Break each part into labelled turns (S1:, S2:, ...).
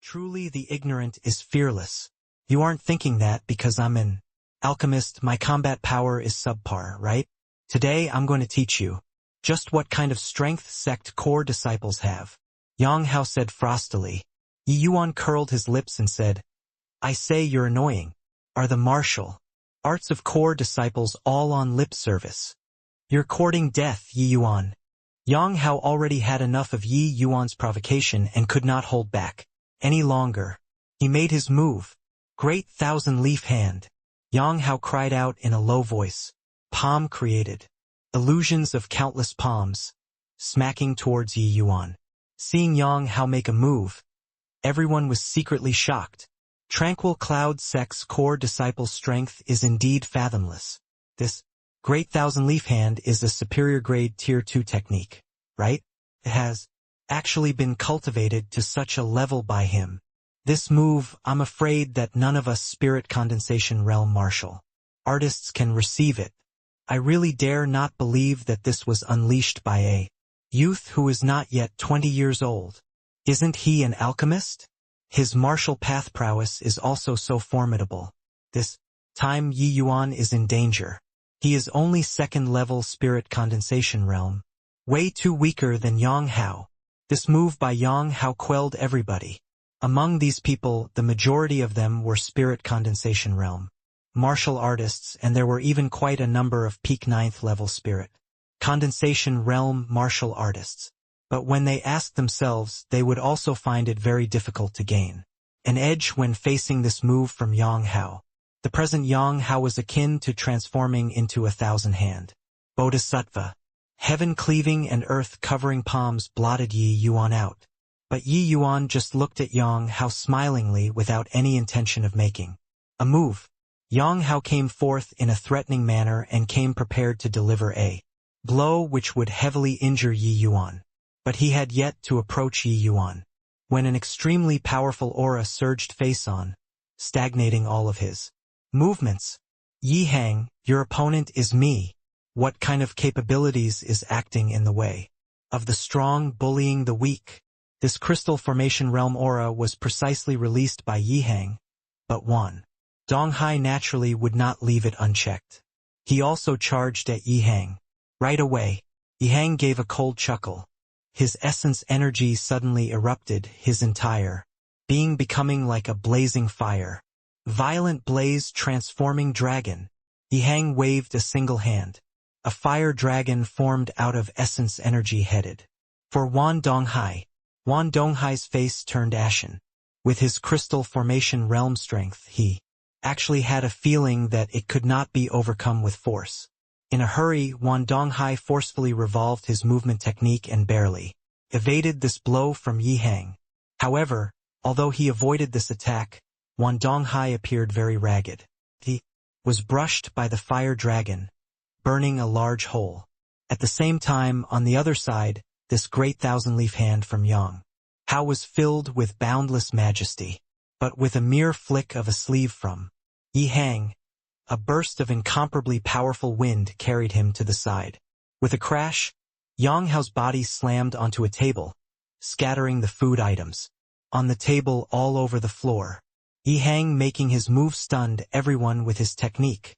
S1: Truly the ignorant is fearless. You aren't thinking that because I'm an alchemist, my combat power is subpar, right? Today I'm going to teach you just what kind of strength sect core disciples have. Yang Hao said frostily. Yi Yuan curled his lips and said, I say you're annoying. Are the martial arts of core disciples all on lip service? You're courting death, Yi Yuan. Yang Hao already had enough of Yi Yuan's provocation and could not hold back any longer. He made his move. Great thousand-leaf hand. Yang Hao cried out in a low voice. Palm created. Illusions of countless palms, smacking towards Yi Yuan. Seeing Yang Hao make a move, everyone was secretly shocked. Tranquil Cloud Sect's core disciple's strength is indeed fathomless. This great thousand-leaf hand is a superior grade tier 2 technique, right? It has actually been cultivated to such a level by him. This move, I'm afraid that none of us Spirit Condensation Realm martial artists can receive it. I really dare not believe that this was unleashed by a youth who is not yet 20 years old. Isn't he an alchemist? His martial path prowess is also so formidable. This time Yi Yuan is in danger. He is only second-level Spirit Condensation Realm. Way too weaker than Yang Hao. This move by Yang Hao quelled everybody. Among these people, the majority of them were Spirit Condensation Realm martial artists, and there were even quite a number of peak 9th-level Spirit Condensation Realm martial artists. But when they asked themselves, they would also find it very difficult to gain an edge when facing this move from Yang Hao. The present Yang Hao was akin to transforming into a thousand-hand Bodhisattva. Heaven-cleaving and earth-covering palms blotted Yi Yuan out. But Yi Yuan just looked at Yang Hao smilingly without any intention of making a move. Yang Hao came forth in a threatening manner and came prepared to deliver a blow which would heavily injure Yi Yuan. But he had yet to approach Yi Yuan when an extremely powerful aura surged face-on, stagnating all of his movements. Yi Hang, your opponent is me. What kind of capabilities is acting in the way of the strong bullying the weak? This crystal formation realm aura was precisely released by Yi Hang, but Wan Donghai naturally would not leave it unchecked. He also charged at Yi Hang. Right away, Yi Hang gave a cold chuckle. His essence energy suddenly erupted, his entire being becoming like a blazing fire. Violent blaze transforming dragon. Yi Hang waved a single hand. A fire dragon formed out of essence energy headed for Wan Donghai. Wan Donghai's face turned ashen. With his crystal formation realm strength, he actually had a feeling that it could not be overcome with force. In a hurry, Wan Donghai forcefully revolved his movement technique and barely evaded this blow from Yi Hang. However, although he avoided this attack, Wan Donghai appeared very ragged. He was brushed by the fire dragon, burning a large hole. At the same time, on the other side, this great thousand-leaf hand from Yang Hao was filled with boundless majesty. But with a mere flick of a sleeve from Yi Hang, a burst of incomparably powerful wind carried him to the side. With a crash, Yang Hao's body slammed onto a table, scattering the food items on the table all over the floor. Yi Hang making his move stunned everyone with his technique.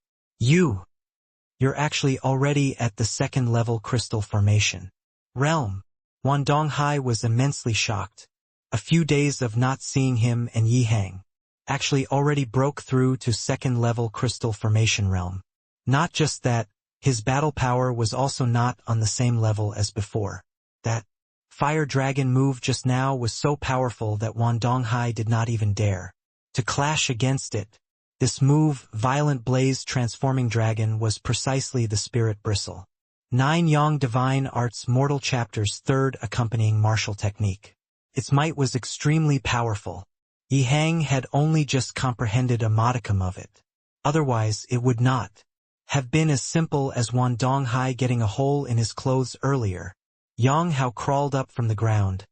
S1: You're actually already at the second-level crystal formation realm. Wan Donghai was immensely shocked. A few days of not seeing him and Yi Hang actually already broke through to second-level crystal formation realm. Not just that, his battle power was also not on the same level as before. That fire dragon move just now was so powerful that Wan Donghai did not even dare to clash against it. This move, Violent Blaze Transforming Dragon, was precisely the Spirit Bristle 9 Yang Divine Arts Mortal Chapter's third accompanying martial technique. Its might was extremely powerful. Yi Hang had only just comprehended a modicum of it. Otherwise, it would not have been as simple as Wan Donghai getting a hole in his clothes earlier. Yang Hao crawled up from the ground,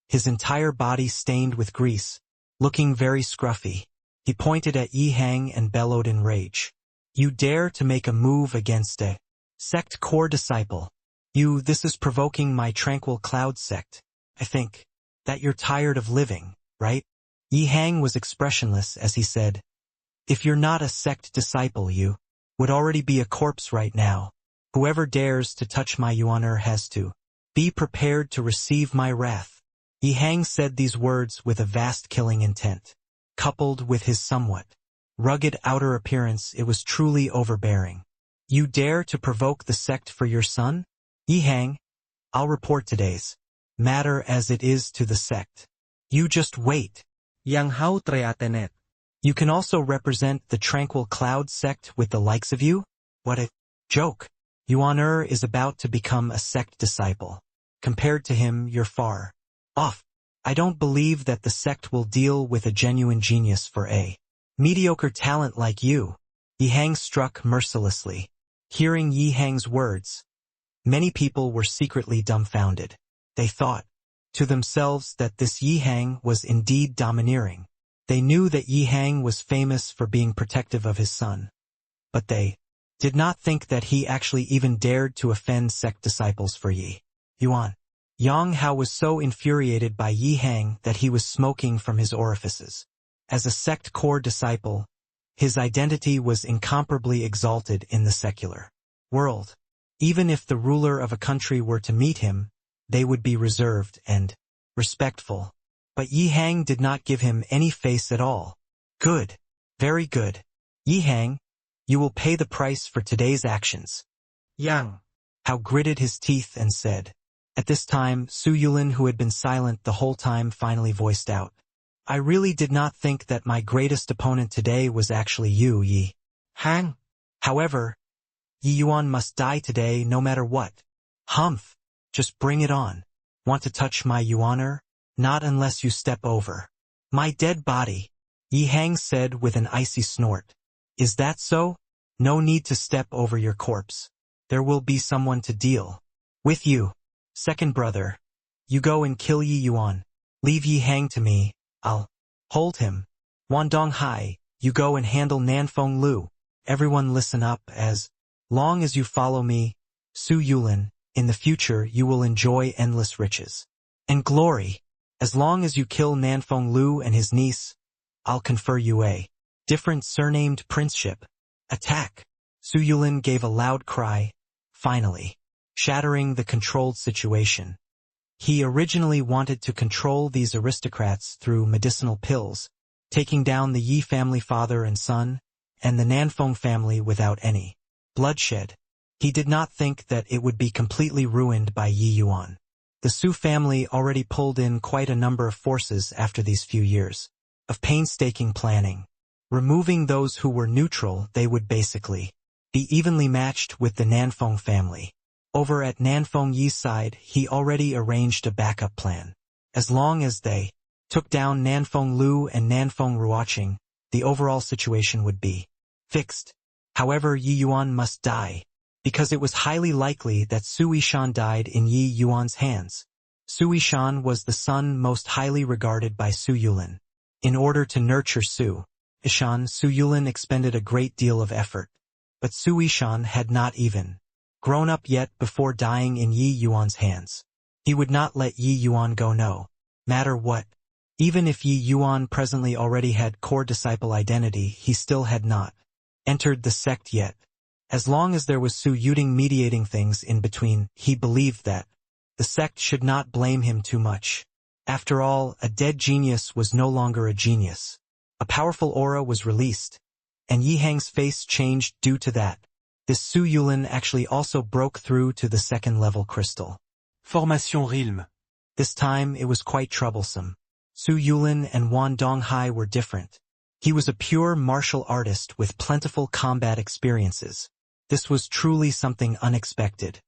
S1: his entire body stained with grease, looking very scruffy. He pointed at Yi Hang and bellowed in rage. You dare to make a move against a sect core disciple. This is provoking my tranquil cloud sect. I think that you're tired of living, right? Yi Hang was expressionless as he said, "If you're not a sect disciple, you would already be a corpse right now. Whoever dares to touch my Yuaner has to be prepared to receive my wrath." Yi Hang said these words with a vast killing intent. Coupled with his somewhat rugged outer appearance, it was truly overbearing. "You dare to provoke the sect for your son? Yi Hang, I'll report today's matter as it is to the sect. You just wait."
S2: Yang hao treatenet.
S1: "You can also represent the Tranquil Cloud sect with the likes of you? What a joke. Yuaner is about to become a sect disciple. Compared to him, you're far off. I don't believe that the sect will deal with a genuine genius for a mediocre talent like you." Yi Hang struck mercilessly. Hearing Yi Hang's words, many people were secretly dumbfounded. They thought to themselves that this Yi Hang was indeed domineering. They knew that Yi Hang was famous for being protective of his son. But they did not think that he actually even dared to offend sect disciples for Yi Yuan. Yang Hao was so infuriated by Yi Hang that he was smoking from his orifices. As a sect core disciple, his identity was incomparably exalted in the secular world. Even if the ruler of a country were to meet him, they would be reserved and respectful. But Yi Hang did not give him any face at all. "Good. Very good. Yi Hang, you will pay the price for today's actions."
S2: Yang
S1: Hao gritted his teeth and said. At this time, Su Yulin, who had been silent the whole time, finally voiced out. "I really did not think that my greatest opponent today was actually you, Yi
S2: Hang.
S1: However, Yi Yuan must die today no matter what." "Humph. Just bring it on. Want to touch my Yuaner? Not unless you step over my dead body," Yi Hang said with an icy snort. "Is that so? No need to step over your corpse. There will be someone to deal with you. Second brother, you go and kill Yi Yuan. Leave Yi Hang to me. I'll hold him. Wandong Hai, you go and handle Nanfeng Lu. Everyone listen up. As long as you follow me, Su Yulin, in the future you will enjoy endless riches and glory. As long as you kill Nanfeng Lu and his niece, I'll confer you a different surnamed princeship. Attack." Su Yulin gave a loud cry, finally shattering the controlled situation. He originally wanted to control these aristocrats through medicinal pills, taking down the Yi family father and son, and the Nanfeng family without any bloodshed. He did not think that it would be completely ruined by Yi Yuan. The Su family already pulled in quite a number of forces after these few years of painstaking planning. Removing those who were neutral, they would basically be evenly matched with the Nanfeng family. Over at Nanfeng Yi's side, he already arranged a backup plan. As long as they took down Nanfeng Lu and Nanfeng Ruoqing, the overall situation would be fixed. However, Yi Yuan must die, because it was highly likely that Su Yishan died in Yi Yuan's hands. Su Yishan was the son most highly regarded by Su Yulin. In order to nurture Su Yishan, Su Yulin expended a great deal of effort. But Su Yishan had not even grown up yet before dying in Yi Yuan's hands. He would not let Yi Yuan go no matter what. Even if Yi Yuan presently already had core disciple identity, he still had not entered the sect yet. As long as there was Su Yuting mediating things in between, he believed that the sect should not blame him too much. After all, a dead genius was no longer a genius. A powerful aura was released, and Yi Hang's face changed due to that. This Su Yulin actually also broke through to the second-level crystal
S2: Formation Realm.
S1: This time it was quite troublesome. Su Yulin and Wan Donghai were different. He was a pure martial artist with plentiful combat experiences. This was truly something unexpected.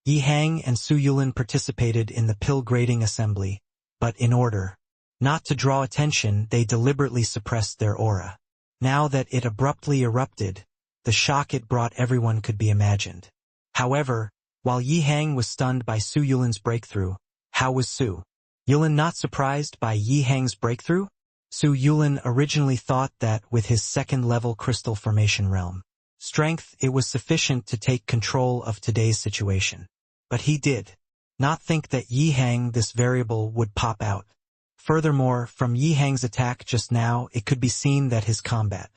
S1: Yi Hang and Su Yulin participated in the pill grading assembly, but in order not to draw attention, they deliberately suppressed their aura. Now that it abruptly erupted, the shock it brought everyone could be imagined. However, while Yi Hang was stunned by Su Yulin's breakthrough, how was Su Yulin not surprised by Yi Hang's breakthrough? Su Yulin originally thought that with his second-level crystal formation realm strength, it was sufficient to take control of today's situation. But he did not think that Yi Hang, this variable, would pop out Furthermore, from Yi Hang's attack just now, it could be seen that his combat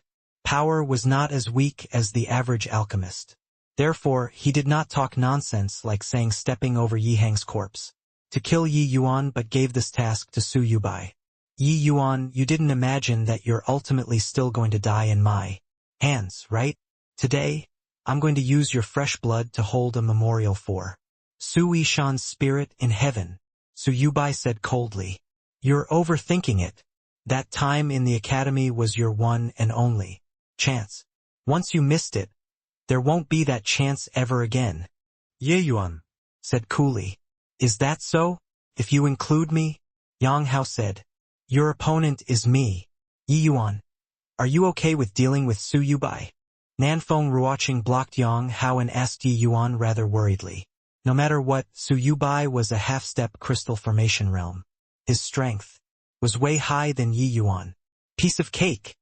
S1: power was not as weak as the average alchemist. Therefore, he did not talk nonsense like saying stepping over Yi Hang's corpse to kill Yi Yuan, but gave this task to Su Yubai. Yi Yuan, you didn't imagine that you're ultimately still going to die in my hands, right? Today, I'm going to use your fresh blood to hold a memorial for Su Yishan's spirit in heaven, Su Yubai said coldly. You're overthinking it. That time in the academy was your one and only chance. Once you missed it, there won't be that chance ever again.
S2: Ye Yuan
S1: said coolly. Is that so? If you include me? Yang Hao said. Your opponent is me. Yi Yuan. Are you okay with dealing with Su Yubai? Nanfeng Ruoqing blocked Yang Hao and asked Yi Yuan rather worriedly. No matter what, Su Yubai was a half-step crystal formation realm. His strength was way high than Yi Yuan. Piece of cake,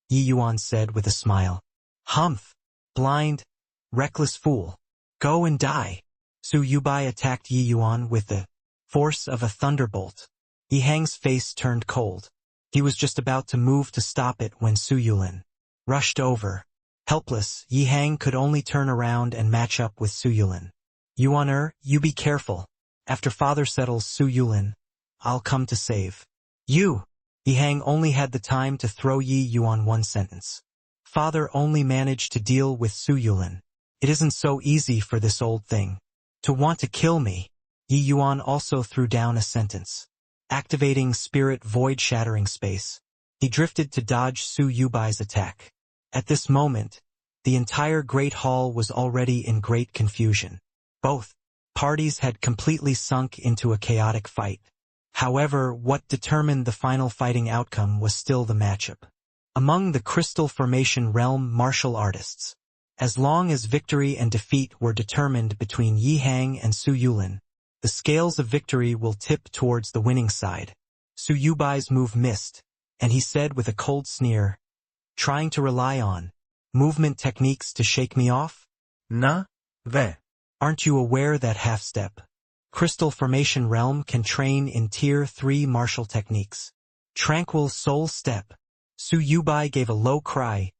S1: Yi Yuan said with a smile. Humph. Blind, reckless fool. Go and die. Su Yubai attacked Yi Yuan with the force of a thunderbolt. Yi Hang's face turned cold. He was just about to move to stop it when Su Yulin rushed over. Helpless, Yi Hang could only turn around and match up with Su Yulin. Yuan, you be careful. After father settles Su Yulin, I'll come to save you. Yi Hang only had the time to throw Yi Yuan one sentence. Father only managed to deal with Su Yulin. It isn't so easy for this old thing to want to kill me. Yi Yuan also threw down a sentence. Activating spirit void-shattering space, he drifted to dodge Su Yubai's attack. At this moment, the entire Great Hall was already in great confusion. Both parties had completely sunk into a chaotic fight. However, what determined the final fighting outcome was still the matchup among the Crystal Formation realm martial artists. As long as victory and defeat were determined between Yi Hang and Su Yulin, the scales of victory will tip towards the winning side. Su Yubai's move missed, and he said with a cold sneer, trying to rely on movement techniques to shake me off?
S2: Na, ve.
S1: Aren't you aware that half-step Crystal Formation realm can train in Tier 3 martial techniques? Tranquil Soul Step. Su Yubai gave a low cry,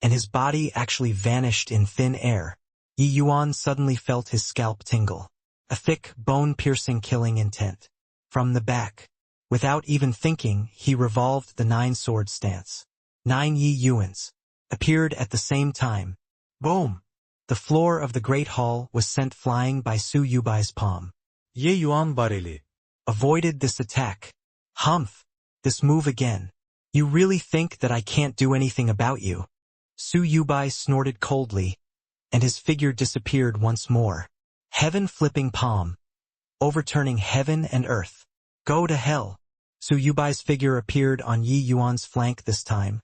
S1: and his body actually vanished in thin air. Yi Yuan suddenly felt his scalp tingle. A thick, bone-piercing killing intent. From the back, without even thinking, he revolved the 9-sword stance. 9 Yi Yuans appeared at the same time. Boom! The floor of the Great Hall was sent flying by Su Yubai's palm.
S2: Ye Yuan barili.
S1: Avoided this attack. Humph! This move again. You really think that I can't do anything about you? Su Yubai snorted coldly, and his figure disappeared once more. Heaven flipping palm. Overturning heaven and earth. Go to hell. Su Yubai's figure appeared on Yi Yuan's flank this time,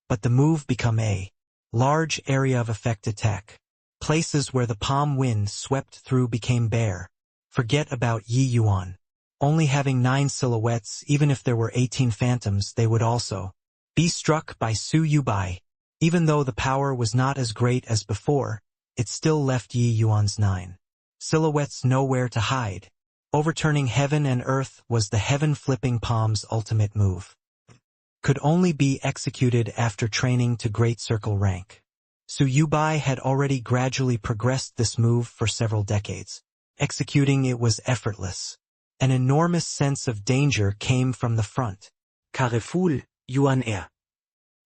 S1: but the move became a large area of effect attack. Places where the palm wind swept through became bare. Forget about Yi Yuan. Only having 9 silhouettes, even if there were 18 phantoms, they would also be struck by Su Yubai. Even though the power was not as great as before, it still left Yi Yuan's 9 silhouettes nowhere to hide. Overturning heaven and earth was the heaven-flipping palm's ultimate move. Could only be executed after training to Great Circle rank. Su Yubai had already gradually progressed this move for several decades. Executing it was effortless. An enormous sense of danger came from the front.
S2: Careful, Yuan.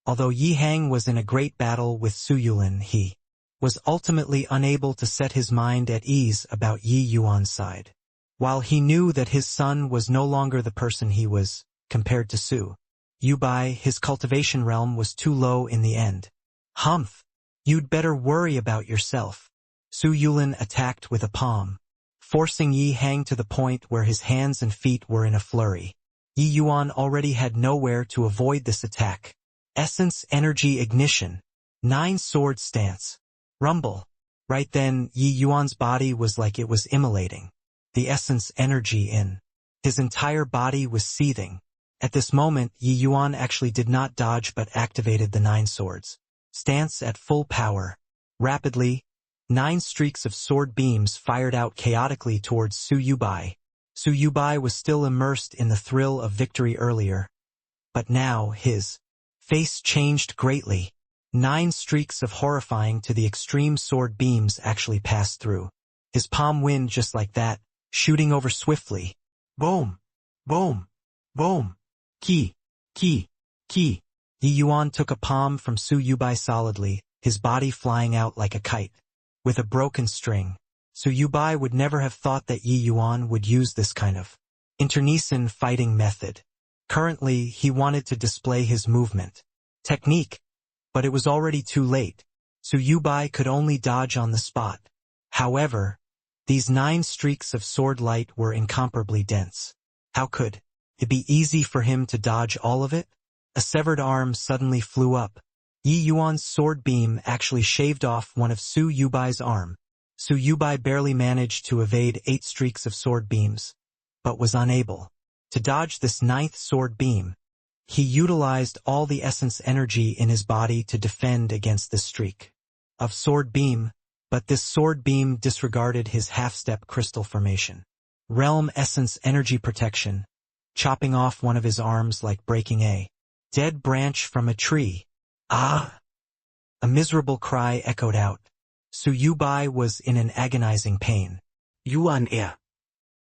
S1: Although Yi Hang was in a great battle with Su Yulin, he was ultimately unable to set his mind at ease about Yi Yuan's side. While he knew that his son was no longer the person he was, compared to Su Yubai, his cultivation realm was too low in the end. Humph! You'd better worry about yourself. Su Yulin attacked with a palm, forcing Yi Hang to the point where his hands and feet were in a flurry. Yi Yuan already had nowhere to avoid this attack. Essence Energy Ignition. 9-sword stance. Rumble. Right then, Yi Yuan's body was like it was immolating. The essence energy in his entire body was seething. At this moment, Yi Yuan actually did not dodge but activated the 9 swords. Stance at full power. Rapidly, 9 streaks of sword beams fired out chaotically towards Su Yubai. Su Yubai was still immersed in the thrill of victory earlier, but now his face changed greatly. 9 streaks of horrifying to the extreme sword beams actually passed through. His palm wind just like that, shooting over swiftly. Boom! Boom! Boom! Ki! Ki! Ki! Yi Yuan took a palm from Su Yubai solidly, his body flying out like a kite. With a broken string, Su Yubai would never have thought that Yi Yuan would use this kind of internecine fighting method. Currently, he wanted to display his movement technique, but it was already too late. Su Yubai could only dodge on the spot. However, these 9 streaks of sword light were incomparably dense. How could it be easy for him to dodge all of it? A severed arm suddenly flew up. Yi Yuan's sword beam actually shaved off one of Su Yubai's arm. Su Yubai barely managed to evade 8 streaks of sword beams, but was unable to dodge this 9th sword beam. He utilized all the essence energy in his body to defend against this streak of sword beam, but this sword beam disregarded his half-step crystal formation. Realm essence energy protection, chopping off one of his arms like breaking a dead branch from a tree. Ah! A miserable cry echoed out. Su Yubai was in an agonizing pain.
S2: Yuan er.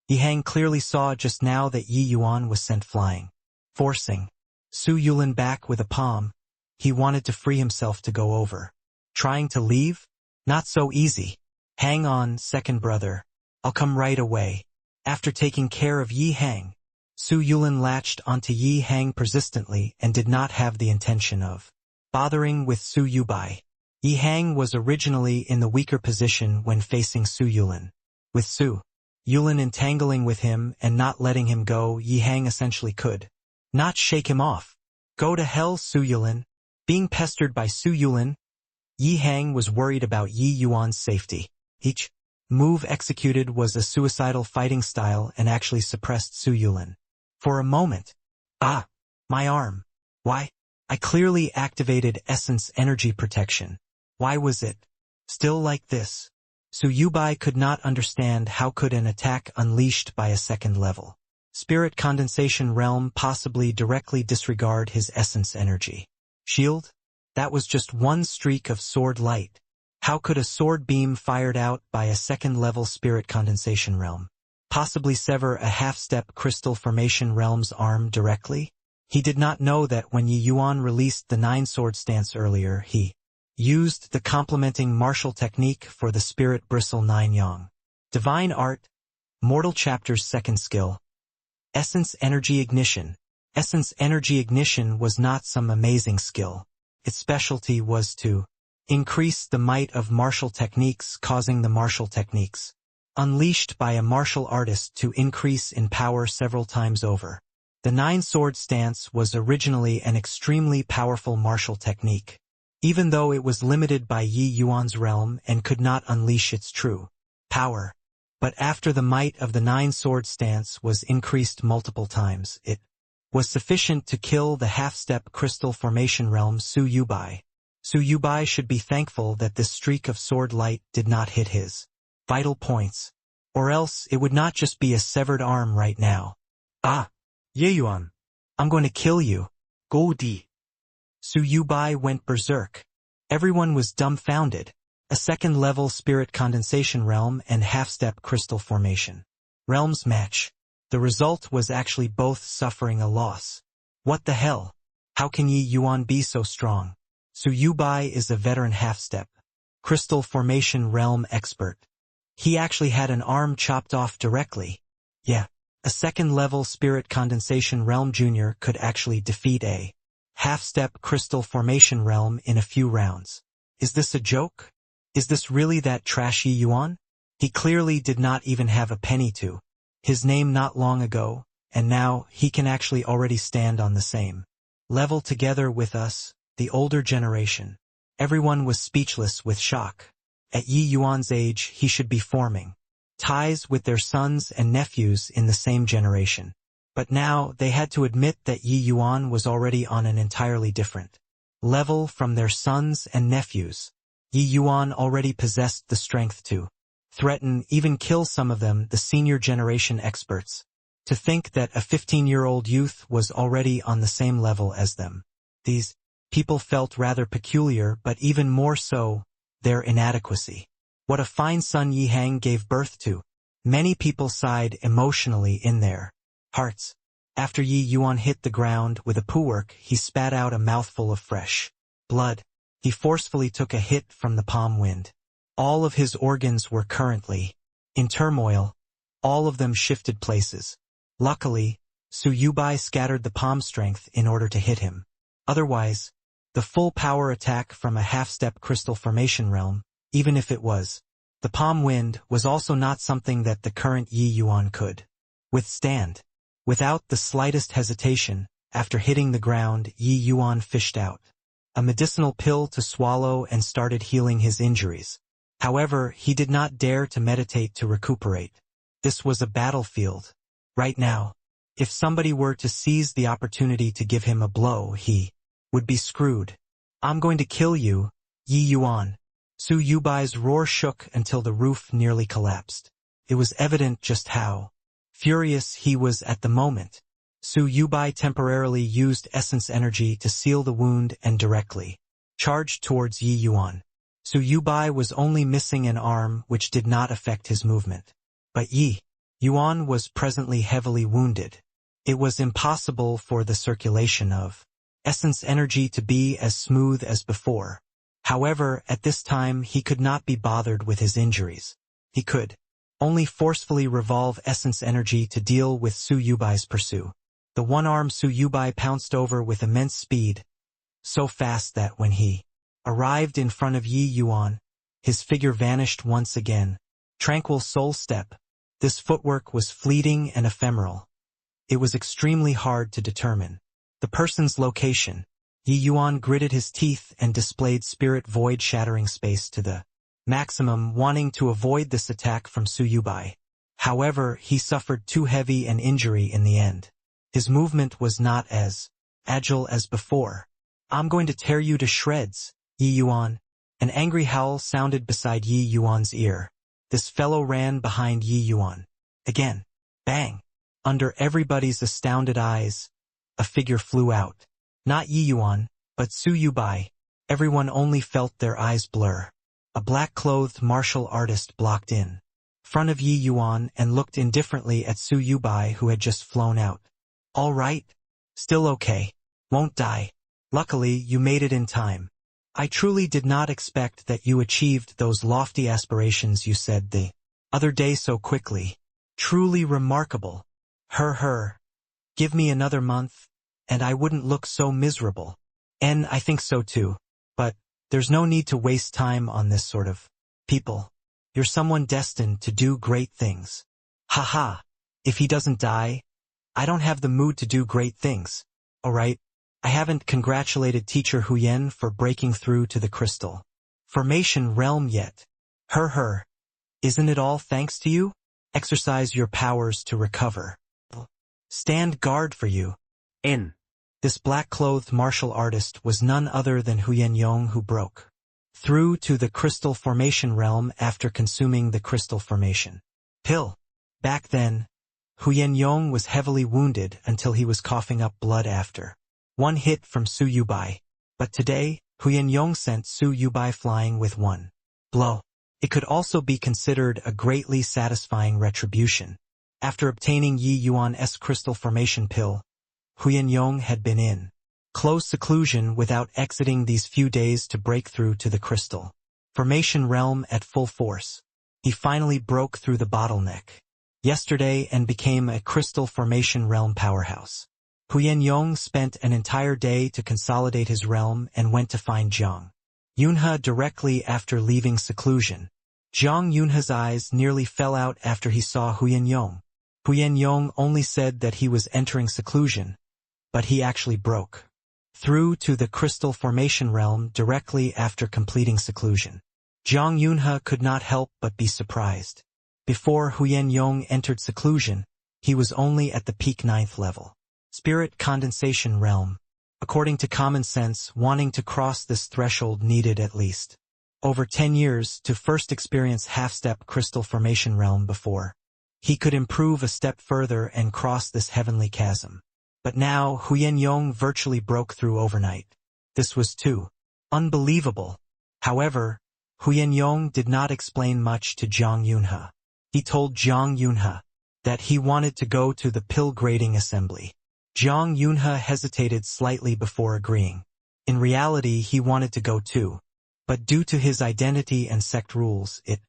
S1: Yi Hang clearly saw just now that Yi Yuan was sent flying, forcing Su Yulin back with a palm. He wanted to free himself to go over. Trying to leave? Not so easy. Hang on, second brother. I'll come right away. After taking care of Yi Hang, Su Yulin latched onto Yi Hang persistently and did not have the intention of bothering with Su Yubai. Yi Hang was originally in the weaker position when facing Su Yulin. With Su Yulin entangling with him and not letting him go, Yi Hang essentially could not shake him off. Go to hell, Su Yulin. Being pestered by Su Yulin, Yi Hang was worried about Yi Yuan's safety. Each move executed was a suicidal fighting style and actually suppressed Su Yulin. For a moment. Ah! My arm. Why? I clearly activated essence energy protection. Why was it still like this? Su Yubai could not understand how could an attack unleashed by a second level spirit condensation realm possibly directly disregard his essence energy shield? That was just one streak of sword light. How could a sword beam fired out by a second-level spirit condensation realm possibly sever a half-step crystal formation realm's arm directly? He did not know that when Yi Yuan released the 9-sword stance earlier, he used the complementing martial technique for the spirit bristle 9 yang. Divine Art, Mortal Chapter's second skill. Essence Energy Ignition. Essence Energy Ignition was not some amazing skill. Its specialty was to increase the might of martial techniques, causing the martial techniques unleashed by a martial artist to increase in power several times over. The 9-sword stance was originally an extremely powerful martial technique, even though it was limited by Yi Yuan's realm and could not unleash its true power. But after the might of the 9-sword stance was increased multiple times, it was sufficient to kill the half-step crystal formation realm Su Yubai. Su Yubai should be thankful that this streak of sword light did not hit his vital points, or else it would not just be a severed arm right now. Ah!
S2: Ye Yuan.
S1: I'm going to kill you.
S2: Go di.
S1: Su Yubai went berserk. Everyone was dumbfounded. A second-level spirit condensation realm and half-step crystal formation realms match. The result was actually both suffering a loss. What the hell? How can Yi Yuan be so strong? Su Yubai is a veteran half-step crystal formation realm expert. He actually had an arm chopped off directly. Yeah, a second-level spirit condensation realm junior could actually defeat a half-step crystal formation realm in a few rounds. Is this a joke? Is this really that trashy Yuan? He clearly did not even have a penny to his name not long ago, and now he can actually already stand on the same level together with us, the older generation. Everyone was speechless with shock. At Yi Yuan's age, he should be forming ties with their sons and nephews in the same generation. But now they had to admit that Yi Yuan was already on an entirely different level from their sons and nephews. Yi Yuan already possessed the strength to threaten, even kill some of them, the senior generation experts. To think that a 15-year-old youth was already on the same level as them. These people felt rather peculiar, but even more so, their inadequacy. What a fine son Yi Hang gave birth to. Many people sighed emotionally in their hearts. After Yi Yuan hit the ground with a puwerk, he spat out a mouthful of fresh blood. He forcefully took a hit from the palm wind. All of his organs were currently in turmoil. All of them shifted places. Luckily, Su Yubai scattered the palm strength in order to hit him. Otherwise, the full power attack from a half-step crystal formation realm, even if it was the palm wind, was also not something that the current Yi Yuan could withstand. Without the slightest hesitation, after hitting the ground, Yi Yuan fished out a medicinal pill to swallow and started healing his injuries. However, he did not dare to meditate to recuperate. This was a battlefield. Right now, if somebody were to seize the opportunity to give him a blow, he would be screwed. I'm going to kill you, Yi Yuan. Su Yubai's roar shook until the roof nearly collapsed. It was evident just how furious he was at the moment. Su Yubai temporarily used essence energy to seal the wound and directly charged towards Yi Yuan. Su Yubai was only missing an arm, which did not affect his movement. But Yi Yuan was presently heavily wounded. It was impossible for the circulation of essence energy to be as smooth as before. However, at this time he could not be bothered with his injuries. He could only forcefully revolve essence energy to deal with Su Yubai's pursuit. The one-armed Su Yubai pounced over with immense speed, so fast that when he arrived in front of Yi Yuan, his figure vanished once again. Tranquil soul step. This footwork was fleeting and ephemeral. It was extremely hard to determine the person's location. Yi Yuan gritted his teeth and displayed spirit void, shattering space to the maximum, wanting to avoid this attack from Su Yubai. However, he suffered too heavy an injury in the end. His movement was not as agile as before. I'm going to tear you to shreds, Yi Yuan. An angry howl sounded beside Yi Yuan's ear. This fellow ran behind Yi Yuan. Again. Bang. Under everybody's astounded eyes, a figure flew out. Not Yi Yuan, but Su Yubai. Everyone only felt their eyes blur. A black-clothed martial artist blocked in front of Yi Yuan and looked indifferently at Su Yubai, who had just flown out. All right? Still okay. Won't die. Luckily, you made it in time. I truly did not expect that you achieved those lofty aspirations you said the other day so quickly. Truly remarkable. Her. Give me another month, and I wouldn't look so miserable. And I think so too. But there's no need to waste time on this sort of people. You're someone destined to do great things. Haha. If he doesn't die, I don't have the mood to do great things. Alright, I haven't congratulated Teacher Huyen for breaking through to the crystal formation realm yet. Her. Isn't it all thanks to you? Exercise your powers to recover. Stand guard for you.
S2: N.
S1: This black-clothed martial artist was none other than Huyen Yong, who broke through to the crystal formation realm after consuming the crystal formation pill. Back then, Huyen Yong was heavily wounded until he was coughing up blood after one hit from Su Yubai. But today, Huyen Yong sent Su Yubai flying with one blow. It could also be considered a greatly satisfying retribution. After obtaining Yi Yuan's crystal formation pill, Huyen Yong had been in close seclusion without exiting these few days to break through to the crystal formation realm at full force. He finally broke through the bottleneck yesterday and became a crystal formation realm powerhouse. Huyen Yong spent an entire day to consolidate his realm and went to find Zhang Yunhe directly after leaving seclusion. Zhang Yunhe's eyes nearly fell out after he saw Huyen Yong. Huyen Yong only said that he was entering seclusion, but he actually broke through to the crystal formation realm directly after completing seclusion. Zhang Yunhe could not help but be surprised. Before Huyen Yong entered seclusion, he was only at the peak 9th level. Spirit condensation realm. According to common sense, wanting to cross this threshold needed at least over 10 years to first experience half-step crystal formation realm before he could improve a step further and cross this heavenly chasm. But now Huyen Yong virtually broke through overnight. This was too unbelievable. However, Huyen Yong did not explain much to Jiang Yunhe. He told Jiang Yunhe that he wanted to go to the pill grading assembly. Jiang Yunhe hesitated slightly before agreeing. In reality, he wanted to go too, but due to his identity and sect rules, it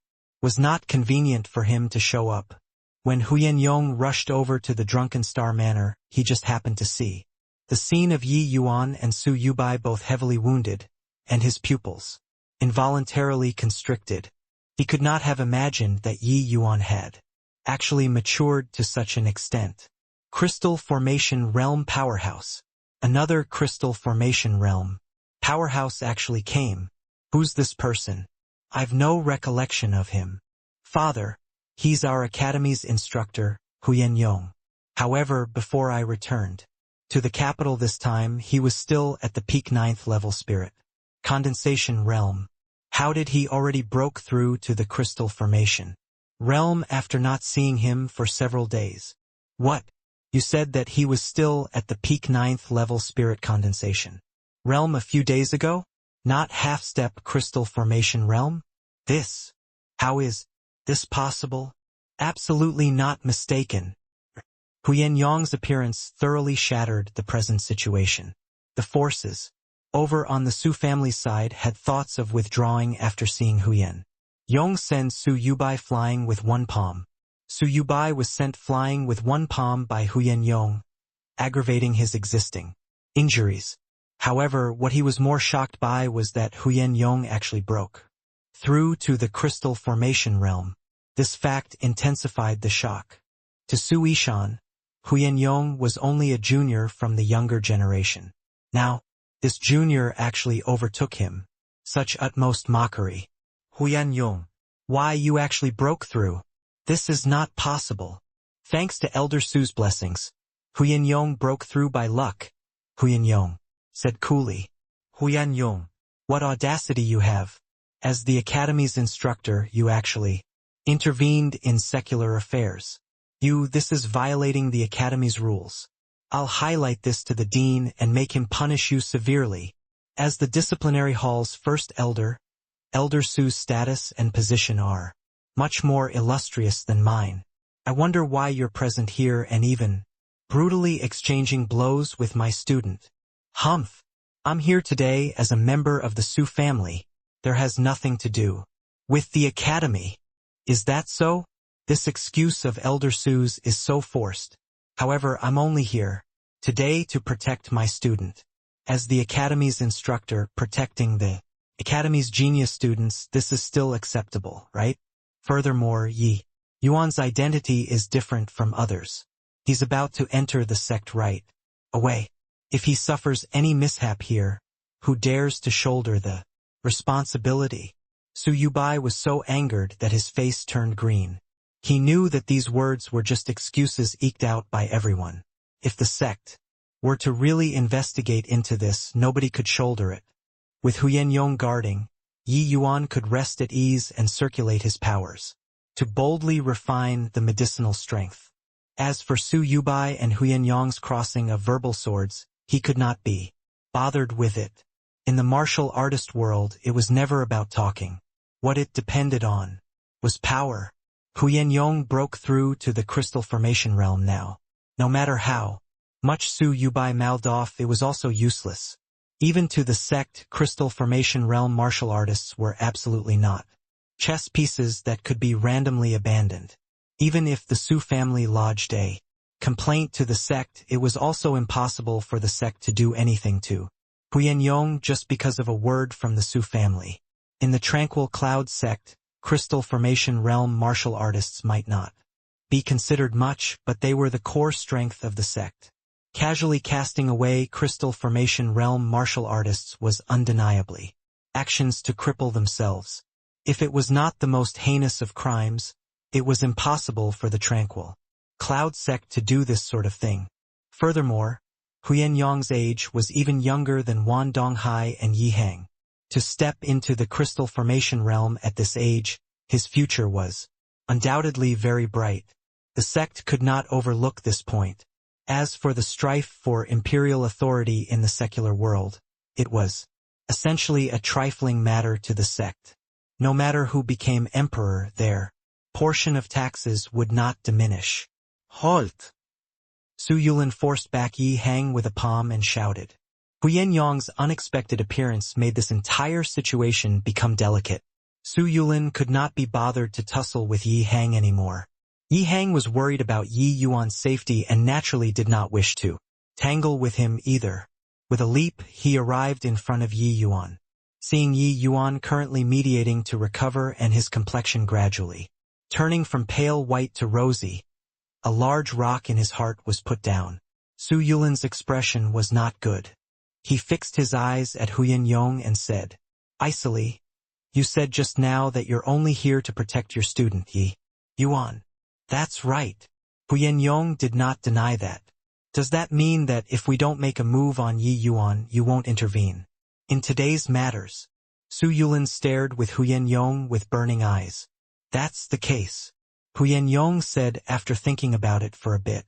S1: was not convenient for him to show up. When Huyen Yong rushed over to the Drunken Star Manor, he just happened to see the scene of Yi Yuan and Su Yubai both heavily wounded, and his pupils involuntarily constricted. He could not have imagined that Yi Yuan had actually matured to such an extent. Crystal Formation Realm Powerhouse. Another Crystal Formation Realm Powerhouse actually came. Who's this person? I've no recollection of him. Father, he's our academy's instructor, Huyen Yong. However, before I returned to the capital this time, he was still at the peak 9th level spirit condensation realm. How did he already broke through to the crystal formation realm after not seeing him for several days? What? You said that he was still at the peak 9th level spirit condensation realm a few days ago? Not half-step crystal formation realm? How is this possible? Absolutely not mistaken. Huyen Yong's appearance thoroughly shattered the present situation. The forces over on the Su family side had thoughts of withdrawing after seeing Huyen Yong send Su Yubai flying with one palm. Su Yubai was sent flying with one palm by Huyen Yong, aggravating his existing injuries. However, what he was more shocked by was that Huyen Yong actually broke through to the crystal formation realm. This fact intensified the shock. To Su Yishan, Huyen Yong was only a junior from the younger generation. Now, this junior actually overtook him. Such utmost mockery. Huyen Yong, why you actually broke through? This is not possible. Thanks to Elder Su's blessings, Huyen Yong broke through by luck. Huyen Yong said coolly. Huyen Yong, what audacity you have. As the academy's instructor, you actually intervened in secular affairs. This is violating the academy's rules. I'll highlight this to the dean and make him punish you severely. As the disciplinary hall's first elder, Elder Su's status and position are much more illustrious than mine. I wonder why you're present here and even brutally exchanging blows with my student. Humph. I'm here today as a member of the Su family. There has nothing to do with the academy. Is that so? This excuse of Elder Su's is so forced. However, I'm only here today to protect my student. As the academy's instructor protecting the academy's genius students, this is still acceptable, right? Furthermore, Yi Yuan's identity is different from others. He's about to enter the sect right away. If he suffers any mishap here, who dares to shoulder the responsibility? Su Yubai was so angered that his face turned green. He knew that these words were just excuses eked out by everyone. If the sect were to really investigate into this, nobody could shoulder it. With Huyen Yong guarding, Yi Yuan could rest at ease and circulate his powers to boldly refine the medicinal strength. As for Su Yubai and Huyen Yong's crossing of verbal swords, he could not be bothered with it. In the martial artist world, it was never about talking. What it depended on was power. Huyen Yong broke through to the crystal formation realm now. No matter how much Su Yubai mouthed off, it was also useless. Even to the sect, crystal formation realm martial artists were absolutely not chess pieces that could be randomly abandoned. Even if the Su family lodged a complaint to the sect, it was also impossible for the sect to do anything to Huyen Yong just because of a word from the Su family. In the Tranquil Cloud sect, crystal formation realm martial artists might not be considered much, but they were the core strength of the sect. Casually casting away crystal formation realm martial artists was undeniably actions to cripple themselves. If it was not the most heinous of crimes, it was impossible for the Tranquil Cloud sect to do this sort of thing. Furthermore, Huyen Yong's age was even younger than Wan Donghai and Yi Hang. To step into the crystal formation realm at this age, his future was undoubtedly very bright. The sect could not overlook this point. As for the strife for imperial authority in the secular world, it was essentially a trifling matter to the sect. No matter who became emperor, their portion of taxes would not diminish.
S2: Halt!
S1: Su Yulin forced back Yi Hang with a palm and shouted. Huyen Yong's unexpected appearance made this entire situation become delicate. Su Yulin could not be bothered to tussle with Yi Hang anymore. Yi Hang was worried about Yi Yuan's safety and naturally did not wish to tangle with him either. With a leap, he arrived in front of Yi Yuan. Seeing Yi Yuan currently mediating to recover and his complexion gradually turning from pale white to rosy, a large rock in his heart was put down. Su Yulin's expression was not good. He fixed his eyes at Huyen Yong and said, "Icily, you said just now that you're only here to protect your student, Yi Yuan." "That's right." Huyen Yong did not deny that. "Does that mean that if we don't make a move on Yi Yuan, you won't intervene in today's matters?" Su Yulin stared with Huyen Yong with burning eyes. "That's the case," Huyen Yong said after thinking about it for a bit.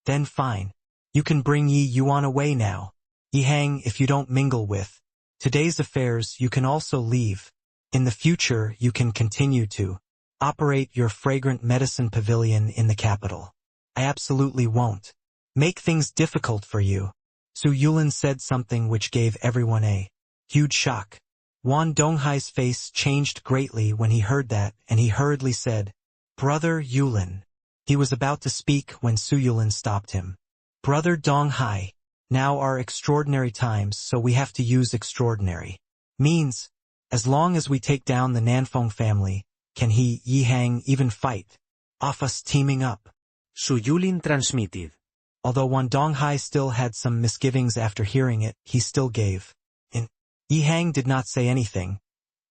S1: "Then fine. You can bring Yi Yuan away now. Yi Hang, if you don't mingle with today's affairs, you can also leave. In the future, you can continue to operate your fragrant medicine pavilion in the capital. I absolutely won't make things difficult for you." Su Yulin said something which gave everyone a huge shock. Wan Donghai's face changed greatly when he heard that, and he hurriedly said, "Brother Yulin." He was about to speak when Su Yulin stopped him. "Brother Donghai, now are extraordinary times, so we have to use extraordinary means. As long as we take down the Nanfeng family, can he, Yi Hang, even fight off us teaming up?"
S2: Su Yulin transmitted.
S1: Although Wan Donghai still had some misgivings after hearing it, he still gave in. Yi Hang did not say anything,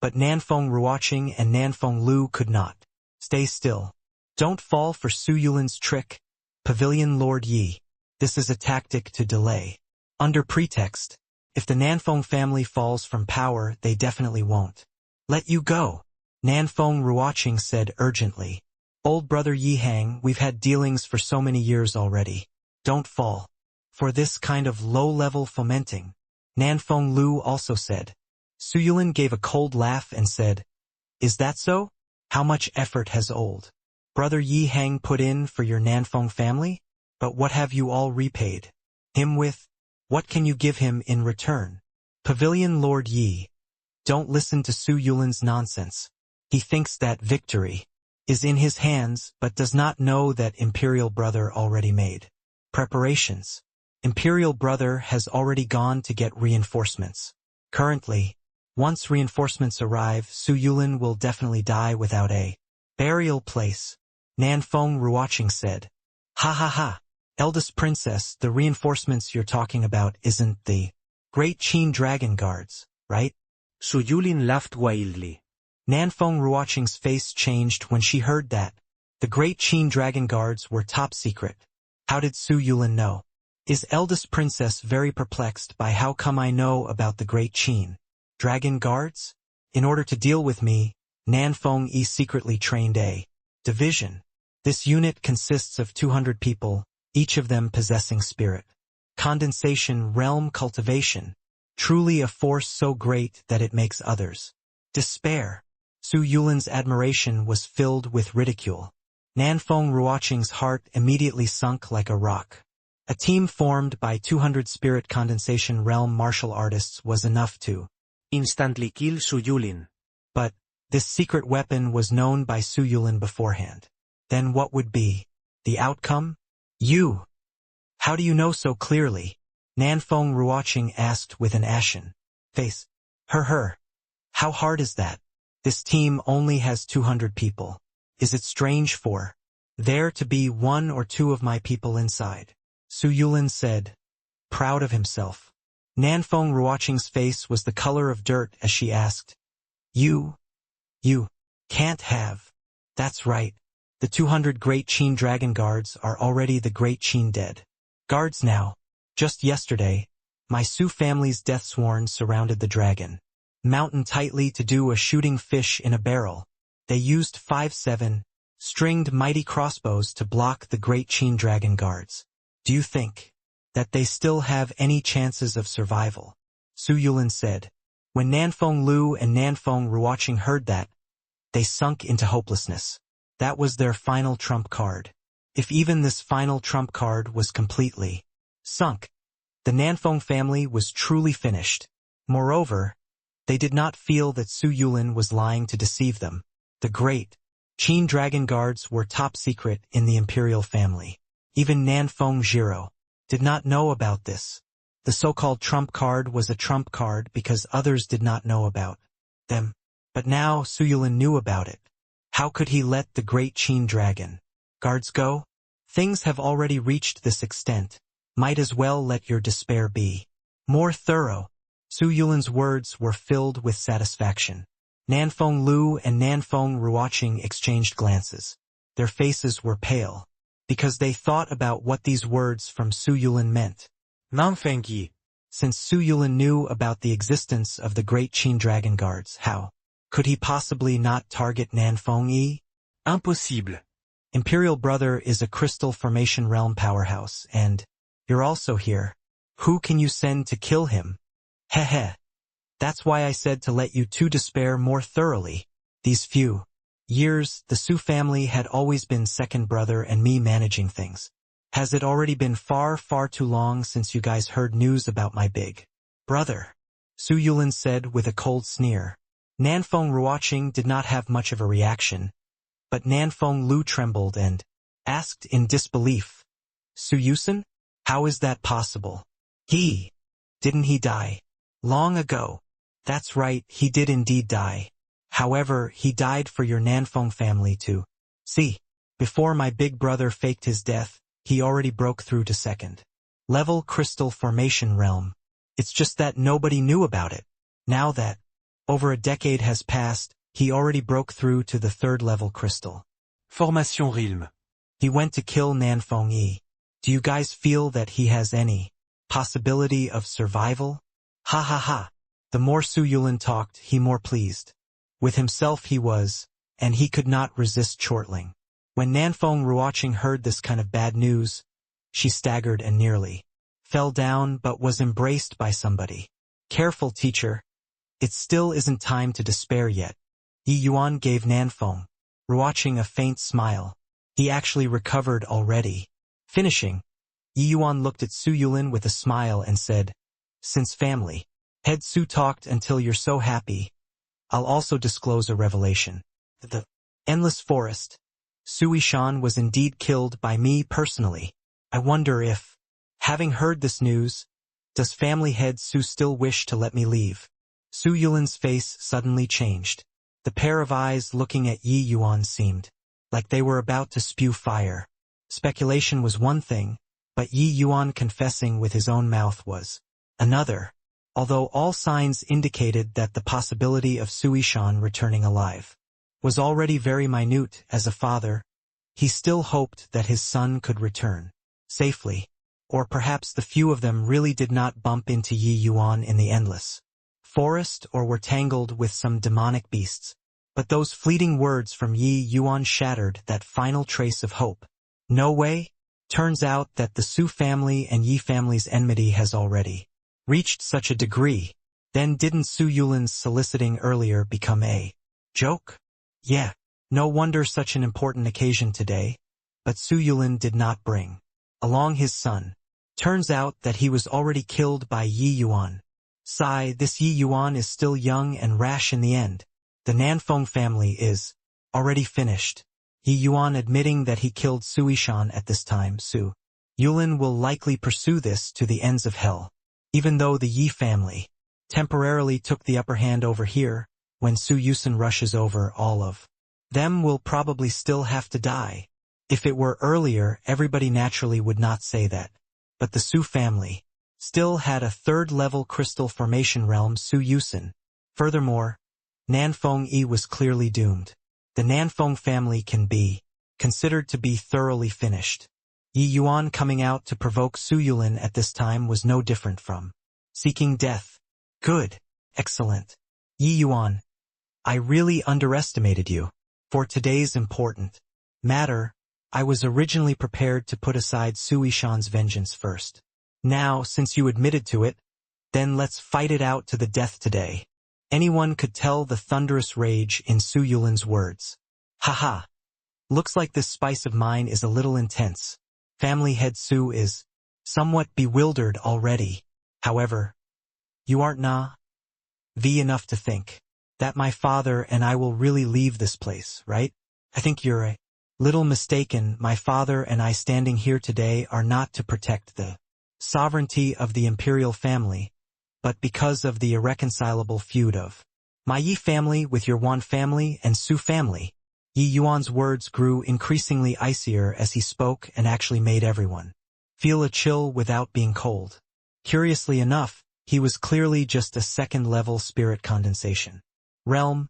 S1: but Nanfeng Ruoqing and Nanfeng Lu could not stay still. "Don't fall for Su Yulin's trick, Pavilion Lord Yi. This is a tactic to delay. Under pretext, if the Nanfeng family falls from power, they definitely won't let you go," Nanfeng Ruoqing said urgently. "Old brother Yi Hang, we've had dealings for so many years already. Don't fall for this kind of low-level fomenting," Nanfeng Lu also said. Su Yulin gave a cold laugh and said, "Is that so? How much effort has old brother Yi Hang put in for your Nanfeng family? But what have you all repaid him with? What can you give him in return?" Pavilion Lord Yi, don't listen to Su Yulin's nonsense. He thinks that victory is in his hands, but does not know that Imperial Brother already made preparations. Imperial Brother has already gone to get reinforcements. Currently, once reinforcements arrive, Su Yulin will definitely die without a burial place, Nanfeng Ruoqing said. "Ha ha ha. Eldest princess, the reinforcements you're talking about isn't the Great Qin Dragon Guards, right?"
S2: Su Yulin laughed wildly.
S1: Nanfeng Ruoqing's face changed when she heard that the Great Qin Dragon Guards were top secret. How did Su Yulin know? Is eldest princess very perplexed by how come I know about the Great Qin Dragon Guards? In order to deal with me, Nanfeng Yi secretly trained a division. This unit consists of 200 people, each of them possessing spirit condensation realm cultivation, truly a force so great that it makes others despair. Su Yulin's admiration was filled with ridicule. Nanfeng Ruoqing's heart immediately sunk like a rock. A team formed by 200 spirit condensation realm martial artists was enough to
S2: instantly kill Su Yulin.
S1: But this secret weapon was known by Su Yulin beforehand. Then what would be the outcome? "You. How do you know so clearly?" Nanfeng Ruoqing asked with an ashen face. Her. How hard is that? This team only has 200 people. Is it strange for there to be 1 or 2 of my people inside? Su Yulin said, proud of himself. Nanfeng Ruoqing's face was the color of dirt as she asked, You can't have. That's right. The 200 Great Qin Dragon Guards are already the Great Qin dead guards now. Just yesterday, my Su family's deathsworn surrounded the dragon mountain tightly to do a shooting fish in a barrel. They used 5-7 stringed mighty crossbows to block the great Qin dragon guards. Do you think that they still have any chances of survival? Su Yulin said. When Nanfeng Lu and Nanfeng Ruoqing heard that, they sunk into hopelessness. That was their final trump card. If even this final trump card was completely sunk, the Nanfeng family was truly finished. Moreover, they did not feel that Su Yulin was lying to deceive them. The great Qin dragon guards were top secret in the imperial family. Even Nanfeng Jiro did not know about this. The so-called trump card was a trump card because others did not know about them. But now Su Yulin knew about it. How could he let the great Qin dragon guards go? Things have already reached this extent. Might as well let your despair be more thorough. Su Yulin's words were filled with satisfaction. Nanfeng Lu and Nanfeng Ruoqing exchanged glances. Their faces were pale, because they thought about what these words from Su Yulin meant.
S2: Nanfeng Yi.
S1: Since Su Yulin knew about the existence of the great Qin dragon guards, how could he possibly not target Nanfeng Yi?
S2: Impossible.
S1: Imperial Brother is a crystal formation realm powerhouse, and you're also here. Who can you send to kill him? Heh. That's why I said to let you two despair more thoroughly. These few years, the Su family had always been second brother and me managing things. Has it already been far too long since you guys heard news about my big brother? Su Yulin said with a cold sneer. Nanfeng Ruoqing did not have much of a reaction, but Nanfeng Lu trembled and asked in disbelief. Su Yusin? How is that possible? Didn't he die long ago? That's right, he did indeed die. However, he died for your Nanfeng family too. See, before my big brother faked his death, he already broke through to second level crystal formation realm. It's just that nobody knew about it. Now that over a decade has passed, he already broke through to the third level crystal
S2: Formation realm.
S1: He went to kill Nanfeng Yi. Do you guys feel that he has any possibility of survival? Ha. The more Su Yulin talked, he more pleased with himself he was, and he could not resist chortling. When Nanfeng Ruoqing heard this kind of bad news, she staggered and nearly fell down but was embraced by somebody. Careful, teacher. It still isn't time to despair yet. Yi Yuan gave Nanfeng Ruoqing a faint smile. He actually recovered already. Finishing, Yi Yuan looked at Su Yulin with a smile and said, since family head Su talked until you're so happy, I'll also disclose a revelation. The endless forest, Su Yishan was indeed killed by me personally. I wonder if, having heard this news, does family head Su still wish to let me leave? Su Yulin's face suddenly changed. The pair of eyes looking at Yi Yuan seemed like they were about to spew fire. Speculation was one thing, but Yi Yuan confessing with his own mouth was another. Although all signs indicated that the possibility of Su Yishan returning alive was already very minute as a father, he still hoped that his son could return safely, or perhaps the few of them really did not bump into Yi Yuan in the endless forest or were tangled with some demonic beasts. But those fleeting words from Yi Yuan shattered that final trace of hope. No way? Turns out that the Su family and Yi family's enmity has already reached such a degree. Then didn't Su Yulin's soliciting earlier become a joke? Yeah, no wonder such an important occasion today. But Su Yulin did not bring along his son. Turns out that he was already killed by Yi Yuan. Sigh, this Yi Yuan is still young and rash in the end. The Nanfeng family is already finished. Yi Yuan admitting that he killed Su Yishan at this time. Su Yulin will likely pursue this to the ends of hell. Even though the Yi family temporarily took the upper hand over here, when Su Yusin rushes over, all of them will probably still have to die. If it were earlier, everybody naturally would not say that. But the Su family still had a third-level crystal formation realm, Su Yusin. Furthermore, Nanfeng Yi was clearly doomed. The Nanfeng family can be considered to be thoroughly finished. Yi Yuan coming out to provoke Su Yulin at this time was no different from seeking death. Good. Excellent. Yi Yuan, I really underestimated you. For today's important matter, I was originally prepared to put aside Sui Shan's vengeance first. Now, since you admitted to it, then let's fight it out to the death today. Anyone could tell the thunderous rage in Su Yulin's words. Haha. Looks like this spice of mine is a little intense. Family head Su is somewhat bewildered already. However, you aren't enough to think that my father and I will really leave this place, right? I think you're a little mistaken. My father and I standing here today are not to protect the sovereignty of the imperial family, but because of the irreconcilable feud of my Yi family with your Wan family and Su family. Yi Yuan's words grew increasingly icier as he spoke and actually made everyone feel a chill without being cold. Curiously enough, he was clearly just a second-level spirit condensation realm,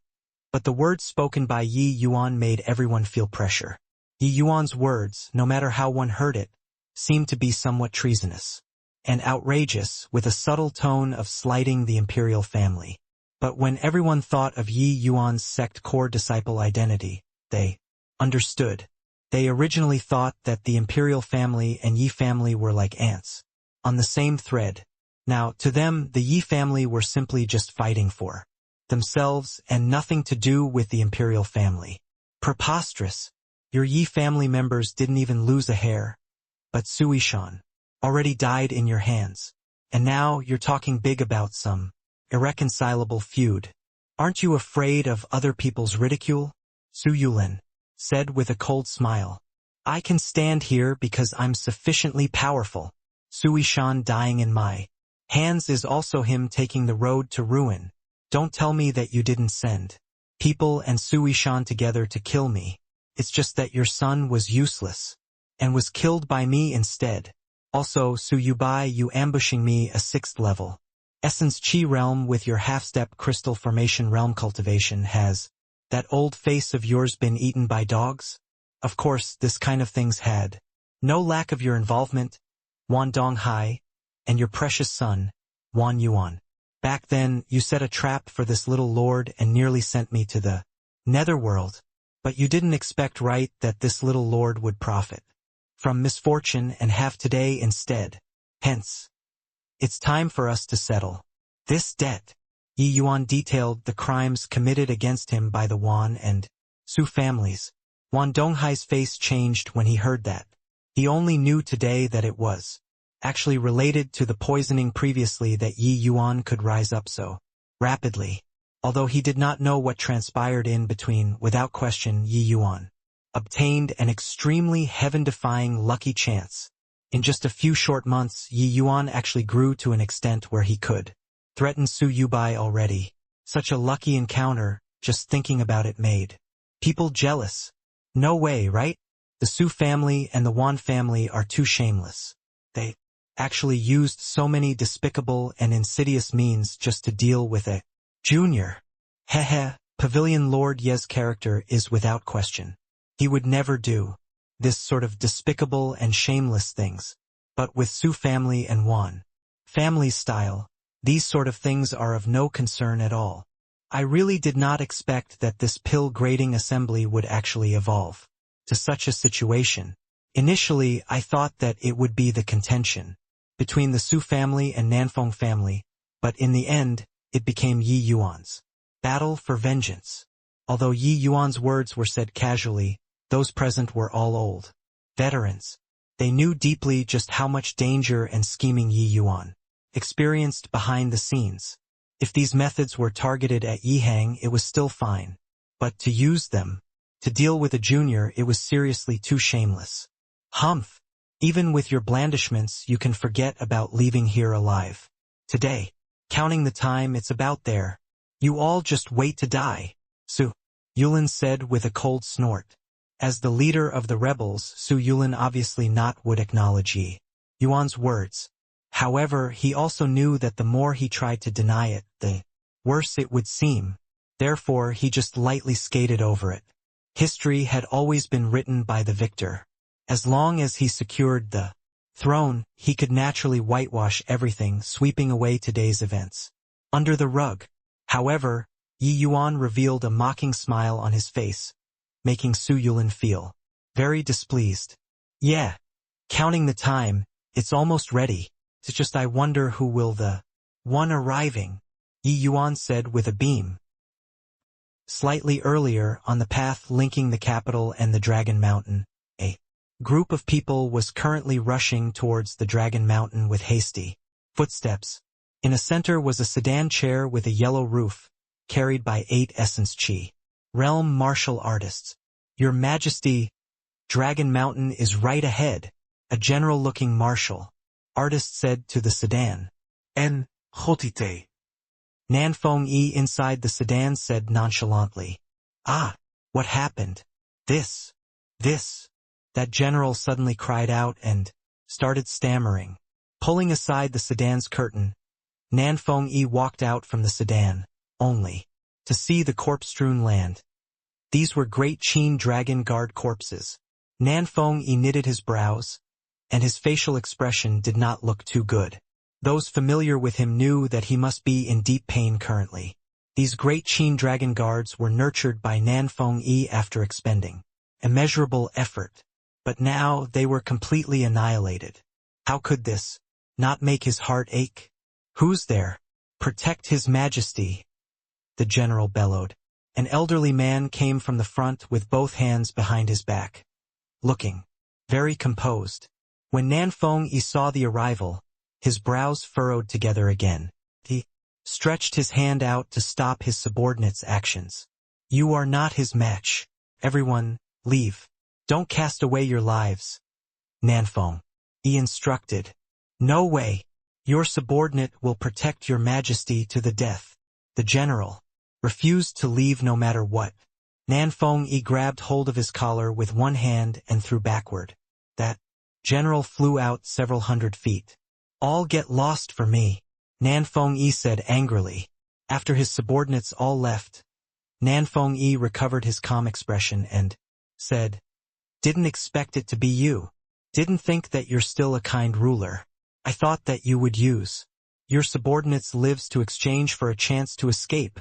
S1: but the words spoken by Yi Yuan made everyone feel pressure. Yi Yuan's words, no matter how one heard it, seemed to be somewhat treasonous and outrageous, with a subtle tone of slighting the imperial family. But when everyone thought of Yi Yuan's sect core disciple identity, they understood. They originally thought that the imperial family and Yi family were like ants on the same thread. Now, to them, the Yi family were simply just fighting for themselves and nothing to do with the imperial family. Preposterous. Your Yi family members didn't even lose a hair. But Sui Shan already died in your hands. And now you're talking big about some irreconcilable feud. Aren't you afraid of other people's ridicule? Su Yulin said with a cold smile. I can stand here because I'm sufficiently powerful. Sui Shan dying in my hands is also him taking the road to ruin. Don't tell me that you didn't send people and Sui Shan together to kill me. It's just that your son was useless and was killed by me instead. Also, Su Yubai, you ambushing me a 6th level Essence Chi realm with your half-step crystal formation realm cultivation. Has that old face of yours been eaten by dogs? Of course, this kind of things had no lack of your involvement, Wan Donghai, and your precious son, Wan Yuan. Back then, you set a trap for this little lord and nearly sent me to the netherworld. But you didn't expect, right, that this little lord would profit from misfortune and have today instead. Hence, it's time for us to settle this debt. Yi Yuan detailed the crimes committed against him by the Wan and Su families. Wan Donghai's face changed when he heard that. He only knew today that it was actually related to the poisoning previously that Yi Yuan could rise up so rapidly. Although he did not know what transpired in between, without question Yi Yuan obtained an extremely heaven-defying lucky chance. In just a few short months, Yi Yuan actually grew to an extent where he could threaten Su Yubai already. Such a lucky encounter, just thinking about it made people jealous. No way, right? The Su family and the Wan family are too shameless. They actually used so many despicable and insidious means just to deal with a junior. Hehe, Pavilion Lord Ye's character is without question. He would never do this sort of despicable and shameless things. But with Su family and Wan family style, these sort of things are of no concern at all. I really did not expect that this pill-grading assembly would actually evolve to such a situation. Initially, I thought that it would be the contention between the Su family and Nanfeng family, but in the end, it became Yi Yuan's battle for vengeance. Although Yi Yuan's words were said casually, those present were all old veterans. They knew deeply just how much danger and scheming Yi Yuan experienced behind the scenes. If these methods were targeted at Yihang, it was still fine. But to use them to deal with a junior, it was seriously too shameless. Humph! Even with your blandishments, you can forget about leaving here alive. Today, counting the time, it's about there. You all just wait to die. Su Yulin said with a cold snort. As the leader of the rebels, Su Yulin obviously not would acknowledge Yi Yuan's words. However, he also knew that the more he tried to deny it, the worse it would seem. Therefore, he just lightly skated over it. History had always been written by the victor. As long as he secured the throne, he could naturally whitewash everything, sweeping away today's events under the rug. However, Yi Yuan revealed a mocking smile on his face, making Su Yulin feel very displeased. Yeah, counting the time, it's almost ready. It's just I wonder who will the one arriving, Yi Yuan said with a beam. Slightly earlier, on the path linking the capital and the Dragon Mountain, a group of people was currently rushing towards the Dragon Mountain with hasty footsteps. In a center was a sedan chair with a yellow roof, carried by 8 Essence Chi Realm martial artists. Your Majesty, Dragon Mountain is right ahead, a general-looking martial artist said to the sedan.
S2: En, Hotite.
S1: Nanfeng Yi inside the sedan said nonchalantly. Ah, what happened? This. That general suddenly cried out and started stammering. Pulling aside the sedan's curtain, Nanfeng Yi walked out from the sedan, only to see the corpse-strewn land. These were great Qin Dragon Guard corpses. Nanfeng Yi knitted his brows, and his facial expression did not look too good. Those familiar with him knew that he must be in deep pain currently. These great Qin Dragon Guards were nurtured by Nanfeng Yi after expending immeasurable effort, but now they were completely annihilated. How could this not make his heart ache? Who's there? Protect His Majesty, the general bellowed. An elderly man came from the front with both hands behind his back, looking very composed. When Nanfeng Yi saw the arrival, his brows furrowed together again. He stretched his hand out to stop his subordinate's actions. You are not his match. Everyone, leave. Don't cast away your lives. Nanfeng Yi instructed. No way. Your subordinate will protect your Majesty to the death. The general refused to leave no matter what. Nanfeng Yi grabbed hold of his collar with one hand and threw backward. That general flew out several hundred feet. All get lost for me, Nanfeng Yi said angrily. After his subordinates all left, Nanfeng Yi recovered his calm expression and said, Didn't expect it to be you. Didn't think that you're still a kind ruler. I thought that you would use your subordinates' lives to exchange for a chance to escape,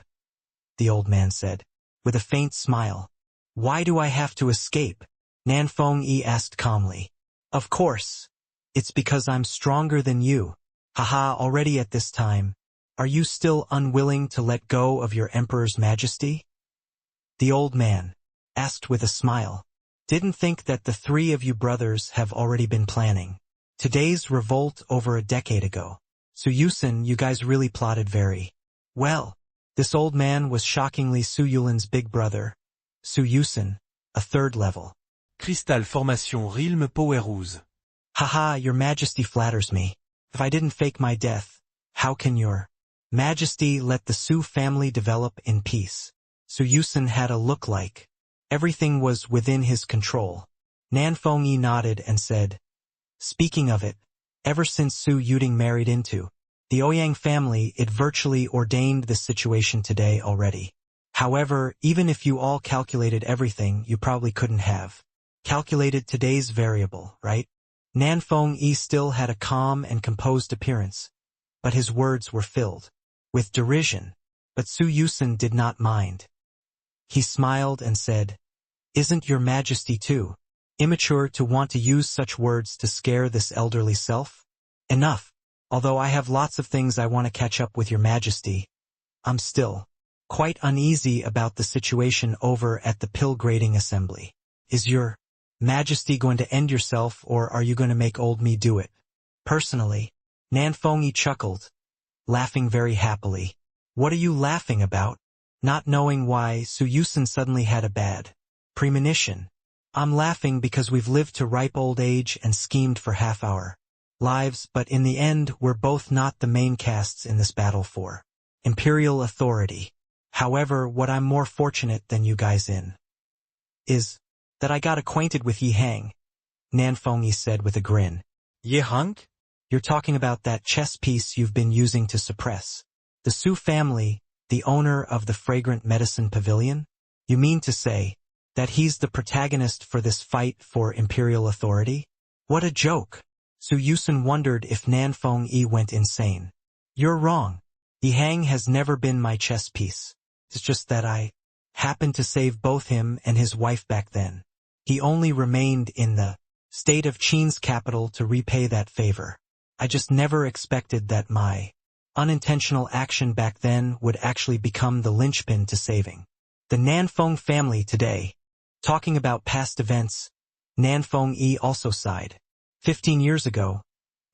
S1: the old man said, with a faint smile. Why do I have to escape? Nanfeng Yi asked calmly. Of course. It's because I'm stronger than you. Haha, already at this time. Are you still unwilling to let go of your Emperor's Majesty? The old man asked with a smile. Didn't think that the 3 of you brothers have already been planning today's revolt over a decade ago. Su Yusin, you guys really plotted very well. This old man was shockingly Su Yulin's big brother, Su Yusin, a 3rd level.
S2: Cristal Formation Realm Powerhouse.
S1: Haha, your Majesty flatters me. If I didn't fake my death, how can your Majesty let the Su family develop in peace? Su Yusin had a look like everything was within his control. Nanfeng Yi nodded and said, Speaking of it, ever since Su Yuding married into the Ouyang family, it virtually ordained this situation today already. However, even if you all calculated everything, you probably couldn't have calculated today's variable, right? Nanfeng Yi still had a calm and composed appearance, but his words were filled with derision. But Su Yusin did not mind. He smiled and said, Isn't your Majesty too immature to want to use such words to scare this elderly self? Enough. Although I have lots of things I want to catch up with your Majesty, I'm still quite uneasy about the situation over at the Pill Grading Assembly. Is your Majesty going to end yourself, or are you going to make old me do it? Personally, Nanfeng Yi chuckled, laughing very happily. What are you laughing about? Not knowing why, Su Yusin suddenly had a bad premonition. I'm laughing because we've lived to ripe old age and schemed for half our lives, but in the end we're both not the main casts in this battle for imperial authority. However, what I'm more fortunate than you guys in is that I got acquainted with Yi Hang, Nanfeng Yi said with a grin.
S2: Ye Hang?
S1: You're talking about that chess piece you've been using to suppress the Su family, the owner of the Fragrant Medicine Pavilion? You mean to say that he's the protagonist for this fight for imperial authority? What a joke! Su Yusin wondered if Nanfeng Yi went insane. You're wrong. Yi Hang has never been my chess piece. It's just that I happened to save both him and his wife back then. He only remained in the state of Qin's capital to repay that favor. I just never expected that my unintentional action back then would actually become the linchpin to saving the Nanfeng family today. Talking about past events, Nanfeng Yi also sighed. 15 years ago,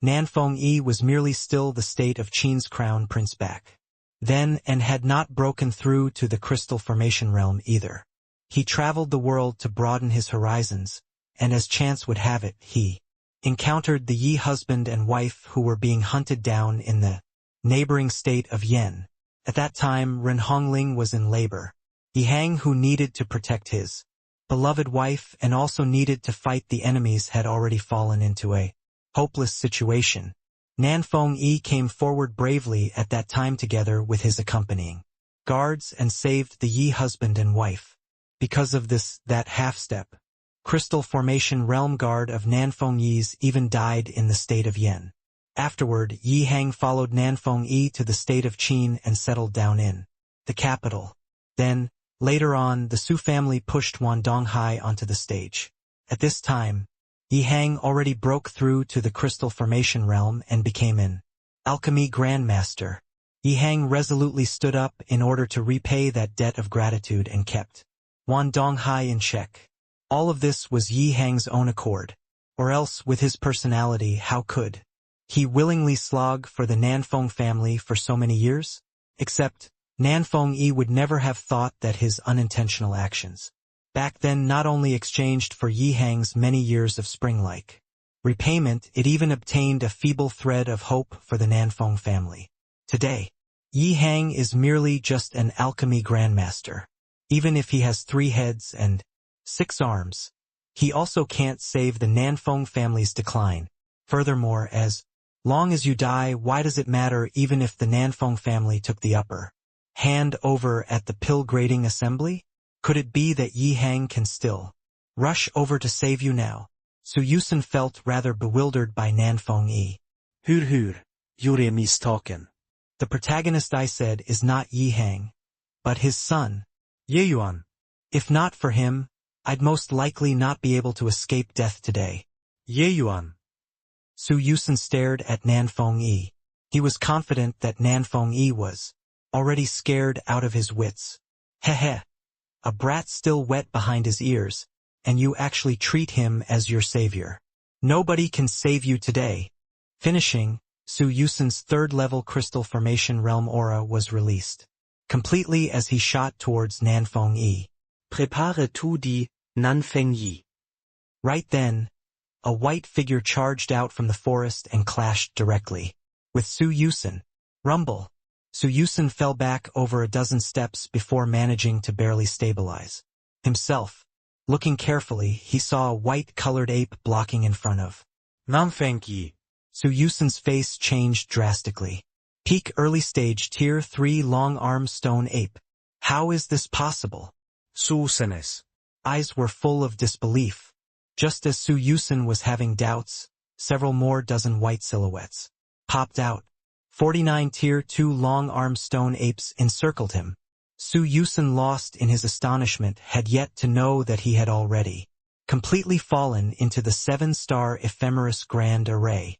S1: Nanfeng Yi was merely still the state of Qin's crown prince back then and had not broken through to the crystal formation realm either. He traveled the world to broaden his horizons, and as chance would have it, he encountered the Yi husband and wife who were being hunted down in the neighboring state of Yen. At that time, Ren Hongling was in labor. Yi Hang, who needed to protect his beloved wife and also needed to fight the enemies, had already fallen into a hopeless situation. Nanfeng Yi came forward bravely at that time together with his accompanying guards and saved the Yi husband and wife. Because of that half-step, crystal formation realm guard of Nanfeng Yi's even died in the state of Yen. Afterward, Yi Hang followed Nanfeng Yi to the state of Qin and settled down in the capital. Then, later on, the Su family pushed Wan Donghai onto the stage. At this time, Yi Hang already broke through to the crystal formation realm and became an alchemy grandmaster. Yi Hang resolutely stood up in order to repay that debt of gratitude and kept Wan Donghai in check. All of this was Yi Hang's own accord. Or else, with his personality, how could he willingly slog for the Nanfeng family for so many years? Except, Nanfeng Yi would never have thought that his unintentional actions back then not only exchanged for Yi Hang's many years of spring-like repayment, it even obtained a feeble thread of hope for the Nanfeng family. Today, Yi Hang is merely just an alchemy grandmaster. Even if he has 3 heads and 6 arms, he also can't save the Nanfeng family's decline. Furthermore, as long as you die, why does it matter even if the Nanfeng family took the upper hand over at the pill grading assembly? Could it be that Yi Hang can still rush over to save you now? Su Yusen felt rather bewildered by Nanfeng Yi.
S2: Hur, you're mistaken.
S1: The protagonist, I said, is not Yi Hang, but his son,
S2: Ye Yuan.
S1: If not for him, I'd most likely not be able to escape death today.
S2: Ye Yuan.
S1: Su Yusen stared at Nanfeng Yi. He was confident that Nanfeng Yi was already scared out of his wits. Heh. A brat still wet behind his ears, and you actually treat him as your savior. Nobody can save you today. Finishing, Su Yusen's 3rd-level crystal formation realm aura was released completely as he shot towards Nanfeng Yi.
S2: Prépare-tu di Nanfeng Yi.
S1: Right then, a white figure charged out from the forest and clashed directly with Su Yusen. Rumble. Su Yusen fell back over a dozen steps before managing to barely stabilize himself. Looking carefully, he saw a white-colored ape blocking in front of
S2: Nanfeng Yi.
S1: Su Yusen's face changed drastically. Peak early stage tier 3 long-arm stone ape. How is this possible?
S2: Su Yusen's
S1: eyes were full of disbelief. Just as Su Yusen was having doubts, several more dozen white silhouettes popped out. 49 tier 2 long-arm stone apes encircled him. Su Yusen, lost in his astonishment, had yet to know that he had already completely fallen into the 7-star ephemeris grand array.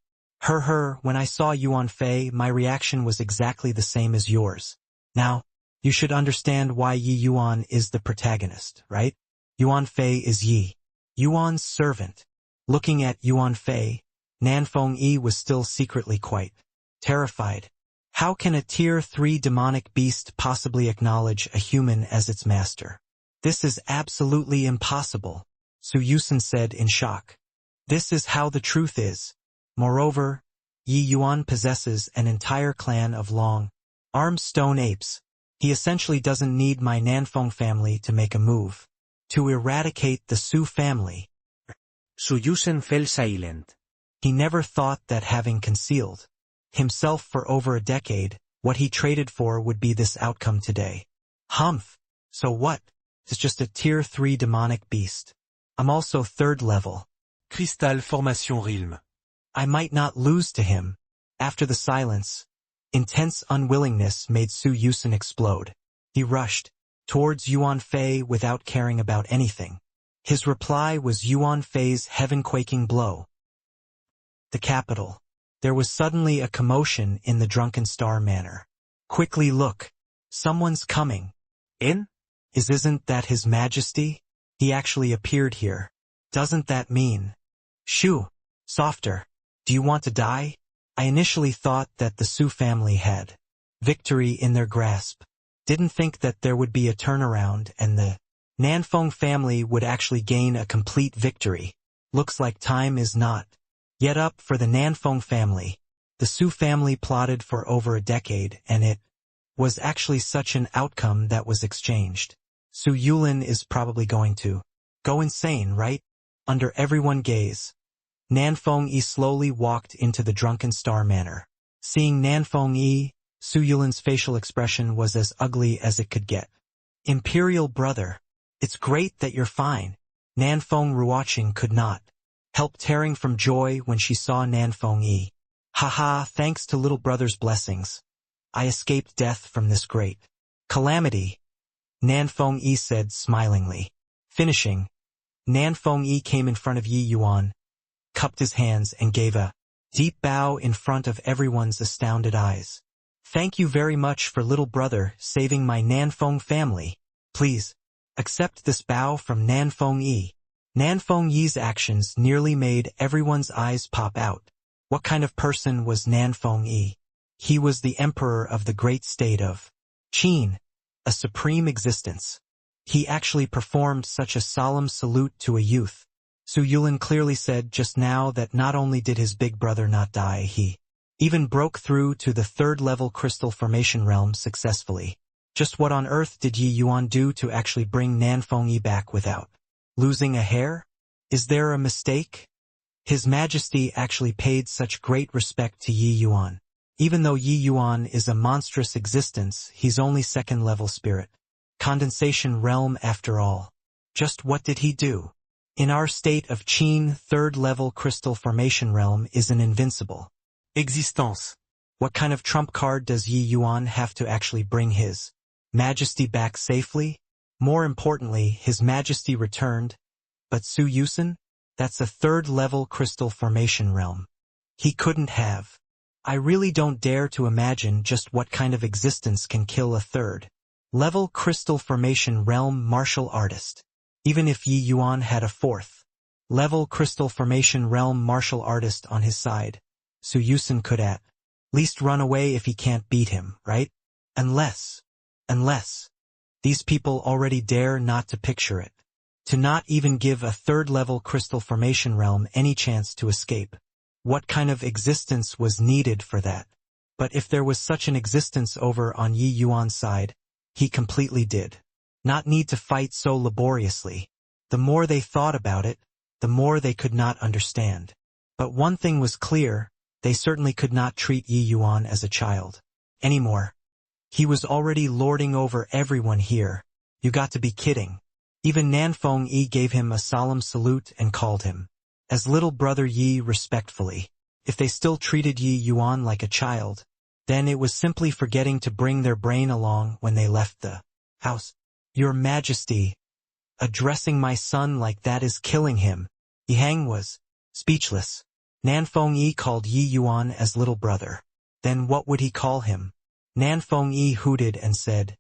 S1: When I saw Yuan Fei, my reaction was exactly the same as yours. Now, you should understand why Yi Yuan is the protagonist, right? Yuan Fei is Yi Yuan's servant. Looking at Yuan Fei, Nanfeng Yi was still secretly quite terrified. How can a tier 3 demonic beast possibly acknowledge a human as its master? This is absolutely impossible, Su Yusen said in shock. This is how the truth is. Moreover, Yi Yuan possesses an entire clan of long-armed stone apes. He essentially doesn't need my Nanfeng family to make a move to eradicate the Su family.
S2: Su Yusen fell silent.
S1: He never thought that having concealed himself for over a decade, what he traded for would be this outcome today. Humph. So what? It's just a tier 3 demonic beast. I'm also 3rd level.
S2: Crystal formation realm.
S1: I might not lose to him. After the silence, intense unwillingness made Su Yusen explode. He rushed towards Yuan Fei without caring about anything. His reply was Yuan Fei's heaven-quaking blow. The capital. There was suddenly a commotion in the Drunken Star Manor. Quickly look. Someone's coming. In? Isn't that His Majesty? He actually appeared here. Doesn't that mean? Shoo! Softer. Do you want to die? I initially thought that the Su family had victory in their grasp. Didn't think that there would be a turnaround and the Nanfeng family would actually gain a complete victory. Looks like time is not yet up for the Nanfeng family. The Su family plotted for over a decade, and it was actually such an outcome that was exchanged. Su Yulin is probably going to go insane, right? Under everyone's gaze, Nanfeng Yi slowly walked into the Drunken Star Manor. Seeing Nanfeng Yi, Su Yulin's facial expression was as ugly as it could get. Imperial brother, it's great that you're fine. Nanfeng Ruoqing could not help tearing from joy when she saw Nanfeng Yi. Haha, thanks to little brother's blessings, I escaped death from this great calamity, Nanfeng Yi said smilingly. Finishing, Nanfeng Yi came in front of Yi Yuan, cupped his hands and gave a deep bow in front of everyone's astounded eyes. Thank you very much for little brother saving my Nanfeng family. Please, accept this bow from Nanfeng Yi. Nanfeng Yi's actions nearly made everyone's eyes pop out. What kind of person was Nanfeng Yi? He was the emperor of the great state of Qin, a supreme existence. He actually performed such a solemn salute to a youth. Su Yulin clearly said just now that not only did his big brother not die, he even broke through to the third-level crystal formation realm successfully. Just what on earth did Yi Yuan do to actually bring Nanfeng Yi back without losing a hair? Is there a mistake? His Majesty actually paid such great respect to Yi Yuan. Even though Yi Yuan is a monstrous existence, he's only second-level spirit. Condensation realm after all. Just what did he do? In our state of Qin, third-level crystal formation realm is an invincible existence. What kind of trump card does Yi Yuan have to actually bring His Majesty back safely? More importantly, His Majesty returned. But Su Yusen? That's a third-level crystal formation realm. He couldn't have. I really don't dare to imagine just what kind of existence can kill a third-level crystal formation realm martial artist. Even if Yi Yuan had a fourth-level crystal formation realm martial artist on his side, Su Yusen could at least run away if he can't beat him, right? Unless these people already dare not to picture it. To not even give a third-level crystal formation realm any chance to escape. What kind of existence was needed for that? But if there was such an existence over on Yi Yuan's side, he completely did not need to fight so laboriously. The more they thought about it, the more they could not understand. But one thing was clear, they certainly could not treat Yi Yuan as a child anymore. He was already lording over everyone here. You got to be kidding. Even Nanfeng Yi gave him a solemn salute and called him as little brother Yi respectfully. If they still treated Yi Yuan like a child, then it was simply forgetting to bring their brain along when they left the house. Your Majesty, addressing my son like that is killing him. Yi Hang was speechless. Nanfeng Yi called Yi Yuan as little brother. Then what would he call him? Nanfeng Yi hooted and said,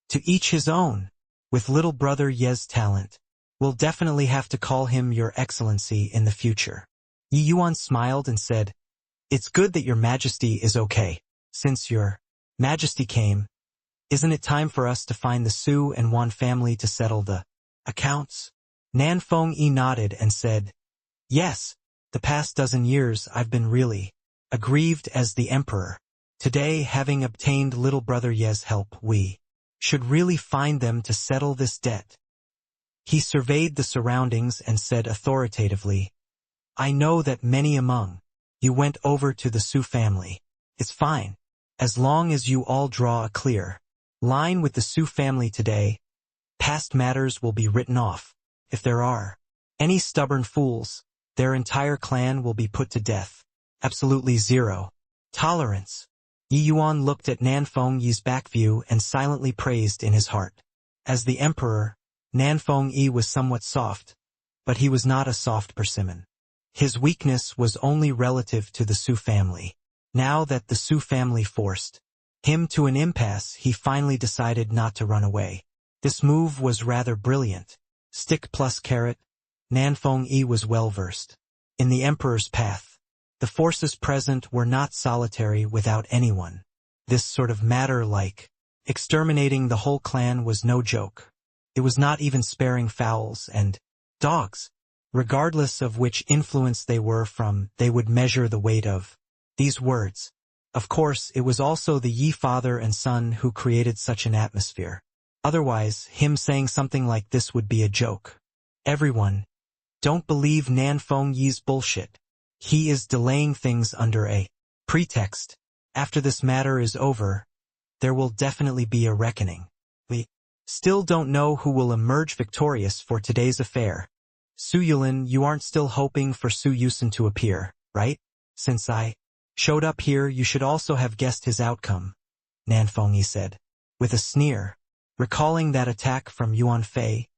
S1: to each his own. With little brother Ye's talent, we'll definitely have to call him Your Excellency in the future. Yi Yuan smiled and said, it's good that Your Majesty is okay. Since Your Majesty came, isn't it time for us to find the Su and Wan family to settle the accounts? Nanfeng Yi nodded and said, yes, the past dozen years I've been really aggrieved as the emperor. Today, having obtained little brother Ye's help, we should really find them to settle this debt. He surveyed the surroundings and said authoritatively, I know that many among you went over to the Su family. It's fine. As long as you all draw a clear line with the Su family today, past matters will be written off. If there are any stubborn fools, their entire clan will be put to death. Absolutely zero tolerance. Yi Yuan looked at Nanfeng Yi's back view and silently praised in his heart. As the emperor, Nanfeng Yi was somewhat soft, but he was not a soft persimmon. His weakness was only relative to the Su family. Now that the Su family forced him to an impasse, he finally decided not to run away. This move was rather brilliant. Stick plus carrot, Nanfeng Yi was well versed in the emperor's path. The forces present were not solitary without anyone. This sort of matter, like exterminating the whole clan, was no joke. It was not even sparing fowls and dogs. Regardless of which influence they were from, they would measure the weight of these words. Of course, it was also the Yi father and son who created such an atmosphere. Otherwise, him saying something like this would be a joke. Everyone, don't believe Nanfeng Yi's bullshit. He is delaying things under a pretext. After this matter is over, there will definitely be a reckoning. We still don't know who will emerge victorious for today's affair. Su Yulin, you aren't still hoping for Su Yusen to appear, right? Since I showed up here, you should also have guessed his outcome, Nanfeng Yi said, with a sneer. Recalling that attack from Yuan Fei,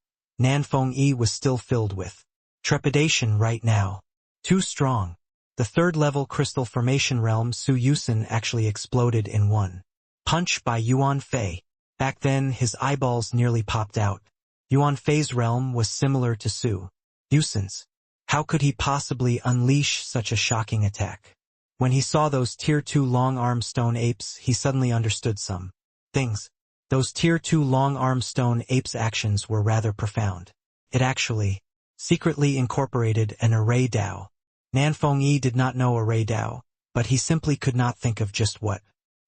S1: Nanfeng Yi was still filled with trepidation right now. Too strong. The third-level crystal formation realm Su Yusen actually exploded in one punch by Yuan Fei. Back then, his eyeballs nearly popped out. Yuan Fei's realm was similar to Su Yusen's. How could he possibly unleash such a shocking attack? When he saw those Tier 2 long-arm stone apes, he suddenly understood some things. Those Tier 2 long-arm stone apes' actions were rather profound. It actually secretly incorporated an array Dao. Nanfeng Yi did not know array Dao, but he simply could not think of just what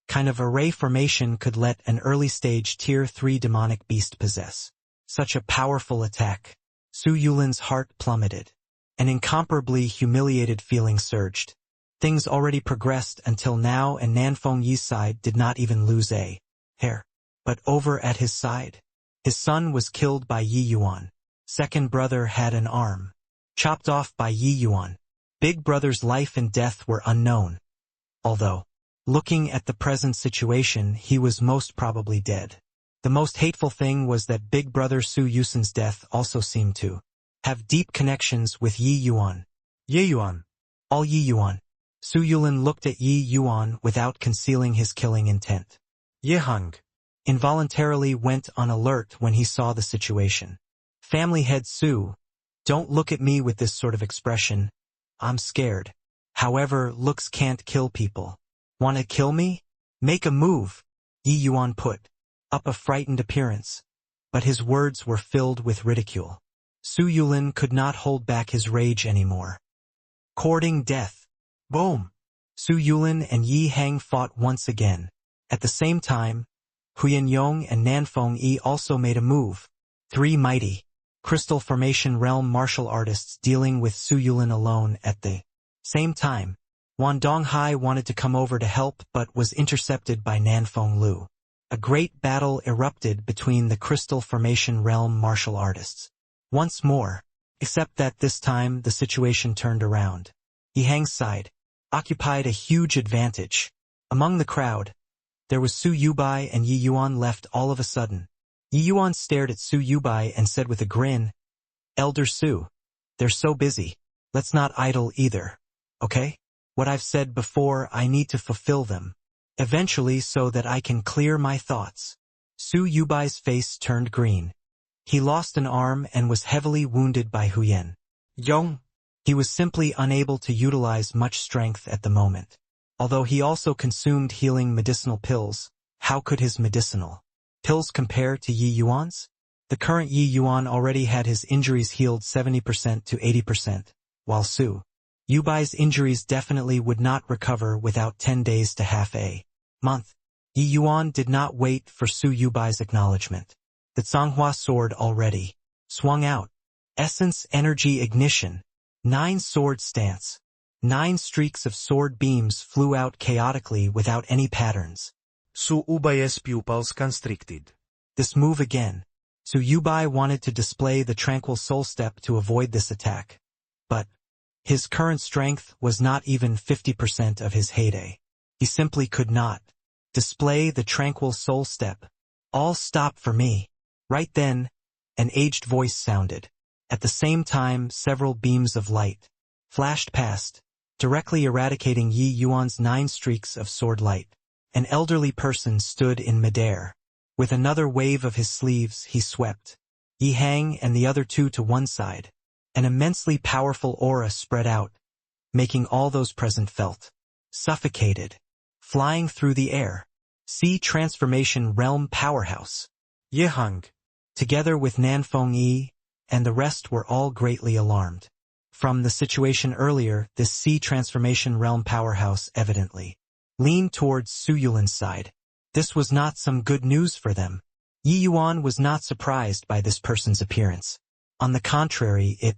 S1: kind of array formation could let an early-stage Tier 3 demonic beast possess such a powerful attack. Su Yulin's heart plummeted. An incomparably humiliated feeling surged. Things already progressed until now, and Nanfeng Yi's side did not even lose a hair. But over at his side, his son was killed by Yi Yuan. Second brother had an arm chopped off by Yi Yuan. Big brother's life and death were unknown. Although, looking at the present situation, he was most probably dead. The most hateful thing was that big brother Su Yusen's death also seemed to have deep connections with Yi Yuan.
S2: Yi Yuan.
S1: All Yi Yuan. Su Yulin looked at Yi Yuan without concealing his killing intent.
S2: Ye Hung
S1: Involuntarily went on alert when he saw the situation. Family head Su, don't look at me with this sort of expression. I'm scared. However, looks can't kill people. Wanna kill me? Make a move. Yi Yuan put up a frightened appearance, but his words were filled with ridicule. Su Yulin could not hold back his rage anymore. Courting death. Boom! Su Yulin and Yi Hang fought once again. At the same time, Huyan Yong and Nanfeng Yi also made a move. Three mighty crystal formation realm martial artists dealing with Su Yulin alone at the same time. Wan Donghai wanted to come over to help but was intercepted by Nanfeng Lu. A great battle erupted between the crystal formation realm martial artists. Once more, except that this time the situation turned around. Yi Hang's side occupied a huge advantage. Among the crowd, there was Su Yubai and Yi Yuan left all of a sudden. Yi Yuan stared at Su Yubai and said with a grin, "Elder Su, they're so busy. Let's not idle either, okay? What I've said before, I need to fulfill them. Eventually so that I can clear my thoughts." Su Yubai's face turned green. He lost an arm and was heavily wounded by Huyan Yong. He was simply unable to utilize much strength at the moment. Although he also consumed healing medicinal pills, how could his medicinal pills compare to Yi Yuan's? The current Yi Yuan already had his injuries healed 70% to 80%, while Su Yubai's injuries definitely would not recover without 10 days to half a month. Yi Yuan did not wait for Su Yubai's acknowledgement. The Zhanghua sword already swung out. Essence energy ignition. 9 sword stance. 9 streaks of sword beams flew out chaotically without any patterns.
S2: Su Yubai's pupils constricted.
S1: This move again. Su Yubai wanted to display the tranquil soul step to avoid this attack. But his current strength was not even 50% of his heyday. He simply could not Display the tranquil soul step. All stop for me. Right then, an aged voice sounded. At the same time, several beams of light flashed past, directly eradicating Yi Yuan's 9 streaks of sword light. An elderly person stood in midair. With another wave of his sleeves, he swept Yi Hang and the other 2 to one side. An immensely powerful aura spread out, making all those present felt suffocated. Flying through the air. See Transformation Realm Powerhouse.
S2: Ye Hang.
S1: Together with Nanfeng Yi, and the rest were all greatly alarmed. From the situation earlier, this Sea Transformation Realm Powerhouse evidently leaned towards Su Yulin's side. This was not some good news for them. Yi Yuan was not surprised by this person's appearance. On the contrary, it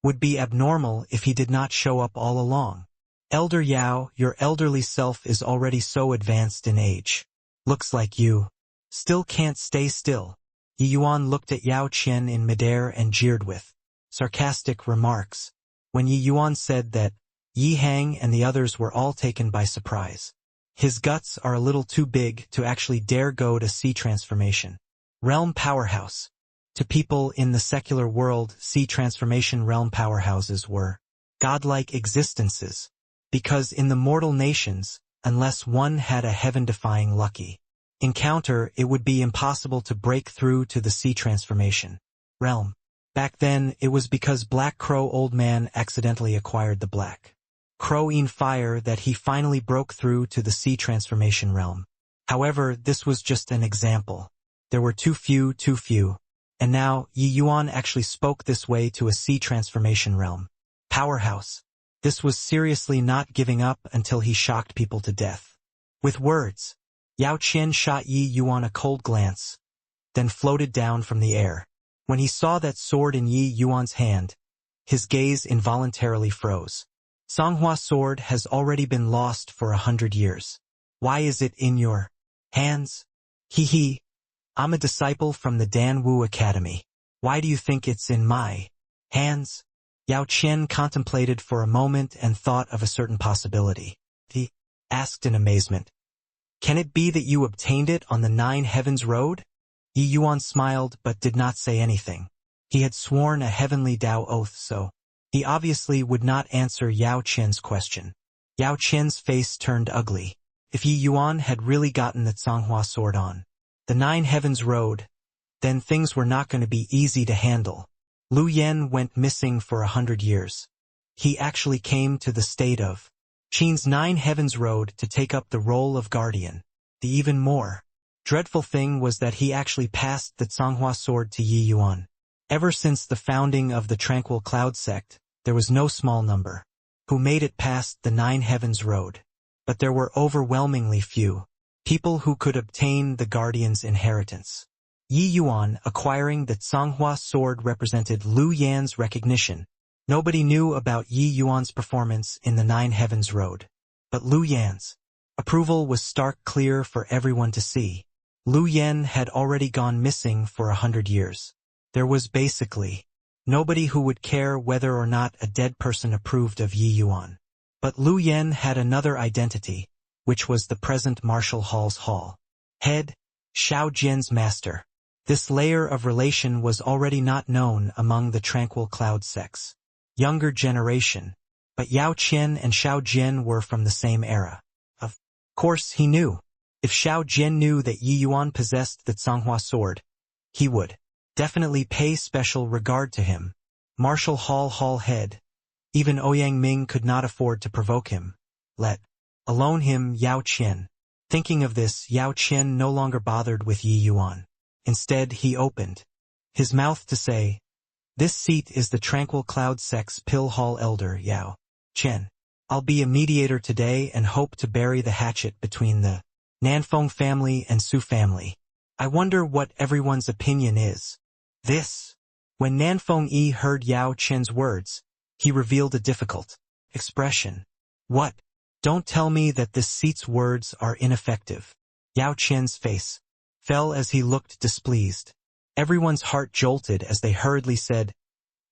S1: would be abnormal if he did not show up all along. Elder Yao, your elderly self is already so advanced in age. Looks like you still can't stay still. Yi Yuan looked at Yao Qian in midair and jeered with sarcastic remarks. When Yi Yuan said that, Yi Hang and the others were all taken by surprise. His guts are a little too big to actually dare go to Sea Transformation Realm Powerhouse. To people in the secular world, Sea Transformation Realm Powerhouses were godlike existences. Because in the mortal nations, unless one had a heaven-defying lucky encounter, it would be impossible to break through to the Sea Transformation Realm. Back then, it was because Black Crow Old Man accidentally acquired the Black Crow-ine fire that he finally broke through to the Sea Transformation Realm. However, this was just an example. There were too few, and now Yi Yuan actually spoke this way to a Sea Transformation Realm Powerhouse. This was seriously not giving up until he shocked people to death. With words, Yao Qian shot Yi Yuan a cold glance, then floated down from the air. When he saw that sword in Yi Yuan's hand, his gaze involuntarily froze. Songhua sword has already been lost for 100 years. Why is it in your hands? Hee. I'm a disciple from the Dan Wu Academy. Why do you think it's in my hands? Yao Qian contemplated for a moment and thought of a certain possibility. He asked in amazement, "Can it be that you obtained it on the 9 Heavens Road?" Yi Yuan smiled but did not say anything. He had sworn a heavenly Tao oath, so he obviously would not answer Yao Qian's question. Yao Qian's face turned ugly. If Yi Yuan had really gotten the Songhua sword on the 9 Heavens Road, then things were not going to be easy to handle. Lu Yen went missing for 100 years. He actually came to the state of Qin's 9 Heavens Road to take up the role of guardian. The even more dreadful thing was that he actually passed the Songhua sword to Yi Yuan. Ever since the founding of the Tranquil Cloud sect, there was no small number who made it past the 9 Heavens Road. But there were overwhelmingly few people who could obtain the guardian's inheritance. Yi Yuan acquiring the Songhua sword represented Lu Yan's recognition. Nobody knew about Yi Yuan's performance in the 9 Heavens Road. But Lu Yan's approval was stark clear for everyone to see. Lu Yan had already gone missing for 100 years. There was basically nobody who would care whether or not a dead person approved of Yi Yuan. But Lu Yan had another identity, which was the present Martial Hall's hall head, Xiao Jian's master. This layer of relation was already not known among the Tranquil Cloud sect's younger generation, but Yao Qian and Xiao Jian were from the same era. Of course he knew. If Xiao Jian knew that Yi Yuan possessed the Songhua sword, he would definitely pay special regard to him. Martial Hall head. Even Ouyang Ming could not afford to provoke him, let alone him, Yao Qian. Thinking of this, Yao Qian no longer bothered with Yi Yuan. Instead, he opened his mouth to say, "This seat is the Tranquil Cloud sect's Pill Hall elder, Yao Qian. I'll be a mediator today and hope to bury the hatchet between the Nanfeng family and Su family. I wonder what everyone's opinion is." This. When Nanfeng Yi heard Yao Qian's words, he revealed a difficult expression. "What? Don't tell me that this seat's words are ineffective." Yao Qian's face fell as he looked displeased. Everyone's heart jolted as they hurriedly said,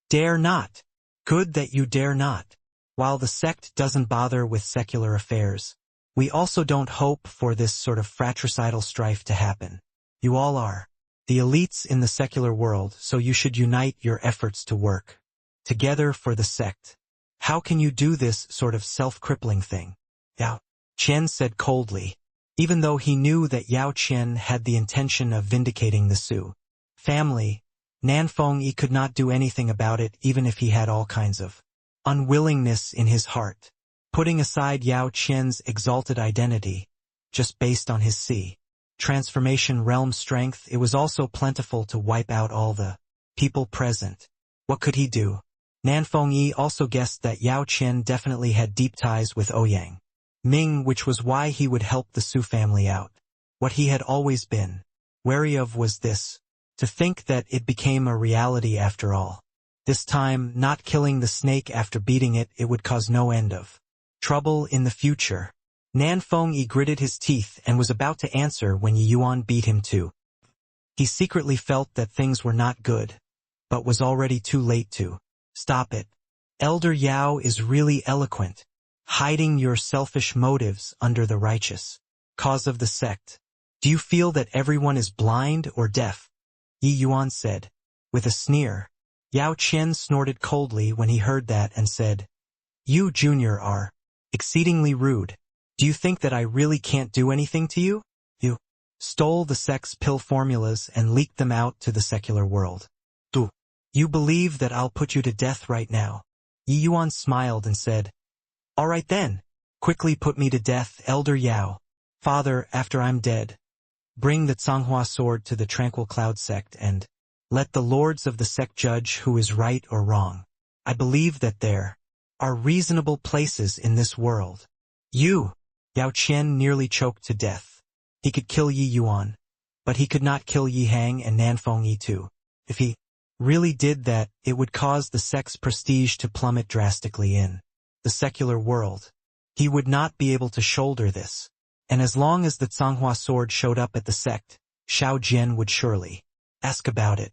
S1: "Dare not. Good that you dare not. While the sect doesn't bother with secular affairs, We also don't hope for this sort of fratricidal strife to happen. You all are the elites in the secular world, so you should unite your efforts to work together for the sect. How can you do this sort of self-crippling thing? Yao Qian said coldly, even though he knew that Yao Qian had the intention of vindicating the Su family. Nanfeng Yi could not do anything about it, even if he had all kinds of unwillingness in his heart. Putting aside Yao Qian's exalted identity, just based on his transformation realm strength, it was also plentiful to wipe out all the people present. What could he do? Nanfeng Yi also guessed that Yao Qian definitely had deep ties with Ouyang Ming, which was why he would help the Su family out. What he had always been wary of was this, to think that it became a reality after all. This time, not killing the snake after beating it, it would cause no end of trouble in the future. Nanfeng Yi gritted his teeth and was about to answer when Yi Yuan beat him too. He secretly felt that things were not good, but was already too late to stop it. Elder Yao is really eloquent, hiding your selfish motives under the righteous cause of the sect. Do you feel that everyone is blind or deaf? Yi Yuan said, with a sneer. Yao Qian snorted coldly when he heard that and said, "You, Junior, are exceedingly rude. Do you think that I really can't do anything to you? You stole the sect's pill formulas and leaked them out to the secular world. Do you believe that I'll put you to death right now?" Yi Yuan smiled and said, "All right then. Quickly put me to death, Elder Yao. Father, after I'm dead, bring the Tsanghua sword to the Tranquil Cloud sect and let the lords of the sect judge who is right or wrong. I believe that there are reasonable places in this world." You! Yao Qian nearly choked to death. He could kill Yi Yuan, but he could not kill Yi Hang and Nanfeng Yi too. If he really did that, it would cause the sect's prestige to plummet drastically in the secular world. He would not be able to shoulder this. And as long as the Tsanghua sword showed up at the sect, Xiao Jian would surely ask about it.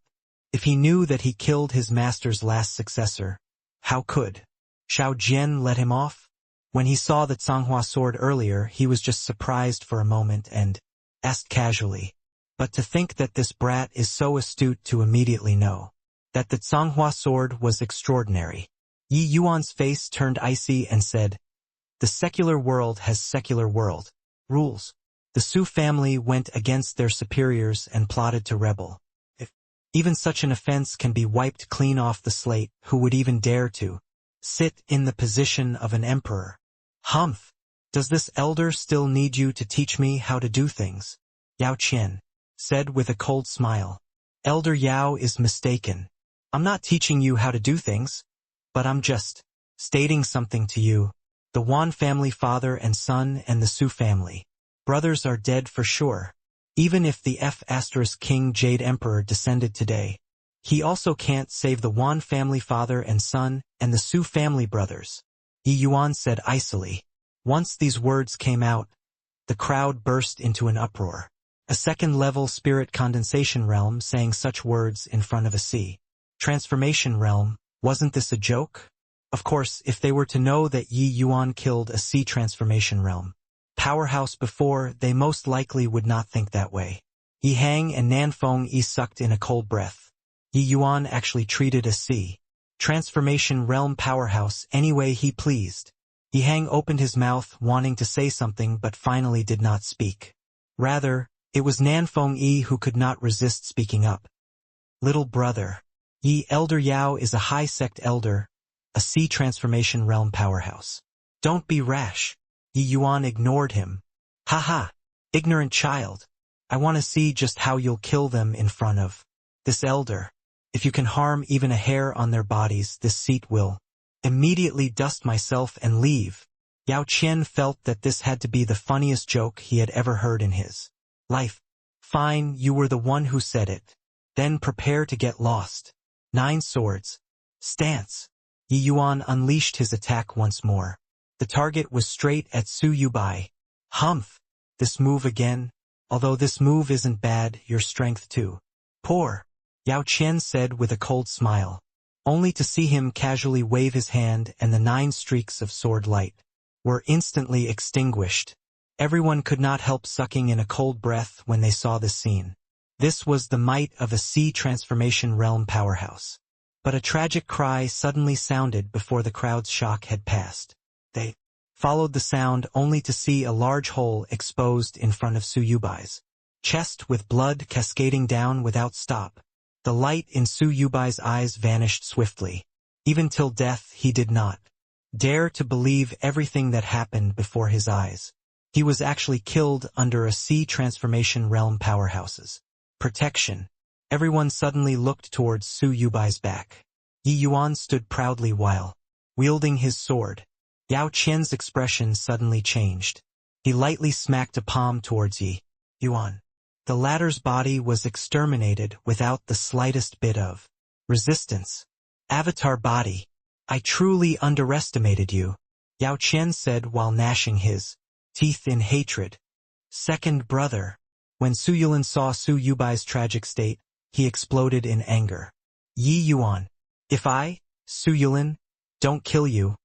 S1: If he knew that he killed his master's last successor, how could Xiao Jian let him off? When he saw the Tsanghua sword earlier, he was just surprised for a moment and asked casually, "But to think that this brat is so astute to immediately know that the Tsanghua sword was extraordinary." Yi Yuan's face turned icy and said, "The secular world has secular world rules. The Su family went against their superiors and plotted to rebel. If even such an offense can be wiped clean off the slate, who would even dare to sit in the position of an emperor? Humph! Does this elder still need you to teach me how to do things?" Yao Qian said with a cold smile. "Elder Yao is mistaken. I'm not teaching you how to do things, but I'm just stating something to you. The Wan family father and son and the Su family brothers are dead for sure. Even if the King Jade Emperor descended today, he also can't save the Wan family father and son and the Su family brothers," Yi Yuan said icily. Once these words came out, the crowd burst into an uproar. A second-level spirit condensation realm saying such words in front of a transformation realm, wasn't this a joke? Of course, if they were to know that Yi Yuan killed a transformation realm powerhouse before, they most likely would not think that way. Yi Hang and Nanfeng Yi sucked in a cold breath. Yi Yuan actually treated a transformation realm powerhouse any way he pleased. Yi Hang opened his mouth wanting to say something but finally did not speak. Rather, it was Nanfeng Yi who could not resist speaking up. "Little brother, Yi Elder Yao is a high sect elder, a transformation realm powerhouse. Don't be rash." Yi Yuan ignored him. "Haha, ignorant child. I want to see just how you'll kill them in front of this elder. If you can harm even a hair on their bodies, this seat will immediately dust myself and leave." Yao Qian felt that this had to be the funniest joke he had ever heard in his life. "Fine, you were the one who said it. Then prepare to get lost. 9 swords. Stance." Yi Yuan unleashed his attack once more. The target was straight at Su Yubai. "Humph! This move again? Although this move isn't bad, your strength too poor," Yao Qian said with a cold smile, only to see him casually wave his hand and the 9 streaks of sword light were instantly extinguished. Everyone could not help sucking in a cold breath when they saw this scene. This was the might of a sea transformation realm powerhouse. But a tragic cry suddenly sounded before the crowd's shock had passed. They followed the sound only to see a large hole exposed in front of Su Yubai's chest with blood cascading down without stop. The light in Su Yubai's eyes vanished swiftly. Even till death he did not dare to believe everything that happened before his eyes. He was actually killed under a sea transformation realm powerhouse's protection. Everyone suddenly looked towards Su Yubai's back. Yi Yuan stood proudly while wielding his sword. Yao Qian's expression suddenly changed. He lightly smacked a palm towards Yi Yuan. The latter's body was exterminated without the slightest bit of resistance. Avatar body. I truly underestimated you, Yao Qian said while gnashing his teeth in hatred. Second brother. When Su Yulin saw Su Yubai's tragic state, he exploded in anger. Yi Yuan. If I, Su Yulin, don't kill you,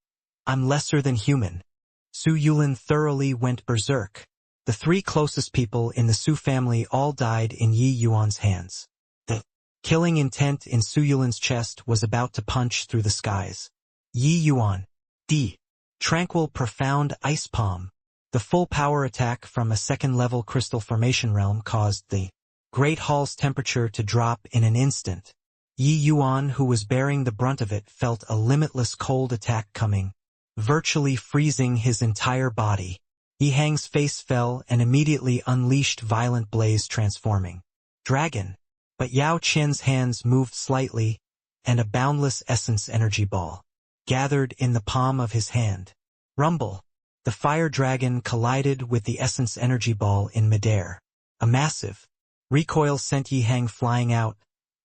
S1: I'm lesser than human. Su Yulin thoroughly went berserk. The three closest people in the Su family all died in Yi Yuan's hands. The killing intent in Su Yulin's chest was about to punch through the skies. Yi Yuan. D. Tranquil profound ice palm. The full power attack from a second-level crystal formation realm caused the Great Hall's temperature to drop in an instant. Yi Yuan, who was bearing the brunt of it, felt a limitless cold attack coming, virtually freezing his entire body. Yi Hang's face fell and immediately unleashed violent blaze transforming dragon. But Yao Qian's hands moved slightly, and a boundless essence energy ball gathered in the palm of his hand. Rumble. The fire dragon collided with the essence energy ball in midair. A massive recoil sent Yi Hang flying out,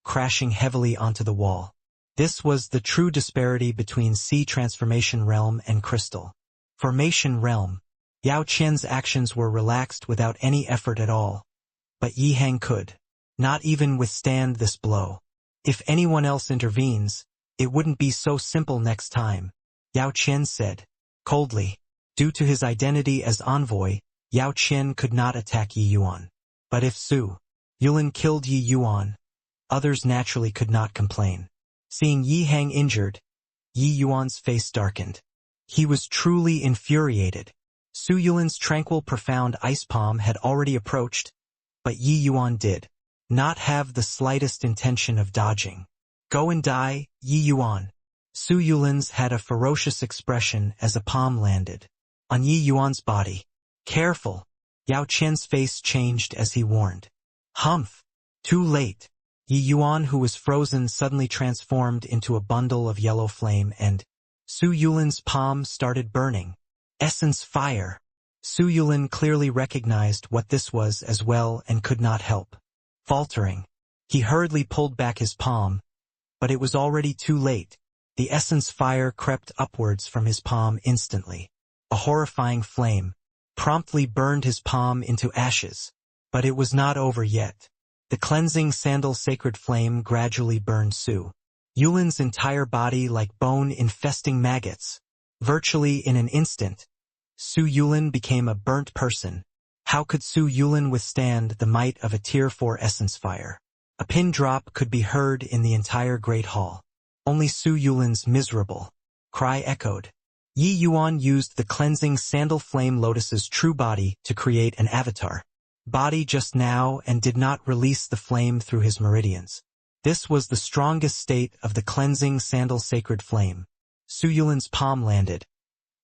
S1: crashing heavily onto the wall. This was the true disparity between sea transformation realm and crystal formation realm. Yao Qian's actions were relaxed without any effort at all. But Yi Hang could not even withstand this blow. If anyone else intervenes, it wouldn't be so simple next time, Yao Qian said coldly. Due to his identity as envoy, Yao Qian could not attack Yi Yuan. But if Su Yulin killed Yi Yuan, others naturally could not complain. Seeing Yi Hang injured, Yi Yuan's face darkened. He was truly infuriated. Su Yulin's tranquil profound ice palm had already approached, but Yi Yuan did not have the slightest intention of dodging. Go and die, Yi Yuan. Su Yulin's had a ferocious expression as a palm landed on Yi Yuan's body. Careful. Yao Qian's face changed as he warned. Humph. Too late. Yi Yuan, who was frozen, suddenly transformed into a bundle of yellow flame, and Su Yulin's palm started burning. Essence fire. Su Yulin clearly recognized what this was as well and could not help faltering. He hurriedly pulled back his palm, but it was already too late. The essence fire crept upwards from his palm instantly. A horrifying flame promptly burned his palm into ashes. But it was not over yet. The cleansing sandal sacred flame gradually burned Su Yulin's entire body like bone-infesting maggots. Virtually in an instant, Su Yulin became a burnt person. How could Su Yulin withstand the might of a Tier 4 essence fire? A pin drop could be heard in the entire Great Hall. Only Su Yulin's miserable cry echoed. Yi Yuan used the cleansing sandal flame lotus's true body to create an avatar body just now and did not release the flame through his meridians. This was the strongest state of the cleansing sandal sacred flame. Su Yulin's palm landed,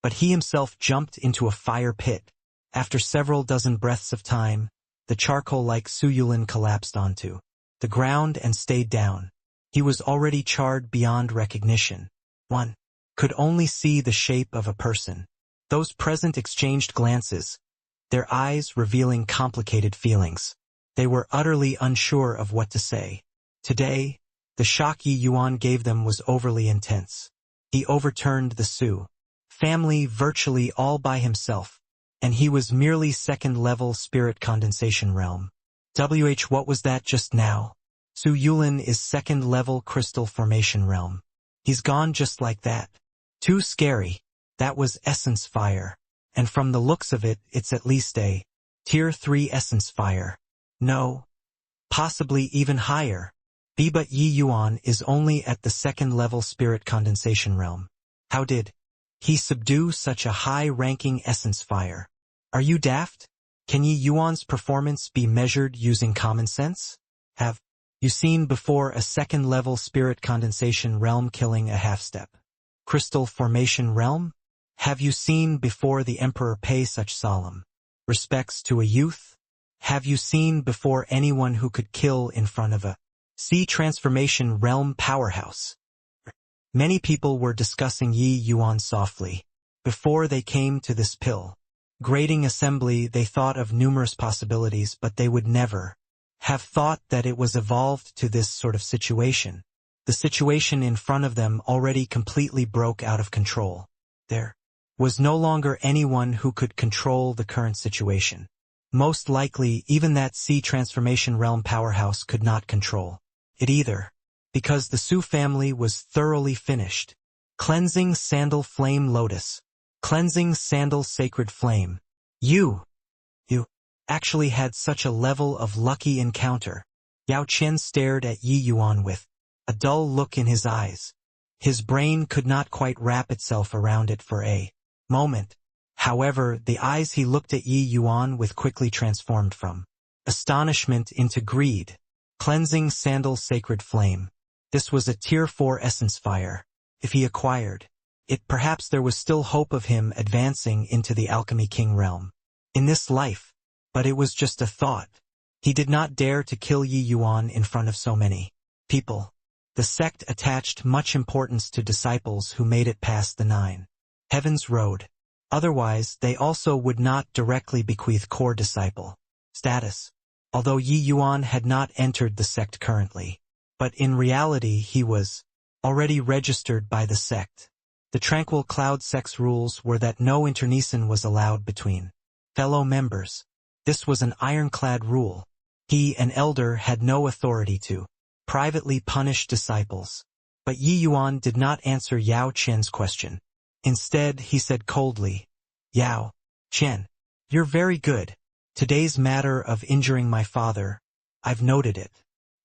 S1: but he himself jumped into a fire pit. After several dozen breaths of time, the charcoal-like Su Yulin collapsed onto the ground and stayed down. He was already charred beyond recognition. One could only see the shape of a person. Those present exchanged glances, their eyes revealing complicated feelings. They were utterly unsure of what to say. Today, the shock Yi Yuan gave them was overly intense. He overturned the Su family virtually all by himself, and he was merely second-level spirit condensation realm. What was that just now? Su Yulin is second-level crystal formation realm. He's gone just like that. Too scary. That was essence fire. and from the looks of it, it's at least a Tier 3 essence fire. No. Possibly even higher. But Yi Yuan is only at the second-level spirit condensation realm. How did he subdue such a high-ranking essence fire? Are you daft? Can Yi Yuan's performance be measured using common sense? Have you seen before a second-level spirit condensation realm killing a half-step crystal formation realm? Have you seen before the emperor pay such solemn respects to a youth? Have you seen before anyone who could kill in front of a sea transformation realm powerhouse? Many people were discussing Yi Yuan softly. Before they came to this grading assembly, they thought of numerous possibilities, but they would never have thought that it was evolved to this sort of situation. The situation in front of them already completely broke out of control. There was no longer anyone who could control the current situation. Most likely, even that sea transformation realm powerhouse could not control it either, because the Su family was thoroughly finished. Cleansing sandal flame lotus. Cleansing sandal sacred flame. You actually had such a level of lucky encounter. Yao Qian stared at Yi Yuan with a dull look in his eyes. His brain could not quite wrap itself around it for a moment. However, the eyes he looked at Yi Yuan with quickly transformed from astonishment into greed. Cleansing sandal sacred flame. This was a Tier 4 essence fire. If he acquired it, perhaps there was still hope of him advancing into the Alchemy King realm in this life. But it was just a thought. He did not dare to kill Yi Yuan in front of so many people. The sect attached much importance to disciples who made it past the 9 Heavens Road. Otherwise, they also would not directly bequeath core disciple status. Although Yi Yuan had not entered the sect currently, but in reality he was already registered by the sect. The Tranquil Cloud sect's rules were that no internecine was allowed between fellow members. This was an ironclad rule. He, an elder, had no authority to privately punish disciples. But Yi Yuan did not answer Yao Qian's question. Instead, he said coldly, "Yao Qian, you're very good. Today's matter of injuring my father, I've noted it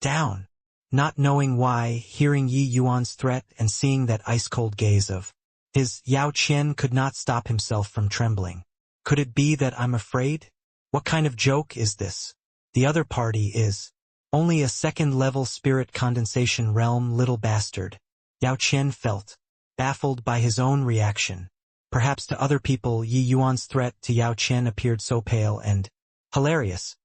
S1: down." Not knowing why, hearing Yi Yuan's threat and seeing that ice-cold gaze of his, Yao Qian could not stop himself from trembling. Could it be that I'm afraid? What kind of joke is this? The other party is only a second-level spirit condensation realm little bastard. Yao Qian felt baffled by his own reaction. Perhaps to other people Yi Yuan's threat to Yao Qian appeared so pale and hilarious.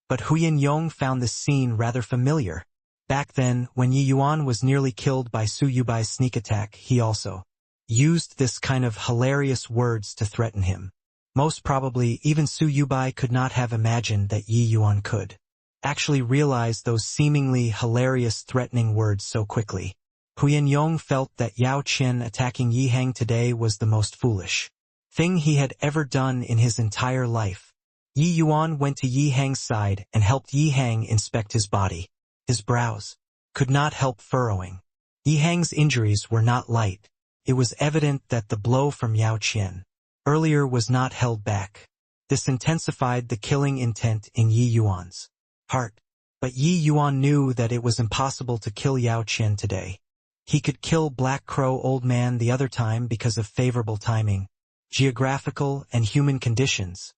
S1: But Huyan Yong found this scene rather familiar. Back then, when Yi Yuan was nearly killed by Su Yubai's sneak attack, he also used this kind of hilarious words to threaten him. Most probably, even Su Yubai could not have imagined that Yi Yuan could actually realize those seemingly hilarious threatening words so quickly. Huyan Yong felt that Yao Qian attacking Yi Hang today was the most foolish thing he had ever done in his entire life. Yi Yuan went to Yi Hang's side and helped Yi Hang inspect his body. His brows could not help furrowing. Yi Hang's injuries were not light. It was evident that the blow from Yao Qian earlier was not held back. This intensified the killing intent in Yi Yuan's heart. But Yi Yuan knew that it was impossible to kill Yao Qian today. He could kill Black Crow Old Man the other time because of favorable timing, geographical and human conditions.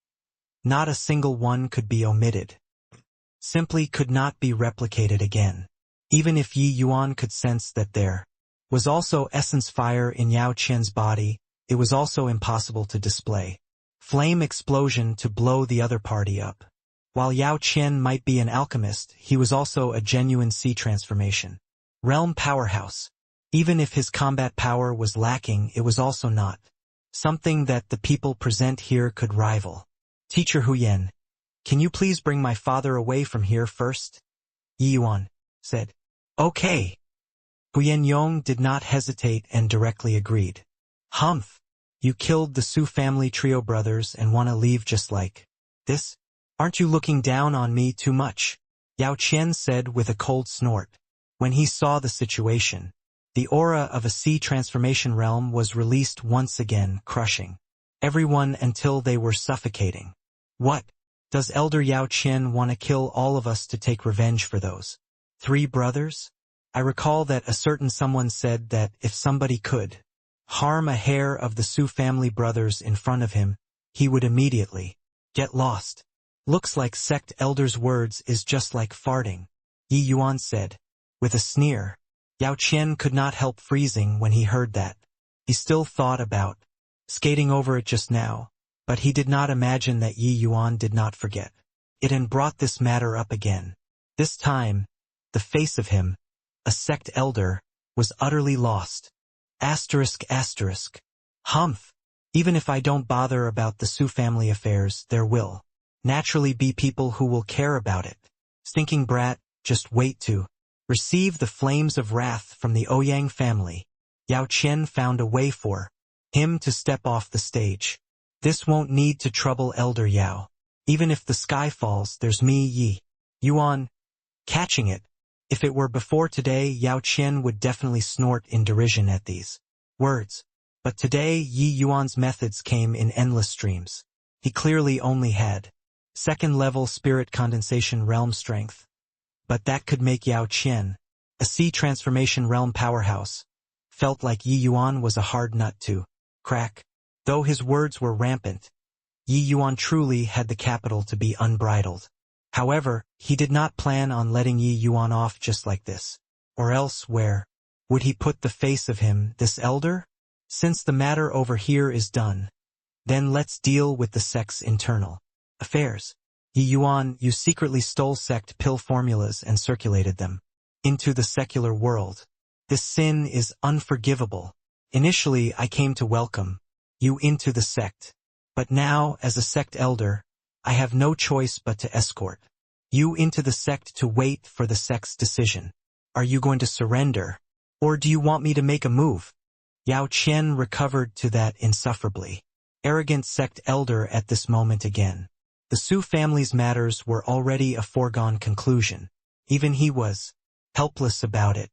S1: Not a single one could be omitted. Simply could not be replicated again. Even if Yi Yuan could sense that there was also essence fire in Yao Qian's body, it was also impossible to display flame explosion to blow the other party up. While Yao Qian might be an alchemist, he was also a genuine sea transformation realm powerhouse. Even if his combat power was lacking, it was also not something that the people present here could rival. "Teacher Huyan, can you please bring my father away from here first?" Yi Yuan said. "Okay." Huyan Yong did not hesitate and directly agreed. "Humph, you killed the Su family trio brothers and want to leave just like this? Aren't you looking down on me too much?" Yao Qian said with a cold snort. When he saw the situation, the aura of a sea transformation realm was released once again, crushing everyone until they were suffocating. What? Does Elder Yao Qian want to kill all of us to take revenge for those 3 brothers? I recall that a certain someone said that if somebody could harm a hair of the Su family brothers in front of him, he would immediately get lost. Looks like sect elder's words is just like farting, Yi Yuan said, with a sneer. Yao Qian could not help freezing when he heard that. He still thought about skating over it just now, but he did not imagine that Yi Yuan did not forget it and brought this matter up again. This time, the face of him, a sect elder, was utterly lost. Asterisk. Humph. Even if I don't bother about the Su family affairs, there will naturally be people who will care about it. Stinking brat, just wait to receive the flames of wrath from the Ouyang family. Yao Qian found a way for him to step off the stage. This won't need to trouble Elder Yao. Even if the sky falls, there's me, Yi Yuan, catching it. If it were before today, Yao Qian would definitely snort in derision at these words. But today, Yi Yuan's methods came in endless streams. He clearly only had second-level spirit condensation realm strength. But that could make Yao Qian, a sea transformation realm powerhouse, felt like Yi Yuan was a hard nut to crack. Though his words were rampant, Yi Yuan truly had the capital to be unbridled. However, he did not plan on letting Yi Yuan off just like this. Or else where would he put the face of him, this elder? Since the matter over here is done, then let's deal with the sect's internal affairs. Yi Yuan, you secretly stole sect pill formulas and circulated them into the secular world. This sin is unforgivable. Initially, I came to welcome you into the sect. But now, as a sect elder, I have no choice but to escort you into the sect to wait for the sect's decision. Are you going to surrender? Or do you want me to make a move? Yao Qian recovered to that insufferably arrogant sect elder at this moment again. The Su family's matters were already a foregone conclusion. Even he was helpless about it.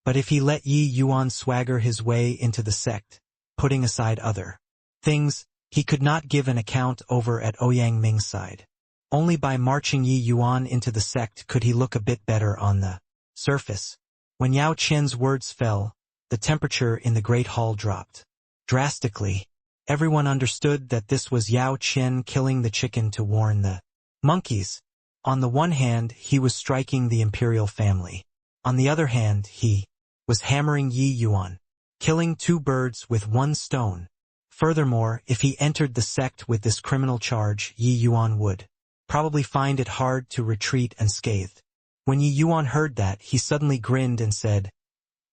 S1: But if he let Yi Yuan swagger his way into the sect, putting aside other things, he could not give an account over at Ouyang Ming's side. Only by marching Yi Yuan into the sect could he look a bit better on the surface. When Yao Qian's words fell, the temperature in the Great Hall dropped drastically. Everyone understood that this was Yao Qian killing the chicken to warn the monkeys. On the one hand, he was striking the imperial family. On the other hand, he was hammering Yi Yuan, killing 2 birds with 1 stone. Furthermore, if he entered the sect with this criminal charge, Yi Yuan would probably find it hard to retreat unscathed. When Yi Yuan heard that, he suddenly grinned and said,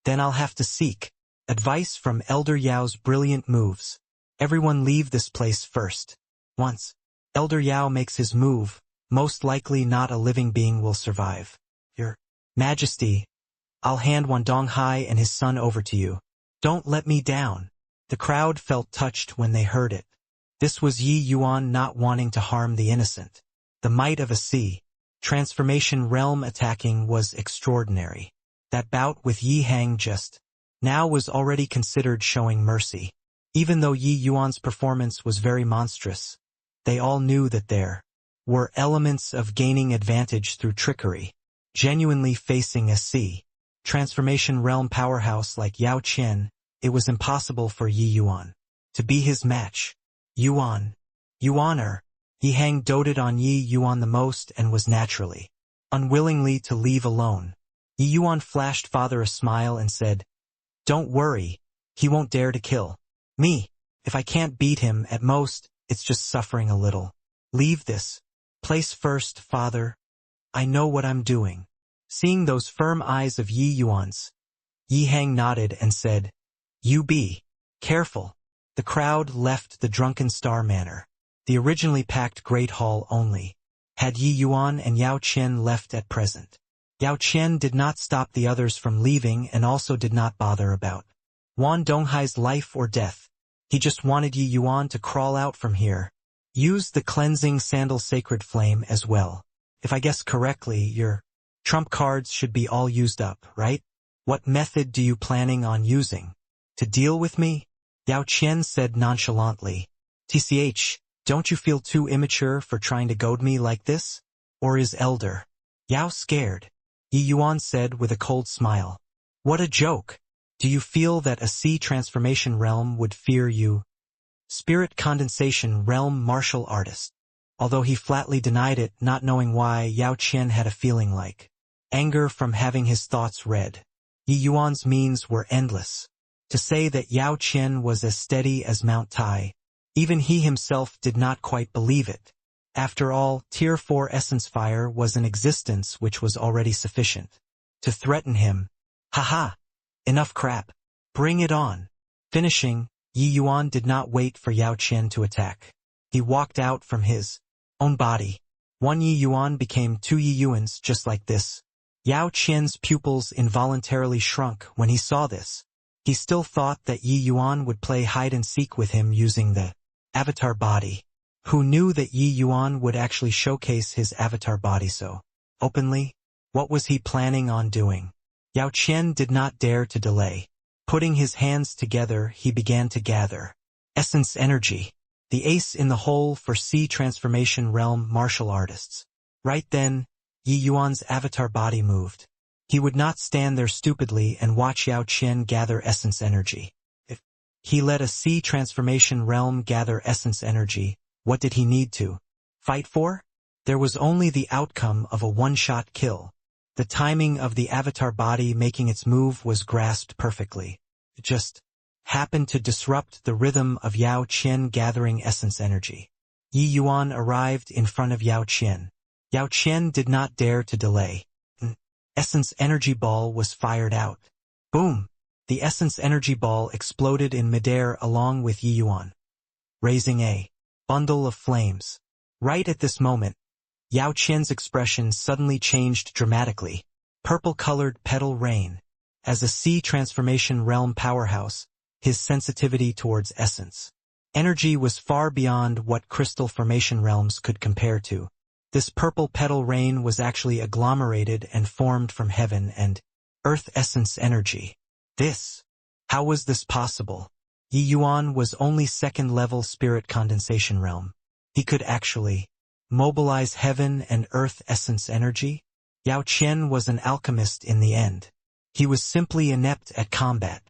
S1: "Then I'll have to seek advice from Elder Yao's brilliant moves. Everyone leave this place first. Once Elder Yao makes his move, most likely not a living being will survive. Your Majesty, I'll hand Wan Donghai and his son over to you. Don't let me down." The crowd felt touched when they heard it. This was Yi Yuan not wanting to harm the innocent. The might of a sea transformation realm attacking was extraordinary. That bout with Yi Hang just now was already considered showing mercy. Even though Yi Yuan's performance was very monstrous, they all knew that there were elements of gaining advantage through trickery. Genuinely facing a sea transformation realm powerhouse like Yao Qian, it was impossible for Yi Yuan to be his match. Yuaner. Yi Hang doted on Yi Yuan the most and was naturally unwillingly to leave alone. Yi Yuan flashed father a smile and said, "Don't worry, he won't dare to kill me. If I can't beat him, at most, it's just suffering a little. Leave this place first, father. I know what I'm doing." Seeing those firm eyes of Yi Yuan's, Yi Hang nodded and said, "You be careful." The crowd left the Drunken Star Manor. The originally packed Great Hall only had Yi Yuan and Yao Qian left at present. Yao Qian did not stop the others from leaving and also did not bother about Wan Donghai's life or death. He just wanted Yi Yuan to crawl out from here. Use the cleansing sandal sacred flame as well. If I guess correctly, your trump cards should be all used up, right? What method do you planning on using to deal with me? Yao Qian said nonchalantly. Don't you feel too immature for trying to goad me like this? Or is Elder Yao scared? Yi Yuan said with a cold smile. What a joke! Do you feel that a sea transformation realm would fear you? Spirit condensation realm martial artist. Although he flatly denied it, not knowing why, Yao Qian had a feeling like anger from having his thoughts read. Yi Yuan's means were endless. To say that Yao Qian was as steady as Mount Tai, even he himself did not quite believe it. After all, Tier 4 essence fire was an existence which was already sufficient to threaten him. Haha! Enough crap. Bring it on. Finishing, Yi Yuan did not wait for Yao Qian to attack. He walked out from his own body. One Yi Yuan became 2 Yi Yuans just like this. Yao Qian's pupils involuntarily shrunk when he saw this. He still thought that Yi Yuan would play hide-and-seek with him using the avatar body. Who knew that Yi Yuan would actually showcase his avatar body so openly? What was he planning on doing? Yao Qian did not dare to delay. Putting his hands together, he began to gather essence energy, the ace in the hole for sea transformation realm martial artists. Right then, Yi Yuan's avatar body moved. He would not stand there stupidly and watch Yao Qian gather essence energy. If he let a sea transformation realm gather essence energy, what did he need to fight for? There was only the outcome of a one-shot kill. The timing of the avatar body making its move was grasped perfectly. It just happened to disrupt the rhythm of Yao Qian gathering essence energy. Yi Yuan arrived in front of Yao Qian. Yao Qian did not dare to delay. An essence energy ball was fired out. Boom! The essence energy ball exploded in midair along with Yi Yuan, raising a bundle of flames. Right at this moment, Yao Qian's expression suddenly changed dramatically. Purple-colored petal rain. As a sea transformation realm powerhouse, his sensitivity towards essence energy was far beyond what crystal formation realms could compare to. This purple petal rain was actually agglomerated and formed from heaven and earth essence energy. How was this possible? Yi Yuan was only second-level spirit condensation realm. He could actually mobilize heaven and earth essence energy? Yao Qian was an alchemist in the end. He was simply inept at combat.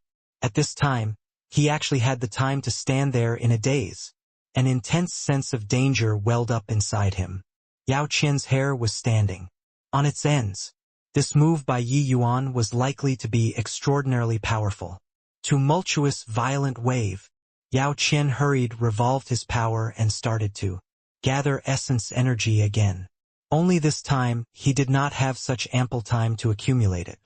S1: At this time, he actually had the time to stand there in a daze. An intense sense of danger welled up inside him. Yao Qian's hair was standing on its ends. This move by Yi Yuan was likely to be extraordinarily powerful. Tumultuous, violent wave. Yao Qian hurried, revolved his power, and started to gather essence energy again. Only this time, he did not have such ample time to accumulate it.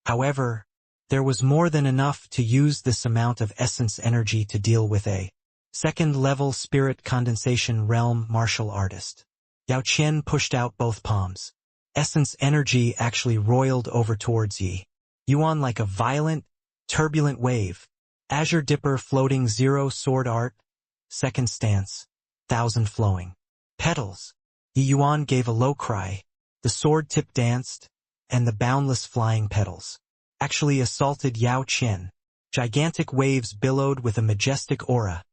S1: However, there was more than enough to use this amount of essence energy to deal with a second-level spirit condensation realm martial artist. Yao Qian pushed out both palms. Essence energy actually roiled over towards Yi Yuan like a violent, turbulent wave. Azure Dipper floating 0 sword art. Second stance. 1,000 flowing petals. Yi Yuan gave a low cry. The sword tip danced, and the boundless flying petals actually assaulted Yao Qian. Gigantic waves billowed with a majestic aura,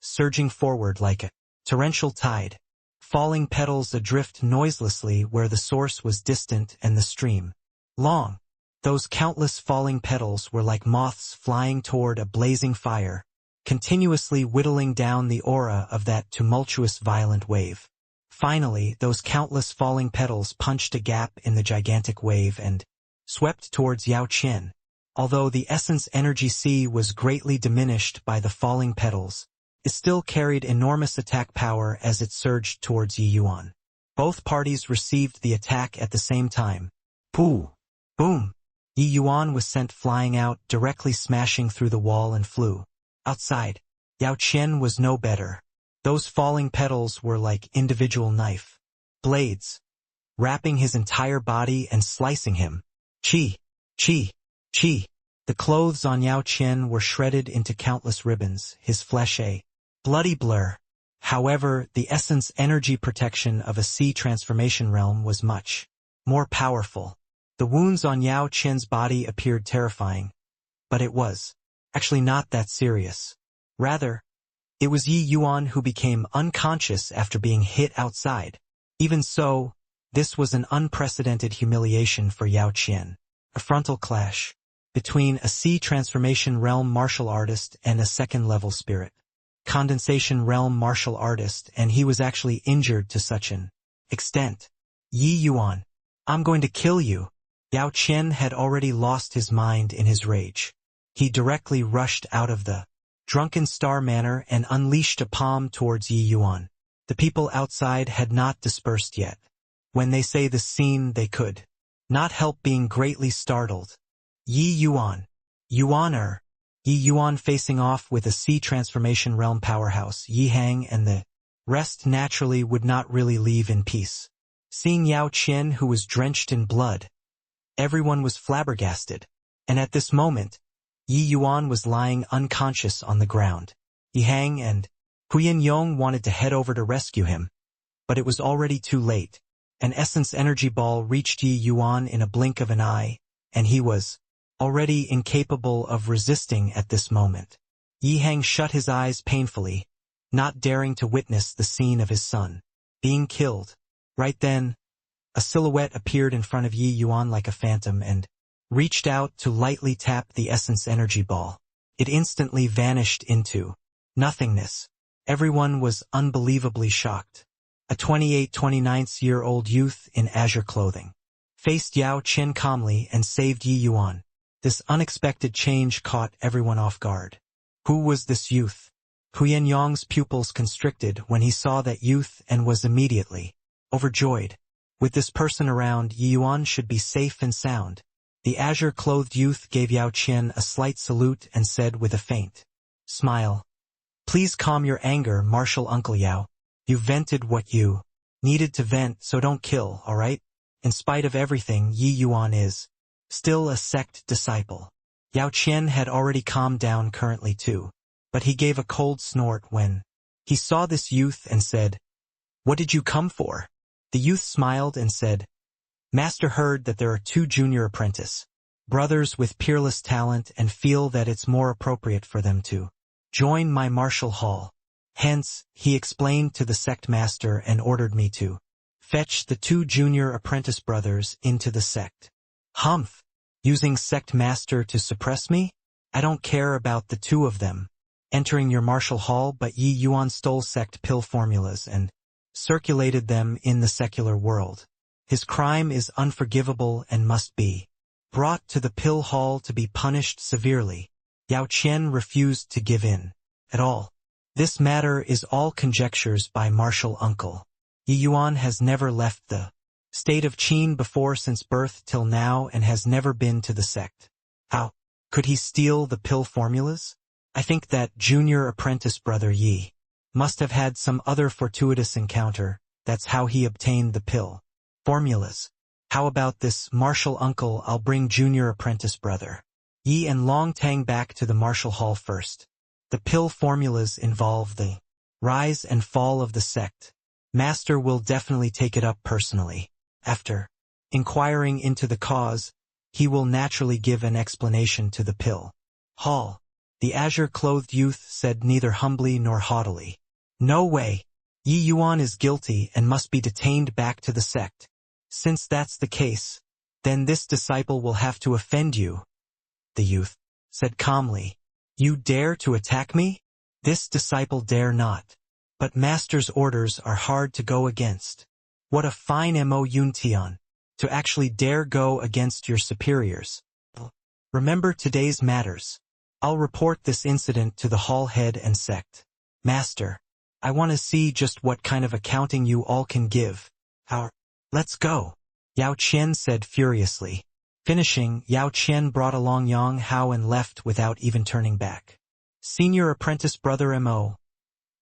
S1: surging forward like a torrential tide. Falling petals adrift noiselessly where the source was distant and the stream long. Those countless falling petals were like moths flying toward a blazing fire, continuously whittling down the aura of that tumultuous violent wave. Finally, those countless falling petals punched a gap in the gigantic wave and swept towards Yao Qian. Although the essence energy sea was greatly diminished by the falling petals, it still carried enormous attack power as it surged towards Yi Yuan. Both parties received the attack at the same time. Pooh! Boom! Yi Yuan was sent flying out, directly smashing through the wall and flew outside. Yao Qian was no better. Those falling petals were like individual knife blades, wrapping his entire body and slicing him. Chi! Chi! Chi! The clothes on Yao Qian were shredded into countless ribbons, his flesh a bloody blur. However, the essence energy protection of a sea transformation realm was much more powerful. The wounds on Yao Qian's body appeared terrifying, but it was actually not that serious. Rather, It was Yi Yuan who became unconscious after being hit outside. Even so, this was an unprecedented humiliation for Yao Qian. A frontal clash between a C transformation realm martial artist and a second-level spirit condensation realm martial artist, and he was actually injured to such an extent. Yi Yuan, I'm going to kill you. Yao Qian had already lost his mind in his rage. He directly rushed out of the drunken star manor and unleashed a palm towards Yi Yuan. The people outside had not dispersed yet. When they say this scene, they could not help being greatly startled. Yi Yuan. Yuaner. Yi Yuan facing off with a C transformation realm powerhouse, Yi Hang, and the rest naturally would not really leave in peace. Seeing Yao Qian, who was drenched in blood, everyone was flabbergasted, and at this moment, Yi Yuan was lying unconscious on the ground. Yi Hang and Huyan Yong wanted to head over to rescue him, but it was already too late. An essence energy ball reached Yi Yuan in a blink of an eye, and he was already incapable of resisting at this moment. Yi Hang shut his eyes painfully, not daring to witness the scene of his son being killed. Right then, a silhouette appeared in front of Yi Yuan like a phantom and reached out to lightly tap the essence energy ball. It instantly vanished into nothingness. Everyone was unbelievably shocked. A 28-29-year-old youth in azure clothing faced Yao Qian calmly and saved Yi Yuan. This unexpected change caught everyone off guard. Who was this youth? Huyan Yong's pupils constricted when he saw that youth and was immediately overjoyed. With this person around, Yi Yuan should be safe and sound. The azure-clothed youth gave Yao Qian a slight salute and said with a faint smile, "Please calm your anger, Martial Uncle Yao. You vented what you needed to vent, so don't kill, all right?" In spite of everything, Yi Yuan is still a sect disciple. Yao Qian had already calmed down currently too, but he gave a cold snort when he saw this youth and said, "What did you come for?" The youth smiled and said, "Master heard that there are 2 junior apprentice brothers with peerless talent and feel that it's more appropriate for them to join my martial hall. Hence, he explained to the sect master and ordered me to fetch the 2 junior apprentice brothers into the sect." Humph! Using sect master to suppress me? I don't care about the 2 of them entering your martial hall, but Yi Yuan stole sect pill formulas and circulated them in the secular world. His crime is unforgivable and must be brought to the pill hall to be punished severely. Yao Qian refused to give in at all. This matter is all conjectures by martial uncle. Yi Yuan has never left the state of Qin before since birth till now and has never been to the sect. How could he steal the pill formulas? I think that junior apprentice brother Yi must have had some other fortuitous encounter. That's how he obtained the pill formulas. How about this, martial uncle? I'll bring junior apprentice brother Yi and Long Tang back to the martial hall first. The pill formulas involve the rise and fall of the sect. Master will definitely take it up personally. After inquiring into the cause, he will naturally give an explanation to the pill hall. The azure-clothed youth said neither humbly nor haughtily. No way. Yi Yuan is guilty and must be detained back to the sect. Since that's the case, then this disciple will have to offend you. The youth said calmly. You dare to attack me? This disciple dare not. But master's orders are hard to go against. What a fine Mo Yun Tian, to actually dare go against your superiors. Remember today's matters. I'll report this incident to the hall head and sect. Master, I want to see just what kind of accounting you all can give. Let's go. Yao Qian said furiously. Finishing, Yao Qian brought along Yang Hao and left without even turning back. Senior apprentice brother Mo.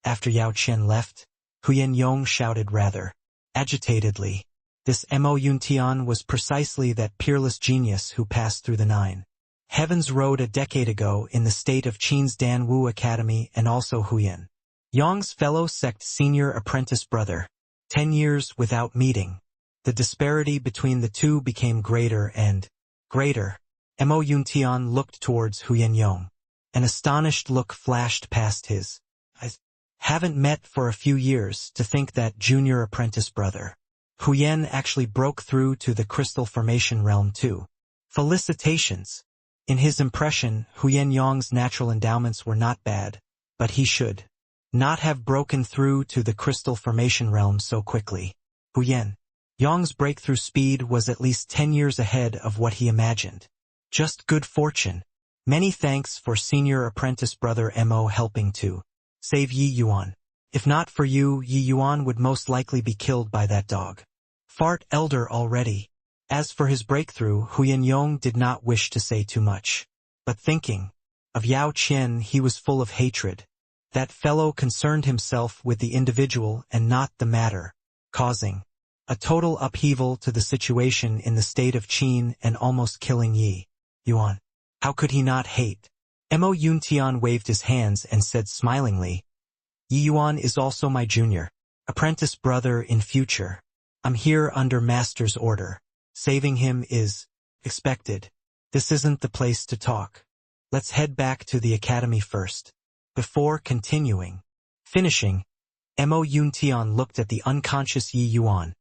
S1: After Yao Qian left, Huyan Yong shouted rather agitatedly. This Mo Yun Tian was precisely that peerless genius who passed through the 9 Heavens Road a decade ago in the state of Qin's Dan Wu Academy, and also Huyan Yong's fellow sect senior apprentice brother. 10 years without meeting. The disparity between the two became greater and greater. Mo Yun Tian looked towards Huyan Yong. An astonished look flashed past his eyes. Haven't met for a few years to think that junior apprentice brother Huyen actually broke through to the crystal formation realm too. Felicitations. In his impression, Huyen Yong's natural endowments were not bad, but he should not have broken through to the crystal formation realm so quickly. Huyen Yong's breakthrough speed was at least 10 years ahead of what he imagined. Just good fortune. Many thanks for senior apprentice brother Mo helping to save Yi Yuan. If not for you, Yi Yuan would most likely be killed by that dog. Fart elder already. As for his breakthrough, Huyen Yong did not wish to say too much. But thinking of Yao Qian, he was full of hatred. That fellow concerned himself with the individual and not the matter, causing a total upheaval to the situation in the state of Qin and almost killing Yi Yuan. How could he not hate? Mo Yuntian waved his hands and said smilingly, Yi Yuan is also my junior apprentice brother in future. I'm here under master's order. Saving him is expected. This isn't the place to talk. Let's head back to the academy first. Before finishing, Mo Yuntian looked at the unconscious Yi Yuan,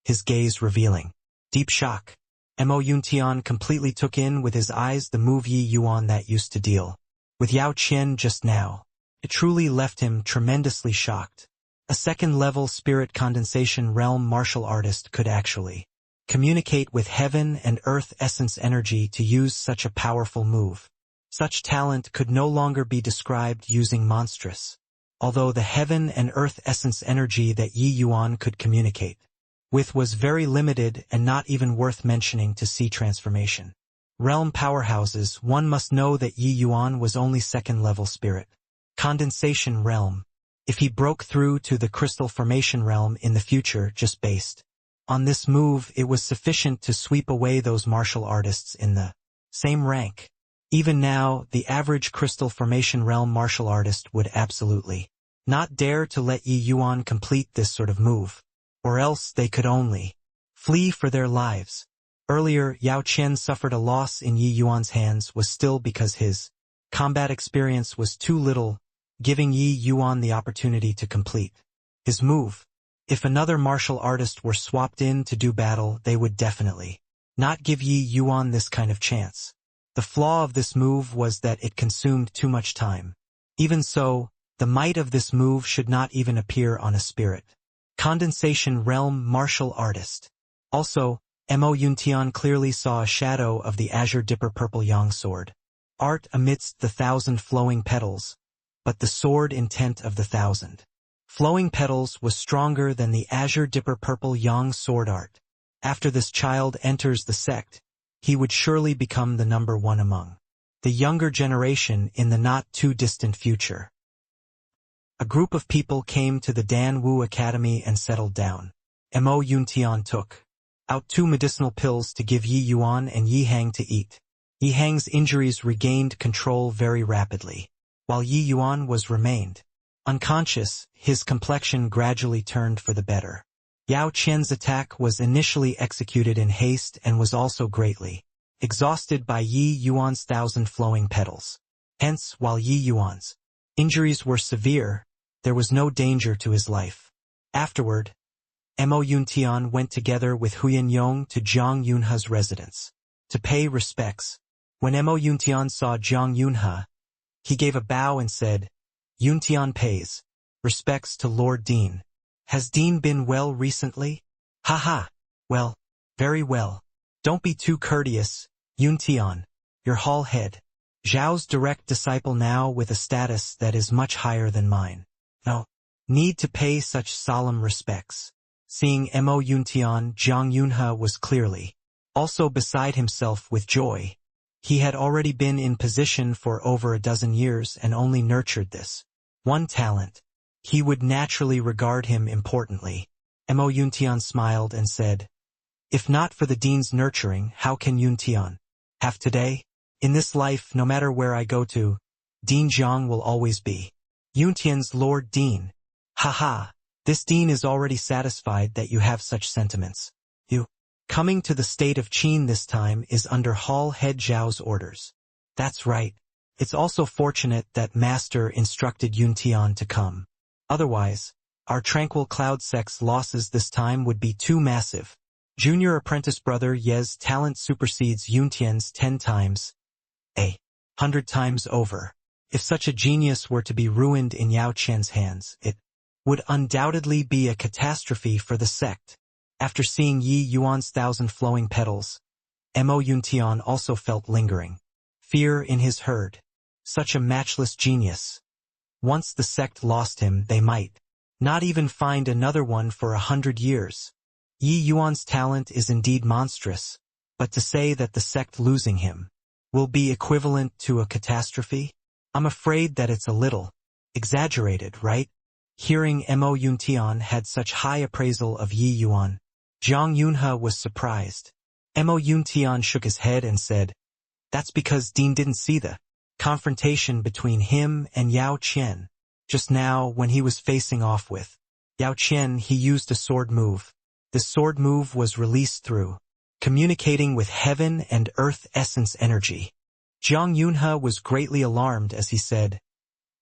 S1: his gaze revealing deep shock. Mo Yuntian completely took in with his eyes the move Yi Yuan that used to deal with Yao Qian just now. It truly left him tremendously shocked. A second-level spirit condensation realm martial artist could actually communicate with heaven and earth essence energy to use such a powerful move. Such talent could no longer be described using monstrous, although the heaven and earth essence energy that Yi Yuan could communicate with was very limited and not even worth mentioning to see transformation realm powerhouses. One must know that Yi Yuan was only second-level spirit condensation realm. If he broke through to the crystal formation realm in the future just based on this move, it was sufficient to sweep away those martial artists in the same rank. Even now, the average crystal formation realm martial artist would absolutely not dare to let Yi Yuan complete this sort of move, or else they could only flee for their lives. Earlier, Yao Qian suffered a loss in Yi Yuan's hands was still because his combat experience was too little, giving Yi Yuan the opportunity to complete his move. If another martial artist were swapped in to do battle, they would definitely not give Yi Yuan this kind of chance. The flaw of this move was that it consumed too much time. Even so, the might of this move should not even appear on a spirit condensation realm martial artist. Also, Mo Yuntian clearly saw a shadow of the Azure Dipper Purple Yang sword art amidst the 1,000 flowing petals, but the sword intent of the 1,000 flowing petals was stronger than the Azure Dipper Purple Yang sword art. After this child enters the sect, he would surely become the number one among the younger generation in the not-too-distant future. A group of people came to the Dan Wu Academy and settled down. Mo Yuntian took out 2 medicinal pills to give Yi Yuan and Yi Hang to eat. Yi Hang's injuries regained control very rapidly, while Yi Yuan was remained unconscious. His complexion gradually turned for the better. Yao Qian's attack was initially executed in haste and was also greatly exhausted by Yi Yuan's 1,000 flowing petals. Hence, while Yi Yuan's injuries were severe, there was no danger to his life. Afterward, Mo Yuntian went together with Huyen Yong to Zhang Yunhe's residence to pay respects. When Mo Yuntian saw Zhang Yunhe, he gave a bow and said, Yuntian pays respects to Lord Dean. Has Dean been well recently? Haha. Well, very well. Don't be too courteous, Yuntian. Your hall head. Zhao's direct disciple now with a status that is much higher than mine. No need to pay such solemn respects. Seeing Mo Yuntian, Zhang Yunhe was clearly also beside himself with joy. He had already been in position for over a dozen years and only nurtured this one talent. He would naturally regard him importantly. Mo Yuntian smiled and said, If not for the Dean's nurturing, how can Yuntian have today? In this life, no matter where I go to, Dean Zhang will always be Yuntian's Lord Dean. Haha, this Dean is already satisfied that you have such sentiments. You coming to the state of Qin this time is under Hall Head Zhao's orders. That's right. It's also fortunate that Master instructed Yuntian to come Otherwise, our tranquil cloud sect's losses this time would be too massive. Junior apprentice brother Ye's talent supersedes Yuntian's 10 times, 100 times over. If such a genius were to be ruined in Yao Qian's hands, it would undoubtedly be a catastrophe for the sect. After seeing Yi Yuan's 1,000 flowing petals, Mo Yuntian also felt lingering fear in his herd. Such a matchless genius. Once the sect lost him, they might not even find another one for 100 years. Yi Yuan's talent is indeed monstrous, but to say that the sect losing him will be equivalent to a catastrophe? I'm afraid that it's a little exaggerated, right? Hearing Mo Yuntian had such high appraisal of Yi Yuan, Jiang Yunhe was surprised. Mo Yuntian shook his head and said, "That's because Dean didn't see the confrontation between him and Yao Qian. Just now, when he was facing off with Yao Qian, he used a sword move. The sword move was released through communicating with heaven and earth essence energy." Jiang Yunhe was greatly alarmed as he said,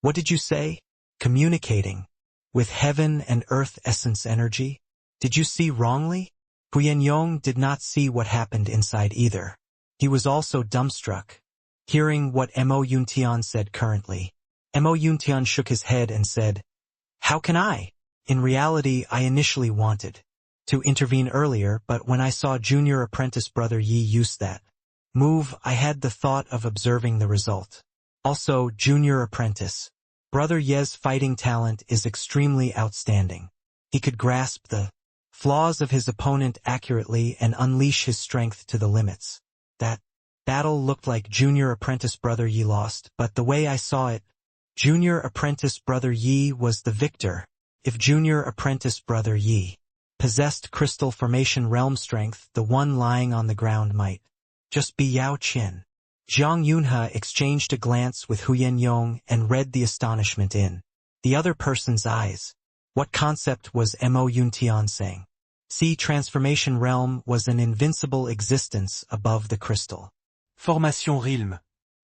S1: "What did you say? Communicating with heaven and earth essence energy? Did you see wrongly?" Huyen Yong did not see what happened inside either. He was also dumbstruck, hearing what Mo Yuntian said currently. Mo Yuntian shook his head and said, "How can I? In reality, I initially wanted to intervene earlier, but when I saw junior apprentice brother Yi use that move, I had the thought of observing the result. Also, junior apprentice brother Ye's fighting talent is extremely outstanding. He could grasp the flaws of his opponent accurately and unleash his strength to the limits. That battle looked like junior apprentice brother Yi lost, but the way I saw it, junior apprentice brother Yi was the victor. If junior apprentice brother Yi possessed crystal formation realm strength, the one lying on the ground might just be Yao Qian." Jiang Yunhe exchanged a glance with Huyen Yong and read the astonishment in the other person's eyes. What concept was Mo Yuntian saying? See, transformation realm was an invincible existence above the crystal formation realm.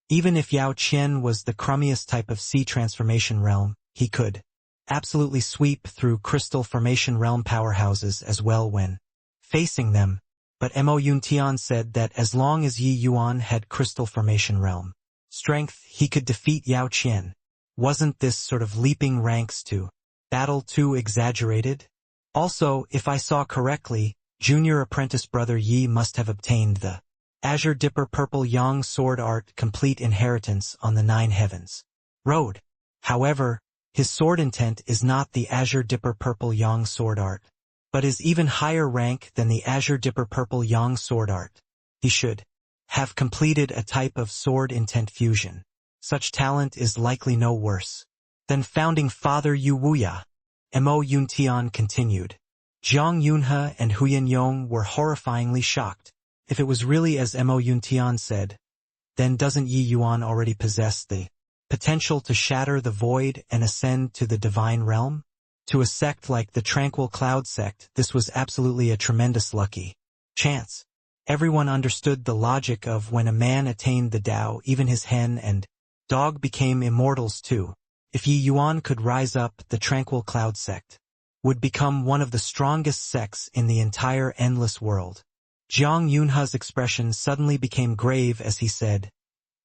S1: Even if Yao Qian was the crummiest type of sea transformation realm, he could absolutely sweep through crystal formation realm powerhouses as well when facing them. But Mo Yuntian said that as long as Yi Yuan had crystal formation realm strength, he could defeat Yao Qian. Wasn't this sort of leaping ranks to battle too exaggerated? Also, if I saw correctly, junior apprentice brother Yi must have obtained the Azure Dipper Purple Yang Sword Art Complete Inheritance on the 9 Heavens Road. However, his sword intent is not the Azure Dipper Purple Yang Sword Art, but is even higher rank than the Azure Dipper Purple Yang Sword Art. He should have completed a type of sword intent fusion. Such talent is likely no worse than founding father Yu Wuya. Mo Yuntian continued. Jiang Yunhe and Huyen Yong were horrifyingly shocked. If it was really as Mo Yuntian said, then doesn't Yi Yuan already possess the potential to shatter the void and ascend to the divine realm? To a sect like the Tranquil Cloud sect, this was absolutely a tremendous lucky chance. Everyone understood the logic of when a man attained the Tao, even his hen and dog became immortals too. If Yi Yuan could rise up, the Tranquil Cloud sect would become one of the strongest sects in the entire endless world. Jiang Yunhe's expression suddenly became grave as he said,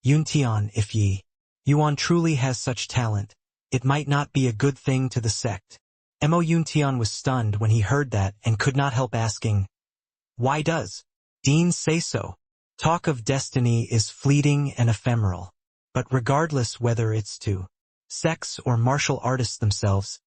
S1: "Yuntian, if Yi Yuan truly has such talent, it might not be a good thing to the sect." Mo Yuntian was stunned when he heard that and could not help asking, "Why does Dean say so?" Talk of destiny is fleeting and ephemeral, but regardless whether it's to sects or martial artists themselves,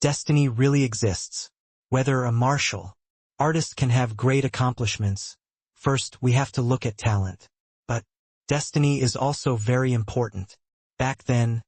S1: destiny really exists. Whether a martial artist can have great accomplishments, first we have to look at talent. But destiny is also very important. Back then,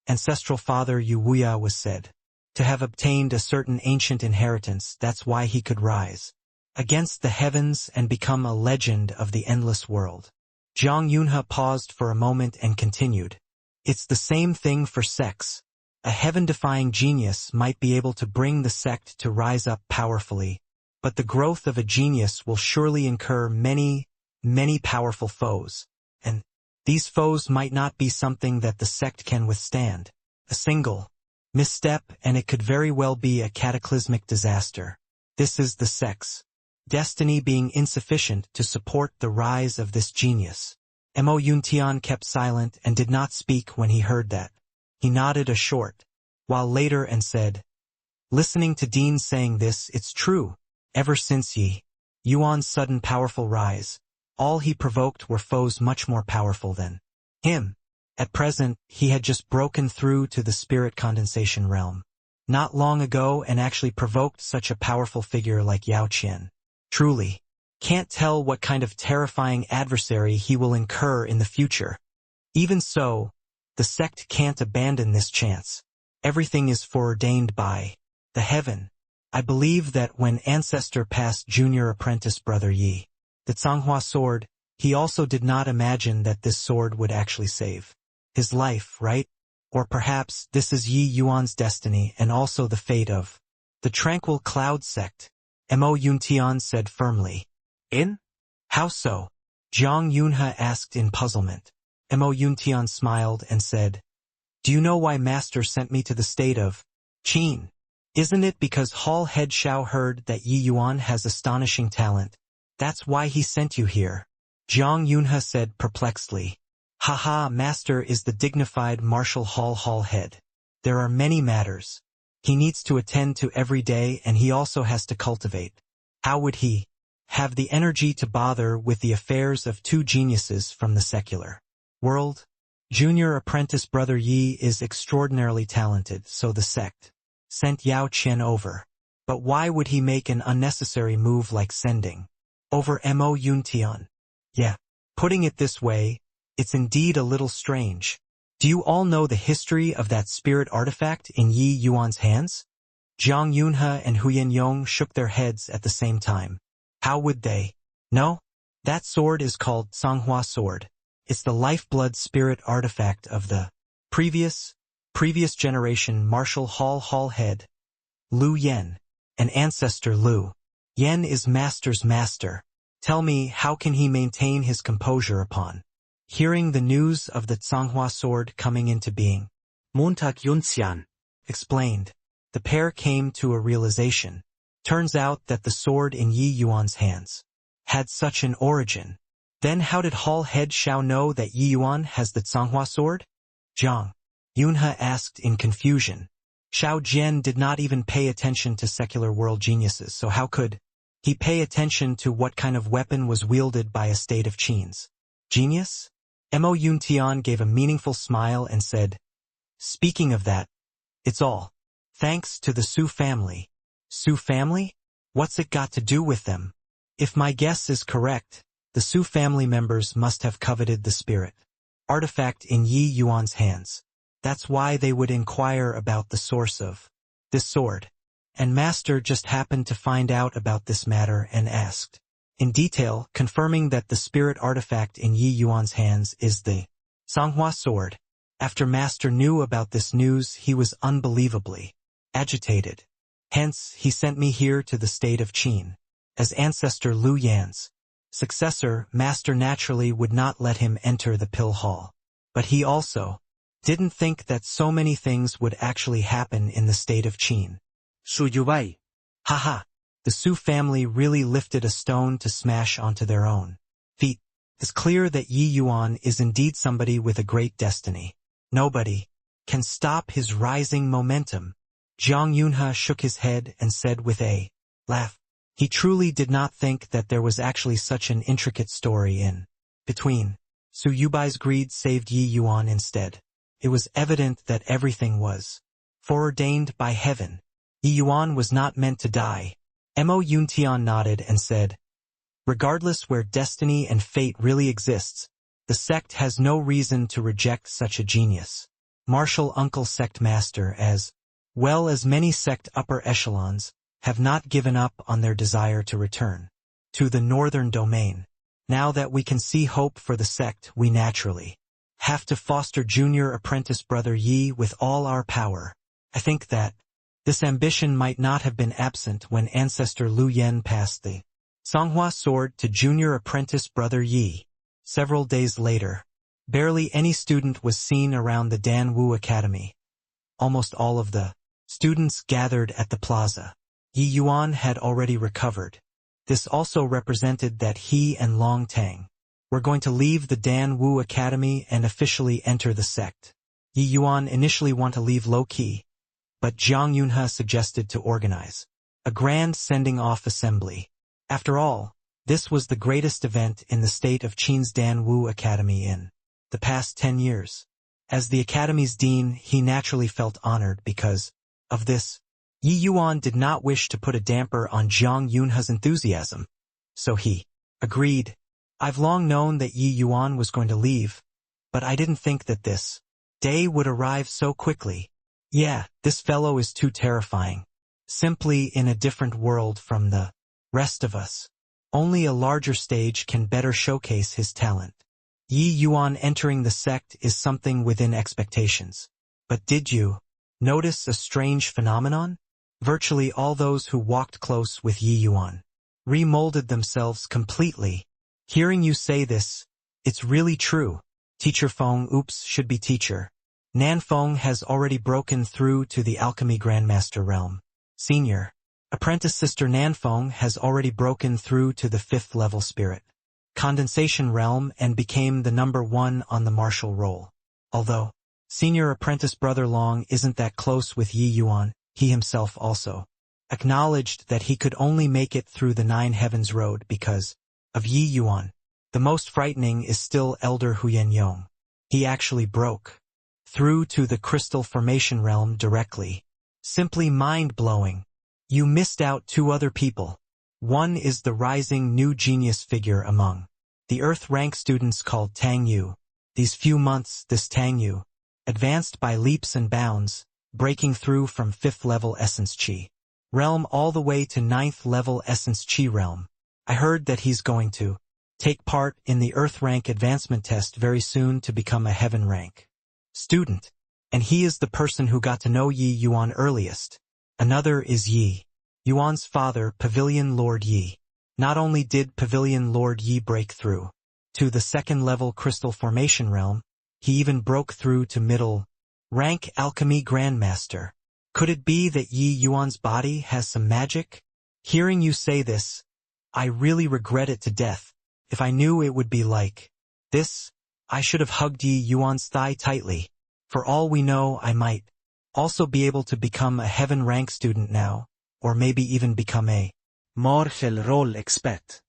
S1: ancestral father Yu Wuya was said to have obtained a certain ancient inheritance. That's why he could rise against the heavens and become a legend of the endless world. Jiang Yunhe paused for a moment and continued. It's the same thing for sects. A heaven-defying genius might be able to bring the sect to rise up powerfully, but the growth of a genius will surely incur many, many powerful foes, and these foes might not be something that the sect can withstand. A single Misstep and it could very well be a cataclysmic disaster. This is the sect's destiny being insufficient to support the rise of this genius. Mo Yuntian kept silent and did not speak when he heard that. He nodded a short while later and said, listening to Dean saying this, it's true. Ever since Yuan's sudden powerful rise, all he provoked were foes much more powerful than him. At present, he had just broken through to the spirit condensation realm not long ago and actually provoked such a powerful figure like Yao Qian. Truly, can't tell what kind of terrifying adversary he will incur in the future. Even so, the sect can't abandon this chance. Everything is foreordained by the heaven. I believe that when Ancestor passed junior apprentice Brother Yi the Tsanghua sword, he also did not imagine that this sword would actually save his life, right? Or perhaps this is Yi Yuan's destiny and also the fate of the Tranquil Cloud sect. Mo Yuntian said firmly. In? How so? Zhang Yunhe asked in puzzlement. Mo Yuntian smiled and said, do you know why Master sent me to the state of Qin? Isn't it because Hall Head Xiao heard that Yi Yuan has astonishing talent? That's why he sent you here. Zhang Yunhe said perplexedly. Haha, Master is the dignified Martial Hall Head. There are many matters he needs to attend to every day and he also has to cultivate. How would he have the energy to bother with the affairs of two geniuses from the secular world? Junior apprentice Brother Yi is extraordinarily talented, so the sect sent Yao Qian over. But why would he make an unnecessary move like sending over Mo Yuntian? Yeah, putting it this way, it's indeed a little strange. Do you all know the history of that spirit artifact in Yi Yuan's hands? Zhang Yunhe and Huyan Yong shook their heads at the same time. How would they know? That sword is called Tsanghua sword. It's the lifeblood spirit artifact of the previous generation Martial Hall head, Lu Yen, and ancestor Lu. Yen is Master's master. Tell me, how can he maintain his composure upon hearing the news of the Tsanghua sword coming into being?
S2: Montag Yunxian
S1: explained. The pair came to a realization. Turns out that the sword in Yi Yuan's hands had such an origin. Then how did Hall Head Xiao know that Yi Yuan has the Tsanghua sword? Zhang Yunhe asked in confusion. Xiao Jian did not even pay attention to secular world geniuses, so how could he pay attention to what kind of weapon was wielded by a state of Qin's genius? Mo Yuntian gave a meaningful smile and said, speaking of that, it's all thanks to the Su family. Su family? What's it got to do with them? If my guess is correct, the Su family members must have coveted the spirit artifact in Yi Yuan's hands. That's why they would inquire about the source of this sword. And Master just happened to find out about this matter and asked in detail, confirming that the spirit artifact in Yi Yuan's hands is the Tsanghua sword. After Master knew about this news, he was unbelievably agitated. Hence, he sent me here to the state of Qin. As ancestor Lu Yan's successor, Master naturally would not let him enter the pill hall. But he also didn't think that so many things would actually happen in the state of Qin.
S2: Su Yubai.
S1: Haha. The Su family really lifted a stone to smash onto their own feet. It's clear that Yi Yuan is indeed somebody with a great destiny. Nobody can stop his rising momentum. Zhang Yunhe shook his head and said with a laugh. He truly did not think that there was actually such an intricate story in between. Su Yubai's greed saved Yi Yuan instead. It was evident that everything was foreordained by heaven. Yi Yuan was not meant to die. Mo Yuntian nodded and said, regardless where destiny and fate really exists, the sect has no reason to reject such a genius. Martial Uncle Sect Master, as well as many sect upper echelons, have not given up on their desire to return to the northern domain. Now that we can see hope for the sect, we naturally have to foster junior apprentice Brother Yi with all our power. I think that this ambition might not have been absent when ancestor Lu Yen passed the Tsanghua sword to junior apprentice Brother Yi. Several days later, barely any student was seen around the Dan Wu Academy. almost all of the students gathered at the plaza. Yi Yuan had already recovered. This also represented that he and Long Tang were going to leave the Dan Wu Academy and officially enter the sect. Yi Yuan initially wanted to leave low-key, but Zhang Yunhe suggested to organize a grand sending-off assembly. After all, this was the greatest event in the state of Qin's Dan Wu Academy in the past 10 years. As the academy's dean, he naturally felt honored because of this. Yi Yuan did not wish to put a damper on Zhang Yunhe's enthusiasm, so he agreed. I've long known that Yi Yuan was going to leave, but I didn't think that this day would arrive so quickly. Yeah, this fellow is too terrifying. Simply in a different world from the rest of us. Only a larger stage can better showcase his talent. Yi Yuan entering the sect is something within expectations. But did you notice a strange phenomenon? Virtually all those who walked close with Yi Yuan remolded themselves completely. Hearing you say this, it's really true. Teacher Feng should be teacher. Nan Feng has already broken through to the alchemy grandmaster realm. Senior. Apprentice sister Nan Feng has already broken through to the 5th level spirit condensation realm and became the number 1 on the martial roll. Although senior apprentice brother Long isn't that close with Yi Yuan, he himself also acknowledged that he could only make it through the 9 heavens road because of Yi Yuan. The most frightening is still Elder Huyen Yong. He actually broke through to the crystal formation realm directly. Simply mind-blowing. You missed out 2 other people. One is the rising new genius figure among the Earth rank students called Tang Yu. These few months, this Tang Yu advanced by leaps and bounds, breaking through from 5th level Essence Chi realm all the way to 9th level Essence Chi realm. I heard that he's going to take part in the Earth rank advancement test very soon to become a Heaven rank student. And he is the person who got to know Yi Yuan earliest. Another is Yi Yuan's father, Pavilion Lord Yi. Not only did Pavilion Lord Yi break through to the 2nd level crystal formation realm, he even broke through to middle rank alchemy grandmaster. Could it be that Yi Yuan's body has some magic? Hearing you say this, I really regret it to death. If I knew it would be like this, I should have hugged Yi Yuan's thigh tightly. For all we know, I might also be able to become a Heaven rank student now, or maybe even become a martial role expert.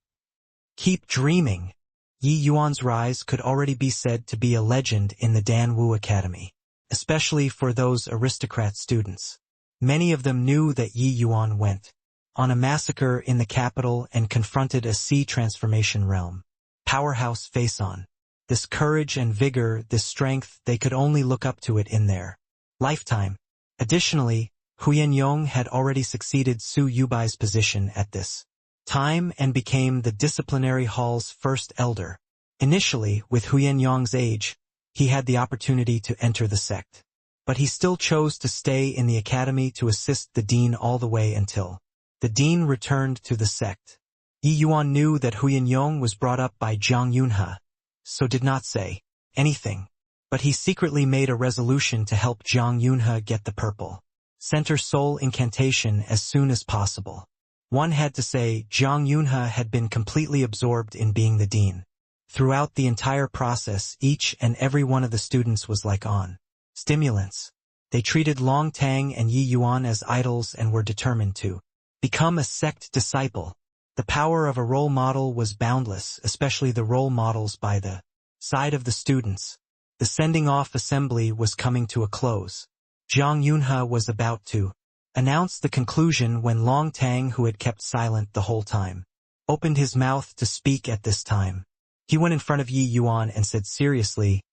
S1: Keep dreaming. Yi Yuan's rise could already be said to be a legend in the Dan Wu Academy, especially for those aristocrat students. Many of them knew that Yi Yuan went on a massacre in the capital and confronted a sea transformation realm powerhouse face-on. This courage and vigor, this strength, they could only look up to it in their lifetime. Additionally, Huyen Yong had already succeeded Su Yubai's position at this time and became the disciplinary hall's first elder. Initially, with Huyen Yong's age, he had the opportunity to enter the sect. But he still chose to stay in the academy to assist the dean all the way until the dean returned to the sect. Yi Yuan knew that Huyen Yong was brought up by Zhang Yunhe, so did not say anything. But he secretly made a resolution to help Zhang Yunhe get the purple center soul incantation as soon as possible. One had to say Zhang Yunhe had been completely absorbed in being the dean. Throughout the entire process, each and every one of the students was like on stimulants. They treated Long Tang and Yi Yuan as idols and were determined to become a sect disciple. The power of a role model was boundless, especially the role models by the side of the students. The sending-off assembly was coming to a close. Zhang Yunhe was about to announce the conclusion when Long Tang, who had kept silent the whole time, opened his mouth to speak at this time. He went in front of Yi Yuan and said seriously,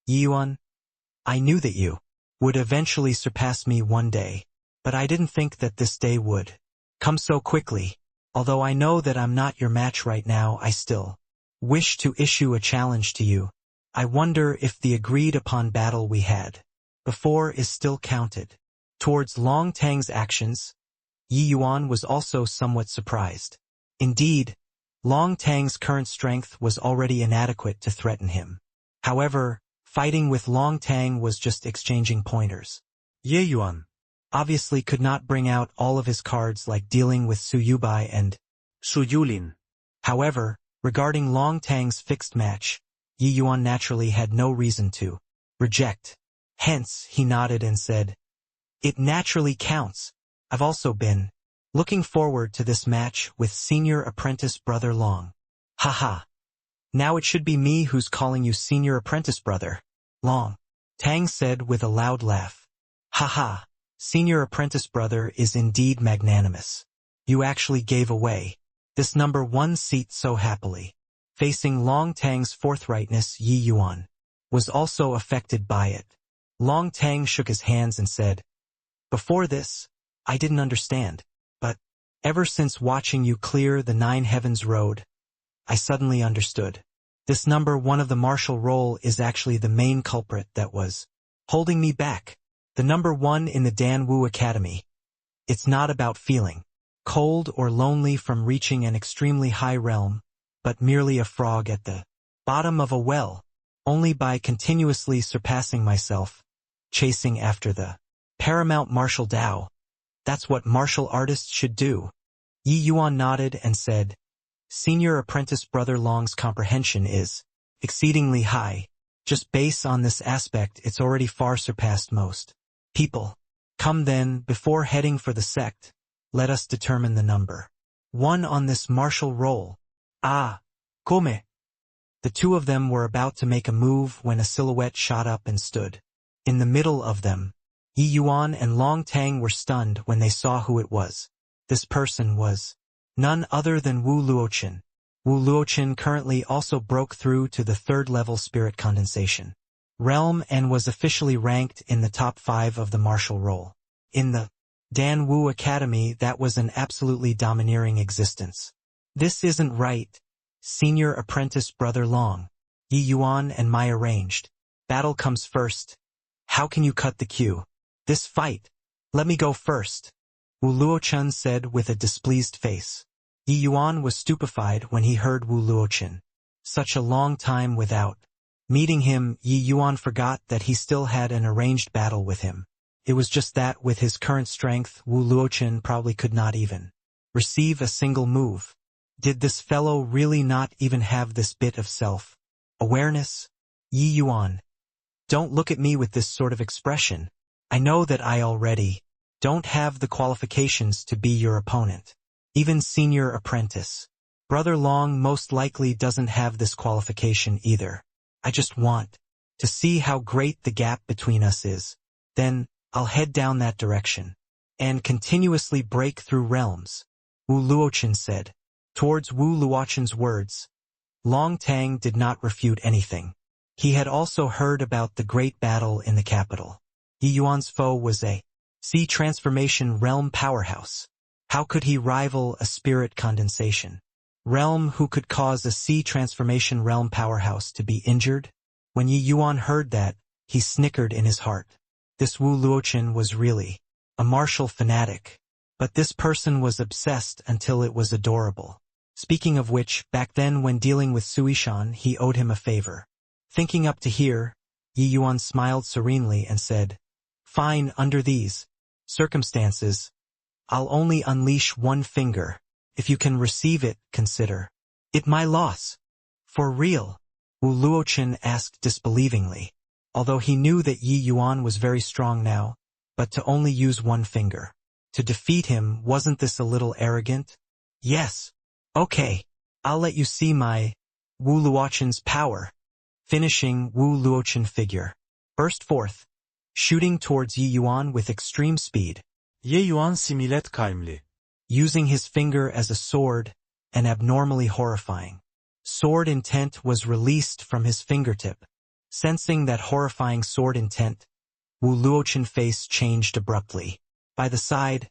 S1: Yi Yuan, I knew that you would eventually surpass me one day, but I didn't think that this day would come so quickly. Although I know that I'm not your match right now, I still wish to issue a challenge to you. I wonder if the agreed-upon battle we had before is still counted. Towards Long Tang's actions, Yi Yuan was also somewhat surprised. Indeed, Long Tang's current strength was already inadequate to threaten him. However, fighting with Long Tang was just exchanging pointers.
S2: Ye Yuan.
S1: Obviously could not bring out all of his cards like dealing with Su Yubai and
S2: Su Yulin.
S1: However, regarding Long Tang's fixed match, Yi Yuan naturally had no reason to reject. Hence, he nodded and said, "It naturally counts. I've also been looking forward to this match with senior apprentice brother Long. Haha. Now it should be me who's calling you senior apprentice brother Long," Tang said with a loud laugh. "Haha. Senior apprentice brother is indeed magnanimous. You actually gave away this number 1 seat so happily." Facing Long Tang's forthrightness, Yi Yuan was also affected by it. Long Tang shook his hands and said, "Before this, I didn't understand, but ever since watching you clear the 9 Heavens Road, I suddenly understood. This number 1 of the martial role is actually the main culprit that was holding me back. The number 1 in the Dan Wu Academy. It's not about feeling cold or lonely from reaching an extremely high realm, but merely a frog at the bottom of a well, only by continuously surpassing myself, chasing after the paramount martial Tao. That's what martial artists should do." Yi Yuan nodded and said, "Senior apprentice brother Long's comprehension is exceedingly high. Just based on this aspect, it's already far surpassed most people. Come then, before heading for the sect, let us determine the number 1 on this martial roll." "Ah, come." The two of them were about to make a move when a silhouette shot up and stood in the middle of them. Yi Yuan and Long Tang were stunned when they saw who it was. This person was none other than Wu Luochen. Wu Luochen currently also broke through to the 3rd level spirit condensation realm and was officially ranked in the top 5 of the martial role. In the Dan Wu Academy, that was an absolutely domineering existence. "This isn't right. Senior apprentice brother Long. Yi Yuan and my arranged battle comes first. How can you cut the queue? This fight. Let me go first," Wu Luochen said with a displeased face. Yi Yuan was stupefied when he heard Wu Luochen. Such a long time without meeting him, Yi Yuan forgot that he still had an arranged battle with him. It was just that with his current strength, Wu Luochen probably could not even receive a single move. Did this fellow really not even have this bit of self-awareness? "Yi Yuan, don't look at me with this sort of expression. I know that I already don't have the qualifications to be your opponent. Even senior apprentice brother Long most likely doesn't have this qualification either. I just want to see how great the gap between us is. Then I'll head down that direction and continuously break through realms," Wu Luochen said. Towards Wu Luochen's words, Long Tang did not refute anything. He had also heard about the great battle in the capital. Yi Yuan's foe was a sea transformation realm powerhouse. How could he rival a spirit condensation realm who could cause a sea transformation realm powerhouse to be injured? When Yi Yuan heard that, he snickered in his heart. This Wu Luochen was really a martial fanatic. But this person was obsessed until it was adorable. Speaking of which, back then when dealing with Suishan, he owed him a favor. Thinking up to here, Yi Yuan smiled serenely and said, "Fine, under these circumstances, I'll only unleash 1 finger. If you can receive it, consider it my loss." "For real?" Wu Luochen asked disbelievingly, although he knew that Yi Yuan was very strong now, but to only use 1 finger to defeat him, wasn't this a little arrogant? "Yes. Okay. I'll let you see my Wu Luochen's power." Finishing, Wu Luochen figure burst forth, shooting towards Yi Yuan with extreme speed.
S2: Ye Yuan similet kalmli.
S1: Using his finger as a sword, and abnormally horrifying sword intent was released from his fingertip. Sensing that horrifying sword intent, Wu Luochen's face changed abruptly. By the side,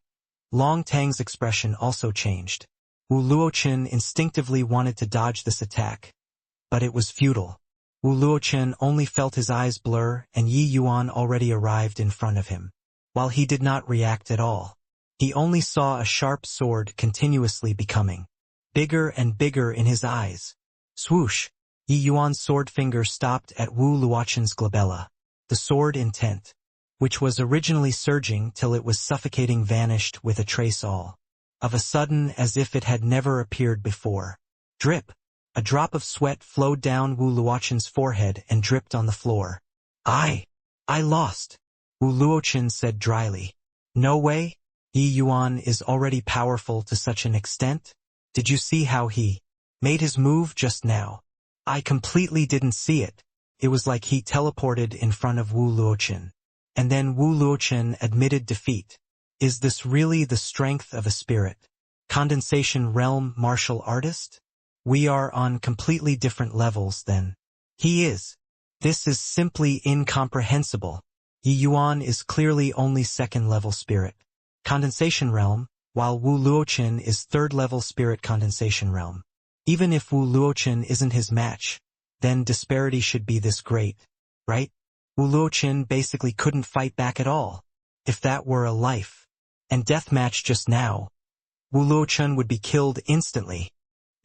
S1: Long Tang's expression also changed. Wu Luochen instinctively wanted to dodge this attack, but it was futile. Wu Luochen only felt his eyes blur and Yi Yuan already arrived in front of him. While he did not react at all, he only saw a sharp sword continuously becoming bigger and bigger in his eyes. Swoosh! Yi Yuan's sword finger stopped at Wu Luochen's glabella. The sword intent. which was originally surging till it was suffocating, vanished with a trace all of a sudden as if it had never appeared before. Drip! A drop of sweat flowed down Wu Luoqin's forehead and dripped on the floor. I lost, Wu Luoqin said dryly. No way? Yi Yuan is already powerful to such an extent? Did you see how he made his move just now? I completely didn't see it. It was like he teleported in front of Wu Luoqin. And then Wu Luoqin admitted defeat. Is this really the strength of a spirit? Condensation realm martial artist? We are on completely different levels then. He is. This is simply incomprehensible. Yi Yuan is clearly only second-level spirit condensation realm, while Wu Luoqin is third-level spirit condensation realm. Even if Wu Luoqin isn't his match, then disparity should be this great, right? Wu Luoqin basically couldn't fight back at all. If that were a life and death match just now, Wu Luoqin would be killed instantly.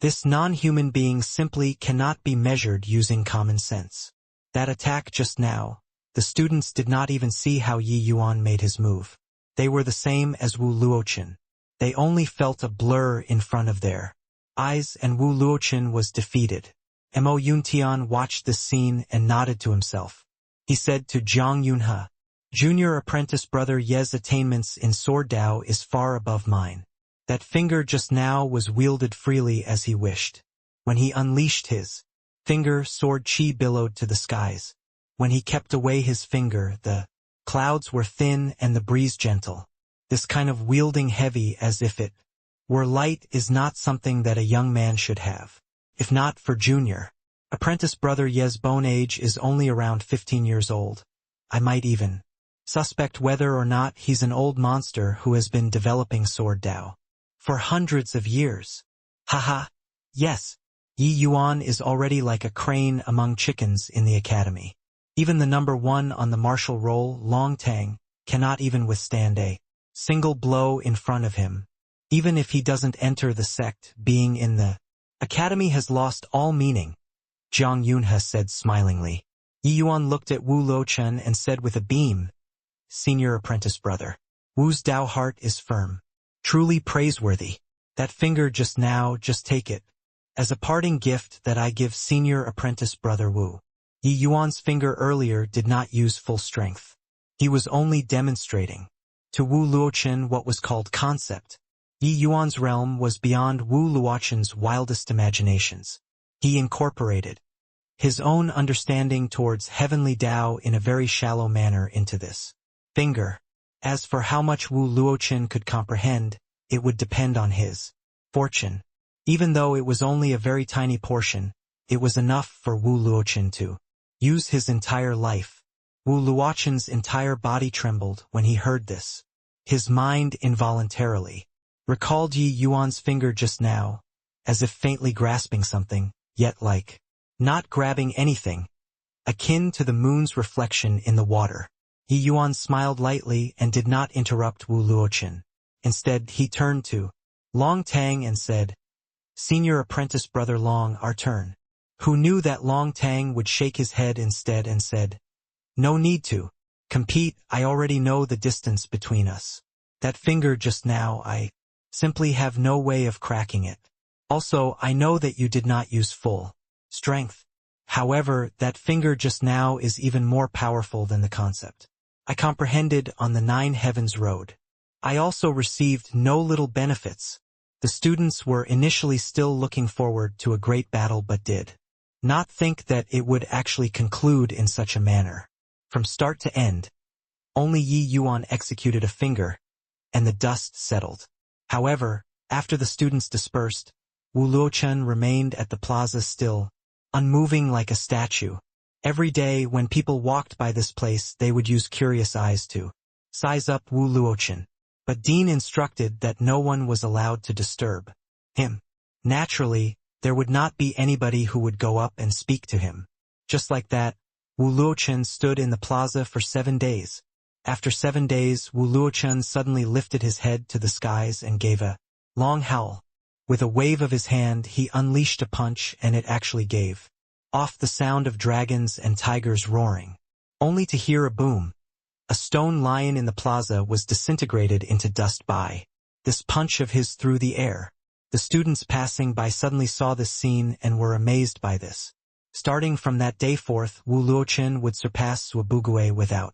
S1: This non-human being simply cannot be measured using common sense. That attack just now, the students did not even see how Yi Yuan made his move. They were the same as Wu Luoqin. They only felt a blur in front of their eyes, and Wu Luoqin was defeated. Mo Yuntian watched this scene and nodded to himself. He said to Zhang Yunhe, "Junior apprentice brother Ye's attainments in sword Dao is far above mine." That finger just now was wielded freely as he wished. When he unleashed his finger, sword chi billowed to the skies. When he kept away his finger, the clouds were thin and the breeze gentle. This kind of wielding heavy as if it were light is not something that a young man should have. If not for Junior apprentice brother Ye's bone age is only around 15 years old. I might even suspect whether or not he's an old monster who has been developing sword Dao for hundreds of years. Haha. Yes, Yi Yuan is already like a crane among chickens in the academy. Even the number one on the martial roll, Long Tang, cannot even withstand a single blow in front of him. Even if he doesn't enter the sect, being in the academy has lost all meaning, Zhang Yunhe said smilingly. Yi Yuan looked at Wu Luoqin and said with a beam, "Senior apprentice brother, Wu's Dao heart is firm. Truly praiseworthy. That finger just now, just take it as a parting gift that I give senior apprentice brother Wu." Yi Yuan's finger earlier did not use full strength. He was only demonstrating to Wu Luoqin what was called concept. Yi Yuan's realm was beyond Wu Luoqin's wildest imaginations. He incorporated his own understanding towards heavenly Dao in a very shallow manner into this finger. As for how much Wu Luoqin could comprehend, it would depend on his fortune. Even though it was only a very tiny portion, it was enough for Wu Luoqin to use his entire life. Wu Luoqin's entire body trembled when he heard this. His mind involuntarily recalled Yi Yuan's finger just now, as if faintly grasping something, yet like not grabbing anything, akin to the moon's reflection in the water. Yi Yuan smiled lightly and did not interrupt Wu Luoqin. Instead, he turned to Long Tang and said, "Senior apprentice brother Long, our turn." Who knew that Long Tang would shake his head instead and said, "No need to compete, I already know the distance between us. That finger just now, I simply have no way of cracking it. Also, I know that you did not use full strength. However, that finger just now is even more powerful than the concept I comprehended on the Nine Heavens Road. I also received no little benefits." The students were initially still looking forward to a great battle but did not think that it would actually conclude in such a manner. From start to end, only Yi Yuan executed a finger, and the dust settled. However, after the students dispersed, Wu Luoqin remained at the plaza still, unmoving like a statue. Every day when people walked by this place they would use curious eyes to size up Wu Luoqin. But Dean instructed that no one was allowed to disturb him. Naturally, there would not be anybody who would go up and speak to him. Just like that, Wu Luoqin stood in the plaza for 7 days. After 7 days, Wu Luoqin suddenly lifted his head to the skies and gave a long howl. With a wave of his hand, he unleashed a punch, and it actually gave off the sound of dragons and tigers roaring, only to hear a boom. A stone lion in the plaza was disintegrated into dust by this punch of his through the air. The students passing by suddenly saw this scene and were amazed by this. Starting from that day forth, Wu Luochen would surpass Suabugue without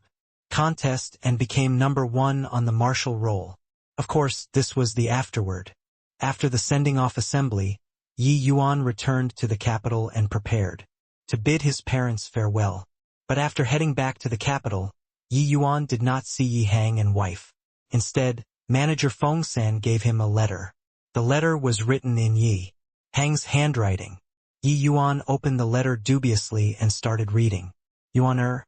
S1: contest and became #1 on the martial roll. Of course, this was the afterward. After the sending off assembly, Yi Yuan returned to the capital and prepared to bid his parents farewell. But after heading back to the capital, Yi Yuan did not see Yi Hang and wife. Instead, manager Feng San gave him a letter. The letter was written in Yi Hang's handwriting. Yi Yuan opened the letter dubiously and started reading. Yuan,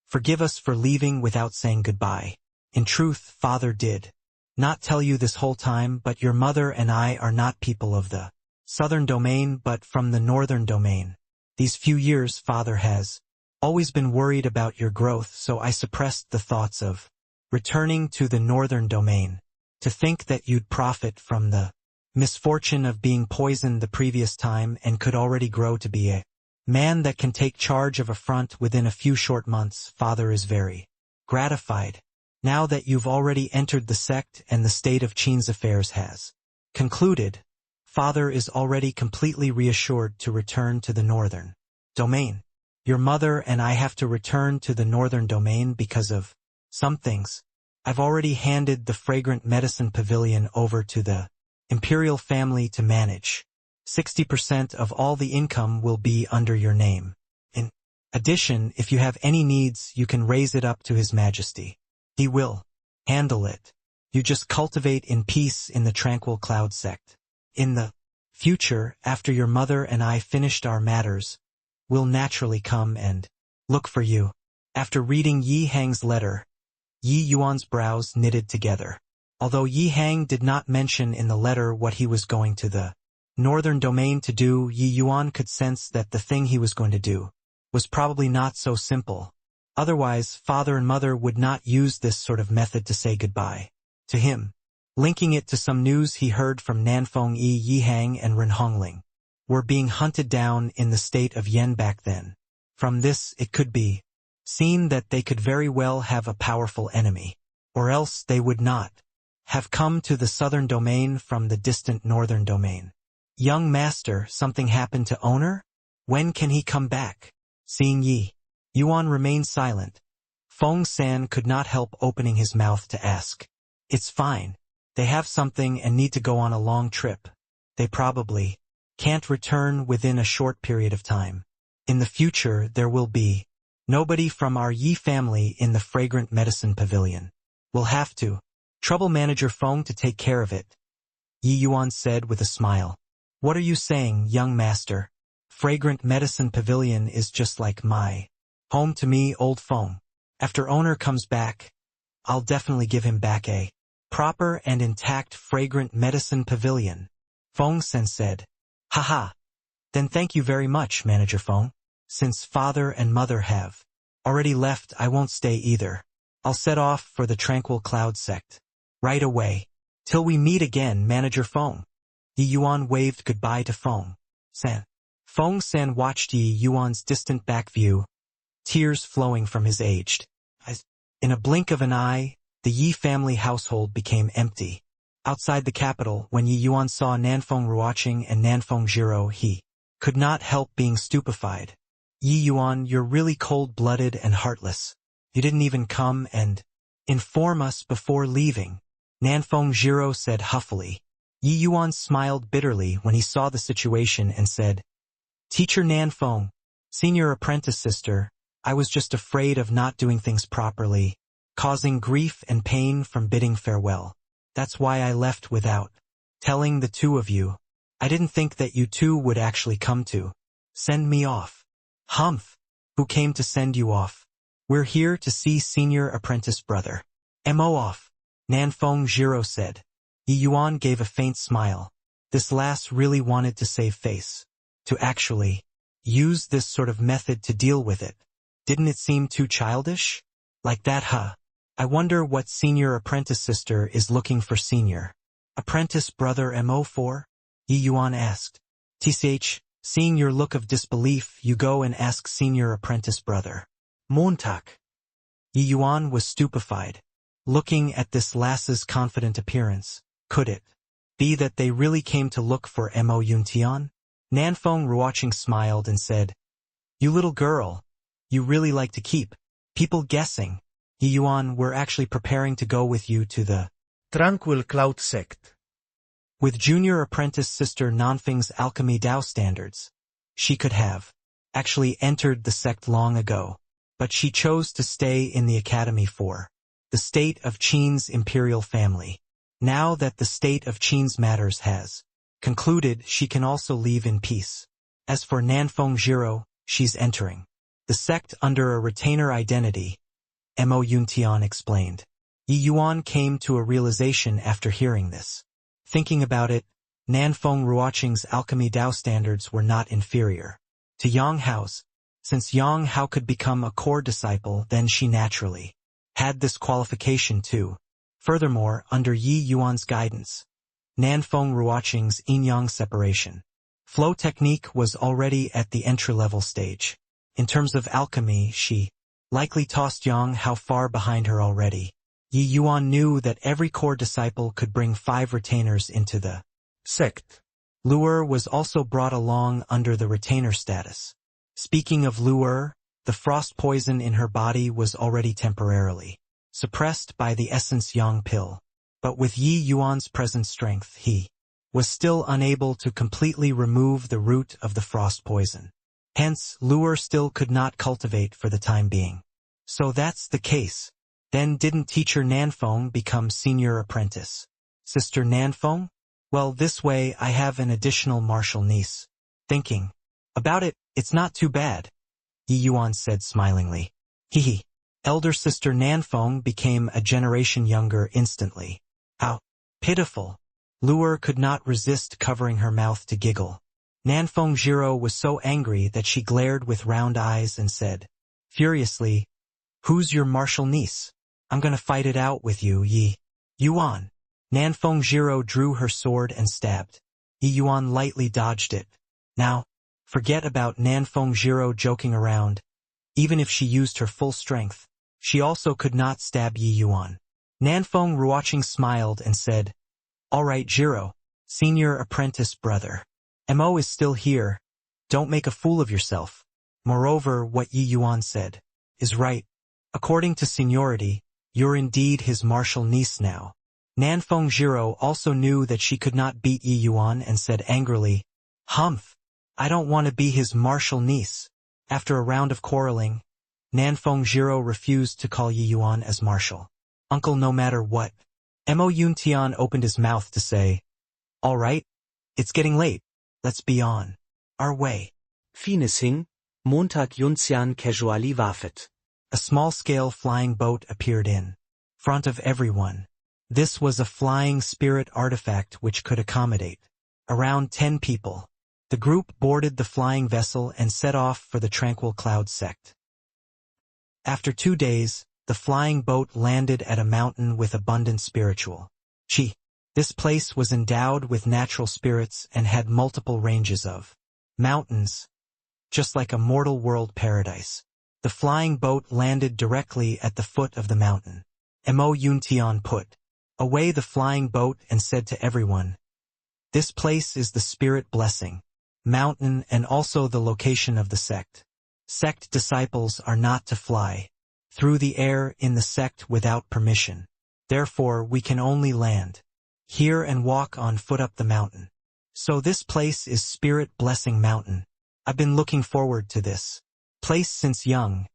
S1: forgive us for leaving without saying goodbye. In truth, father did not tell you this whole time, but your mother and I are not people of the southern domain but from the northern domain. These few years father has always been worried about your growth, so I suppressed the thoughts of returning to the northern domain. To think that you'd profit from the misfortune of being poisoned the previous time and could already grow to be a man that can take charge of a front within a few short months, father is very gratified. Now that you've already entered the sect and the state of Qin's affairs has concluded, father is already completely reassured to return to the northern domain. Your mother and I have to return to the northern domain because of some things. I've already handed the Fragrant Medicine Pavilion over to the imperial family to manage. 60% of all the income will be under your name. In addition, if you have any needs, you can raise it up to His Majesty. He will handle it. You just cultivate in peace in the tranquil cloud sect. In the future, after your mother and I finished our matters, we'll naturally come and look for you. After reading Yi Hang's letter, Yi Yuan's brows knitted together. Although Yi Hang did not mention in the letter what he was going to the northern domain to do, Yi Yuan could sense that the thing he was going to do was probably not so simple. Otherwise, father and mother would not use this sort of method to say goodbye to him. Linking it to some news he heard from Nanfeng, Yi Hang and Ren Hongling were being hunted down in the state of Yen back then. From this, it could be seen that they could very well have a powerful enemy, or else they would not have come to the southern domain from the distant northern domain. Young master, something happened to owner? When can he come back? Seeing Yi Yuan remain silent, Feng San could not help opening his mouth to ask. It's fine. They have something and need to go on a long trip. They probably can't return within a short period of time. In the future there will be nobody from our Yi family in the Fragrant Medicine Pavilion. We'll have to trouble manager Feng to take care of it, Yi Yuan said with a smile. What are you saying, young master? Fragrant Medicine Pavilion is just like my home to me, old Feng. After owner comes back, I'll definitely give him back a proper and intact Fragrant Medicine Pavilion, Feng Sen said. Haha. Then thank you very much, manager Feng. Since father and mother have already left, I won't stay either. I'll set off for the tranquil cloud sect right away. Till we meet again, manager Feng. Yi Yuan waved goodbye to Feng San. Feng San watched Yi Yuan's distant back view, tears flowing from his aged eyes. In a blink of an eye, the Yi family household became empty. Outside the capital, when Yi Yuan saw Nanfeng Ruoqing and Nanfeng Jiro, he could not help being stupefied. Yi Yuan, you're really cold-blooded and heartless. You didn't even come and inform us before leaving, Nanfeng Jiro said huffily. Yi Yuan smiled bitterly when he saw the situation and said, Teacher Nanfeng, senior apprentice sister, I was just afraid of not doing things properly, causing grief and pain from bidding farewell. That's why I left without telling the two of you. I didn't think that you two would actually come to send me off. Humph! Who came to send you off? We're here to see senior apprentice brother. Mo off, Nanfeng Jiro said. Yi Yuan gave a faint smile. This lass really wanted to save face. To actually use this sort of method to deal with it. Didn't it seem too childish? Like that, huh? I wonder what senior apprentice sister is looking for senior apprentice brother Mo for? Yi Yuan asked. Tch, seeing your look of disbelief, you go and ask senior apprentice brother Montak. Yi Yuan was stupefied. Looking at this lass's confident appearance, could it be that they really came to look for Mo Yuntian? Nanfeng Ruoqing smiled and said, "You little girl, you really like to keep people guessing. Yi Yuan, we're actually preparing to go with you to the
S2: Tranquil Cloud Sect.
S1: With junior apprentice sister Nanfeng's alchemy Dao standards, she could have actually entered the sect long ago, but she chose to stay in the academy for the state of Qin's imperial family. Now that the state of Qin's matters has concluded, she can also leave in peace. As for Nanfeng Jiro, she's entering the sect under a retainer identity," Mo Yuntian explained. Yi Yuan came to a realization after hearing this. Thinking about it, Nanfeng Ruoqing's alchemy Dao standards were not inferior to Yang Hao's. Since Yang Hao could become a core disciple, then she naturally had this qualification too. Furthermore, under Yi Yuan's guidance, Nanfeng Ruoqing's yin-yang separation flow technique was already at the entry-level stage. In terms of alchemy, she likely tossed Yang Hao far behind her already. Yi Yuan knew that every core disciple could bring 5 retainers into the
S2: Sect.
S1: Lu'er was also brought along under the retainer status. Speaking of Lu'er, the frost poison in her body was already temporarily suppressed by the essence Yang pill. But with Yi Yuan's present strength, he was still unable to completely remove the root of the frost poison. Hence, Lu'er still could not cultivate for the time being. So that's the case. Then didn't teacher Nanfeng become senior apprentice? Sister Nanfeng? Well, this way I have an additional martial niece. Thinking about it, it's not too bad, Yi Yuan said smilingly. Hehe. Elder sister Nanfeng became a generation younger instantly. How pitiful. Lu'er could not resist covering her mouth to giggle. Nanfeng Jiro was so angry that she glared with round eyes and said furiously, "Who's your martial niece? I'm gonna fight it out with you, Yi Yuan." Nanfeng Jiro drew her sword and stabbed. Yi Yuan lightly dodged it. Now, forget about Nanfeng Jiro joking around. Even if she used her full strength, she also could not stab Yi Yuan. Nanfeng Ruoqing smiled and said, "All right, Jiro, senior apprentice brother. Mo is still here. Don't make a fool of yourself. Moreover, what Yi Yuan said is right. According to seniority, you're indeed his martial niece now." Nanfeng Jiro also knew that she could not beat Yi Yuan and said angrily, "Humph! I don't want to be his martial niece." After a round of quarreling, Nanfeng Jiro refused to call Yi Yuan as martial uncle no matter what. Mo Yuntian opened his mouth to say, "All right, it's getting late. Let's be on our way."
S2: Finishing, Montag Yuntian casually wafet.
S1: A small-scale flying boat appeared in front of everyone. This was a flying spirit artifact which could accommodate around 10 people. The group boarded the flying vessel and set off for the Tranquil Cloud Sect. After 2 days, the flying boat landed at a mountain with abundant spiritual chi. This place was endowed with natural spirits and had multiple ranges of mountains, just like a mortal world paradise. The flying boat landed directly at the foot of the mountain. Mo Yuntian put away the flying boat and said to everyone, "This place is the spirit blessing mountain and also the location of the sect. Sect disciples are not to fly through the air in the sect without permission. Therefore, we can only land here and walk on foot up the mountain. So this place is Spirit Blessing Mountain. I've been looking forward to this place since young.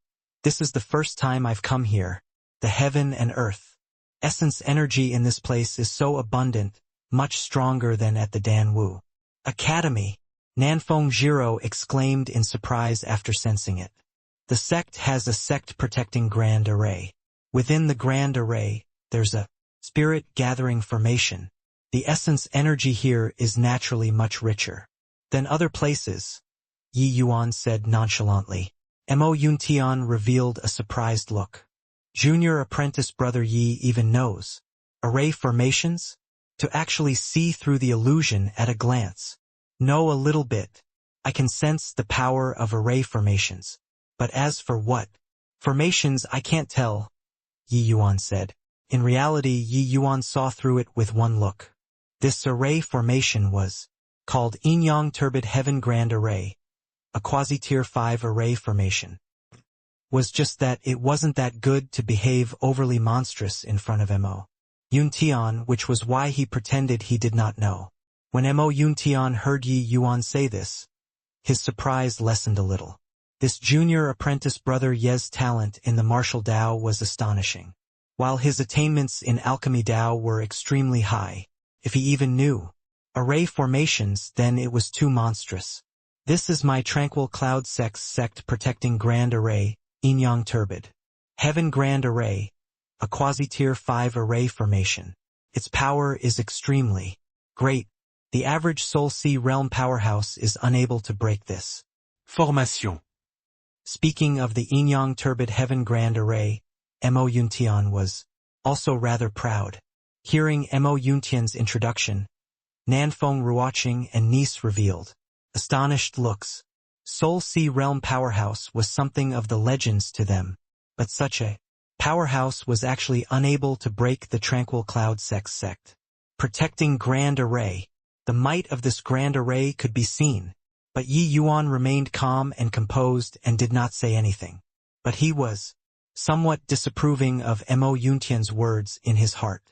S1: This is the first time I've come here. The heaven and earth essence energy in this place is so abundant, much stronger than at the Danwu Academy." Nanfeng Jiro exclaimed in surprise after sensing it. The sect has a sect-protecting grand array. Within the grand array, there's a spirit-gathering formation. The essence energy here is naturally much richer than other places, Yi Yuan said nonchalantly. Mo Yuntian revealed a surprised look. Junior apprentice brother Yi even knows array formations? To actually see through the illusion at a glance. Know a little bit. I can sense the power of array formations. But as for what Formations I can't tell, Yi Yuan said. In reality, Yi Yuan saw through it with one look. This array formation was called Yin-Yang Turbid Heaven Grand Array, a quasi-tier 5 array formation. Was just that it wasn't that good to behave overly monstrous in front of Mo Yuntian, which was why he pretended he did not know. When Mo Yuntian heard Yi Yuan say this, his surprise lessened a little. This junior apprentice brother Ye's talent in the martial Dao was astonishing. While his attainments in alchemy Dao were extremely high, if he even knew array formations, then it was too monstrous. This is my tranquil cloud sect protecting grand array, Yin-Yang Turbid Heaven Grand Array, a quasi-tier 5 array formation. Its power is extremely great. The average Soul Sea realm powerhouse is unable to break this
S2: Formation.
S1: Speaking of the Yin-Yang Turbid Heaven Grand Array, Mo Yuntian was also rather proud. Hearing Mo Yuntian's introduction, Nanfeng Ruoqing and Nice revealed astonished looks. Soul Sea realm powerhouse was something of the legends to them, but such a powerhouse was actually unable to break the tranquil cloud sect. Protecting Grand Array. The might of this Grand Array could be seen, but Yi Yuan remained calm and composed and did not say anything. But he was somewhat disapproving of Mo Yuntian's words in his heart.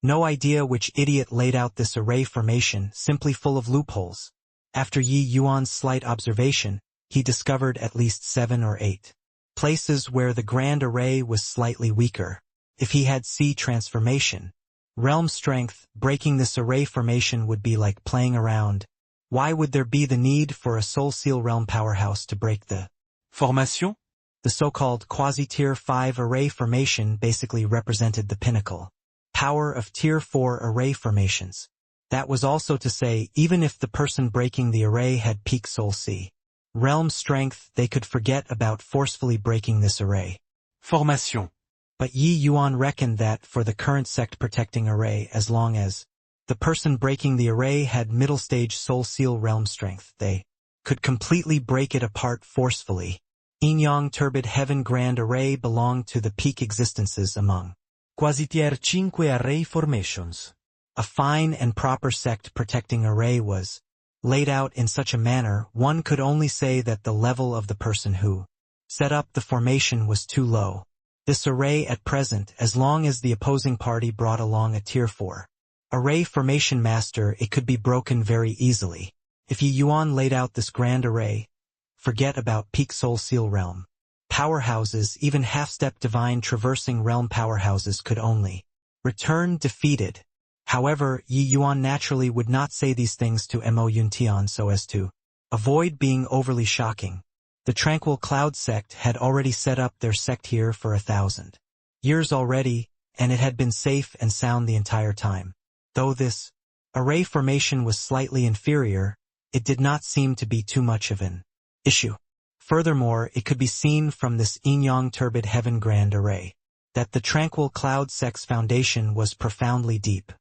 S1: No idea which idiot laid out this array formation, simply full of loopholes. After Yi Yuan's slight observation, he discovered at least 7 or 8 places where the Grand Array was slightly weaker. If he had C transformation, realm strength, breaking this array formation would be like playing around. Why would there be the need for a Soul Seal realm powerhouse to break the
S2: Formation?
S1: The so-called quasi-tier 5 array formation basically represented the pinnacle power of tier 4 array formations. That was also to say, even if the person breaking the array had peak Soul Sea realm strength, they could forget about forcefully breaking this array
S2: Formation.
S1: But Yi Yuan reckoned that for the current sect protecting array, as long as the person breaking the array had middle stage Soul Seal realm strength, they could completely break it apart forcefully. Yin-Yang Turbid Heaven Grand Array belonged to the peak existences among
S2: Quasi-tier 5 array formations.
S1: A fine and proper sect protecting array was laid out in such a manner, one could only say that the level of the person who set up the formation was too low. This array at present, as long as the opposing party brought along a tier 4 array formation master, it could be broken very easily. If Yi Yuan laid out this grand array, forget about peak Soul Seal realm powerhouses, even half-step divine traversing realm powerhouses could only return defeated. However, Yi Yuan naturally would not say these things to Mo Yuntian so as to avoid being overly shocking. The Tranquil Cloud sect had already set up their sect here for 1,000 years already, and it had been safe and sound the entire time. Though this array formation was slightly inferior, it did not seem to be too much of an issue. Furthermore, it could be seen from this Yin-Yang Turbid Heaven Grand Array that the Tranquil Cloud sect's foundation was profoundly deep.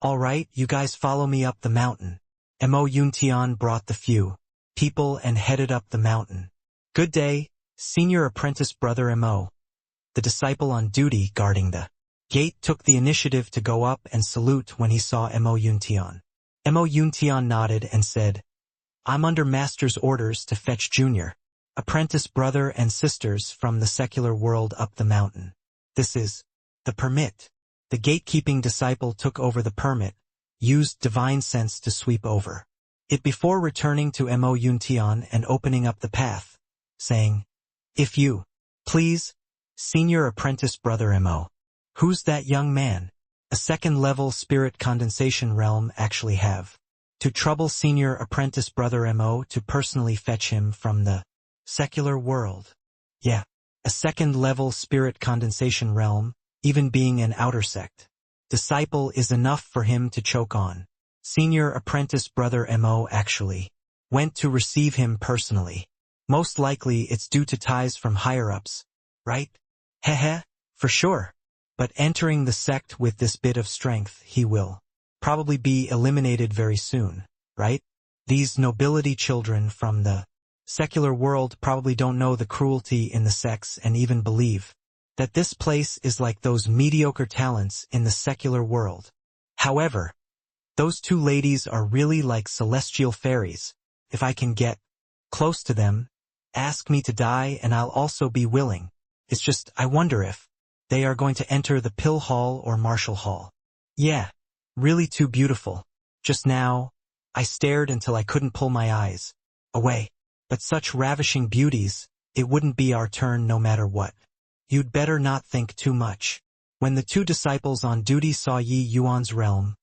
S1: All right, you guys follow me up the mountain. Mo Yuntian brought the few people and headed up the mountain. Good day, senior apprentice brother Mo. The disciple on duty guarding the gate took the initiative to go up and salute when he saw Mo Yuntian. Mo Yuntian nodded and said, I'm under master's orders to fetch junior apprentice brother and sisters from the secular world up the mountain. This is the permit. The gatekeeping disciple took over the permit, used divine sense to sweep over it before returning to Mo Yuntian and opening up the path, saying, If you please, senior apprentice brother Mo. Who's that young man? A second-level spirit condensation realm actually have to trouble senior apprentice brother Mo to personally fetch him from the secular world. Yeah, a second-level spirit condensation realm, even being an outer sect disciple is enough for him to choke on. Senior apprentice brother Mo actually went to receive him personally. Most likely it's due to ties from higher-ups, right? Heh, for sure. But entering the sect with this bit of strength, he will probably be eliminated very soon, right? These nobility children from the secular world probably don't know the cruelty in the sex and even believe that this place is like those mediocre talents in the secular world. However, those two ladies are really like celestial fairies. If I can get close to them, ask me to die and I'll also be willing. It's just, I wonder if they are going to enter the pill hall or martial hall. Yeah, really too beautiful. Just now, I stared until I couldn't pull my eyes away. But such ravishing beauties, it wouldn't be our turn no matter what. You'd better not think too much. When the two disciples on duty saw Yi Yuan's realm,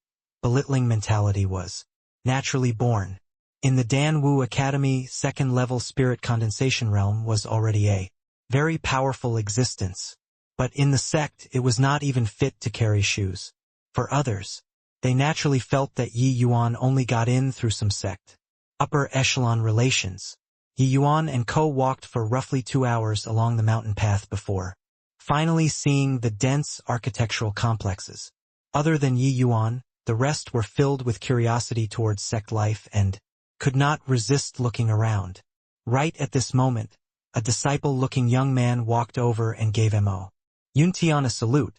S1: belittling mentality was naturally born. In the Dan Wu Academy, second-level spirit condensation realm was already a very powerful existence. But in the sect, it was not even fit to carry shoes. For others, they naturally felt that Yi Yuan only got in through some sect upper echelon relations. Yi Yuan and Co walked for roughly 2 hours along the mountain path before finally seeing the dense architectural complexes. Other than Yi Yuan, the rest were filled with curiosity towards sect life and could not resist looking around. Right at this moment, a disciple-looking young man walked over and gave Mo Yuntian a salute,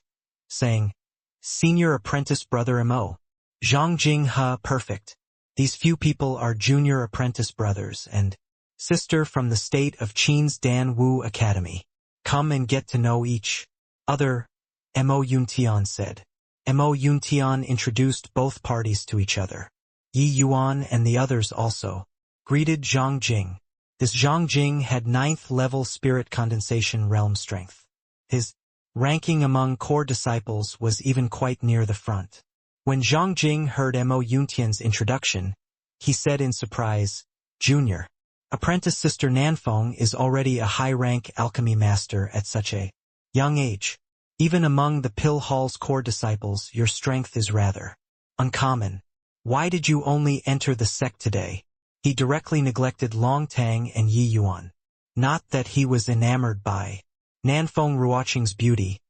S1: saying, "Senior apprentice brother Mo. Zhang Ha, perfect. These few people are junior apprentice brothers and sister from the state of Qin's Dan Wu Academy. Come and get to know each other," Mo Yuntian said. Mo Yuntian introduced both parties to each other. Yi Yuan and the others also greeted Zhang Jing. This Zhang Jing had 9th level spirit condensation realm strength. His ranking among core disciples was even quite near the front. When Zhang Jing heard Mo Yuntian's introduction, he said in surprise, "Junior apprentice sister Nanfeng is already a high-rank alchemy master at such a young age. Even among the Pill Hall's core disciples, your strength is rather uncommon. Why did you only enter the sect today?" He directly neglected Long Tang and Yi Yuan. Not that he was enamored by Nanfeng Ruoqing's beauty,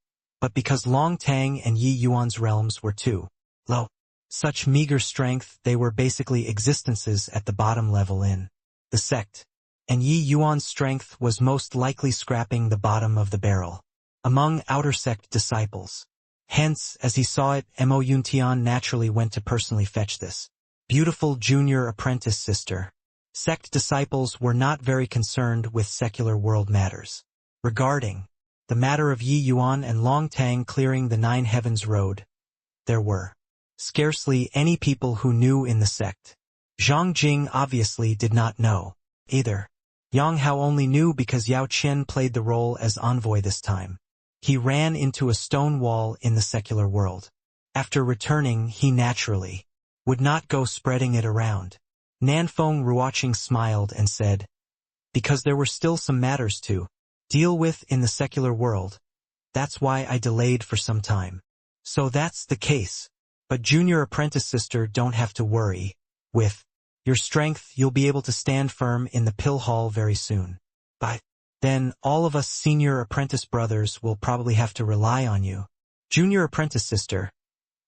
S1: but because Long Tang and Yi Yuan's realms were too low. Such meager strength, they were basically existences at the bottom level in the sect, and Yi Yuan's strength was most likely scraping the bottom of the barrel among outer sect disciples. Hence, as he saw it, Mo Yuntian naturally went to personally fetch this beautiful junior apprentice sister. Sect disciples were not very concerned with secular world matters. Regarding the matter of Yi Yuan and Long Tang clearing the 9 Heavens Road, there were scarcely any people who knew in the sect. Zhang Jing obviously did not know either. Yang Hao only knew because Yao Qian played the role as envoy this time. He ran into a stone wall in the secular world. After returning, he naturally would not go spreading it around. Nanfeng Ruoqing smiled and said, "Because there were still some matters to deal with in the secular world. That's why I delayed for some time." "So that's the case. But junior apprentice sister, don't have to worry. With your strength, you'll be able to stand firm in the pill hall very soon. But then all of us senior apprentice brothers will probably have to rely on you." "Junior apprentice sister,"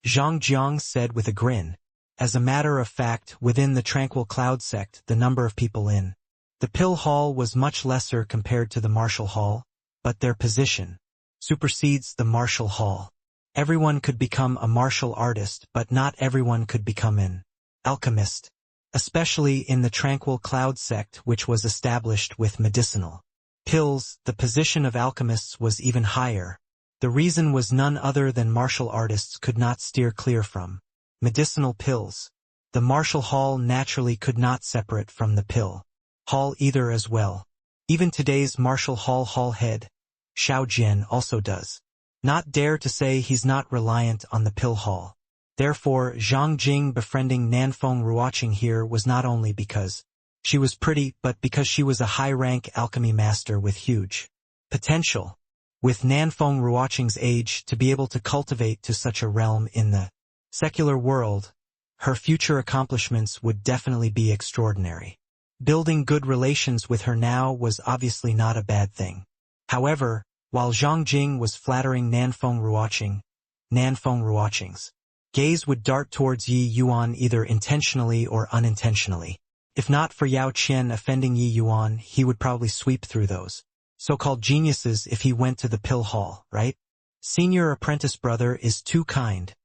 S1: Zhang Jiang said with a grin. As a matter of fact, within the Tranquil Cloud sect, the number of people in the pill hall was much lesser compared to the martial hall, but their position supersedes the martial hall. Everyone could become a martial artist, but not everyone could become an alchemist, especially in the Tranquil Cloud sect, which was established with medicinal pills. The position of alchemists was even higher. The reason was none other than martial artists could not steer clear from medicinal pills. The martial hall naturally could not separate from the pill hall either as well. Even today's martial hall head, Xiao Jian, also does not dare to say he's not reliant on the pill hall. Therefore, Zhang Jing befriending Nanfeng Ruoqing here was not only because she was pretty, but because she was a high-rank alchemy master with huge potential. With Nanfeng Ruoqing's age to be able to cultivate to such a realm in the secular world, her future accomplishments would definitely be extraordinary. Building good relations with her now was obviously not a bad thing. However, while Zhang Jing was flattering Nanfeng Ruoqing's gaze would dart towards Yi Yuan either intentionally or unintentionally. If not for Yao Qian offending Yi Yuan, he would probably sweep through those so-called geniuses if he went to the pill hall, right? Senior apprentice brother is too kind.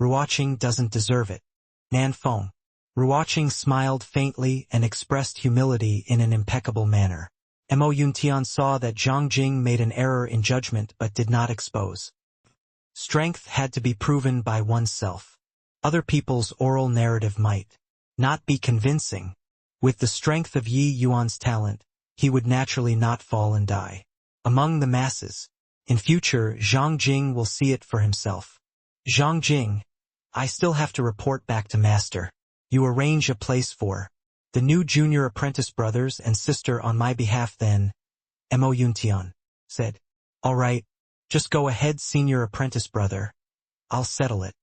S1: Ruoqing doesn't deserve it. Nanfeng. Ruoqing smiled faintly and expressed humility in an impeccable manner. Mo Yuntian saw that Zhang Jing made an error in judgment but did not expose. Strength had to be proven by oneself. Other people's oral narrative might not be convincing. With the strength of Yi Yuan's talent, he would naturally not fall and die among the masses. In future, Zhang Jing will see it for himself. Zhang Jing, I still have to report back to Master. You arrange a place for the new junior apprentice brothers and sister on my behalf then, Mo Yuntian said. All right, just go ahead senior apprentice brother. I'll settle it.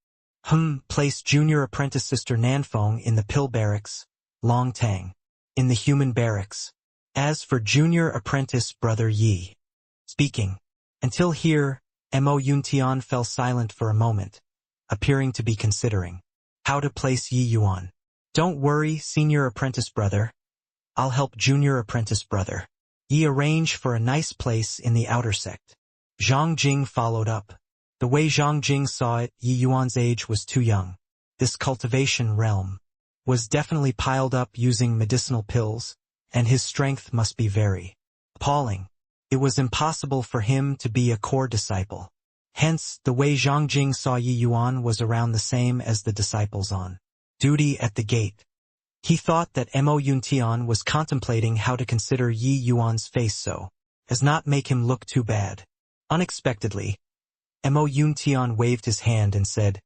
S1: Place junior apprentice sister Nanfeng in the pill barracks, Long Tang in the human barracks. As for junior apprentice brother Yi, speaking. Until here, Mo Yuntian fell silent for a moment, appearing to be considering how to place Yi Yuan. Don't worry, senior apprentice brother. I'll help junior apprentice brother. Yi arrange for a nice place in the outer sect. Zhang Jing followed up. The way Zhang Jing saw it, Yi Yuan's age was too young. This cultivation realm was definitely piled up using medicinal pills, and his strength must be very appalling. It was impossible for him to be a core disciple. Hence, the way Zhang Jing saw Yi Yuan was around the same as the disciples on duty at the gate. He thought that Mo Yuntian was contemplating how to consider Yi Yuan's face so as not make him look too bad. Unexpectedly, Mo Yuntian waved his hand and said,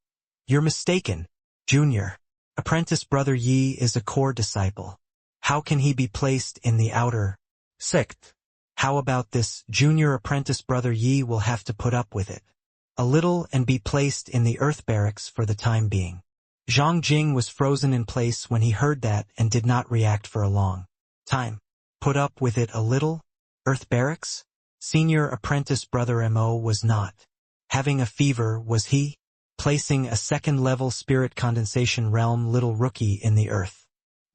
S1: You're mistaken, Junior. Apprentice brother Yi is a core disciple. How can he be placed in the outer sect? How about this? Junior apprentice brother Yi will have to put up with it a little and be placed in the earth barracks for the time being. Zhang Jing was frozen in place when he heard that and did not react for a long time. Put up with it a little? Earth barracks? Senior apprentice brother Mo was not having a fever, was he? Placing a second-level spirit condensation realm little rookie in the earth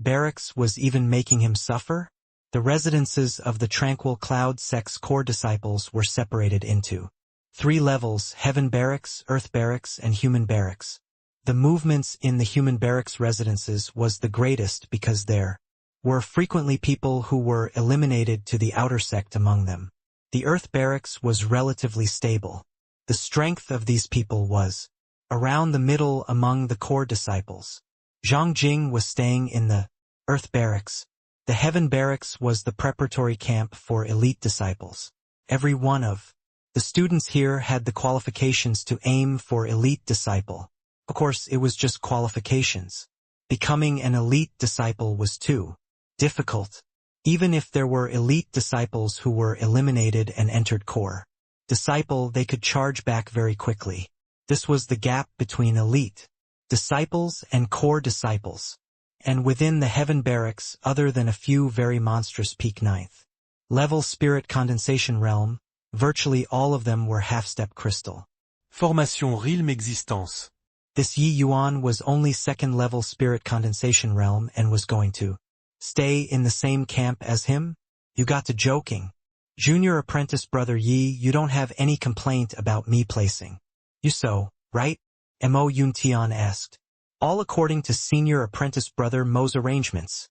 S1: barracks was even making him suffer? The residences of the Tranquil Cloud Sect's core disciples were separated into 3 levels: Heaven Barracks, Earth Barracks, and Human Barracks. The movements in the Human Barracks residences was the greatest because there were frequently people who were eliminated to the outer sect among them. The Earth Barracks was relatively stable. The strength of these people was around the middle among the core disciples. Zhang Jing was staying in the Earth Barracks. The Heaven Barracks was the preparatory camp for elite disciples. Every one of the students here had the qualifications to aim for elite disciple. Of course, it was just qualifications. Becoming an elite disciple was too difficult. Even if there were elite disciples who were eliminated and entered core disciple, they could charge back very quickly. This was the gap between elite disciples and core disciples. And within the Heaven Barracks, other than a few very monstrous peak 9th level spirit condensation realm, virtually all of them were half-step crystal.
S2: Formation Realm Existence.
S1: This Yi Yuan was only second-level spirit condensation realm and was going to stay in the same camp as him? You got to joking. Junior apprentice brother Yi, you don't have any complaint about me placing you so, right? Mo Yuntian asked. All according to senior apprentice brother Mo's arrangements,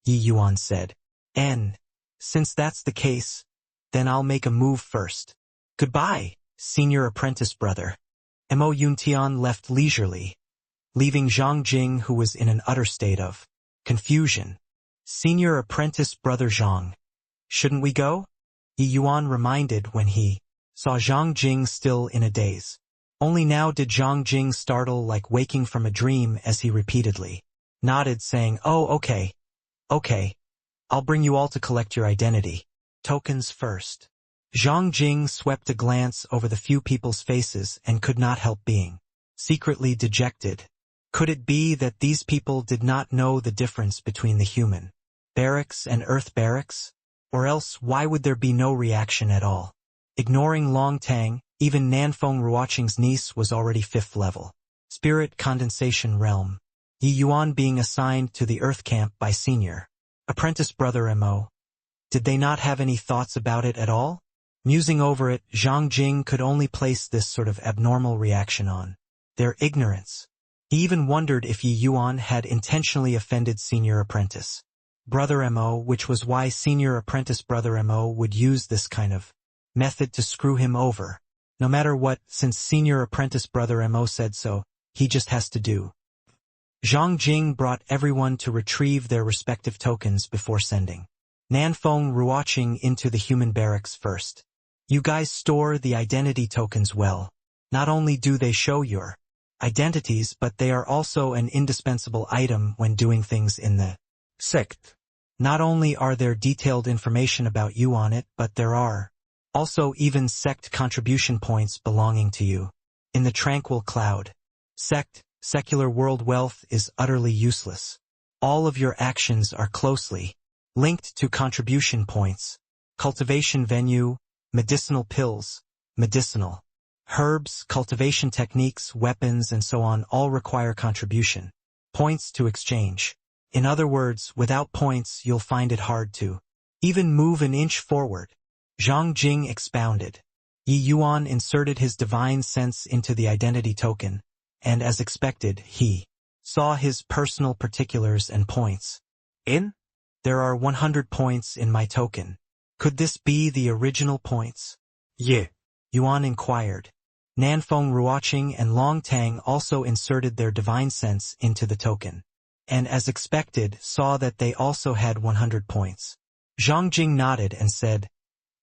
S1: Yi Yuan said. Since that's the case, then I'll make a move first. Goodbye, senior apprentice brother. Mo Yuntian left leisurely, leaving Zhang Jing who was in an utter state of confusion. Senior apprentice brother Zhang. Shouldn't we go? Yi Yuan reminded when he saw Zhang Jing still in a daze. Only now did Zhang Jing startle like waking from a dream as he repeatedly nodded saying, Oh, okay. I'll bring you all to collect your identity tokens first. Zhang Jing swept a glance over the few people's faces and could not help being secretly dejected. Could it be that these people did not know the difference between the human barracks and earth barracks? Or else why would there be no reaction at all? Ignoring Long Tang, even Nanfeng Ruoqing's niece was already 5th level. Spirit condensation realm. Yi Yuan being assigned to the earth camp by senior Apprentice brother Mo. Did they not have any thoughts about it at all? Musing over it, Zhang Jing could only place this sort of abnormal reaction on their ignorance. He even wondered if Yi Yuan had intentionally offended Senior Apprentice Brother Mo, which was why Senior Apprentice Brother Mo would use this kind of method to screw him over. No matter what, since Senior Apprentice Brother Mo said so, he just has to do. Zhang Jing brought everyone to retrieve their respective tokens before sending Nanfeng Ruoqing into the human barracks first. You guys store the identity tokens well. Not only do they show your identities, but they are also an indispensable item when doing things in the sect. Not only are there detailed information about you on it, but there are also even sect contribution points belonging to you. In the tranquil cloud sect, secular world wealth is utterly useless. All of your actions are closely linked to contribution points. Cultivation venue, medicinal pills, medicinal herbs, cultivation techniques, weapons, and so on all require contribution points to exchange. In other words, without points you'll find it hard to even move an inch forward. Zhang Jing expounded. Yi Yuan inserted his divine sense into the identity token, and as expected, he saw his personal particulars and points. There are 100 points in my token. Could this be the original points? Yeah. Yuan inquired. Nanfeng Ruoqing and Long Tang also inserted their divine sense into the token, and as expected, saw that they also had 100 points. Zhang Jing nodded and said,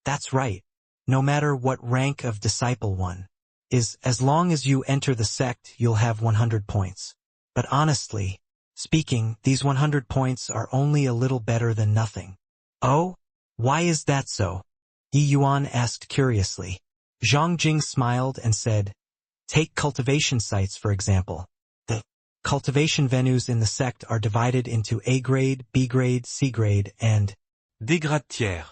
S1: "That's right. No matter what rank of disciple one is, as long as you enter the sect, you'll have 100 points. But honestly speaking, these 100 points are only a little better than nothing." "Oh? Why is that so?" Yi Yuan asked curiously. Zhang Jing smiled and said, "Take cultivation sites for example. The cultivation venues in the sect are divided into A grade, B grade, C grade, and
S2: Dégrade tiers.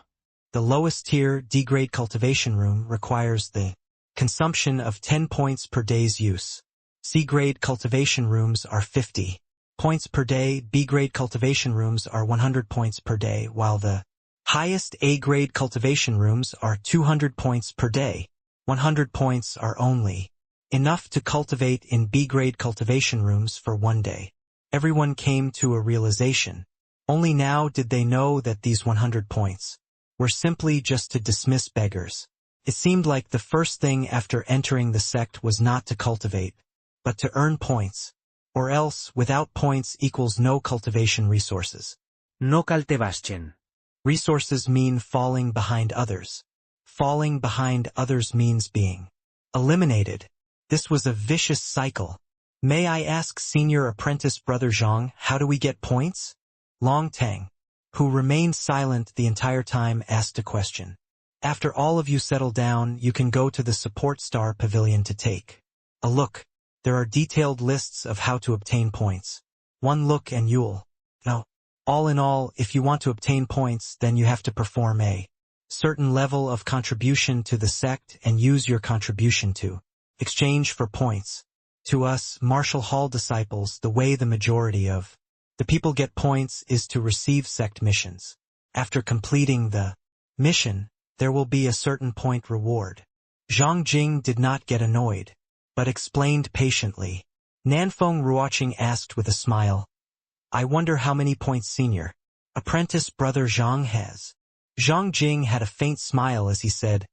S1: The lowest tier, D-grade cultivation room, requires the consumption of 10 points per day's use. C-grade cultivation rooms are 50 points per day, B-grade cultivation rooms are 100 points per day, while the highest A-grade cultivation rooms are 200 points per day. 100 points are only enough to cultivate in B-grade cultivation rooms for one day. Everyone came to a realization. Only now did they know that these 100 points were simply just to dismiss beggars. It seemed like the first thing after entering the sect was not to cultivate, but to earn points. Or else, without points equals no cultivation resources.
S3: No cultivación.
S1: Resources mean falling behind others. Falling behind others means being eliminated. This was a vicious cycle. "May I ask Senior Apprentice Brother Zhang, how do we get points?" Long Tang, who remained silent the entire time, asked a question. "After all of you settle down, you can go to the Support Star Pavilion to take a look. There are detailed lists of how to obtain points. One look and you'll know. All in all, if you want to obtain points, then you have to perform a certain level of contribution to the sect and use your contribution to exchange for points. To us, Martial Hall disciples, the way the majority of the people get points is to receive sect missions. After completing the mission, there will be a certain point reward." Zhang Jing did not get annoyed, but explained patiently. Nanfeng Ruoqing asked with a smile, "I wonder how many points Senior Apprentice Brother Zhang has." Zhang Jing had a faint smile as he said,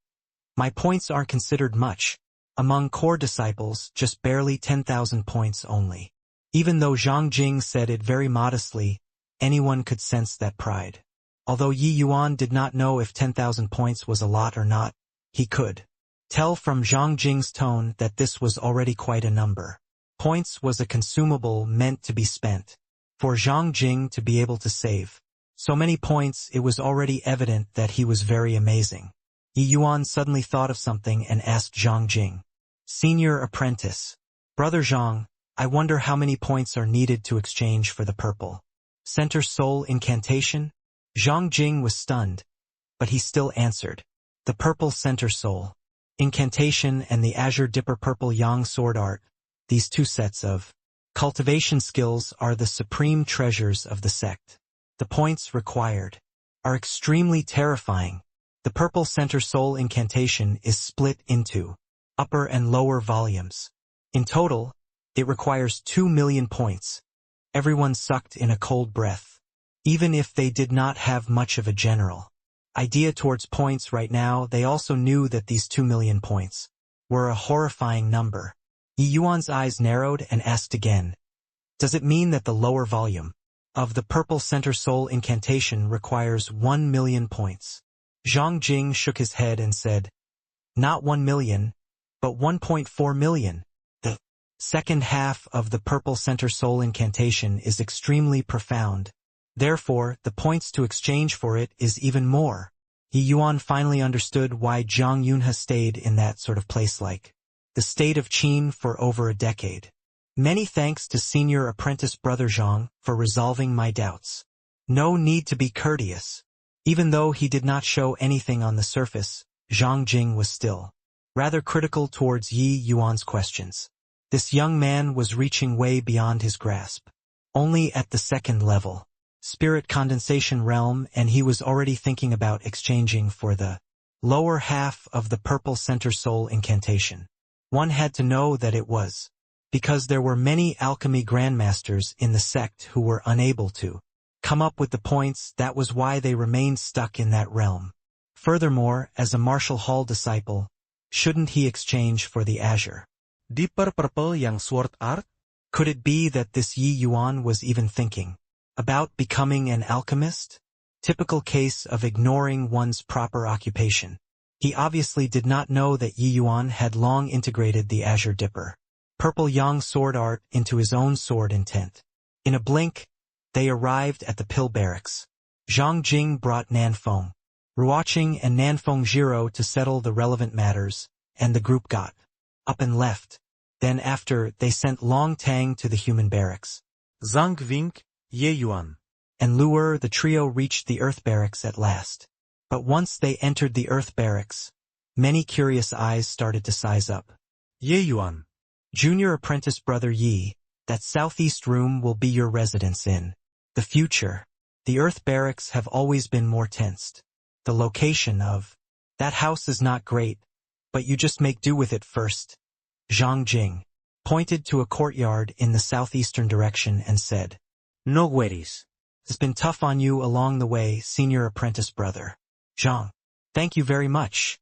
S1: "My points aren't considered much. Among core disciples, just barely 10,000 points only." Even though Zhang Jing said it very modestly, anyone could sense that pride. Although Yi Yuan did not know if 10,000 points was a lot or not, he could tell from Zhang Jing's tone that this was already quite a number. Points was a consumable meant to be spent. For Zhang Jing to be able to save so many points, it was already evident that he was very amazing. Yi Yuan suddenly thought of something and asked Zhang Jing, "Senior Apprentice Brother Zhang, I wonder how many points are needed to exchange for the purple Center Soul Incantation?" Zhang Jing was stunned, but he still answered, "The purple Center Soul Incantation and the Azure Dipper Purple Yang Sword Art, these two sets of cultivation skills are the supreme treasures of the sect. The points required are extremely terrifying. The purple center soul incantation is split into upper and lower volumes. In total, it requires 2 million points. Everyone sucked in a cold breath. Even if they did not have much of a general idea towards points right now, they also knew that these 2 million points were a horrifying number. Yi Yuan's eyes narrowed and asked again, "Does it mean that the lower volume of the purple center soul incantation requires 1 million points?" Zhang Jing shook his head and said, "Not 1 million, but 1.4 million. The second half of the purple center soul incantation is extremely profound. Therefore, the points to exchange for it is even more." Yi Yuan finally understood why Zhang Yunhe stayed in that sort of place like the state of Qin for over a decade. "Many thanks to Senior Apprentice Brother Zhang for resolving my doubts. No need to be courteous." Even though he did not show anything on the surface, Zhang Jing was still rather critical towards Yi Yuan's questions. This young man was reaching way beyond his grasp. Only at the second level, spirit condensation realm, and he was already thinking about exchanging for the lower half of the purple center soul incantation. One had to know that it was because there were many alchemy grandmasters in the sect who were unable to come up with the points. That was why they remained stuck in that realm. Furthermore, as a Martial Hall disciple, shouldn't he exchange for the azure deeper purple yang sword art? Could it be that this Yi Yuan was even thinking about becoming an alchemist? Typical case of ignoring one's proper occupation. He obviously did not know that Yi Yuan had long integrated the azure dipper purple yang sword art into his own sword intent. In a blink, they arrived at the pill barracks. Zhang Jing brought Nanfeng Ruoqing and Nanfeng Jiro to settle the relevant matters, and the group got up and left. Then after, they sent Long Tang to the human barracks.
S2: Zhang Vink, Ye Yuan,
S1: and Luer, the trio, reached the earth barracks at last. But once they entered the earth barracks, many curious eyes started to size up.
S2: Ye Yuan,
S1: Junior Apprentice Brother Yi, that southeast room will be your residence in the future. The earth barracks have always been more tensed. The location of that house is not great, but you just make do with it first. Zhang Jing pointed to a courtyard in the southeastern direction and said,
S3: No worries.
S1: "It's been tough on you along the way, Senior Apprentice Brother Zhang." "Thank you very much,"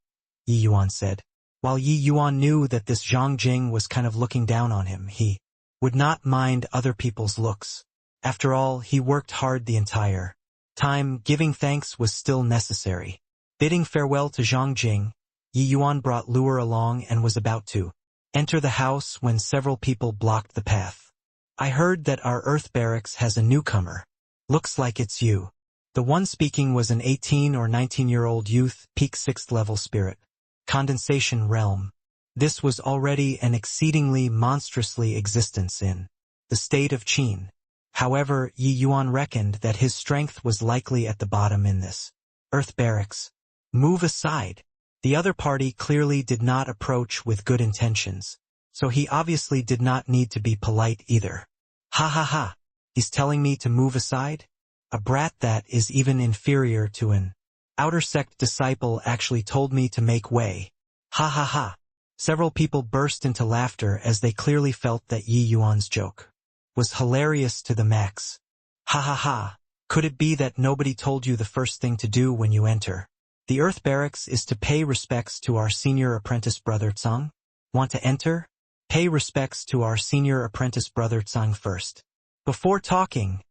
S1: Yi Yuan said. While Yi Yuan knew that this Zhang Jing was kind of looking down on him, he would not mind other people's looks. After all, he worked hard the entire time. Giving thanks was still necessary. Bidding farewell to Zhang Jing, Yi Yuan brought Luer along and was about to enter the house when several people blocked the path. "I heard that our earth barracks has a newcomer. Looks like it's you." The one speaking was an 18 or 19-year-old youth, peak 6th level spirit condensation realm. This was already an exceedingly monstrously existence in the state of Qin. However, Yi Yuan reckoned that his strength was likely at the bottom in this earth barracks. "Move aside." The other party clearly did not approach with good intentions, so he obviously did not need to be polite either. "Ha ha ha, he's telling me to move aside? A brat that is even inferior to an outer sect disciple actually told me to make way. Ha ha ha." Several people burst into laughter as they clearly felt that Yi Yuan's joke was hilarious to the max. "Ha ha ha, could it be that nobody told you the first thing to do when you enter the earth barracks is to pay respects to our senior apprentice brother Tsang? Want to enter? Pay respects to our senior apprentice brother Tsang first before talking,"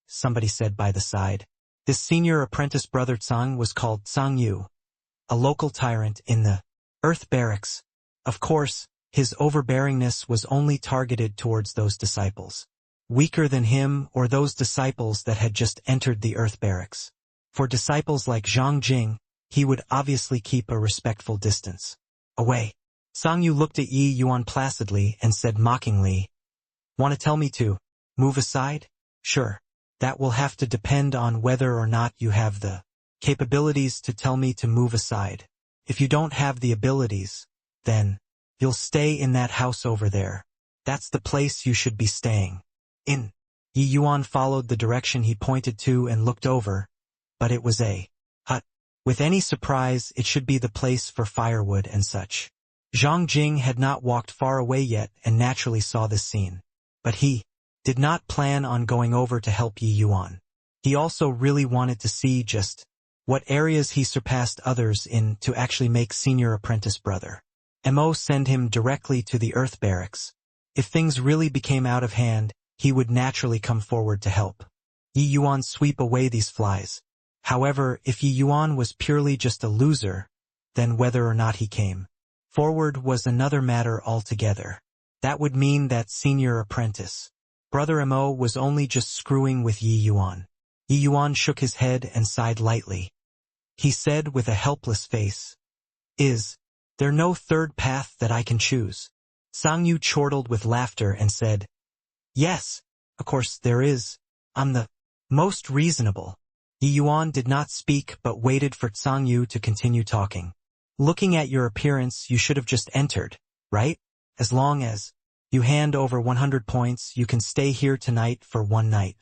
S1: somebody said by the side. This senior apprentice brother Tsang was called Tsang Yu, a local tyrant in the earth barracks. Of course, his overbearingness was only targeted towards those disciples weaker than him or those disciples that had just entered the earth barracks. For disciples like Zhang Jing, he would obviously keep a respectful distance away. Tsang Yu looked at Yi Yuan placidly and said mockingly, "Want to tell me to move aside? Sure. That will have to depend on whether or not you have the capabilities to tell me to move aside. If you don't have the abilities, then you'll stay in that house over there. That's the place you should be staying in." Yi Yuan followed the direction he pointed to and looked over, but it was a hut. With any surprise, it should be the place for firewood and such. Zhang Jing had not walked far away yet and naturally saw this scene. But he did not plan on going over to help Yi Yuan. He also really wanted to see just what areas he surpassed others in to actually make senior apprentice brother. Mo send him directly to the earth barracks. If things really became out of hand, he would naturally come forward to help. Yi Yuan sweep away these flies. However, if Yi Yuan was purely just a loser, then whether or not he came forward was another matter altogether. That would mean that senior apprentice brother Mo was only just screwing with Yi Yuan. Yi Yuan shook his head and sighed lightly. He said with a helpless face, "Is there no third path that I can choose?" Sang Yu chortled with laughter and said, "Yes, of course there is. I'm the most reasonable." Yi Yuan did not speak but waited for Sang Yu to continue talking. "Looking at your appearance, you should have just entered, right? As long as you hand over 100 points, you can stay here tonight for one night.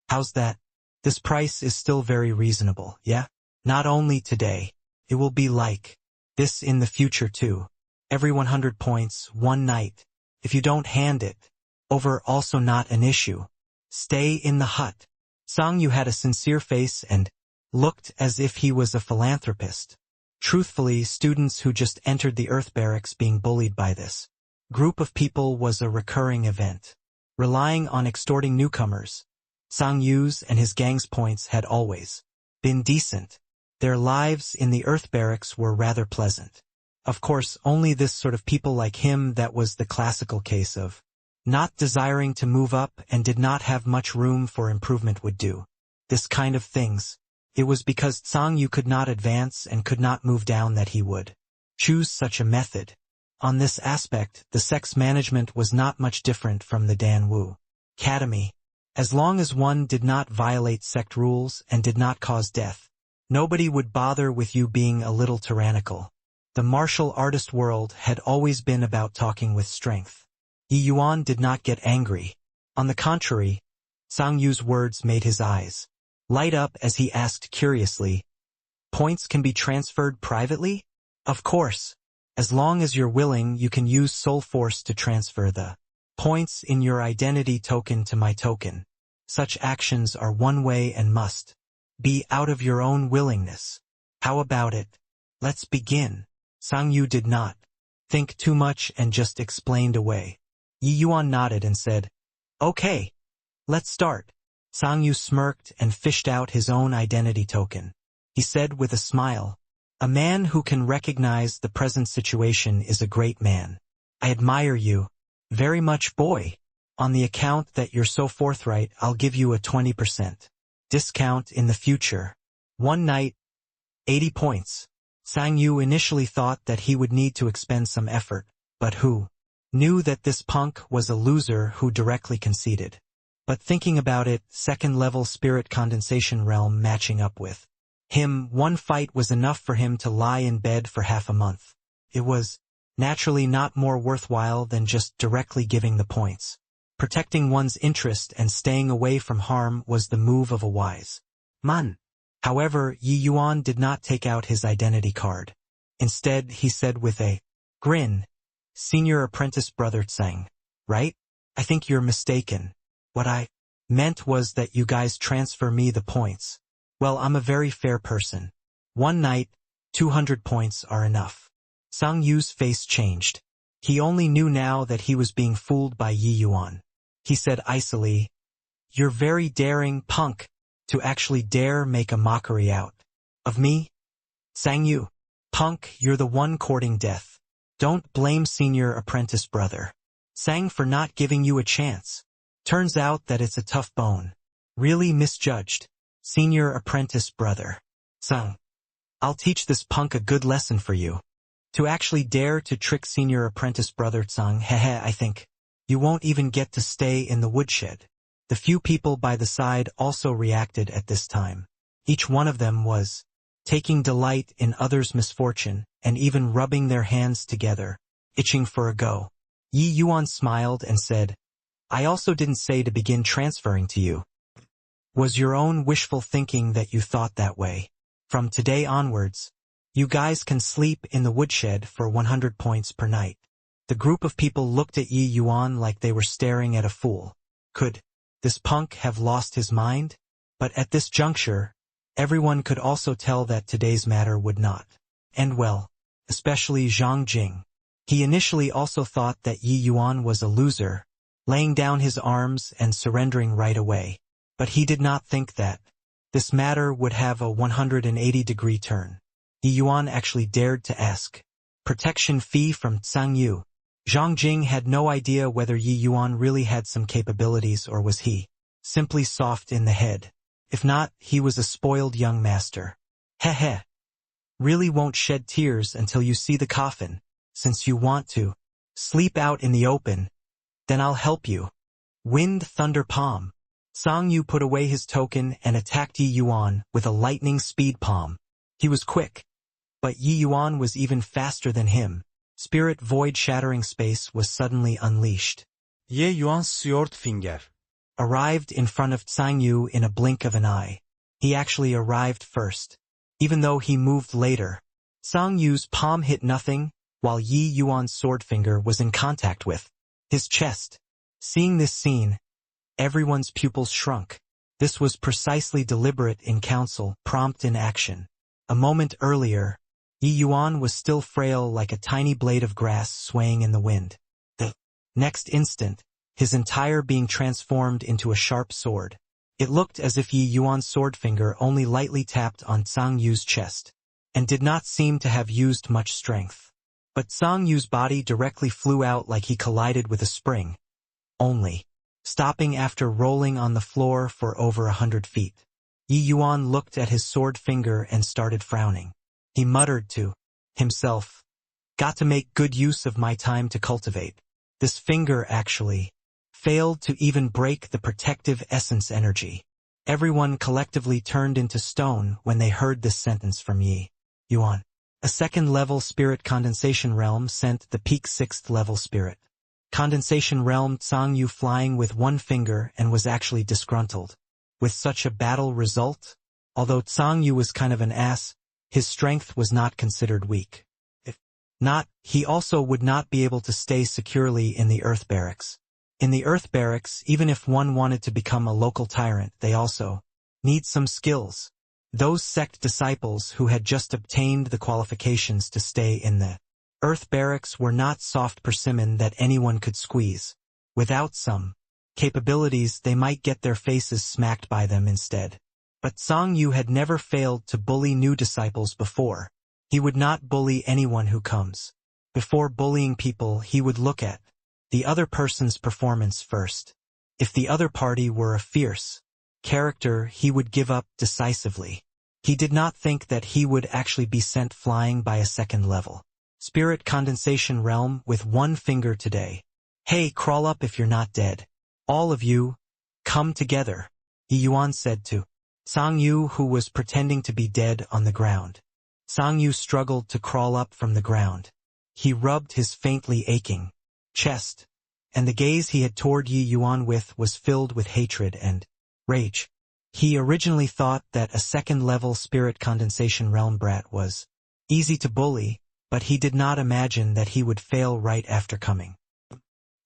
S1: How's that? This price is still very reasonable, yeah? Not only today, it will be like this in the future too. Every 100 points, one night. If you don't hand it over, also not an issue. Stay in the hut." Sang Yu had a sincere face and looked as if he was a philanthropist. Truthfully, students who just entered the earth barracks being bullied by this group of people was a recurring event. Relying on extorting newcomers, Sang Yu's and his gang's points had always been decent. Their lives in the earth barracks were rather pleasant. Of course, only this sort of people like him that was the classical case of not desiring to move up and did not have much room for improvement would do this kind of things. It was because Sang Yu could not advance and could not move down that he would choose such a method. On this aspect, the sex management was not much different from the Dan Wu Academy. As long as one did not violate sect rules and did not cause death, nobody would bother with you being a little tyrannical. The martial artist world had always been about talking with strength. Yi Yuan did not get angry. On the contrary, Sang Yu's words made his eyes light up as he asked curiously, "Points can be transferred privately?" "Of course. As long as you're willing, you can use soul force to transfer the points in your identity token to my token. Such actions are one way and must be out of your own willingness. How about it? Let's begin." Sang Yu did not think too much and just explained away. Yi Yuan nodded and said, "Okay, let's start." Sang Yu smirked and fished out his own identity token. He said with a smile, "A man who can recognize the present situation is a great man. I admire you very much, boy. On the account that you're so forthright, I'll give you a 20% discount in the future. One night, 80 points. Sang Yu initially thought that he would need to expend some effort, but who knew that this punk was a loser who directly conceded. But thinking about it, second-level spirit condensation realm matching up with him, one fight was enough for him to lie in bed for half a month. It was naturally not more worthwhile than just directly giving the points. Protecting one's interest and staying away from harm was the move of a wise man. However, Yi Yuan did not take out his identity card. Instead, he said with a grin, "Senior apprentice brother Tseng, right? I think you're mistaken. What I meant was that you guys transfer me the points. Well, I'm a very fair person. One night, 200 points are enough." Sang Yu's face changed. He only knew now that he was being fooled by Yi Yuan. He said icily, "You're very daring, punk, to actually dare make a mockery out of me? Sang Yu, punk, you're the one courting death. Don't blame senior apprentice brother Sang for not giving you a chance. Turns out that it's a tough bone. Really misjudged. Senior apprentice brother Sang. I'll teach this punk a good lesson for you. To actually dare to trick senior apprentice brother Tsang, hehe, I think you won't even get to stay in the woodshed." The few people by the side also reacted at this time. Each one of them was taking delight in others' misfortune and even rubbing their hands together, itching for a go. Yi Yuan smiled and said, I also didn't say to begin transferring to you. Was your own wishful thinking that you thought that way. From today onwards, you guys can sleep in the woodshed for 100 points per night. The group of people looked at Yi Yuan like they were staring at a fool. Could this punk have lost his mind? But at this juncture, everyone could also tell that today's matter would not end well, especially Zhang Jing. He initially also thought that Yi Yuan was a loser, laying down his arms and surrendering right away. But he did not think that this matter would have a 180-degree turn. Yi Yuan actually dared to ask protection fee from Tsang Yu. Zhang Jing had no idea whether Yi Yuan really had some capabilities or was he simply soft in the head. If not, he was a spoiled young master. Heh. Really won't shed tears until you see the coffin. Since you want to sleep out in the open, then I'll help you. Wind Thunder Palm. Tsang Yu put away his token and attacked Yi Yuan with a lightning speed palm. He was quick, but Yi Yuan was even faster than him. Spirit Void Shattering Space was suddenly unleashed.
S2: Ye Yuan's Sword Finger
S1: Arrived in front of Tsang Yu in a blink of an eye. He actually arrived first. Even though he moved later, Tsang Yu's palm hit nothing, while Yi Yuan's sword finger was in contact with his chest. Seeing this scene, everyone's pupils shrunk. This was precisely deliberate in council, prompt in action. A moment earlier, Yi Yuan was still frail like a tiny blade of grass swaying in the wind. The next instant, his entire being transformed into a sharp sword. It looked as if Yi Yuan's sword finger only lightly tapped on Tsang Yu's chest, and did not seem to have used much strength. But Tsang Yu's body directly flew out like he collided with a spring, only stopping after rolling on the floor for over 100 feet. Yi Yuan looked at his sword finger and started frowning. He muttered to himself, "Got to make good use of my time to cultivate." This finger actually failed to even break the protective essence energy. Everyone collectively turned into stone when they heard this sentence from Yi Yuan. A second-level spirit condensation realm sent the peak 6th-level spirit condensation realm Tsang Yu flying with one finger and was actually disgruntled. With such a battle result, although Tsang Yu was kind of an ass, his strength was not considered weak. If not, he also would not be able to stay securely in the Earth Barracks. In the Earth Barracks, even if one wanted to become a local tyrant, they also need some skills. Those sect disciples who had just obtained the qualifications to stay in the Earth Barracks were not soft persimmon that anyone could squeeze. Without some capabilities, they might get their faces smacked by them instead. But Tsang Yu had never failed to bully new disciples before. He would not bully anyone who comes. Before bullying people, he would look at the other person's performance first. If the other party were a fierce character, he would give up decisively. He did not think that he would actually be sent flying by a second-level spirit condensation realm with one finger today. "Hey, crawl up if you're not dead. All of you, come together," Yi Yuan said to Tsang Yu, who was pretending to be dead on the ground. Tsang Yu struggled to crawl up from the ground. He rubbed his faintly aching chest, and the gaze he had toward Yi Yuan with was filled with hatred and rage. He originally thought that a second-level spirit condensation realm brat was easy to bully, but he did not imagine that he would fail right after coming.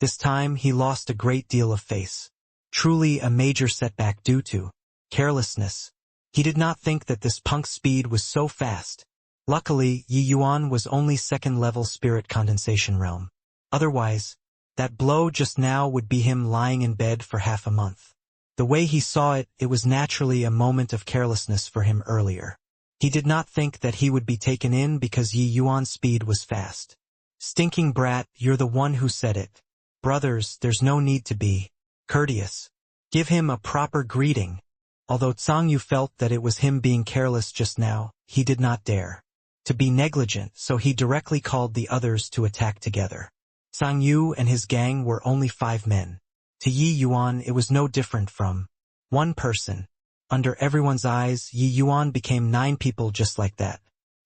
S1: This time he lost a great deal of face. Truly a major setback due to carelessness. He did not think that this punk's speed was so fast. Luckily, Yi Yuan was only second-level spirit condensation realm. Otherwise, that blow just now would be him lying in bed for half a month. The way he saw it, it was naturally a moment of carelessness for him earlier. He did not think that he would be taken in because Yi Yuan's speed was fast. "Stinking brat, you're the one who said it. Brothers, there's no need to be courteous. Give him a proper greeting." Although Tsang Yu felt that it was him being careless just now, he did not dare to be negligent, so he directly called the others to attack together. Tsang Yu and his gang were only 5 men. To Yi Yuan, it was no different from one person. Under everyone's eyes, Yi Yuan became 9 people just like that.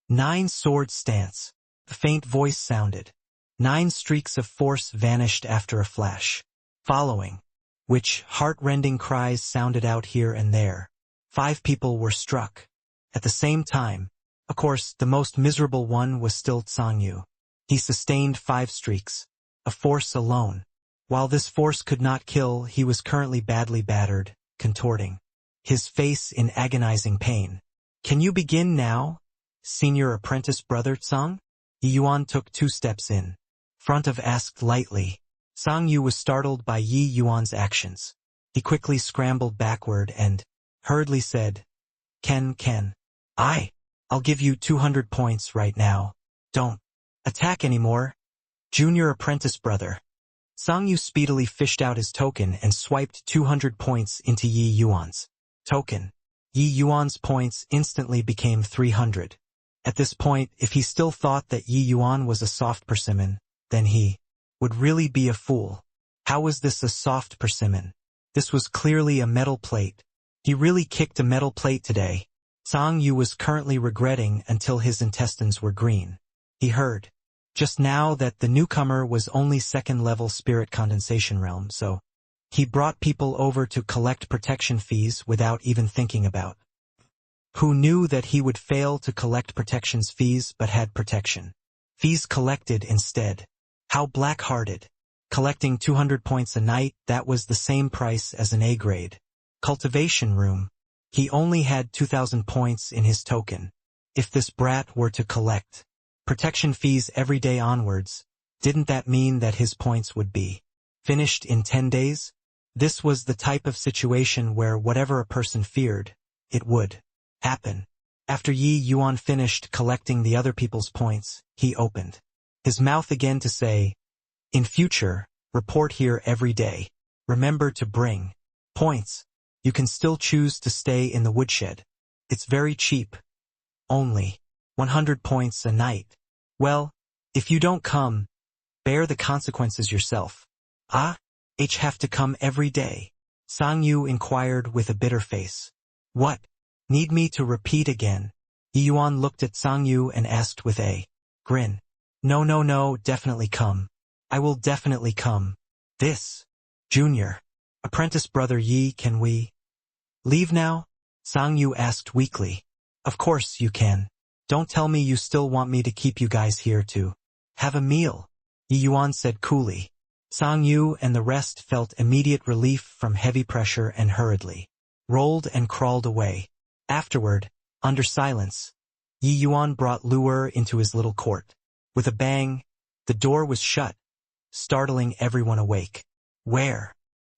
S1: 9 sword stance. A faint voice sounded. 9 streaks of force vanished after a flash. Following which heart-rending cries sounded out here and there. 5 people were struck. At the same time, of course, the most miserable one was still Tsangyu. He sustained 5 streaks, a force alone. While this force could not kill, he was currently badly battered, contorting, his face in agonizing pain. Can you begin now, senior apprentice brother Tsang? Yi Yuan took 2 steps in front of asked lightly. Tsangyu was startled by Yi Yuan's actions. He quickly scrambled backward and hurriedly said, Ken. I'll give you 200 points right now. Don't attack anymore. Junior apprentice brother. Tsangyu speedily fished out his token and swiped 200 points into Yi Yuan's token. Yi Yuan's points instantly became 300. At this point, if he still thought that Yi Yuan was a soft persimmon, then he would really be a fool. How was this a soft persimmon? This was clearly a metal plate. He really kicked a metal plate today. Tsangyu was currently regretting until his intestines were green. He heard just now that the newcomer was only 2nd level spirit condensation realm, so he brought people over to collect protection fees without even thinking about. Who knew that he would fail to collect protections fees but had protection fees collected instead? How black-hearted. Collecting 200 points a night, that was the same price as an A grade cultivation room. He only had 2,000 points in his token. If this brat were to collect protection fees every day onwards, didn't that mean that his points would be finished in 10 days? This was the type of situation where whatever a person feared, it would happen. After Yi Yuan finished collecting the other people's points, he opened his mouth again to say, In future, report here every day. Remember to bring points. You can still choose to stay in the woodshed. It's very cheap. Only 100 points a night. Well, if you don't come, bear the consequences yourself. Have to come every day? Tsangyu inquired with a bitter face. What? Need me to repeat again? Yi Yuan looked at Tsangyu and asked with a grin. No, definitely come. I will definitely come. This, Junior apprentice brother Yi, can we leave now? Tsangyu asked weakly. Of course you can. Don't tell me you still want me to keep you guys here to have a meal, Yi Yuan said coolly. Tsangyu and the rest felt immediate relief from heavy pressure and hurriedly rolled and crawled away. Afterward, under silence, Yi Yuan brought Luer into his little court. With a bang, the door was shut, startling everyone awake. Where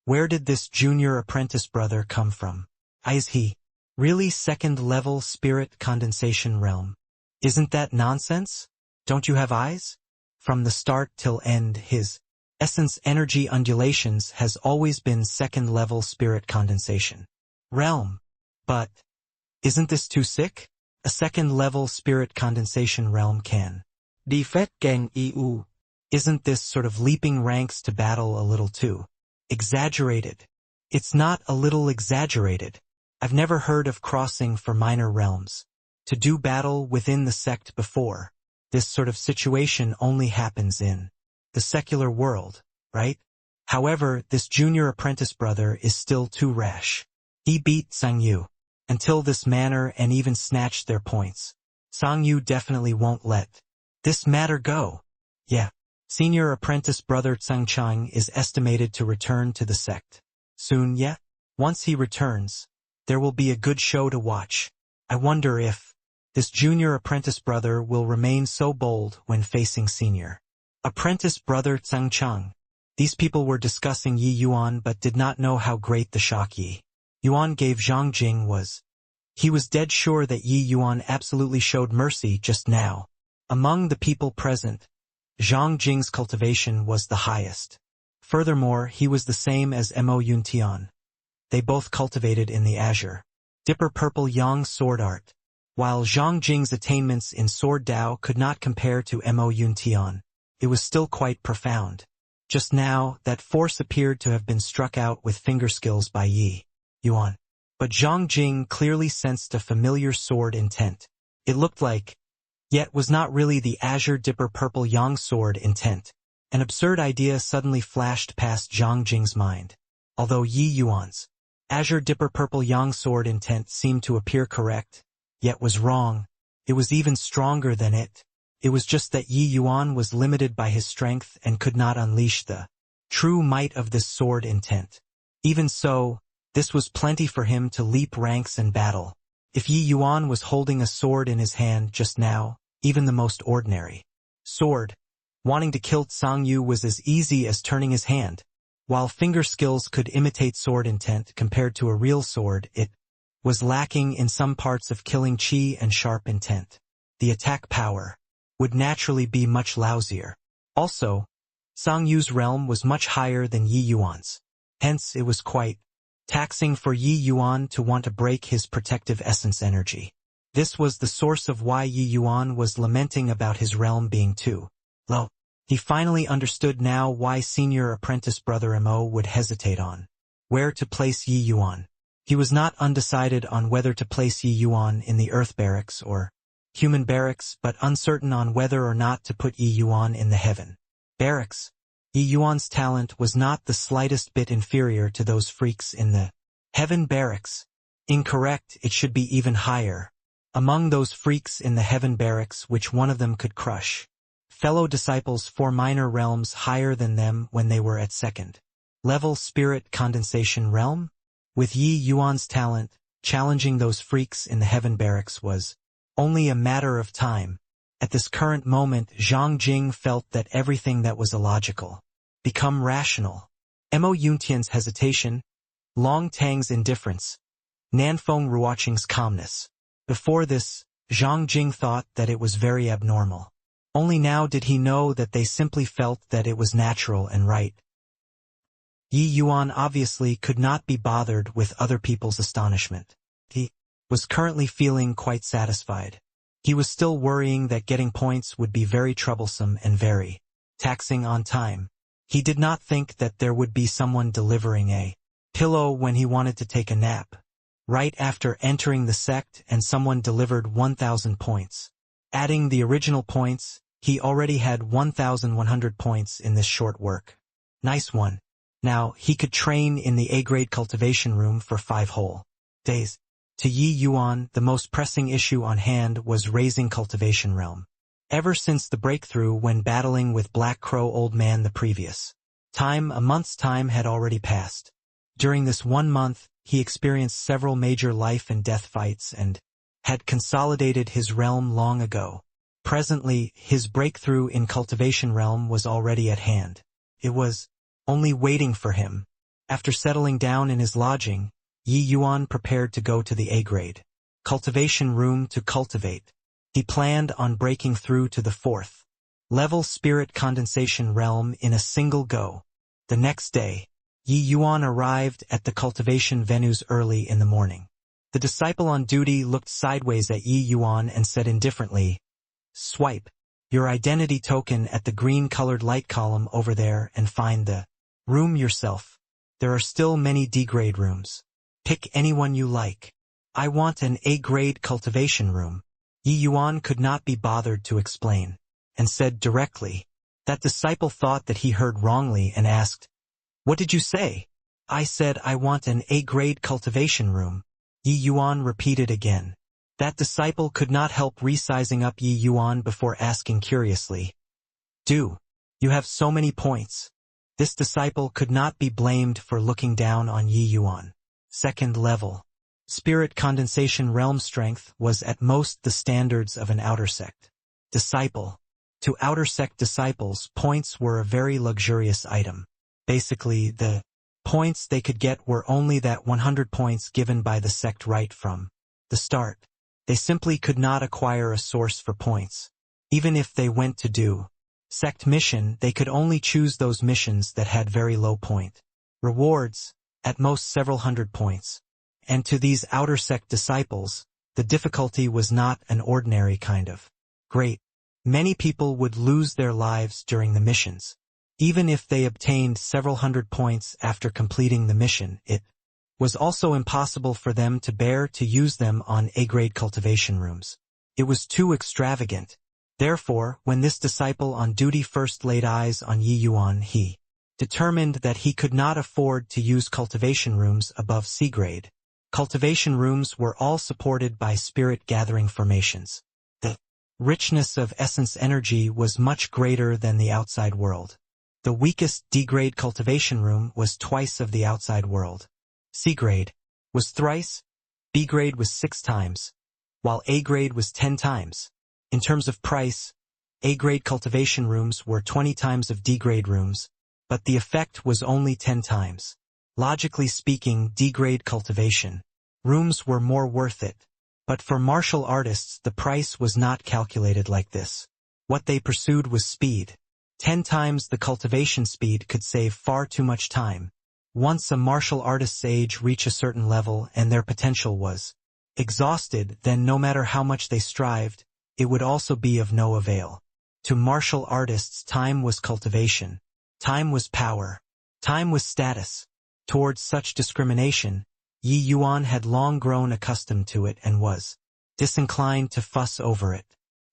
S1: did this junior apprentice brother come from? Is he really 2nd level spirit condensation realm? Isn't that nonsense? Don't you have eyes? From the start till end, his essence energy undulations has always been 2nd level spirit condensation realm. But isn't this too sick? A 2nd level spirit condensation realm can defeat Gang EU. Isn't this sort of leaping ranks to battle a little too exaggerated? It's not a little exaggerated. I've never heard of crossing for minor realms to do battle within the sect before. This sort of situation only happens in the secular world, right? However, this junior apprentice brother is still too rash. He beat Tsangyu until this manner and even snatched their points. Tsangyu definitely won't let this matter go. Yeah. Senior apprentice brother Tsangchang is estimated to return to the sect soon. Yeah. Once he returns, there will be a good show to watch. I wonder if this junior apprentice brother will remain so bold when facing senior apprentice brother Tsangchang. These people were discussing Yi Yuan but did not know how great the shock Yi Yuan gave Zhang Jing was. He was dead sure that Yi Yuan absolutely showed mercy just now. Among the people present, Zhang Jing's cultivation was the highest. Furthermore, he was the same as Mo Yuntian. They both cultivated in the azure Dipper Purple Yang sword art. While Zhang Jing's attainments in sword Dao could not compare to Mo Yuntian, it was still quite profound. Just now, that force appeared to have been struck out with finger skills by Yi Yuan. But Zhang Jing clearly sensed a familiar sword intent. It looked like, yet was not really the azure Dipper Purple Yang sword intent. An absurd idea suddenly flashed past Zhang Jing's mind. Although Yi Yuan's Azure Dipper Purple Yang sword intent seemed to appear correct, yet was wrong. It was even stronger than it. It was just that Yi Yuan was limited by his strength and could not unleash the true might of this sword intent. Even so, this was plenty for him to leap ranks and battle. If Yi Yuan was holding a sword in his hand just now, even the most ordinary sword, wanting to kill Tsang Yu was as easy as turning his hand. While finger skills could imitate sword intent compared to a real sword, it was lacking in some parts of killing chi and sharp intent. The attack power would naturally be much lousier. Also, Tsang Yu's realm was much higher than Yi Yuan's. Hence, it was quite taxing for Yi Yuan to want to break his protective essence energy. This was the source of why Yi Yuan was lamenting about his realm being too low. He finally understood now why senior apprentice brother Mo would hesitate on where to place Yi Yuan. He was not undecided on whether to place Yi Yuan in the earth barracks or human barracks, but uncertain on whether or not to put Yi Yuan in the heaven barracks. Yi Yuan's talent was not the slightest bit inferior to those freaks in the heaven barracks. Incorrect, it should be even higher. Among those freaks in the heaven barracks, which one of them could crush fellow disciples 4 minor realms higher than them when they were at second level spirit condensation realm? With Yi Yuan's talent, challenging those freaks in the heaven barracks was only a matter of time. At this current moment, Zhang Jing felt that everything that was illogical become rational. Mo Yuntian's hesitation, Long Tang's indifference, Nanfeng Ruoqing's calmness. Before this, Zhang Jing thought that it was very abnormal. Only now did he know that they simply felt that it was natural and right. Yi Yuan obviously could not be bothered with other people's astonishment. He was currently feeling quite satisfied. He was still worrying that getting points would be very troublesome and very taxing on time. He did not think that there would be someone delivering a pillow when he wanted to take a nap. Right after entering the sect, and someone delivered 1,000 points. Adding the original points, he already had 1,100 points in this short work. Nice one. Now, he could train in the A-grade cultivation room for 5 whole days. To Yi Yuan, the most pressing issue on hand was raising cultivation realm. Ever since the breakthrough when battling with Black Crow Old Man the previous time, a month's time had already passed. During this 1 month, he experienced several major life and death fights and had consolidated his realm long ago. Presently, his breakthrough in cultivation realm was already at hand. It was only waiting for him. After settling down in his lodging, Yi Yuan prepared to go to the A-grade cultivation room to cultivate. He planned on breaking through to the 4th level spirit condensation realm in a single go. The next day, Yi Yuan arrived at the cultivation venues early in the morning. The disciple on duty looked sideways at Yi Yuan and said indifferently, "Swipe your identity token at the green-colored light column over there and find the room yourself. There are still many D-grade rooms. Pick anyone you like. I want an A-grade cultivation room." Yi Yuan could not be bothered to explain, and said directly. That disciple thought that he heard wrongly and asked, "What did you say?" "I said I want an A-grade cultivation room," Yi Yuan repeated again. That disciple could not help resizing up Yi Yuan before asking curiously, "Do you have so many points?" This disciple could not be blamed for looking down on Yi Yuan. 2nd level. Spirit condensation realm strength was at most the standards of an outer sect disciple. To outer sect disciples, points were a very luxurious item. Basically, the points they could get were only that 100 points given by the sect right from the start. They simply could not acquire a source for points. Even if they went to do sect mission, they could only choose those missions that had very low point rewards, at most several hundred points. And to these outer sect disciples, the difficulty was not an ordinary kind of great. Many people would lose their lives during the missions. Even if they obtained several hundred points after completing the mission, it was also impossible for them to bear to use them on A-grade cultivation rooms. It was too extravagant. Therefore, when this disciple on duty first laid eyes on Yi Yuan, he determined that he could not afford to use cultivation rooms above C grade. Cultivation rooms were all supported by spirit-gathering formations. The richness of essence energy was much greater than the outside world. The weakest D-grade cultivation room was twice of the outside world. C grade was thrice, B grade was 6 times, while A grade was 10 times. In terms of price, A grade cultivation rooms were 20 times of D grade rooms, but the effect was only 10 times. Logically speaking, D grade cultivation rooms were more worth it, but for martial artists the price was not calculated like this. What they pursued was speed. 10 times the cultivation speed could save far too much time. Once a martial artist's age reached a certain level and their potential was exhausted, then no matter how much they strived, it would also be of no avail. To martial artists, time was cultivation. Time was power. Time was status. Towards such discrimination, Yi Yuan had long grown accustomed to it and was disinclined to fuss over it.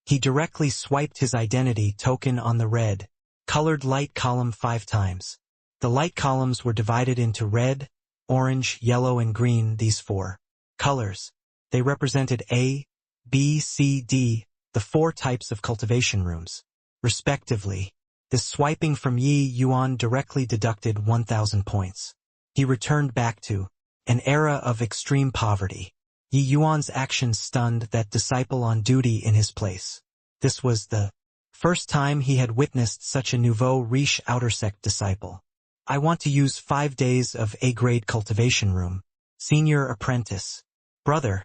S1: He directly swiped his identity token on the red, colored light column 5 times. The light columns were divided into red, orange, yellow, and green, these 4 colors. They represented A, B, C, D, the 4 types of cultivation rooms, respectively. This swiping from Yi Yuan directly deducted 1,000 points. He returned back to an era of extreme poverty. Yi Yuan's actions stunned that disciple on duty in his place. This was the first time he had witnessed such a nouveau riche outer sect disciple. I want to use 5 days of A-grade cultivation room. Senior apprentice. Brother,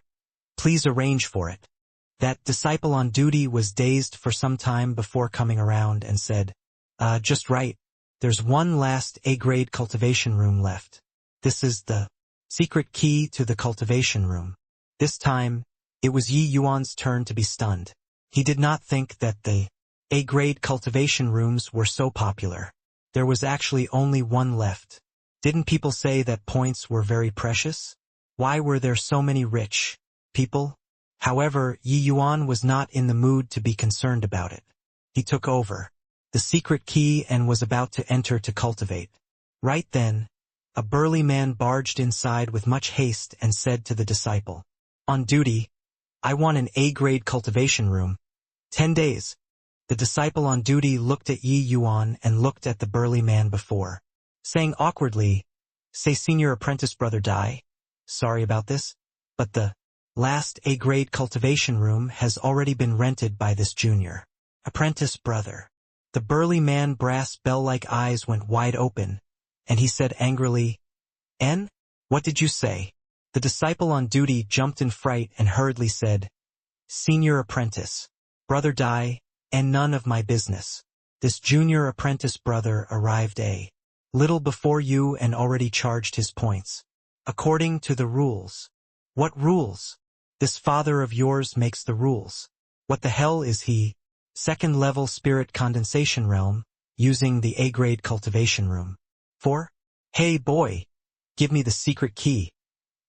S1: please arrange for it. That disciple on duty was dazed for some time before coming around and said, just right. There's one last A-grade cultivation room left. This is the secret key to the cultivation room. This time, it was Yi Yuan's turn to be stunned. He did not think that the A-grade cultivation rooms were so popular. There was actually only one left. Didn't people say that points were very precious? Why were there so many rich people? However, Yi Yuan was not in the mood to be concerned about it. He took over the secret key and was about to enter to cultivate. Right then, a burly man barged inside with much haste and said to the disciple, "On duty, I want an A-grade cultivation room. 10 days. The disciple on duty looked at Yi Yuan and looked at the burly man before, saying awkwardly, "Say senior apprentice brother die. Sorry about this, but the last A-grade cultivation room has already been rented by this junior apprentice brother." The burly man brass bell-like eyes went wide open, and he said angrily, "N? What did you say?" The disciple on duty jumped in fright and hurriedly said, "Senior apprentice, brother die, and none of my business. This junior apprentice brother arrived a little before you and already charged his points. According to the rules." "What rules? This father of yours makes the rules. What the hell is he?" "Second level spirit condensation realm, using the A-grade cultivation room." "For? Hey boy, give me the secret key.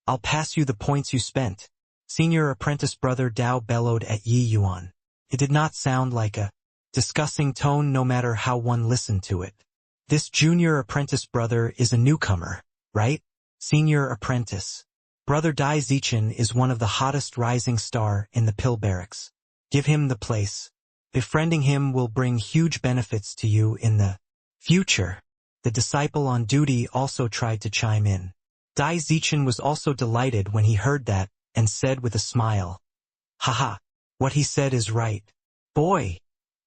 S1: I'll pass you the points you spent." Senior apprentice brother Dao bellowed at Yi Yuan. It did not sound like a discussing tone no matter how one listened to it. "This junior apprentice brother is a newcomer, right? Senior apprentice. Brother Dai Zichen is one of the hottest rising star in the pill barracks. Give him the place. Befriending him will bring huge benefits to you in the future." The disciple on duty also tried to chime in. Dai Zichen was also delighted when he heard that, and said with a smile, "Haha, what he said is right. Boy,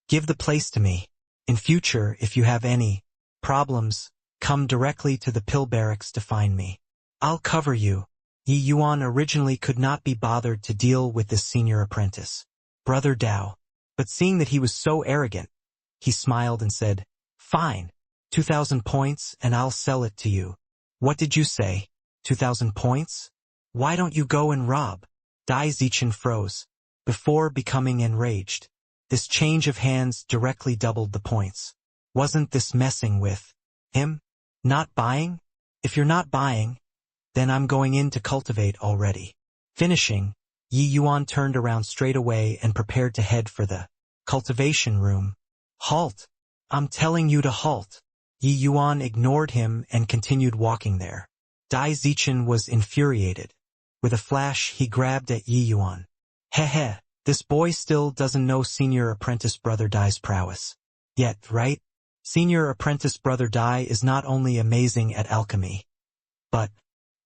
S1: give the place to me. In future, if you have any problems, come directly to the pill barracks to find me. I'll cover you." Yi Yuan originally could not be bothered to deal with this senior apprentice, Brother Dao, but seeing that he was so arrogant, he smiled and said, "Fine, 2,000 points and I'll sell it to you." "What did you say? 2,000 points? Why don't you go and rob?" Dai Zichen froze, before becoming enraged. This change of hands directly doubled the points. Wasn't this messing with him? Not buying? If you're not buying, then I'm going in to cultivate already. Finishing, Yi Yuan turned around straight away and prepared to head for the cultivation room. "Halt! I'm telling you to halt!" Yi Yuan ignored him and continued walking there. Dai Zichen was infuriated. With a flash, he grabbed at Yi Yuan. Heh, this boy still doesn't know Senior Apprentice Brother Dai's prowess. Yet, right? Senior Apprentice Brother Dai is not only amazing at alchemy, but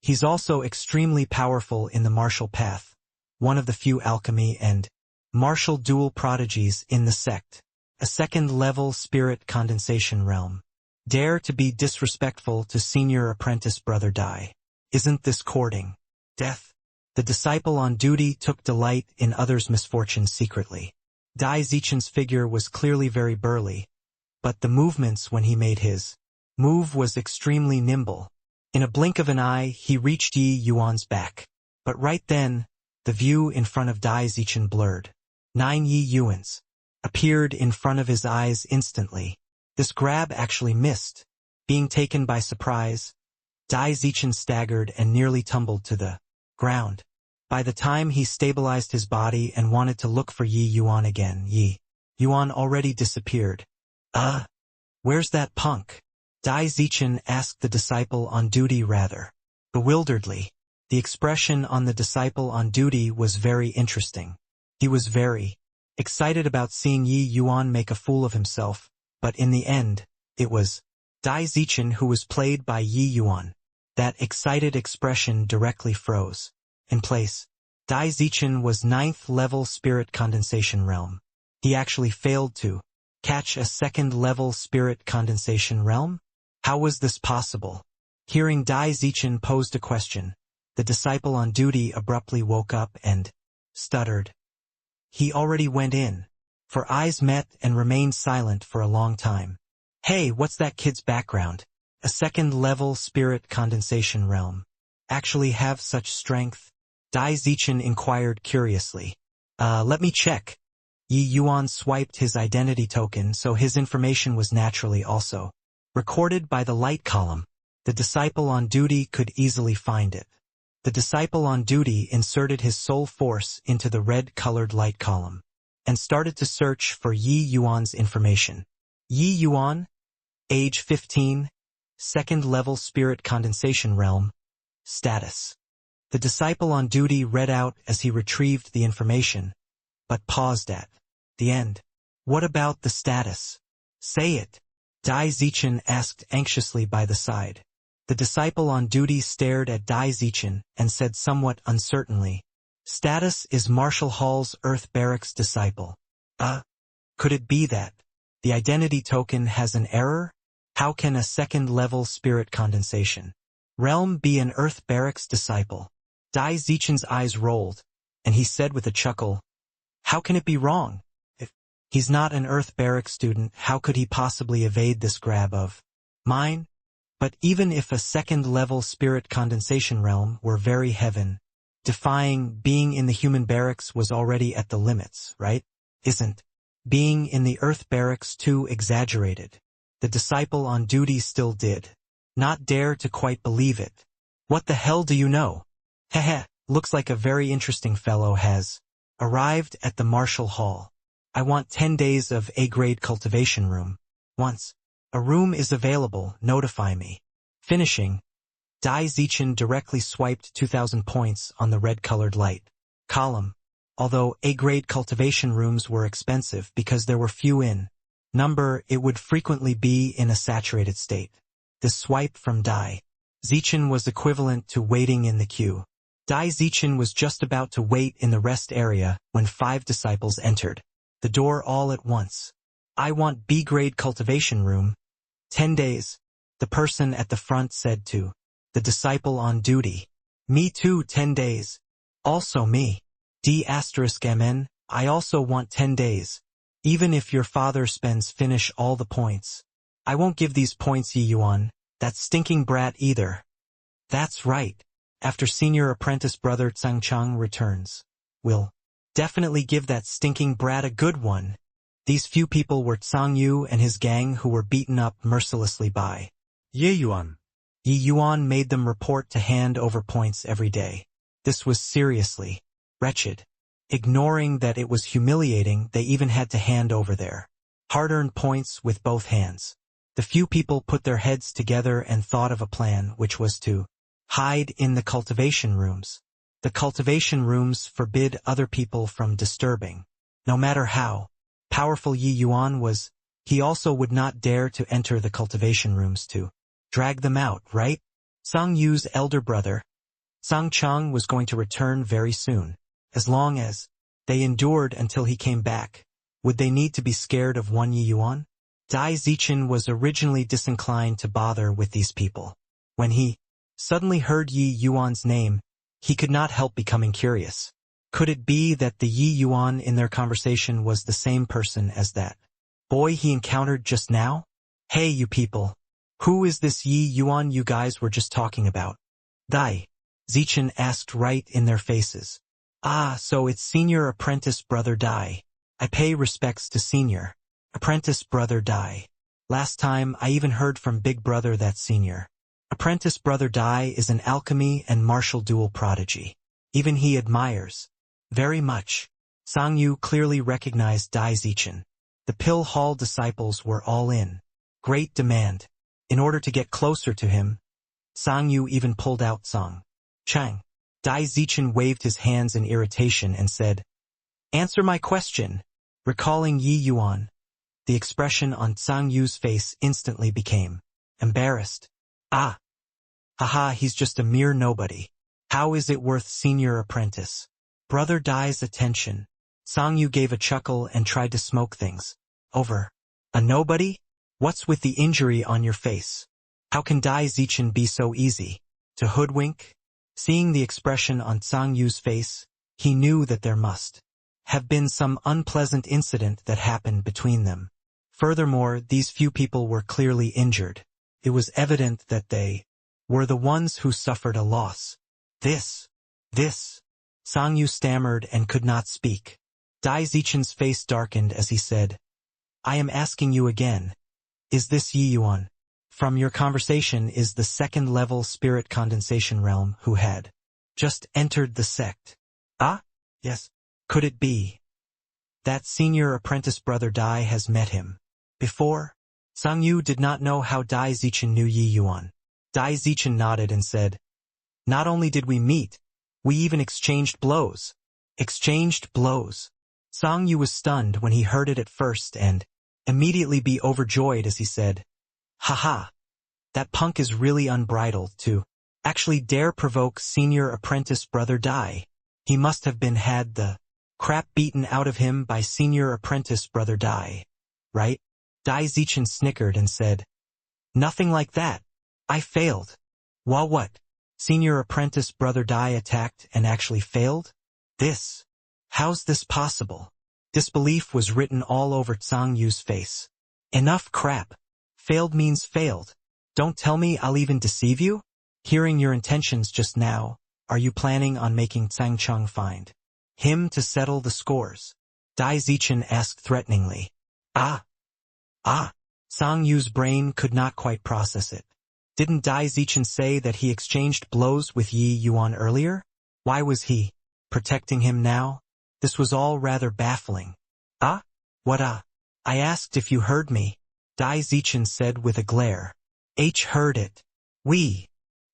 S1: he's also extremely powerful in the martial path, one of the few alchemy and martial dual prodigies in the sect, a second-level spirit condensation realm. Dare to be disrespectful to Senior Apprentice Brother Dai. Isn't this courting death? The disciple on duty took delight in others' misfortunes secretly. Dai Zichen's figure was clearly very burly, but the movements when he made his move was extremely nimble. In a blink of an eye, he reached Yi Yuan's back. But right then, the view in front of Dai Zichen blurred. 9 Yi Yuans appeared in front of his eyes instantly. This grab actually missed. Being taken by surprise, Dai Zichen staggered and nearly tumbled to the ground. By the time he stabilized his body and wanted to look for Yi Yuan again, Yi Yuan already disappeared. Where's that punk? Dai Zichen asked the disciple on duty rather bewilderedly. The expression on the disciple on duty was very interesting. He was very excited about seeing Yi Yuan make a fool of himself, but in the end, it was Dai Zichen who was played by Yi Yuan. That excited expression directly froze in place. Dai Zichen was 9th level spirit condensation realm. He actually failed to catch a 2nd level spirit condensation realm? How was this possible? Hearing Dai Zichen posed a question, the disciple on duty abruptly woke up and stuttered. He already went in. For eyes met and remained silent for a long time. Hey, what's that kid's background? A 2nd level spirit condensation realm. Actually have such strength? Dai Zichen inquired curiously. Let me check. Yi Yuan swiped his identity token, so his information was naturally also recorded by the light column. The disciple on duty could easily find it. The disciple on duty inserted his soul force into the red-colored light column and started to search for Yi Yuan's information. Yi Yuan, age 15, 2nd level spirit condensation realm, status. The disciple on duty read out as he retrieved the information, but paused at the end. What about the status? Say it. Dai Zichen asked anxiously by the side. The disciple on duty stared at Dai Zichen and said somewhat uncertainly, Status is Marshall Hall's Earth Barracks disciple. Could it be that the identity token has an error? How can a 2nd level spirit condensation realm be an Earth Barracks disciple? Dai Zichen's eyes rolled, and he said with a chuckle, How can it be wrong? If he's not an Earth Barracks student, how could he possibly evade this grab of mine? But even if a 2nd level spirit condensation realm were very heaven, defying being in the human barracks was already at the limits, right? Isn't being in the Earth Barracks too exaggerated? The disciple on duty still did not dare to quite believe it. What the hell do you know? Heh, looks like a very interesting fellow has arrived at the Marshall Hall. I want 10 days of A-grade cultivation room. Once a room is available, notify me. Finishing, Dai Zichen directly swiped 2,000 points on the red-colored light column. Although A-grade cultivation rooms were expensive because there were few in number, it would frequently be in a saturated state. The swipe from Dai Zichen was equivalent to waiting in the queue. Dai Zichen was just about to wait in the rest area when 5 disciples entered the door all at once. I want B-grade cultivation room. 10 days, the person at the front said to the disciple on duty. Me too, 10 days. Also me. D*MN, I also want 10 days. Even if your father spends finish all the points. I won't give these points, Yi Yuan, that stinking brat either. That's right. After Senior Apprentice Brother Chang returns, we'll definitely give that stinking brat a good one. These few people were Tsang Yu and his gang who were beaten up mercilessly by
S2: Ye Yuan.
S1: Yi Yuan made them report to hand over points every day. This was seriously wretched. Ignoring that it was humiliating, they even had to hand over their hard-earned points with both hands. The few people put their heads together and thought of a plan, which was to hide in the cultivation rooms. The cultivation rooms forbid other people from disturbing. No matter how powerful Yi Yuan was, he also would not dare to enter the cultivation rooms to drag them out, right? Sang Yu's elder brother, Sang Chang, was going to return very soon. As long as they endured until he came back, would they need to be scared of one Yi Yuan? Dai Zichen was originally disinclined to bother with these people. When he suddenly heard Yi Yuan's name, he could not help becoming curious. Could it be that the Yi Yuan in their conversation was the same person as that boy he encountered just now? Hey, you people. Who is this Yi Yuan you guys were just talking about? Dai Zichen asked right in their faces. Ah, so it's Senior Apprentice Brother Dai. I pay respects to Senior Apprentice Brother Dai. Last time I even heard from Big Brother that Senior Apprentice Brother Dai is an alchemy and martial duel prodigy. Even he admires very much. Sang Yu clearly recognized Dai Zichen. The Pill Hall disciples were all in great demand. In order to get closer to him, Sang Yu even pulled out Song Chang. Dai Zichen waved his hands in irritation and said, "Answer my question." Recalling Yi Yuan, the expression on Sang Yu's face instantly became embarrassed. Ah! Haha, he's just a mere nobody. How is it worth Senior Apprentice Brother Dai's attention? Sang Yu gave a chuckle and tried to smoke things over. A nobody? What's with the injury on your face? How can Dai Zichen be so easy to hoodwink? Seeing the expression on Sang Yu's face, he knew that there must have been some unpleasant incident that happened between them. Furthermore, these few people were clearly injured. It was evident that they were the ones who suffered a loss. This. Sang Yu stammered and could not speak. Dai Zichen's face darkened as he said, "I am asking you again. Is this Yi Yuan? From your conversation is the second-level spirit condensation realm who had just entered the sect." Ah? Yes. Could it be that Senior Apprentice Brother Dai has met him before? Sang Yu did not know how Dai Zichen knew Yi Yuan. Dai Zichen nodded and said, "Not only did we meet, we even exchanged blows." Exchanged blows. Sang Yu was stunned when he heard it at first and immediately be overjoyed as he said, "Haha, that punk is really unbridled to actually dare provoke Senior Apprentice Brother Dai. He must have been had the crap beaten out of him by Senior Apprentice Brother Dai, right?" Dai Zichen snickered and said, "Nothing like that. I failed." "Well, what? Senior Apprentice Brother Dai attacked and actually failed? How's this possible?" Disbelief was written all over Sang Yu's face. "Enough crap. Failed means failed. Don't tell me I'll even deceive you? Hearing your intentions just now, are you planning on making Tsang Cheng find him to settle the scores?" Dai Zichen asked threateningly. Ah! Sang Yu's brain could not quite process it. Didn't Dai Zichen say that he exchanged blows with Yi Yuan earlier? Why was he protecting him now? This was all rather baffling. "Ah? What I asked if you heard me," Dai Zichen said with a glare. Heard it. We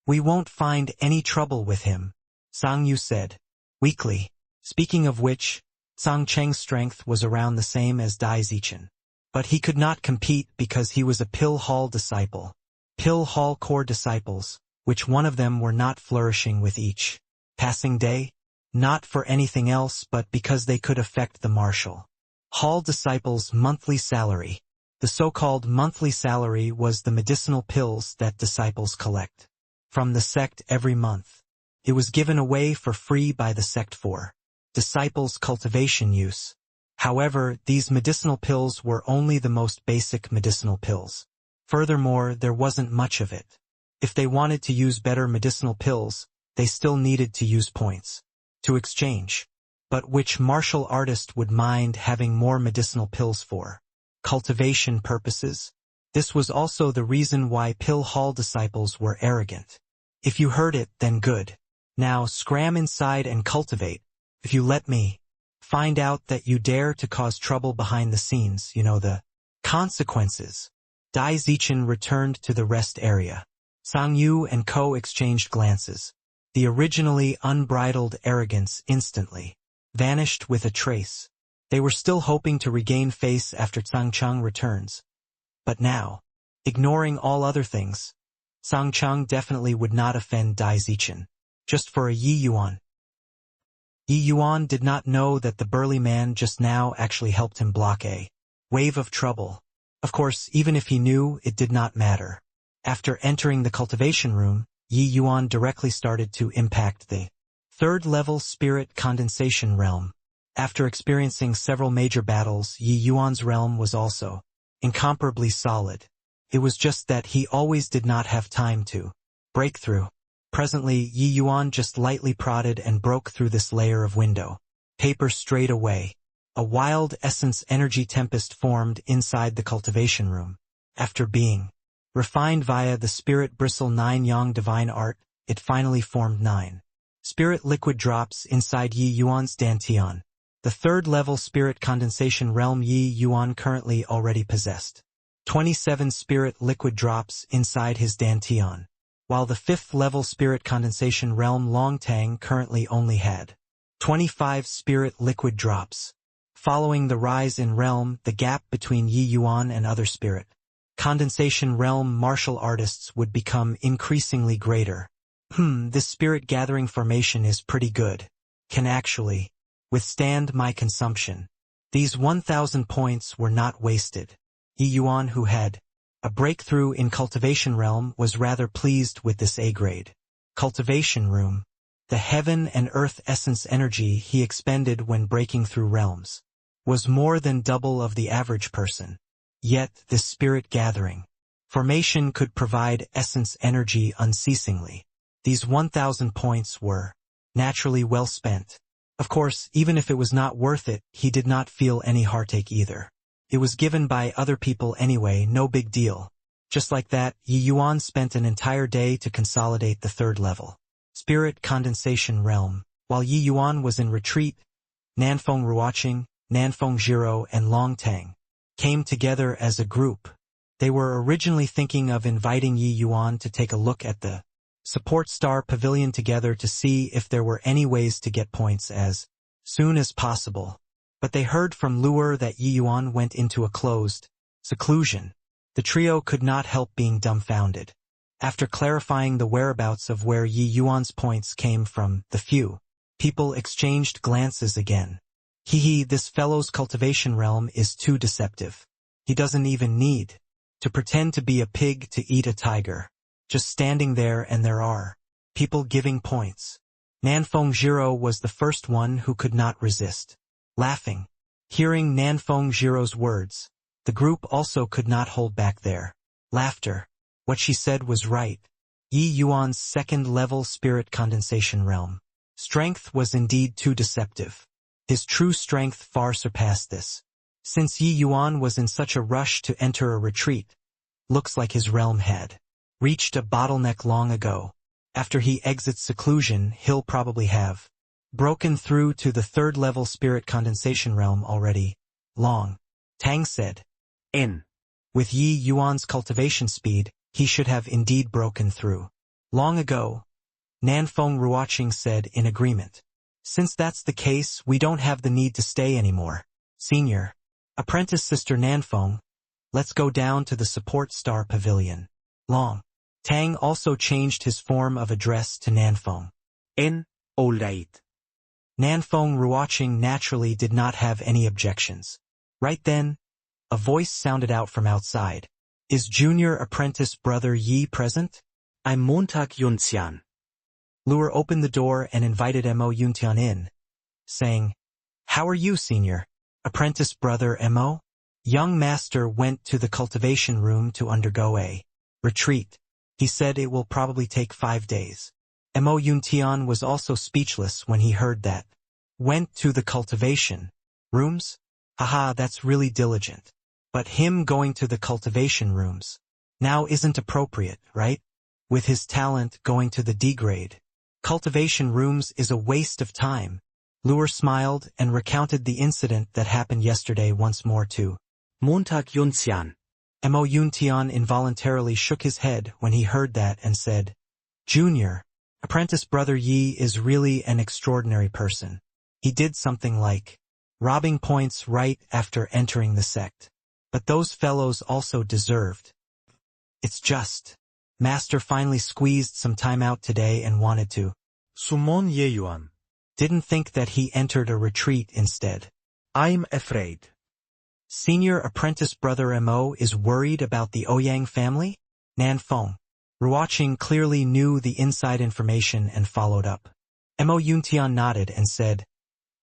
S1: won't find any trouble with him," Sang Yu said weakly. Speaking of which, Sang Cheng's strength was around the same as Dai Zichen. But he could not compete because he was a Pill Hall disciple. Pill Hall core disciples, which one of them were not flourishing with each passing day, not for anything else but because they could affect the martial Hall disciples' monthly salary. The so-called monthly salary was the medicinal pills that disciples collect from the sect every month. It was given away for free by the sect for disciples' cultivation use. However, these medicinal pills were only the most basic medicinal pills. Furthermore, there wasn't much of it. If they wanted to use better medicinal pills, they still needed to use points to exchange. But which martial artist would mind having more medicinal pills for cultivation purposes? This was also the reason why Pill Hall disciples were arrogant. If you heard it, then good. Now scram inside and cultivate. If you let me find out that you dare to cause trouble behind the scenes, you know the consequences. Dai Zichen returned to the rest area. Sang Yu and Ko exchanged glances. The originally unbridled arrogance instantly vanished with a trace. They were still hoping to regain face after Tsang Cheng returns. But now, ignoring all other things, Tsang Cheng definitely would not offend Dai Zichen. Just for a Yi Yuan. Yi Yuan did not know that the burly man just now actually helped him block a wave of trouble. Of course, even if he knew, it did not matter. After entering the cultivation room, Yi Yuan directly started to impact the third-level spirit condensation realm. After experiencing several major battles, Yi Yuan's realm was also incomparably solid. It was just that he always did not have time to break through. Presently, Yi Yuan just lightly prodded and broke through this layer of window paper straight away. A wild essence energy tempest formed inside the cultivation room. After being refined via the spirit bristle 9 yang divine art, it finally formed 9 spirit liquid drops inside Yi Yuan's dantian, the third-level spirit condensation realm Yi Yuan currently already possessed. 27 spirit liquid drops inside his dantian, while the 5th-level spirit condensation realm Long Tang currently only had 25 spirit liquid drops. Following the rise in realm, the gap between Yi Yuan and other spirit condensation realm martial artists would become increasingly greater. This spirit gathering formation is pretty good. Can actually withstand my consumption. These 1,000 points were not wasted. Yi Yuan, who had a breakthrough in cultivation realm, was rather pleased with this A-grade cultivation room. The heaven and earth essence energy he expended when breaking through realms was more than double of the average person. Yet this spirit gathering formation could provide essence energy unceasingly. These 1,000 points were naturally well spent. Of course, even if it was not worth it, he did not feel any heartache either. It was given by other people anyway, no big deal. Just like that, Yi Yuan spent an entire day to consolidate the third level spirit condensation realm. While Yi Yuan was in retreat, Nanfeng Ruoqing, Nanfeng Jiro and Long Tang came together as a group. They were originally thinking of inviting Yi Yuan to take a look at the support star pavilion together to see if there were any ways to get points as soon as possible. But they heard from Luer that Yi Yuan went into a closed seclusion. The trio could not help being dumbfounded. After clarifying the whereabouts of where Yi Yuan's points came from, the few people exchanged glances again. This fellow's cultivation realm is too deceptive. He doesn't even need to pretend to be a pig to eat a tiger. Just standing there and there are people giving points. Nanfeng Jiro was the first one who could not resist laughing. Hearing Nanfeng Jiro's words, the group also could not hold back their laughter. What she said was right. Yi Yuan's second-level spirit condensation realm strength was indeed too deceptive. His true strength far surpassed this. Since Yi Yuan was in such a rush to enter a retreat, looks like his realm had reached a bottleneck long ago. After he exits seclusion, he'll probably have broken through to the third-level spirit condensation realm already. Long Tang said. With Yi Yuan's cultivation speed, he should have indeed broken through long ago. Nanfeng Ruoqing said in agreement. Since that's the case, we don't have the need to stay anymore. Senior apprentice Sister Nanfeng, let's go down to the support star pavilion. Long Tang also changed his form of address to Nanfeng.
S3: All right.
S1: Nanfeng Ruoqing naturally did not have any objections. Right then, a voice sounded out from outside. Is junior apprentice brother Yi present?
S3: I'm Montag Yunxian.
S1: Luer opened the door and invited Mo Yuntian in, saying, How are you, senior apprentice brother Mo? Young master went to the cultivation room to undergo a retreat. He said it will probably take 5 days. Mo Yuntian was also speechless when he heard that. Went to the cultivation rooms? Haha, that's really diligent. But him going to the cultivation rooms now isn't appropriate, right? With his talent going to the D-grade cultivation rooms is a waste of time. Luer smiled and recounted the incident that happened yesterday once more to
S3: Montag Yunxian.
S1: Mo Yuntian involuntarily shook his head when he heard that and said, Junior, apprentice brother Yi is really an extraordinary person. He did something like robbing points right after entering the sect. But those fellows also deserved. It's just. Master finally squeezed some time out today and wanted to.
S2: Summon Ye Yuan.
S1: Didn't think that he entered a retreat instead.
S2: I'm afraid.
S1: Senior apprentice brother Mo is worried about the Ouyang family? Nan Feng. Ruoqing clearly knew the inside information and followed up. Mo Yuntian nodded and said,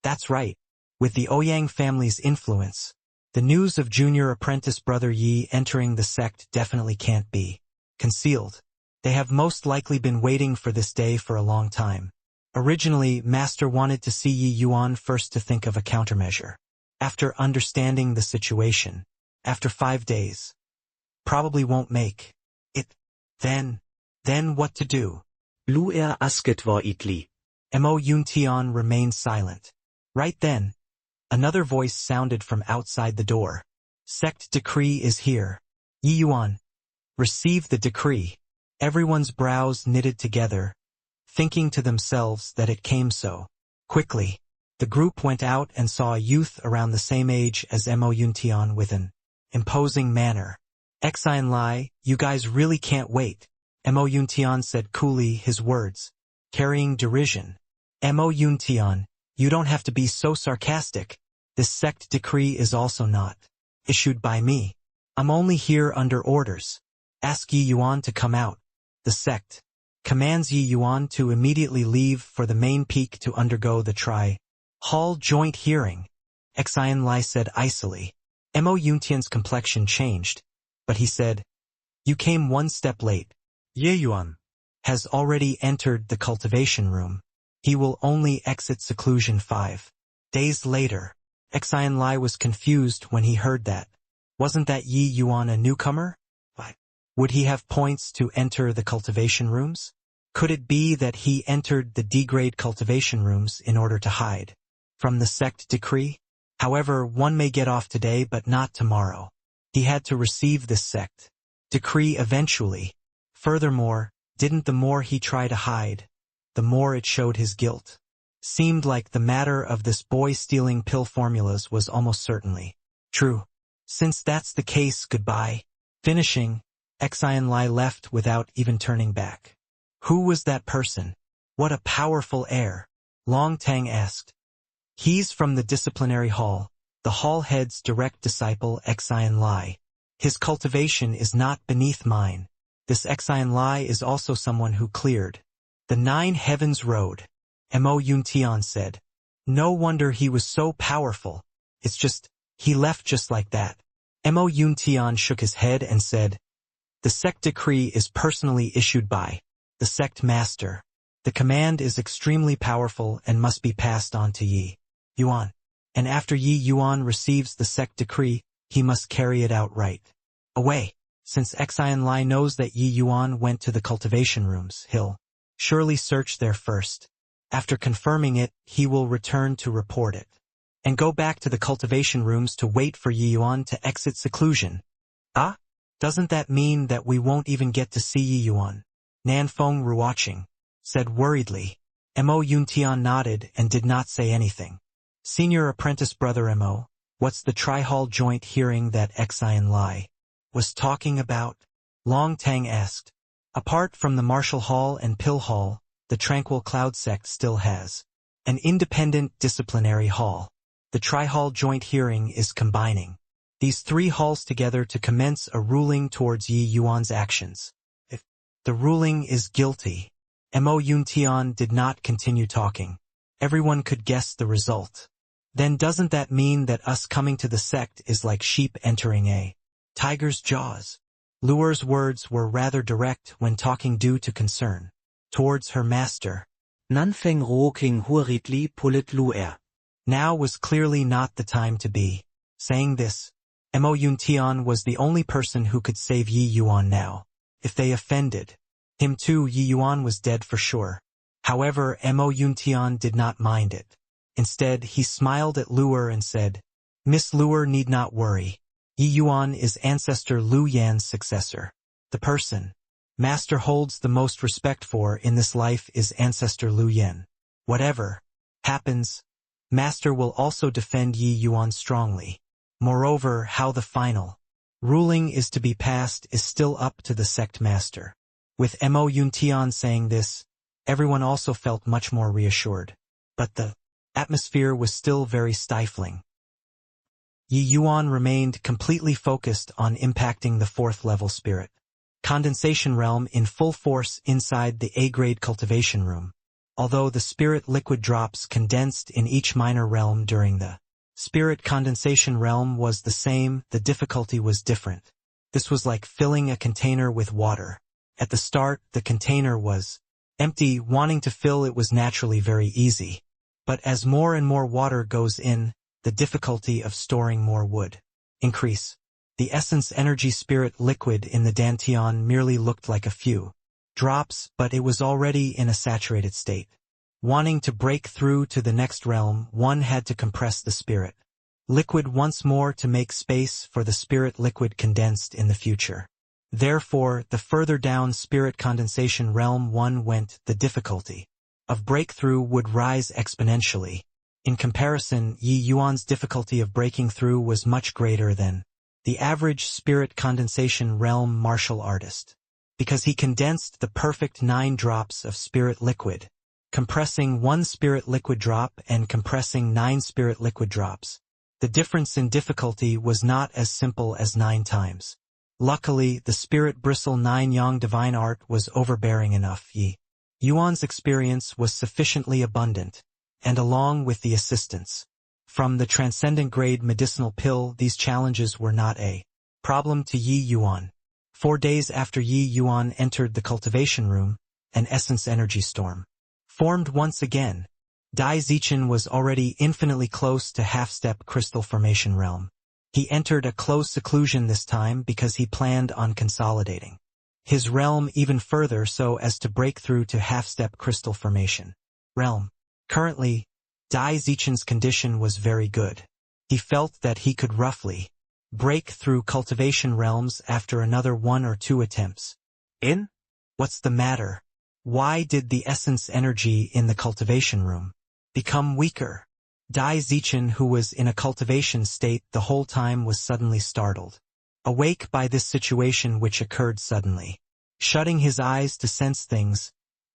S1: That's right. With the Ouyang family's influence, the news of junior apprentice brother Yi entering the sect definitely can't be concealed. They have most likely been waiting for this day for a long time. Originally, Master wanted to see Yi Yuan first to think of a countermeasure. After understanding the situation, after 5 days, probably won't make it. Then what to do?
S3: Luer asket var idli.
S1: Mo Yuntian remained silent. Right then, another voice sounded from outside the door. Sect decree is here. Yi Yuan, receive the decree. Everyone's brows knitted together, thinking to themselves that it came so quickly. The group went out and saw a youth around the same age as Mo Yuntian with an imposing manner. Xian Lai, you guys really can't wait. Mo Yuntian said coolly, his words carrying derision. Mo Yuntian, you don't have to be so sarcastic. This sect decree is also not issued by me. I'm only here under orders. Ask Yi Yuan to come out. The sect commands Yi Yuan to immediately leave for the main peak to undergo the Hall joint hearing. Xian Lai said icily. Mo Yuntian's complexion changed, but he said, You came one step late.
S2: Ye Yuan
S1: Has already entered the cultivation room. He will only exit seclusion 5 days later. Xian Lai was confused when he heard that. Wasn't that Yi Yuan a newcomer? Why? Would he have points to enter the cultivation rooms? Could it be that he entered the D-grade cultivation rooms in order to hide from the sect decree? However, one may get off today but not tomorrow. He had to receive this sect decree eventually. Furthermore, didn't the more he tried to hide, the more it showed his guilt? Seemed like the matter of this boy stealing pill formulas was almost certainly true. Since that's the case, goodbye. Finishing, Xian Lai left without even turning back. Who was that person? What a powerful air, Long Tang asked. He's from the disciplinary hall, the hall head's direct disciple Xian Lai. His cultivation is not beneath mine. This Xian Lai is also someone who cleared the 9 Heavens Road. Mo Yuntian said. No wonder he was so powerful. It's just, he left just like that. Mo Yuntian shook his head and said, The sect decree is personally issued by the sect master. The command is extremely powerful and must be passed on to Yi Yuan. And after Yi Yuan receives the sect decree, he must carry it out right away. Since Xian Lai knows that Yi Yuan went to the cultivation rooms, he'll surely search there first. After confirming it, he will return to report it. And go back to the cultivation rooms to wait for Yi Yuan to exit seclusion. Ah? Doesn't that mean that we won't even get to see Yi Yuan? Nan Feng Ruoqing said worriedly. Mo Yuntian nodded and did not say anything. Senior apprentice brother Mo, what's the tri-hall joint hearing that Xian Lai was talking about? Long Tang asked. Apart from the Martial Hall and Pill Hall, the Tranquil Cloud sect still has an independent disciplinary hall. The tri-hall joint hearing is combining these 3 halls together to commence a ruling towards Yi Yuan's actions. If the ruling is guilty, Mo Yuntian did not continue talking. Everyone could guess the result. Then doesn't that mean that us coming to the sect is like sheep entering a tiger's jaws? Luer's words were rather direct when talking due to concern towards her master.
S3: Nanfeng Ruoqing huaritli pulit Luer.
S1: Now was clearly not the time to be saying this. Mo Yuntian was the only person who could save Yi Yuan now. If they offended him too, Yi Yuan was dead for sure. However, Mo Yuntian did not mind it. Instead, he smiled at Luer and said, Miss Luer need not worry. Yi Yuan is Ancestor Lu Yan's successor. The person Master holds the most respect for in this life is Ancestor Lu Yan. Whatever happens, Master will also defend Yi Yuan strongly. Moreover, how the final ruling is to be passed is still up to the sect master. With Mo Yuntian saying this, everyone also felt much more reassured. But the atmosphere was still very stifling. Yi Yuan remained completely focused on impacting the 4th level spirit condensation realm in full force inside the A-grade cultivation room. Although the spirit liquid drops condensed in each minor realm during the spirit condensation realm was the same, the difficulty was different. This was like filling a container with water. At the start, the container was empty, wanting to fill it was naturally very easy. But as more and more water goes in, the difficulty of storing more would increase. The essence energy spirit liquid in the Dantian merely looked like a few drops, but it was already in a saturated state. Wanting to break through to the next realm, one had to compress the spirit liquid once more to make space for the spirit liquid condensed in the future. Therefore, the further down spirit condensation realm one went, the difficulty of breakthrough would rise exponentially. In comparison, Yi Yuan's difficulty of breaking through was much greater than the average spirit condensation realm martial artist, because he condensed the perfect 9 drops of spirit liquid, compressing 1 spirit liquid drop and compressing 9 spirit liquid drops. The difference in difficulty was not as simple as 9 times. Luckily, the spirit bristle 9 yang divine art was overbearing enough. Yi Yuan's experience was sufficiently abundant, and along with the assistance from the transcendent grade medicinal pill, these challenges were not a problem to Yi Yuan. 4 days after Yi Yuan entered the cultivation room, an essence energy storm formed once again. Dai Zichen was already infinitely close to half-step crystal formation realm. He entered a close seclusion this time because he planned on consolidating his realm even further so as to break through to half-step crystal formation realm. Currently, Dai Zichen's condition was very good. He felt that he could roughly break through cultivation realms after another 1 or 2 attempts. What's the matter? Why did the essence energy in the cultivation room become weaker? Dai Zichen, who was in a cultivation state the whole time, was suddenly startled awake by this situation which occurred suddenly. Shutting his eyes to sense things,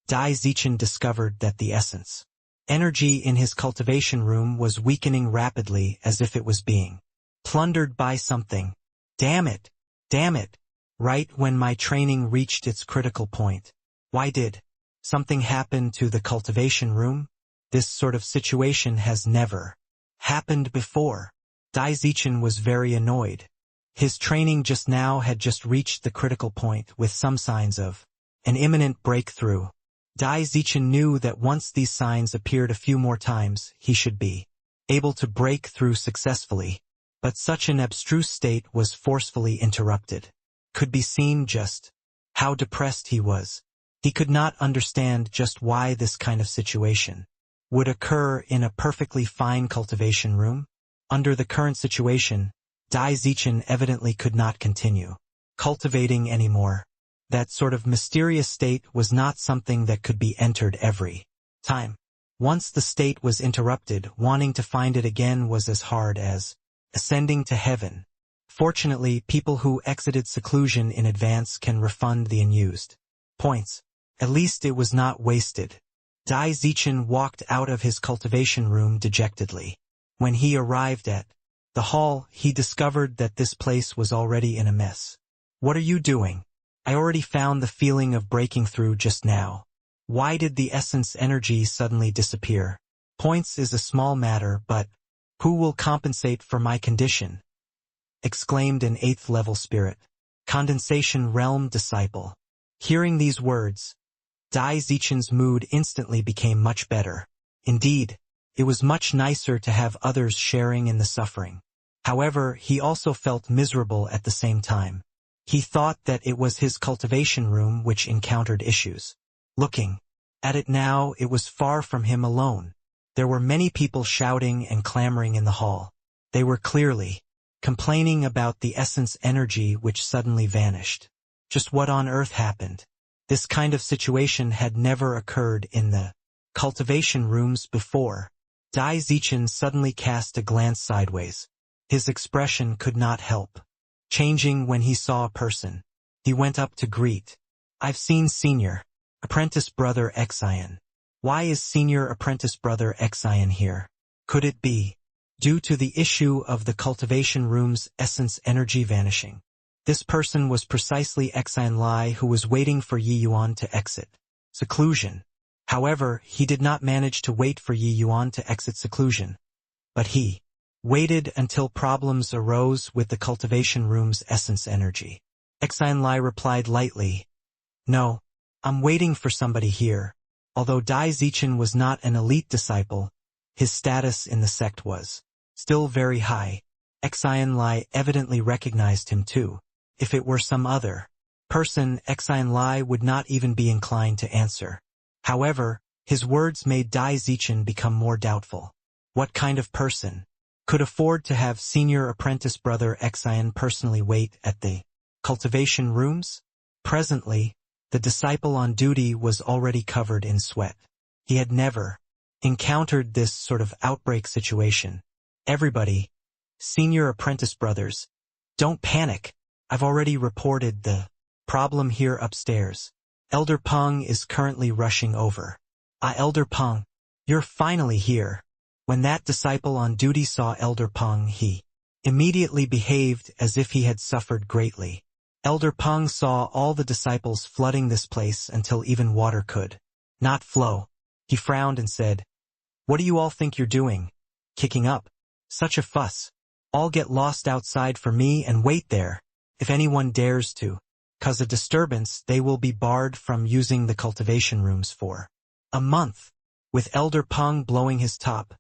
S1: Dai Zichen discovered that the essence energy in his cultivation room was weakening rapidly as if it was being plundered by something. Damn it! Damn it! Right when my training reached its critical point. Why did something happen to the cultivation room? This sort of situation has never happened before. Dai Zichen was very annoyed. His training just now had just reached the critical point with some signs of an imminent breakthrough. Dai Zichen knew that once these signs appeared a few more times, he should be able to break through successfully. But such an abstruse state was forcefully interrupted. Could be seen just how depressed he was. He could not understand just why this kind of situation would occur in a perfectly fine cultivation room. Under the current situation, Dai Zichen evidently could not continue cultivating anymore. That sort of mysterious state was not something that could be entered every time. Once the state was interrupted, wanting to find it again was as hard as ascending to heaven. Fortunately, people who exited seclusion in advance can refund the unused points. At least it was not wasted. Dai Zichen walked out of his cultivation room dejectedly. When he arrived at the hall, he discovered that this place was already in a mess. What are you doing? I already found the feeling of breaking through just now. Why did the essence energy suddenly disappear? Points is a small matter, but who will compensate for my condition? Exclaimed an 8th level spirit. Condensation realm disciple. Hearing these words, Dai Zichen's mood instantly became much better. Indeed, it was much nicer to have others sharing in the suffering. However, he also felt miserable at the same time. He thought that it was his cultivation room which encountered issues. Looking at it now, it was far from him alone. There were many people shouting and clamoring in the hall. They were clearly complaining about the essence energy which suddenly vanished. Just what on earth happened? This kind of situation had never occurred in the cultivation rooms before. Dai Zichen suddenly cast a glance sideways. His expression could not help changing when he saw a person. He went up to greet. I've seen Senior Apprentice Brother Xian. Why is Senior Apprentice Brother Xian here? Could it be due to the issue of the cultivation room's essence energy vanishing? This person was precisely Xian Lai, who was waiting for Yi Yuan to exit seclusion. However, he did not manage to wait for Yi Yuan to exit seclusion. But he waited until problems arose with the cultivation room's essence energy. Xian Lai replied lightly, No, I'm waiting for somebody here. Although Dai Zichen was not an elite disciple, his status in the sect was still very high. Xian Lai evidently recognized him too. If it were some other person, Xian Lai would not even be inclined to answer. However, his words made Dai Zichen become more doubtful. What kind of person could afford to have Senior Apprentice Brother Xian personally wait at the cultivation rooms? Presently, the disciple on duty was already covered in sweat. He had never encountered this sort of outbreak situation. Everybody, Senior Apprentice Brothers, don't panic. I've already reported the problem here upstairs. Elder Peng is currently rushing over. Elder Peng, you're finally here. When that disciple on duty saw Elder Peng, he immediately behaved as if he had suffered greatly. Elder Peng saw all the disciples flooding this place until even water could not flow. He frowned and said, What do you all think you're doing? Kicking up such a fuss. All get lost outside for me and wait there. If anyone dares to cause a disturbance, they will be barred from using the cultivation rooms for a month. With Elder Peng blowing his top,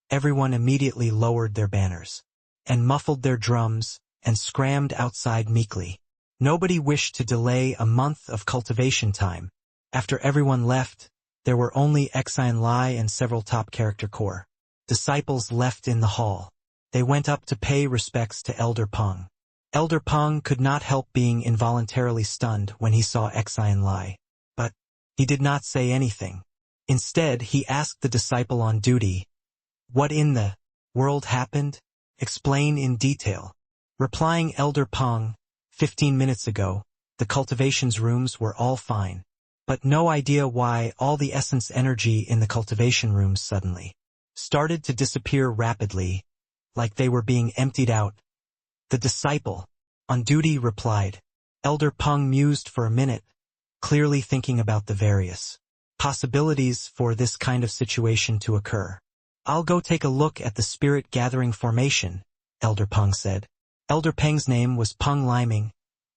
S1: everyone immediately lowered their banners and muffled their drums and scrammed outside meekly. Nobody wished to delay a month of cultivation time. After everyone left, there were only Xian Lai and several top character core disciples left in the hall. They went up to pay respects to Elder Peng. Elder Peng could not help being involuntarily stunned when he saw Xian Lai. But he did not say anything. Instead, he asked the disciple on duty, What in the world happened? Explain in detail. Replying Elder Peng, 15 minutes ago, the cultivations rooms were all fine. But no idea why all the essence energy in the cultivation rooms suddenly started to disappear rapidly, like they were being emptied out. The disciple on duty replied. Elder Peng mused for a minute, clearly thinking about the various possibilities for this kind of situation to occur. I'll go take a look at the spirit gathering formation, Elder Peng said. Elder Peng's name was Peng Liming,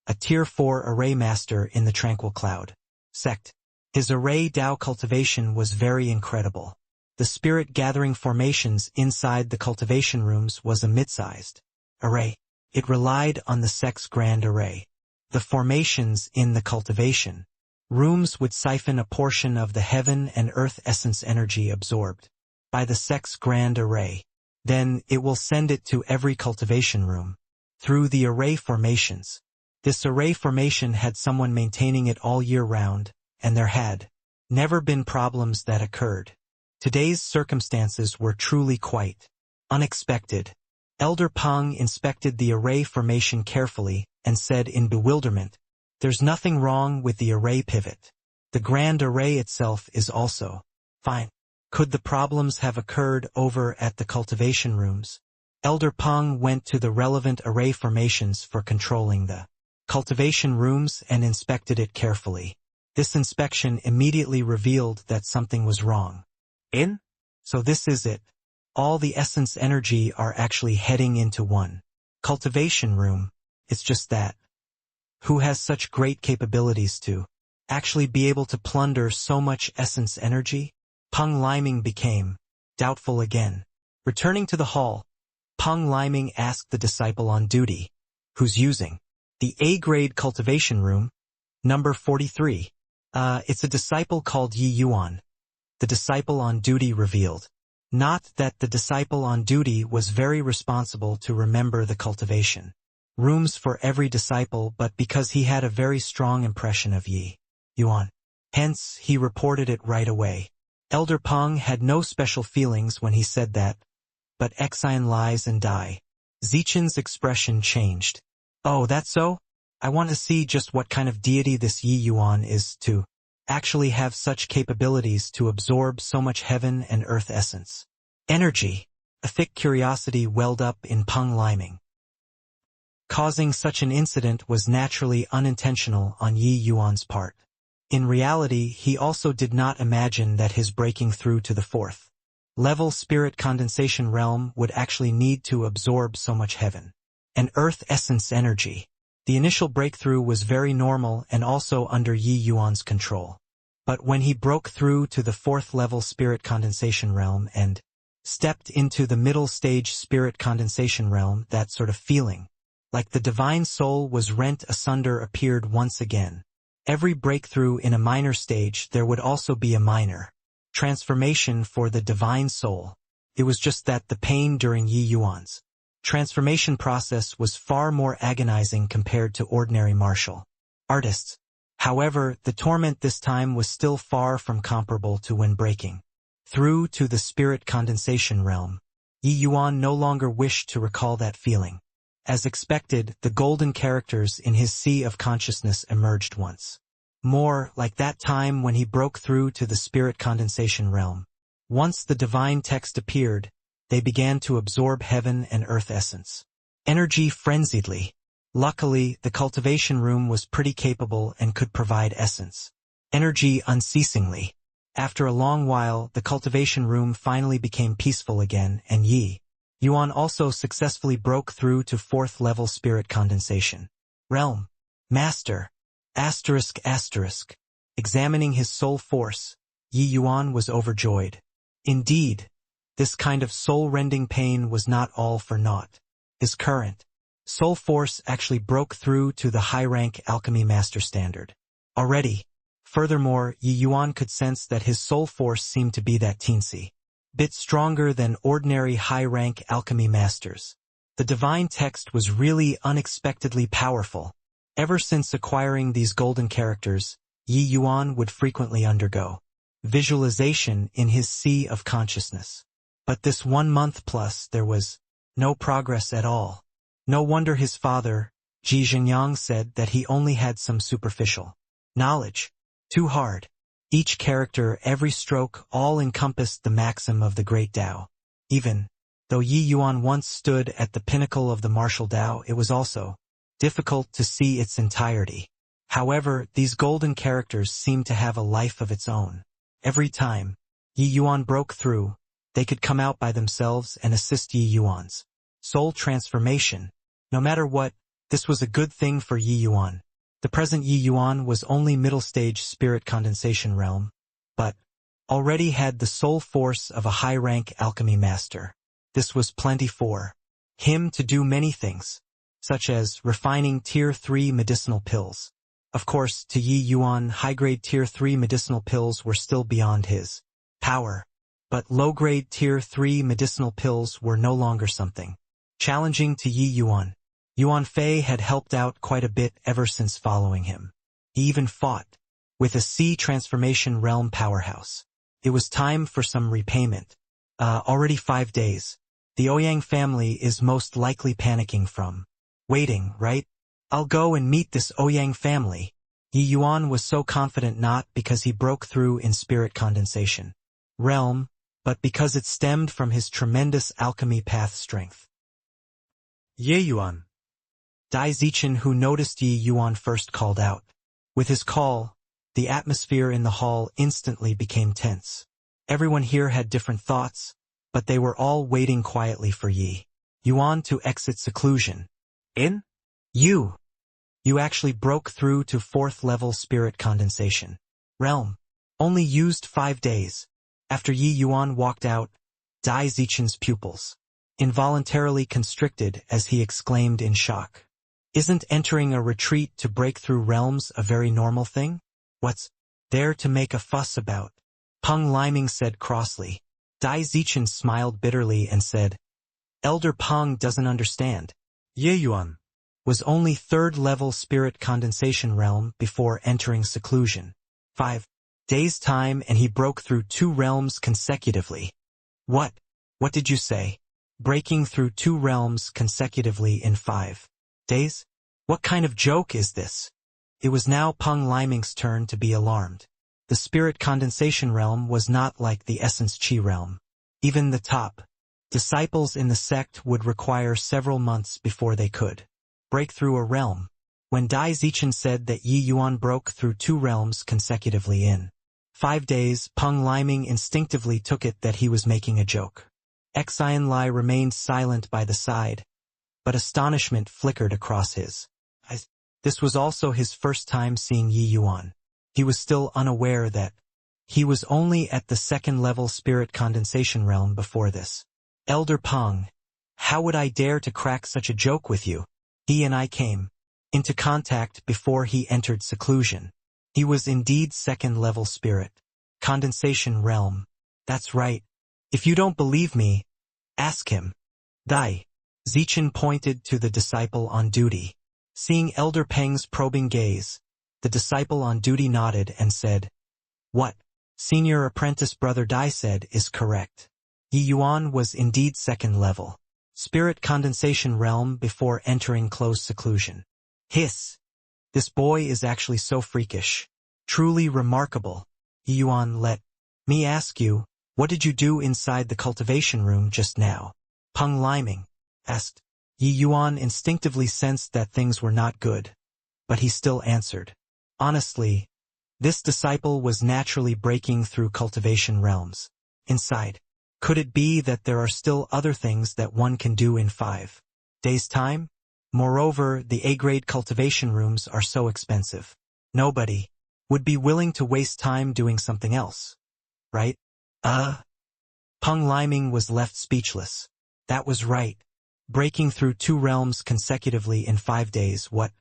S1: a Tier 4 array master in the Tranquil Cloud sect. His array Dao cultivation was very incredible. The spirit gathering formations inside the cultivation rooms was a mid-sized array. It relied on the sect's grand array. The formations in the cultivation rooms would siphon a portion of the heaven and earth essence energy absorbed by the sect's grand array. Then it will send it to every cultivation room through the array formations. This array formation had someone maintaining it all year round, and there had never been problems that occurred. Today's circumstances were truly quite unexpected. Elder Peng inspected the array formation carefully and said in bewilderment, There's nothing wrong with the array pivot. The grand array itself is also fine. Could the problems have occurred over at the cultivation rooms? Elder Peng went to the relevant array formations for controlling the cultivation rooms and inspected it carefully. This inspection immediately revealed that something was wrong. So this is it. All the essence energy are actually heading into one cultivation room. It's just that. Who has such great capabilities to actually be able to plunder so much essence energy? Peng Liming became doubtful again. Returning to the hall, Peng Liming asked the disciple on duty, who's using the A-grade cultivation room, number 43. It's a disciple called Yi Yuan. The disciple on duty revealed. Not that the disciple on duty was very responsible to remember the cultivation rooms for every disciple, but because he had a very strong impression of Yi Yuan. Hence, he reported it right away. Elder Peng had no special feelings when he said that, but Exine lies and die. Zichen's expression changed. Oh, that's so? I want to see just what kind of deity this Yi Yuan is to actually have such capabilities to absorb so much heaven and earth essence. Energy. A thick curiosity welled up in Peng Liming. Causing such an incident was naturally unintentional on Yi Yuan's part. In reality, he also did not imagine that his breaking through to the fourth level spirit condensation realm would actually need to absorb so much heaven and earth essence energy. The initial breakthrough was very normal and also under Yi Yuan's control. But when he broke through to the fourth level spirit condensation realm and stepped into the middle stage spirit condensation realm, that sort of feeling, like the divine soul was rent asunder, appeared once again. Every breakthrough in a minor stage, there would also be a minor transformation for the divine soul. It was just that the pain during Yi Yuan's transformation process was far more agonizing compared to ordinary martial artists. However, the torment this time was still far from comparable to when breaking through to the spirit condensation realm. Yi Yuan no longer wished to recall that feeling. As expected, the golden characters in his sea of consciousness emerged once more, like that time when he broke through to the spirit condensation realm. Once the divine text appeared, they began to absorb heaven and earth essence energy frenziedly. Luckily, the cultivation room was pretty capable and could provide essence energy unceasingly. After a long while, the cultivation room finally became peaceful again, and Yi Yuan also successfully broke through to fourth level spirit condensation realm. Master. ***. Examining his soul force, Yi Yuan was overjoyed. Indeed, this kind of soul-rending pain was not all for naught. His current soul force actually broke through to the high-rank alchemy master standard already. Furthermore, Yi Yuan could sense that his soul force seemed to be that teensy bit stronger than ordinary high-rank alchemy masters. The divine text was really unexpectedly powerful. Ever since acquiring these golden characters, Yi Yuan would frequently undergo visualization in his sea of consciousness. But this 1 month plus, there was no progress at all. No wonder his father, Ji Zhenyang, said that he only had some superficial knowledge. Too hard. Each character, every stroke, all encompassed the maxim of the great Tao. Even though Yi Yuan once stood at the pinnacle of the martial Tao, it was also difficult to see its entirety. However, these golden characters seemed to have a life of its own. Every time Yi Yuan broke through, they could come out by themselves and assist Yi Yuan's soul transformation. No matter what, this was a good thing for Yi Yuan. The present Yi Yuan was only middle stage spirit condensation realm, but already had the soul force of a high-rank alchemy master. This was plenty for him to do many things, such as refining Tier 3 medicinal pills. Of course, to Yi Yuan, high-grade Tier 3 medicinal pills were still beyond his power, but low-grade Tier 3 medicinal pills were no longer something challenging to Yi Yuan. Yuan Fei had helped out quite a bit ever since following him. He even fought with a sea transformation realm powerhouse. It was time for some repayment. Already 5 days. The Ouyang family is most likely panicking from waiting, right? I'll go and meet this Ouyang family. Yi Yuan was so confident, not because he broke through in spirit condensation realm, but because it stemmed from his tremendous alchemy path strength.
S2: Ye Yuan.
S1: Dai Zichen, who noticed Yi Yuan first, called out. With his call, the atmosphere in the hall instantly became tense. Everyone here had different thoughts, but they were all waiting quietly for Yi Yuan to exit seclusion.
S2: In?
S1: You actually broke through to 4th level spirit condensation realm. Only used 5 days. After Yi Yuan walked out, Dai Zichen's pupils involuntarily constricted as he exclaimed in shock. Isn't entering a retreat to break through realms a very normal thing? What's there to make a fuss about? Peng Liming said crossly. Dai Zichen smiled bitterly and said, Elder Peng doesn't understand.
S2: Ye Yuan.
S1: Was only third-level spirit condensation realm before entering seclusion. 5 days time and he broke through 2 realms consecutively. What? What did you say? Breaking through 2 realms consecutively in 5 days? What kind of joke is this? It was now Peng Liming's turn to be alarmed. The spirit condensation realm was not like the essence chi realm. Even the top disciples in the sect would require several months before they could break through a realm. When Dai Zichen said that Yi Yuan broke through 2 realms consecutively in 5 days, Peng Liming instinctively took it that he was making a joke. Xian Lai remained silent by the side, but astonishment flickered across his eyes. This was also his first time seeing Yi Yuan. He was still unaware that he was only at the 2nd-level spirit condensation realm before this. Elder Peng, how would I dare to crack such a joke with you? He and I came into contact before he entered seclusion. He was indeed 2nd-level spirit condensation realm. That's right. If you don't believe me, ask him. Dai Zichen pointed to the disciple on duty. Seeing Elder Peng's probing gaze, the disciple on duty nodded and said, What Senior Apprentice Brother Dai said is correct. Yi Yuan was indeed 2nd level spirit condensation realm before entering closed seclusion. Hiss! This boy is actually so freakish. Truly remarkable. Yi Yuan, let me ask you, what did you do inside the cultivation room just now? Peng Liming asked. Yi Yuan instinctively sensed that things were not good, but he still answered. Honestly, this disciple was naturally breaking through cultivation realms. Inside, could it be that there are still other things that one can do in 5 days' time? Moreover, the A-grade cultivation rooms are so expensive. Nobody would be willing to waste time doing something else, right? Peng Liming was left speechless. That was right. Breaking through 2 realms consecutively in 5 days, what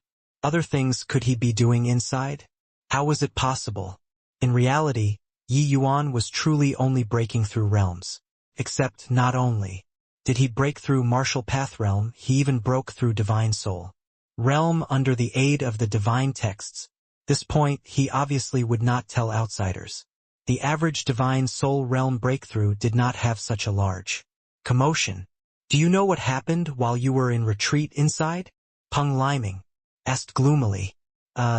S1: other things could he be doing inside? How was it possible? In reality, Yi Yuan was truly only breaking through realms. Except not only did he break through Martial Path realm, he even broke through Divine Soul realm under the aid of the divine texts. This point he obviously would not tell outsiders. The average Divine Soul realm breakthrough did not have such a large commotion. Do you know what happened while you were in retreat inside? Peng Liming asked gloomily.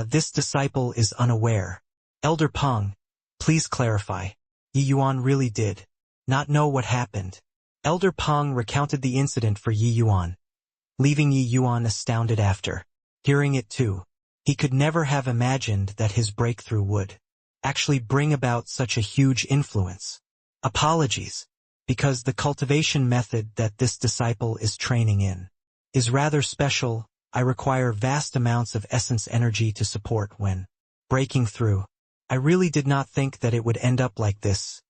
S1: This disciple is unaware. Elder Peng, please clarify. Yi Yuan really did not know what happened. Elder Peng recounted the incident for Yi Yuan, leaving Yi Yuan astounded after hearing it too. He could never have imagined that his breakthrough would actually bring about such a huge influence. Apologies, because the cultivation method that this disciple is training in is rather special. I require vast amounts of essence energy to support when breaking through. I really did not think that it would end up like this.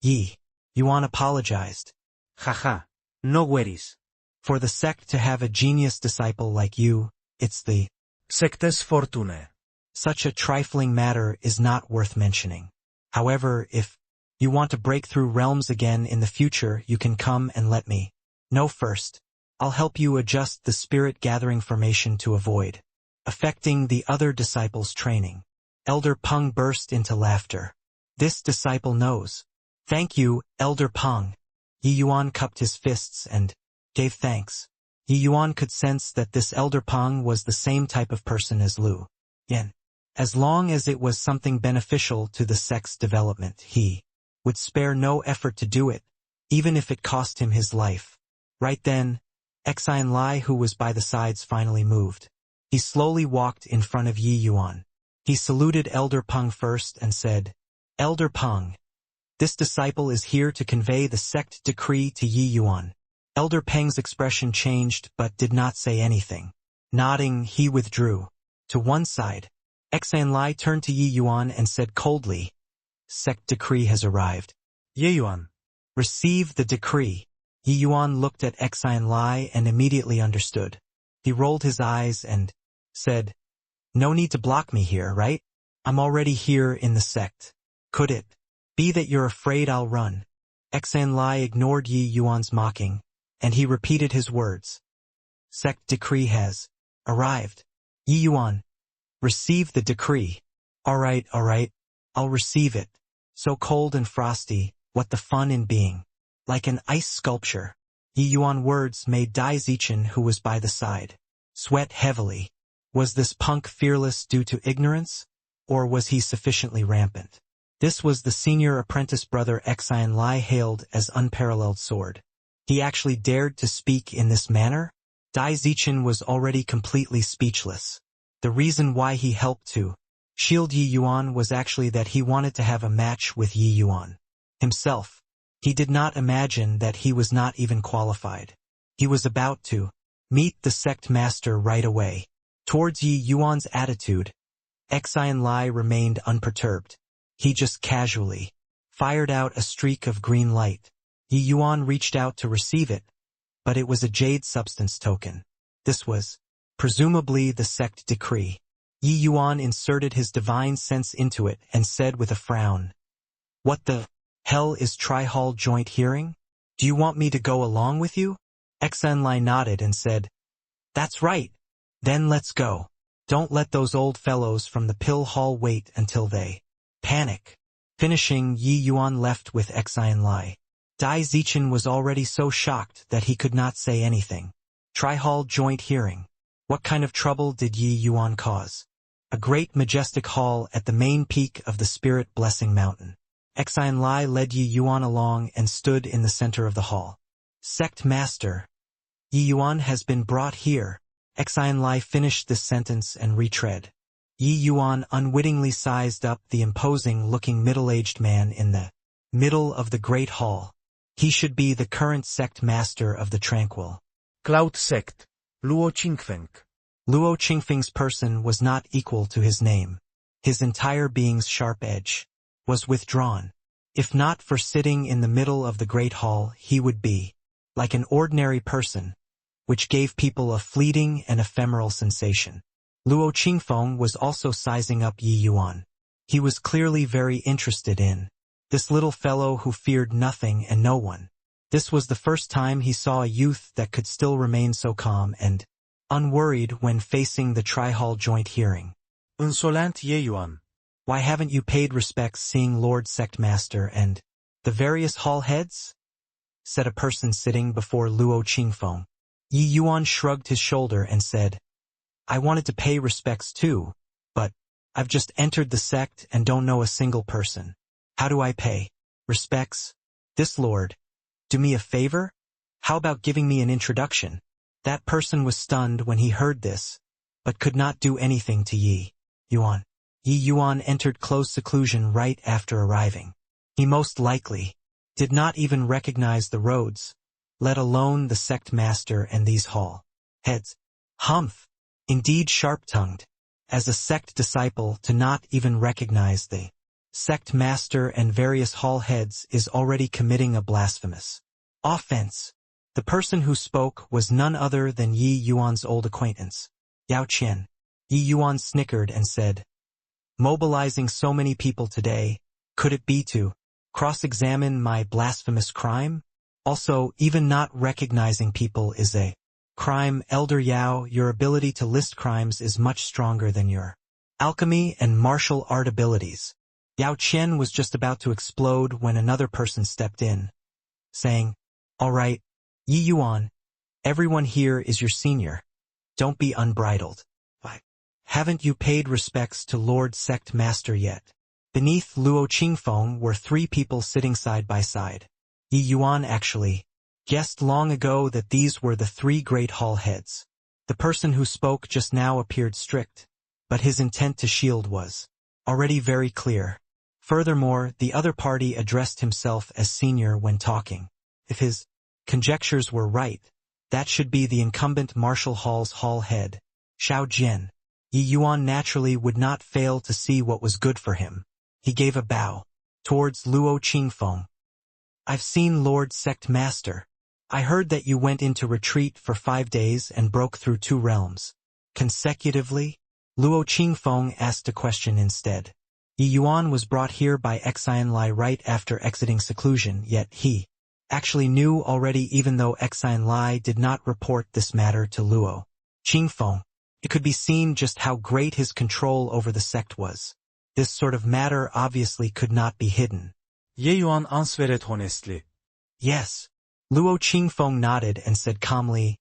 S1: Yi Yuan apologized.
S3: Haha, no worries.
S1: For the sect to have a genius disciple like you, it's the
S2: Sectes Fortune.
S1: Such a trifling matter is not worth mentioning. However, if you want to break through realms again in the future, you can come and let me know first. I'll help you adjust the spirit gathering formation to avoid affecting the other disciples' training. Elder Peng burst into laughter. This disciple knows. Thank you, Elder Peng. Yi Yuan cupped his fists and gave thanks. Yi Yuan could sense that this Elder Peng was the same type of person as Lu Yan. As long as it was something beneficial to the sect's development, he would spare no effort to do it, even if it cost him his life. Right then, Xian Lai, who was by the sides, finally moved. He slowly walked in front of Yi Yuan. He saluted Elder Peng first and said, Elder Peng, this disciple is here to convey the sect decree to Yi Yuan. Elder Peng's expression changed but did not say anything. Nodding, he withdrew to one side. Xian Lai turned to Yi Yuan and said coldly, Sect decree has arrived.
S2: Ye Yuan.
S1: Receive the decree. Yi Yuan looked at Xian Lai and immediately understood. He rolled his eyes and said, No need to block me here, right? I'm already here in the sect. Could it be that you're afraid I'll run? Xan Lai ignored Yi Yuan's mocking, and he repeated his words. Sect decree has arrived. Yi Yuan, receive the decree. All right, I'll receive it. So cold and frosty, what the fun in being. Like an ice sculpture. Yi Yuan words made Dai Zichen, who was by the side, sweat heavily. Was this punk fearless due to ignorance, or was he sufficiently rampant? This was the senior apprentice brother Xian Lai hailed as unparalleled sword. He actually dared to speak in this manner? Dai Zichen was already completely speechless. The reason why he helped to shield Yi Yuan was actually that he wanted to have a match with Yi Yuan himself. He did not imagine that he was not even qualified. He was about to meet the sect master right away. Towards Yi Yuan's attitude, Xian Lai remained unperturbed. He just casually fired out a streak of green light. Yi Yuan reached out to receive it, but it was a jade substance token. This was presumably the sect decree. Yi Yuan inserted his divine sense into it and said with a frown, "What the hell is Tri-Hall joint hearing? Do you want me to go along with you?" Xian Lai nodded and said, "That's right. Then let's go. Don't let those old fellows from the pill hall wait until they panic." Finishing, Yi Yuan left with Xian Lai. Dai Zichen was already so shocked that he could not say anything. Tri-Hall joint hearing. What kind of trouble did Yi Yuan cause? A great majestic hall at the main peak of the Spirit Blessing Mountain. Xian Lai led Yi Yuan along and stood in the center of the hall. "Sect Master, Yi Yuan has been brought here." Xian Lai finished this sentence and retread. Yi Yuan unwittingly sized up the imposing-looking middle-aged man in the middle of the great hall. He should be the current sect master of the Tranquil
S2: Cloud Sect, Luo Qingfeng.
S1: Luo Qingfeng's person was not equal to his name. His entire being's sharp edge was withdrawn. If not for sitting in the middle of the great hall, he would be like an ordinary person, which gave people a fleeting and ephemeral sensation. Luo Qingfeng was also sizing up Yi Yuan. He was clearly very interested in this little fellow who feared nothing and no one. This was the first time he saw a youth that could still remain so calm and unworried when facing the Tri-Hall joint hearing.
S2: Insolent Yi Yuan.
S1: "Why haven't you paid respects seeing Lord Sect Master and the various hall heads?" said a person sitting before Luo Qingfeng. Yi Yuan shrugged his shoulder and said, "I wanted to pay respects too, but I've just entered the sect and don't know a single person. How do I pay respects? This lord, do me a favor? How about giving me an introduction?" That person was stunned when he heard this, but could not do anything to Yi Yuan. Yi Yuan entered close seclusion right after arriving. He most likely did not even recognize the roads, let alone the sect master and these hall heads. Humph! Indeed sharp-tongued, as a sect disciple to not even recognize the sect master and various hall heads is already committing a blasphemous offense. The person who spoke was none other than Yi Yuan's old acquaintance, Yao Qian. Yi Yuan snickered and said, "Mobilizing so many people today, could it be to cross-examine my blasphemous crime? Also, even not recognizing people is a crime. Elder Yao, your ability to list crimes is much stronger than your alchemy and martial art abilities." Yao Qian was just about to explode when another person stepped in, saying, "All right, Yi Yuan, everyone here is your senior. Don't be unbridled. Why, haven't you paid respects to Lord Sect Master yet?" Beneath Luo Qingfeng were three people sitting side by side. Yi Yuan actually guessed long ago that these were the three great hall heads. The person who spoke just now appeared strict, but his intent to shield was already very clear. Furthermore, the other party addressed himself as senior when talking. If his conjectures were right, that should be the incumbent Martial Hall's hall head, Xiao Jian. Yi Yuan naturally would not fail to see what was good for him. He gave a bow towards Luo Qingfeng. "I've seen Lord Sect Master. I heard that you went into retreat for 5 days and broke through 2 realms consecutively?" Luo Qingfeng asked a question instead. Yi Yuan was brought here by Xian Lai right after exiting seclusion, yet he actually knew already, even though Xian Lai did not report this matter to Luo Qingfeng. It could be seen just how great his control over the sect was. This sort of matter obviously could not be hidden.
S2: Ye Yuan ansvaret honestly.
S1: Yes. Luo Qingfeng nodded and said calmly,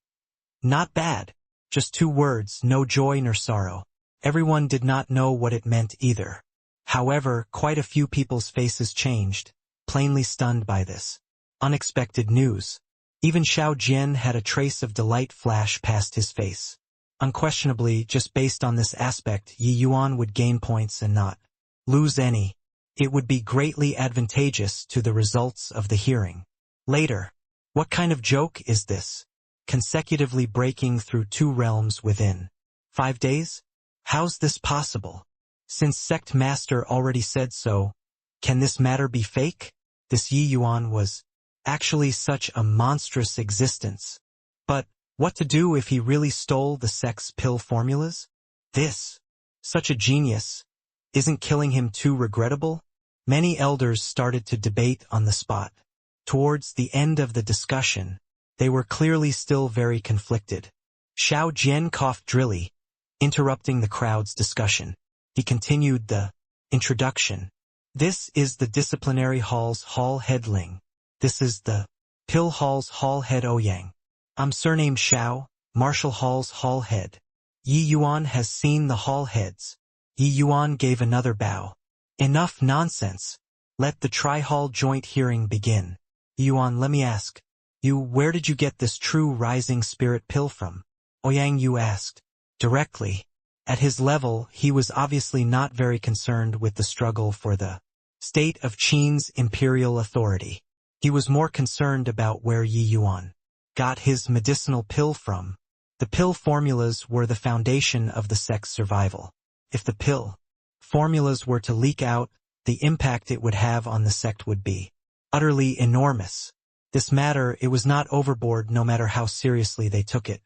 S1: "Not bad. Just 2 words, no joy nor sorrow." Everyone did not know what it meant either. However, quite a few people's faces changed, plainly stunned by this unexpected news. Even Xiao Jian had a trace of delight flash past his face. Unquestionably, just based on this aspect, Yi Yuan would gain points and not lose any. It would be greatly advantageous to the results of the hearing. Later, what kind of joke is this? Consecutively breaking through 2 realms within 5 days? How's this possible? Since Sect Master already said so, can this matter be fake? This Yi Yuan was actually such a monstrous existence. But what to do if he really stole the sect's pill formulas? Such a genius, isn't killing him too regrettable? Many elders started to debate on the spot. Towards the end of the discussion, they were clearly still very conflicted. Xiao Jian coughed drily, interrupting the crowd's discussion. He continued the introduction. This is the Disciplinary Hall's Hall Head Ling. This is the Pill Hall's Hall Head Ouyang. I'm surnamed Xiao, Martial Hall's Hall Head. Yi Yuan has seen the Hall Heads. Yi Yuan gave another bow. Enough nonsense. Let the Tri-Hall joint hearing begin. Yi Yuan, let me ask. Where did you get this true rising spirit pill from? Ouyang Yu asked. Directly. At his level, he was obviously not very concerned with the struggle for the state of Qin's imperial authority. He was more concerned about where Yi Yuan got his medicinal pill from. The pill formulas were the foundation of the sect's survival. If the pill formulas were to leak out, the impact it would have on the sect would be utterly enormous. This matter, it was not overboard no matter how seriously they took it.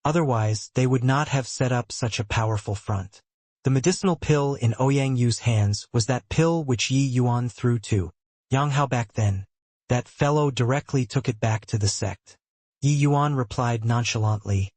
S1: Otherwise, they would not have set up such a powerful front. The medicinal pill in Ouyang Yu's hands was that pill which Yi Yuan threw to Yang Hao back then. That fellow directly took it back to the sect. Yi Yuan replied nonchalantly,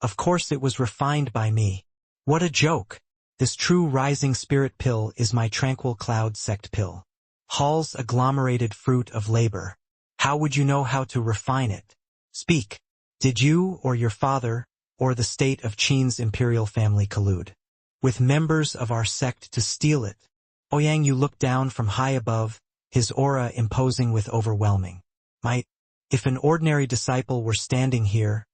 S1: "Of course it was refined by me. What a joke! This true rising spirit pill is my tranquil cloud sect pill. Hall's agglomerated fruit of labor. How would you know how to refine it? Speak. Did you or your father, or the state of Qin's imperial family collude with members of our sect to steal it?" Ouyang Yu looked down from high above, his aura imposing with overwhelming might. If an ordinary disciple were standing here,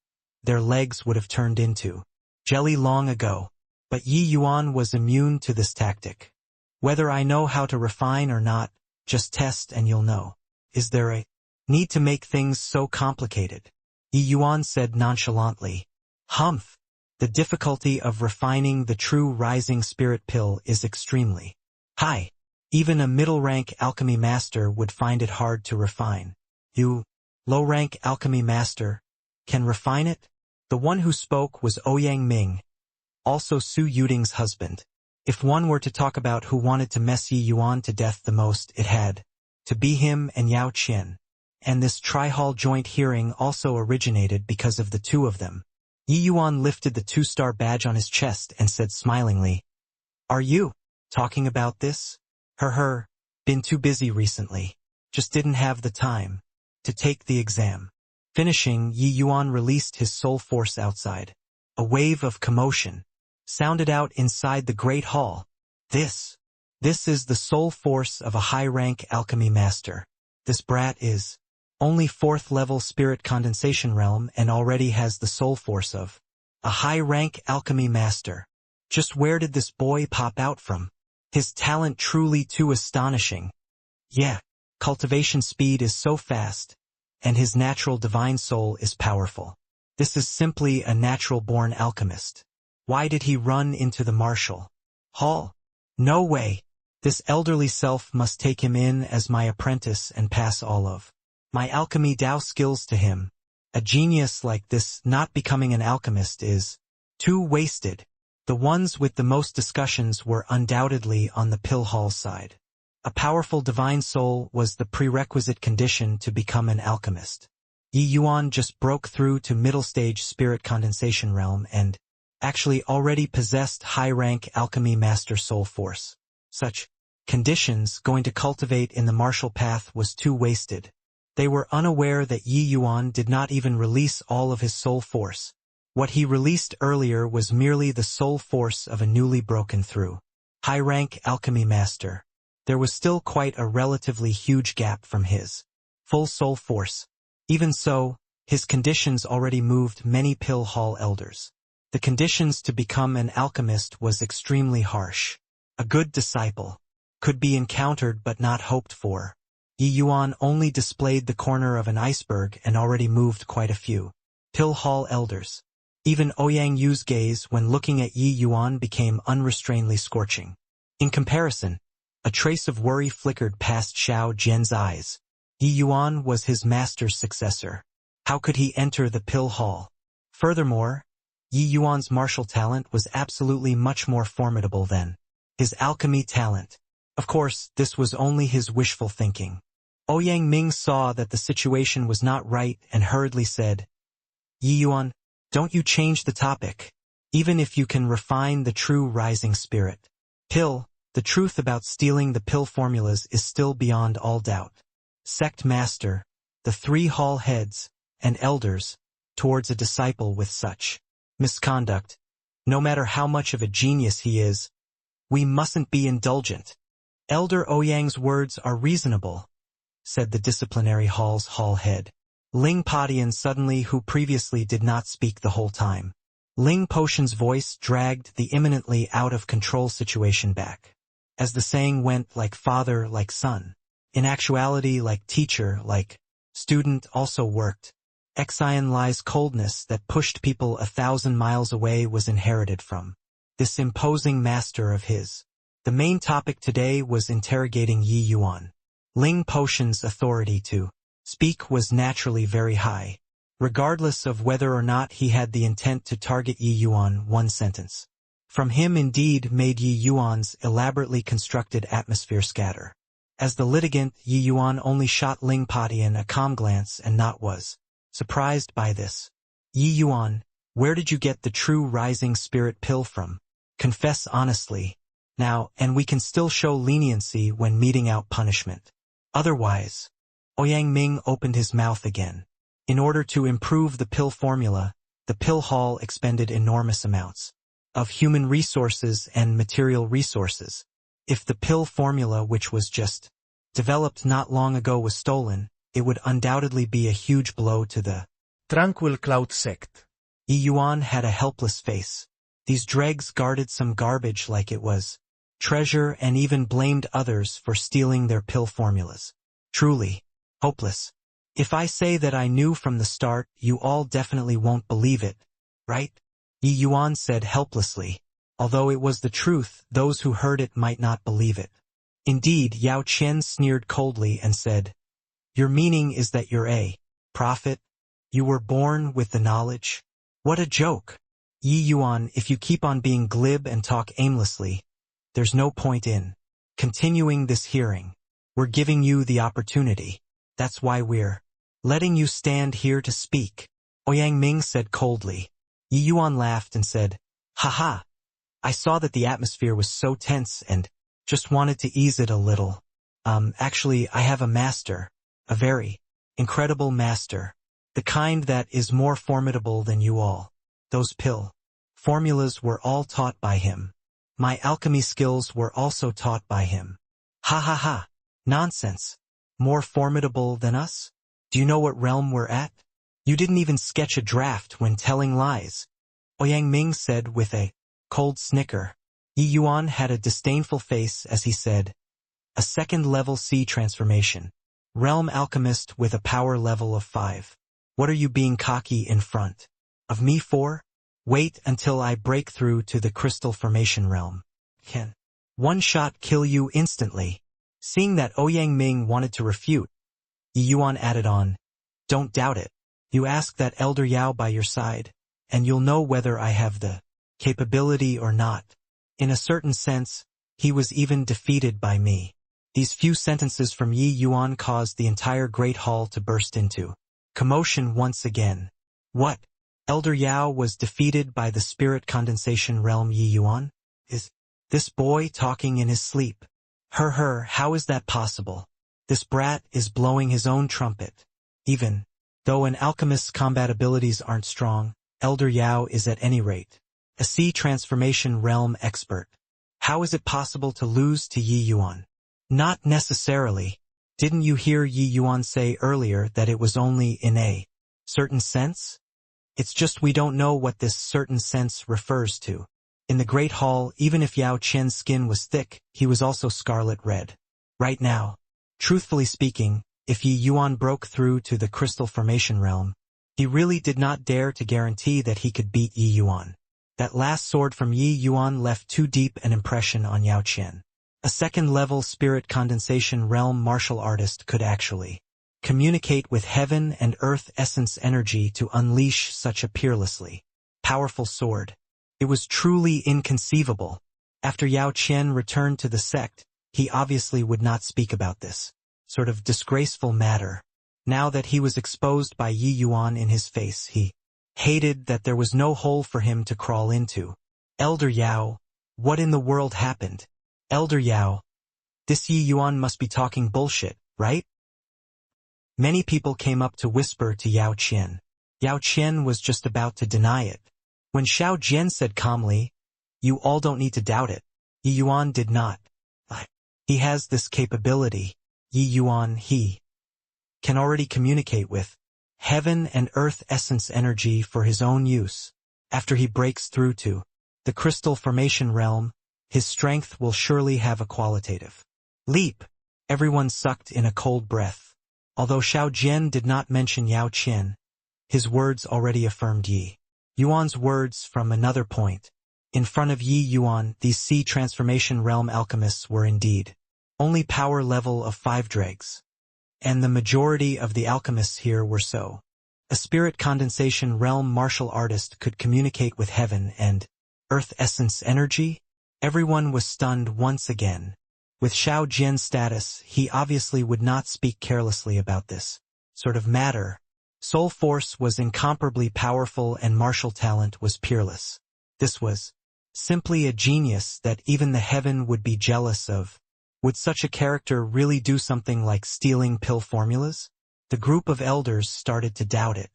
S1: their legs would have turned into jelly long ago. But Yi Yuan was immune to this tactic. Whether I know how to refine or not, just test and you'll know. Is there a need to make things so complicated? Yi Yuan said nonchalantly. Humph. The difficulty of refining the true rising spirit pill is extremely high. Even a middle-rank alchemy master would find it hard to refine. You, low-rank alchemy master, can refine it? The one who spoke was Ouyang Ming, also Su Yuding's husband. If one were to talk about who wanted to mess Yi Yuan to death the most, it had to be him and Yao Qian. And this Tri-Hall joint hearing also originated because of the 2 of them. Yi Yuan lifted the 2-star badge on his chest and said smilingly, "Are you talking about this?" Been too busy recently. Just didn't have the time to take the exam. Finishing, Yi Yuan released his soul force outside. A wave of commotion sounded out inside the Great Hall. This is the soul force of a high-rank alchemy master. This brat is only 4th level spirit condensation realm and already has the soul force of a high-rank alchemy master. Just where did this boy pop out from? His talent truly too astonishing. Yeah, cultivation speed is so fast, and his natural divine soul is powerful. This is simply a natural-born alchemist. Why did he run into the Martial Hall? No way. This elderly self must take him in as my apprentice and pass all of my alchemy Dao skills to him. A genius like this not becoming an alchemist is too wasted. The ones with the most discussions were undoubtedly on the pill hall side. A powerful divine soul was the prerequisite condition to become an alchemist. Yi Yuan just broke through to middle-stage spirit condensation realm and actually already possessed high-rank alchemy master soul force. Such conditions going to cultivate in the martial path was too wasted. They were unaware that Yi Yuan did not even release all of his soul force. What he released earlier was merely the soul force of a newly broken through high-rank alchemy master. There was still quite a relatively huge gap from his full soul force. Even so, his conditions already moved many pill hall elders. The conditions to become an alchemist was extremely harsh. A good disciple could be encountered but not hoped for. Yi Yuan only displayed the corner of an iceberg and already moved quite a few pill hall elders. Even Ouyang Yu's gaze when looking at Yi Yuan became unrestrainedly scorching. In comparison, a trace of worry flickered past Xiao Jian's eyes. Yi Yuan was his master's successor. How could he enter the pill hall? Furthermore, Yi Yuan's martial talent was absolutely much more formidable than his alchemy talent. Of course, this was only his wishful thinking. Ouyang Ming saw that the situation was not right and hurriedly said, Yi Yuan, don't you change the topic. Even if you can refine the true rising spirit. Pill, the truth about stealing the pill formulas is still beyond all doubt. Sect master, the 3 hall heads, and elders, towards a disciple with such misconduct, no matter how much of a genius he is, we mustn't be indulgent. Elder Ouyang's words are reasonable, said the disciplinary hall's hall head. Ling Padian suddenly, who previously did not speak the whole time. Ling Potion's voice dragged the imminently out-of-control situation back. As the saying went, like father, like son. In actuality, like teacher, like student also worked. Xian Lai's coldness that pushed people 1,000 miles away was inherited from this imposing master of his. The main topic today was interrogating Yi Yuan. Ling Potion's authority to speak was naturally very high, regardless of whether or not he had the intent to target Yi Yuan. One sentence from him indeed made Yi Yuan's elaborately constructed atmosphere scatter. As the litigant, Yi Yuan only shot Ling Padian a calm glance and not was surprised by this. Yi Yuan, where did you get the true rising spirit pill from? Confess honestly. Now, and we can still show leniency when meting out punishment. Otherwise, Ouyang Ming opened his mouth again. In order to improve the pill formula, the pill hall expended enormous amounts of human resources and material resources. If the pill formula, which was just developed not long ago, was stolen, it would undoubtedly be a huge blow to the
S2: Tranquil Cloud Sect.
S1: Yi Yuan had a helpless face. These dregs guarded some garbage like it was treasure and even blamed others for stealing their pill formulas. Truly hopeless. If I say that I knew from the start, you all definitely won't believe it, right? Yi Yuan said helplessly. Although it was the truth, those who heard it might not believe it. Indeed, Yao Qian sneered coldly and said, Your meaning is that you're a prophet? You were born with the knowledge? What a joke! Yi Yuan, if you keep on being glib and talk aimlessly, there's no point in continuing this hearing. We're giving you the opportunity. That's why we're letting you stand here to speak. Ouyang Ming said coldly. Yi Yuan laughed and said, Haha. I saw that the atmosphere was so tense and just wanted to ease it a little. Actually, I have a master. A very incredible master. The kind that is more formidable than you all. Those pill formulas were all taught by him. My alchemy skills were also taught by him. Ha ha ha. Nonsense. More formidable than us? Do you know what realm we're at? You didn't even sketch a draft when telling lies. Ouyang Ming said with a cold snicker. Yi Yuan had a disdainful face as he said, A second-level C transformation. Realm alchemist with a power level of 5. What are you being cocky in front of me for? Wait until I break through to the crystal formation realm. Can one shot kill you instantly? Seeing that Ouyang Ming wanted to refute, Yi Yuan added on, Don't doubt it. You ask that Elder Yao by your side, and you'll know whether I have the capability or not. In a certain sense, he was even defeated by me. These few sentences from Yi Yuan caused the entire Great Hall to burst into commotion once again. What? Elder Yao was defeated by the spirit condensation realm Yi Yuan? Is this boy talking in his sleep? How is that possible? This brat is blowing his own trumpet. Even though an alchemist's combat abilities aren't strong, Elder Yao is at any rate a sea transformation realm expert. How is it possible to lose to Yi Yuan? Not necessarily. Didn't you hear Yi Yuan say earlier that it was only in a certain sense? It's just we don't know what this certain sense refers to. In the Great Hall, even if Yao Qian's skin was thick, he was also scarlet red. Right now, truthfully speaking, if Yi Yuan broke through to the crystal formation realm, he really did not dare to guarantee that he could beat Yi Yuan. That last sword from Yi Yuan left too deep an impression on Yao Qian. A second-level spirit condensation realm martial artist could actually communicate with heaven and earth essence energy to unleash such a peerlessly powerful sword. It was truly inconceivable. After Yao Qian returned to the sect, he obviously would not speak about this sort of disgraceful matter. Now that he was exposed by Yi Yuan in his face, he hated that there was no hole for him to crawl into. Elder Yao, what in the world happened? Elder Yao, this Yi Yuan must be talking bullshit, right? Many people came up to whisper to Yao Qian. Yao Qian was just about to deny it, when Xiao Jian said calmly, "You all don't need to doubt it." Yi Yuan did not. He has this capability. Yi Yuan, he can already communicate with heaven and earth essence energy for his own use. After he breaks through to the crystal formation realm, his strength will surely have a qualitative leap. Everyone sucked in a cold breath. Although Xiao Jian did not mention Yao Qian, his words already affirmed Yi Yuan's words from another point. In front of Yi Yuan, these sea transformation realm alchemists were indeed only power level of 5 dregs. And the majority of the alchemists here were so. A spirit condensation realm martial artist could communicate with heaven and earth essence energy? Everyone was stunned once again. With Xiao Jian's status, he obviously would not speak carelessly about this sort of matter. Soul force was incomparably powerful and martial talent was peerless. This was simply a genius that even the heaven would be jealous of. Would such a character really do something like stealing pill formulas? The group of elders started to doubt it.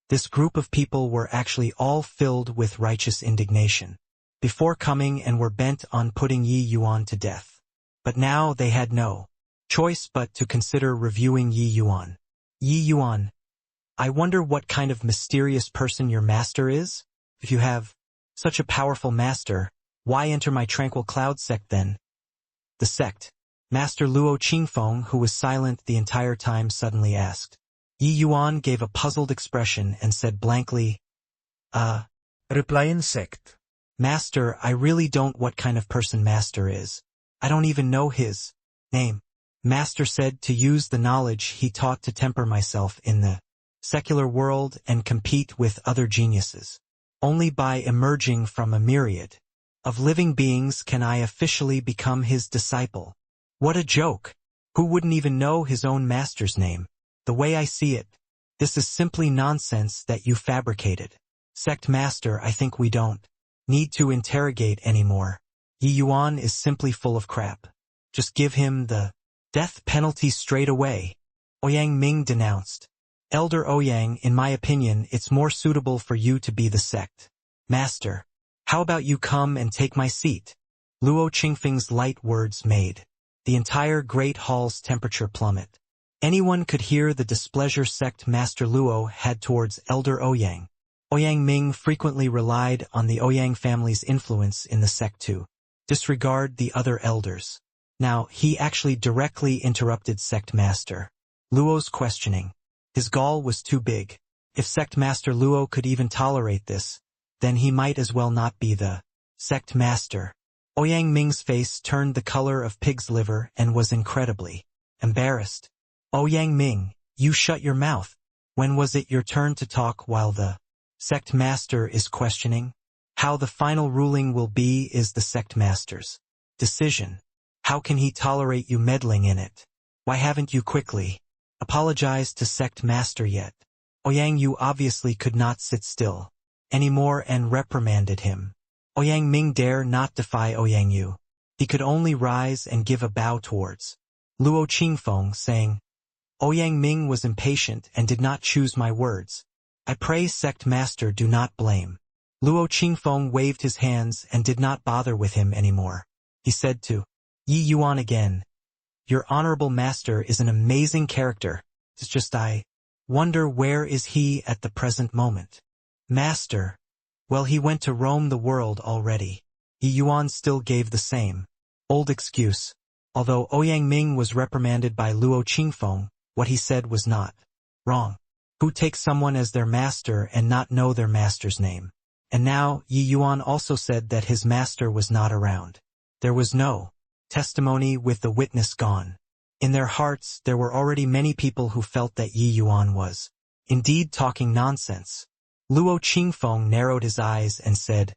S1: This group of people were actually all filled with righteous indignation before coming and were bent on putting Yi Yuan to death. But now they had no choice but to consider reviewing Yi Yuan. Yi Yuan, I wonder what kind of mysterious person your master is? If you have such a powerful master, why enter my tranquil cloud sect then? The sect. Master Luo Qingfeng, who was silent the entire time, suddenly asked. Yi Yuan gave a puzzled expression and said blankly,
S2: Reply in sect.
S1: Master, I really don't what kind of person Master is. I don't even know his name. Master said to use the knowledge he taught to temper myself in the secular world and compete with other geniuses. Only by emerging from a myriad of living beings can I officially become his disciple. What a joke! Who wouldn't even know his own master's name? The way I see it, this is simply nonsense that you fabricated. Sect master, I think we don't need to interrogate anymore. Yi Yuan is simply full of crap. Just give him the death penalty straight away. Ouyang Ming denounced. Elder Ouyang, in my opinion, it's more suitable for you to be the sect master. How about you come and take my seat? Luo Qingfeng's light words made the entire Great Hall's temperature plummet. Anyone could hear the displeasure sect Master Luo had towards Elder Ouyang. Ouyang Ming frequently relied on the Ouyang family's influence in the sect to disregard the other elders. Now, he actually directly interrupted Sect Master Luo's questioning. His gall was too big. If Sect Master Luo could even tolerate this, then he might as well not be the Sect Master. Ouyang Ming's face turned the color of pig's liver and was incredibly embarrassed. Ouyang Ming, you shut your mouth. When was it your turn to talk while the Sect Master is questioning? How the final ruling will be is the sect master's decision. How can he tolerate you meddling in it? Why haven't you quickly apologized to sect master yet? Ouyang Yu obviously could not sit still anymore and reprimanded him. Ouyang Ming dare not defy Ouyang Yu. He could only rise and give a bow towards Luo Qingfeng, saying, Ouyang Ming was impatient and did not choose my words. I pray sect master do not blame. Luo Qingfeng waved his hands and did not bother with him anymore. He said to Yi Yuan again, Your honorable master is an amazing character. It's just I wonder where is he at the present moment. Master. Well, he went to roam the world already. Yi Yuan still gave the same old excuse. Although Ouyang Ming was reprimanded by Luo Qingfeng, what he said was not wrong. Who takes someone as their master and not know their master's name? And now Yi Yuan also said that his master was not around. There was no testimony with the witness gone. In their hearts there were already many people who felt that Yi Yuan was indeed talking nonsense. Luo Qingfeng narrowed his eyes and said,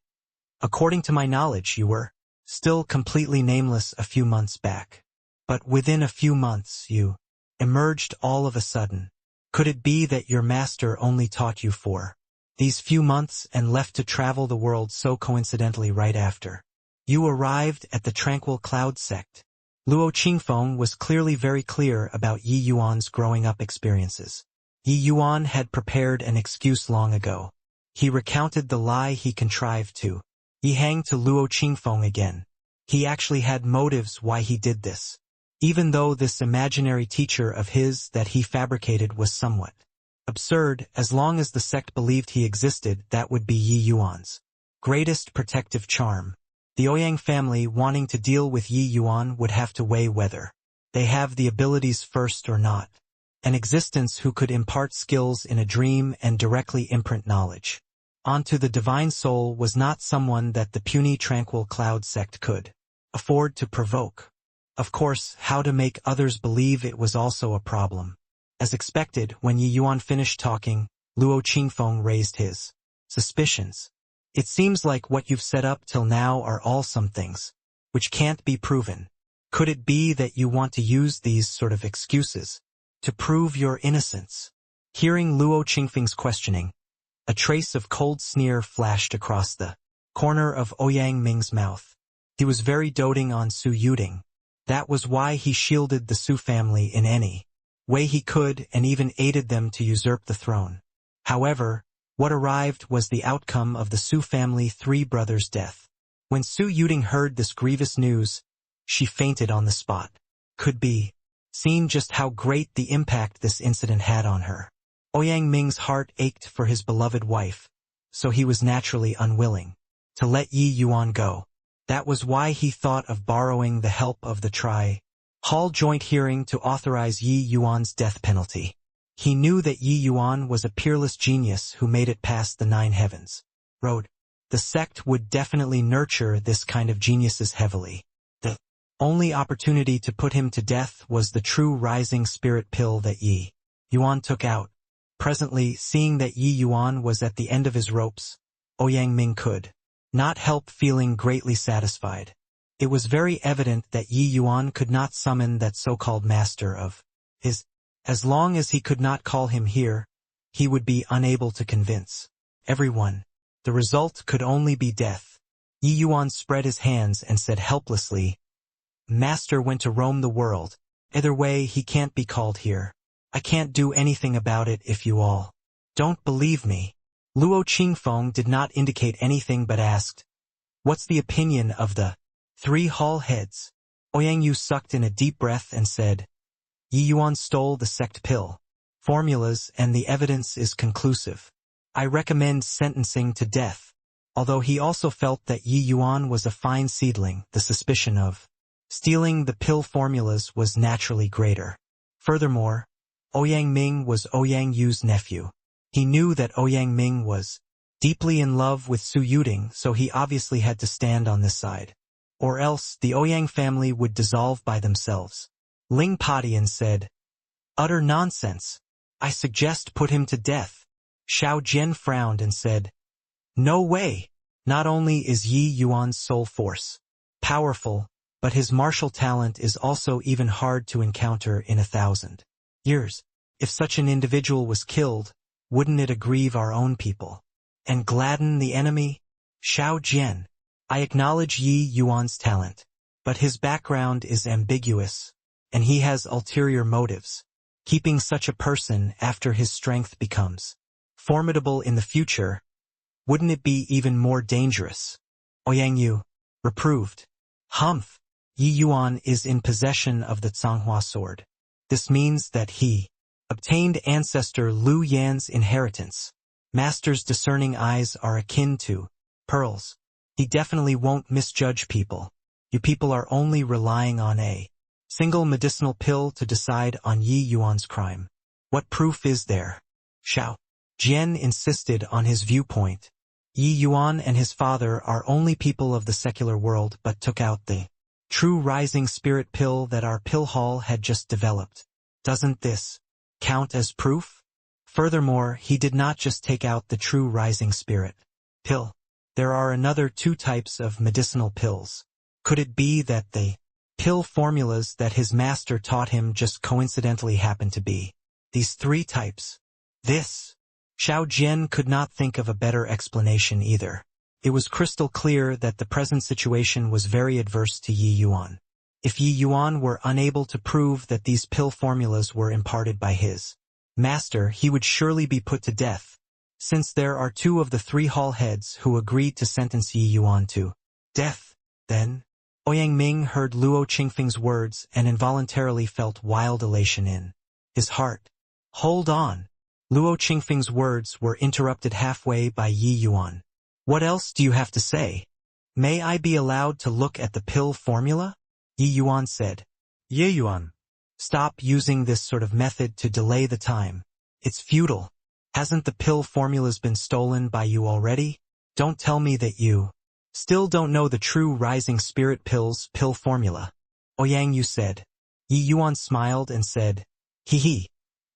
S1: According to my knowledge you were still completely nameless a few months back. But within a few months you emerged all of a sudden. Could it be that your master only taught you for these few months and left to travel the world so coincidentally right after you arrived at the Tranquil Cloud sect? Luo Qingfeng was clearly very clear about Yi Yuan's growing up experiences. Yi Yuan had prepared an excuse long ago. He recounted the lie he contrived to hang to Luo Qingfeng again. He actually had motives why he did this. Even though this imaginary teacher of his that he fabricated was somewhat absurd, as long as the sect believed he existed, that would be Yi Yuan's greatest protective charm. The Ouyang family wanting to deal with Yi Yuan would have to weigh whether they have the abilities first or not. An existence who could impart skills in a dream and directly imprint knowledge onto the divine soul was not someone that the puny Tranquil Cloud sect could afford to provoke. Of course, how to make others believe it was also a problem. As expected, when Yi Yuan finished talking, Luo Qingfeng raised his suspicions. It seems like what you've set up till now are all some things which can't be proven. Could it be that you want to use these sort of excuses to prove your innocence? Hearing Luo Qingfeng's questioning, a trace of cold sneer flashed across the corner of Ouyang Ming's mouth. He was very doting on Su Yuding. That was why he shielded the Su family in any way he could and even aided them to usurp the throne. However, what arrived was the outcome of the Su family three brothers' death. When Su Yuding heard this grievous news, she fainted on the spot. Could be seen just how great the impact this incident had on her. Ouyang Ming's heart ached for his beloved wife, so he was naturally unwilling to let Yi Yuan go. That was why he thought of borrowing the help of the Tri-Hall joint hearing to authorize Yi Yuan's death penalty. He knew that Yi Yuan was a peerless genius who made it past the 9 heavens. Road. The sect would definitely nurture this kind of geniuses heavily. The only opportunity to put him to death was the true rising spirit pill that Yi Yuan took out. Presently, seeing that Yi Yuan was at the end of his ropes, Ouyang Ming could not help feeling greatly satisfied. It was very evident that Yi Yuan could not summon that so-called master of his. As long as he could not call him here, he would be unable to convince everyone. The result could only be death. Yi Yuan spread his hands and said helplessly, Master went to roam the world. Either way, he can't be called here. I can't do anything about it if you all don't believe me. Luo Qingfeng did not indicate anything but asked, What's the opinion of the 3 hall heads? Ouyang Yu sucked in a deep breath and said, Yi Yuan stole the sect pill formulas and the evidence is conclusive. I recommend sentencing to death. Although he also felt that Yi Yuan was a fine seedling, the suspicion of stealing the pill formulas was naturally greater. Furthermore, Ouyang Ming was Ouyang Yu's nephew. He knew that Ouyang Ming was deeply in love with Su Yuding, so he obviously had to stand on this side. Or else the Ouyang family would dissolve by themselves. Ling Padian said, Utter nonsense. I suggest put him to death. Xiao Jian frowned and said, No way. Not only is Yi Yuan's soul force powerful, but his martial talent is also even hard to encounter in 1,000 years. If such an individual was killed, wouldn't it aggrieve our own people and gladden the enemy? Xiao Jian. I acknowledge Yi Yuan's talent, but his background is ambiguous, and he has ulterior motives. Keeping such a person after his strength becomes formidable in the future, wouldn't it be even more dangerous? Ouyang Yu reproved. Humph. Yi Yuan is in possession of the Zhanghua sword. This means that he obtained ancestor Lu Yan's inheritance. Master's discerning eyes are akin to pearls. He definitely won't misjudge people. You people are only relying on a single medicinal pill to decide on Yi Yuan's crime. What proof is there? Xiao Jian insisted on his viewpoint. Yi Yuan and his father are only people of the secular world but took out the true rising spirit pill that our pill hall had just developed. Doesn't this count as proof? Furthermore, he did not just take out the true rising spirit pill. There are another 2 types of medicinal pills. Could it be that the pill formulas that his master taught him just coincidentally happen to be these 3 types? This. Xiao Jian could not think of a better explanation either. It was crystal clear that the present situation was very adverse to Yi Yuan. If Yi Yuan were unable to prove that these pill formulas were imparted by his master, he would surely be put to death. Since there are 2 of the 3 hall heads who agreed to sentence Yi Yuan to death, then Ouyang Ming heard Luo Qingfeng's words and involuntarily felt wild elation in his heart. Hold on. Luo Qingfeng's words were interrupted halfway by Yi Yuan. What else do you have to say? May I be allowed to look at the pill formula? Yi Yuan said.
S2: Yi Yuan.
S1: Stop using this sort of method to delay the time. It's futile. Hasn't the pill formulas been stolen by you already? Don't tell me that you still don't know the true rising spirit pill's pill formula. Ouyang Yu said. Yi Yuan smiled and said, Hee.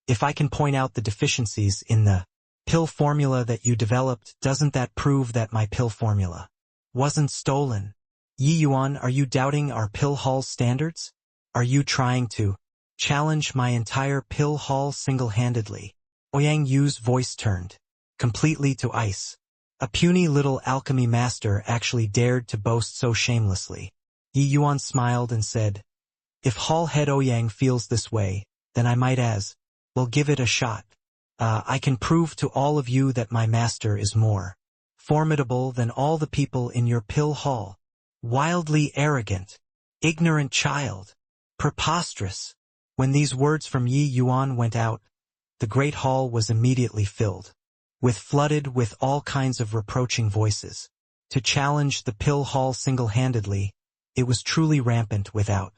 S1: If I can point out the deficiencies in the pill formula that you developed, doesn't that prove that my pill formula wasn't stolen? Yi Yuan, are you doubting our pill hall standards? Are you trying to challenge my entire pill hall single-handedly? Ouyang Yu's voice turned completely to ice. A puny little alchemy master actually dared to boast so shamelessly. Yi Yuan smiled and said, If Hall Head Ouyang feels this way, then I might as well give it a shot. I can prove to all of you that my master is more formidable than all the people in your pill hall. Wildly arrogant, ignorant child, preposterous. When these words from Yi Yuan went out, the great hall was immediately flooded with all kinds of reproaching voices. To challenge the pill hall single-handedly, it was truly rampant without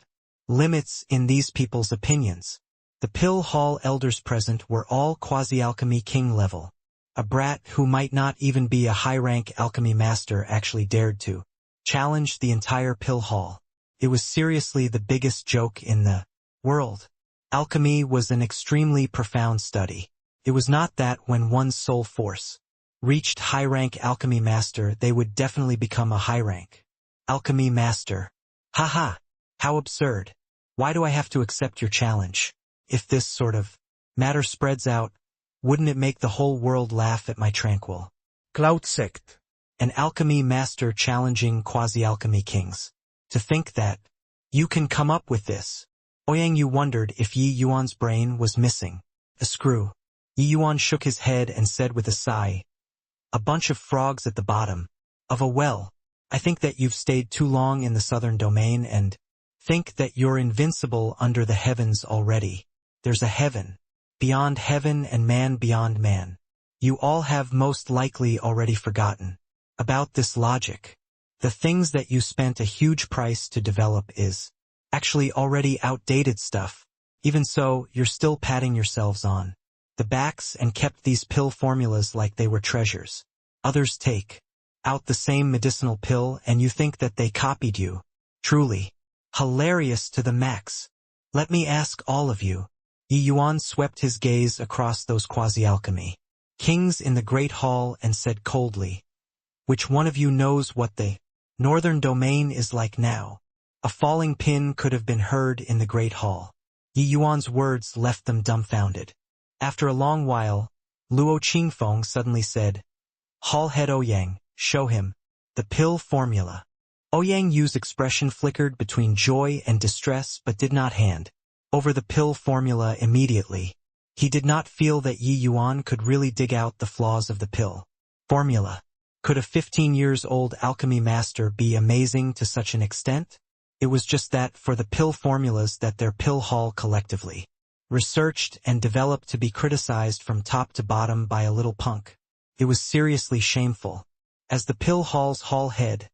S1: limits in these people's opinions. The pill hall elders present were all quasi-alchemy king level. A brat who might not even be a high-rank alchemy master actually dared to challenge the entire pill hall. It was seriously the biggest joke in the world. Alchemy was an extremely profound study. It was not that when one's soul force reached high-rank alchemy master, they would definitely become a high-rank alchemy master. Haha, how absurd. Why do I have to accept your challenge? If this sort of matter spreads out, wouldn't it make the whole world laugh at my tranquil
S2: Cloud sect.
S1: An alchemy master challenging quasi-alchemy kings. To think that you can come up with this. Ouyang Yu wondered if Yi Yuan's brain was missing a screw. Yi Yuan shook his head and said with a sigh, A bunch of frogs at the bottom of a well. I think that you've stayed too long in the southern domain and think that you're invincible under the heavens already. There's a heaven beyond heaven and man beyond man. You all have most likely already forgotten about this logic. The things that you spent a huge price to develop is actually already outdated stuff. Even so, you're still patting yourselves on the backs and kept these pill formulas like they were treasures. Others take out the same medicinal pill and you think that they copied you. Truly hilarious to the max. Let me ask all of you. Yi Yuan swept his gaze across those quasi-alchemy kings in the great hall and said coldly, Which one of you knows what the northern domain is like now? A falling pin could have been heard in the great hall. Yi Yuan's words left them dumbfounded. After a long while, Luo Qingfeng suddenly said, Hall head Ouyang, show him the pill formula. Ouyang Yu's expression flickered between joy and distress but did not hand over the pill formula immediately. He did not feel that Yi Yuan could really dig out the flaws of the pill formula. Could a 15-years-old alchemy master be amazing to such an extent? It was just that for the pill formulas that their pill hall collectively researched and developed to be criticized from top to bottom by a little punk. It was seriously shameful. As the pill hall's hall head,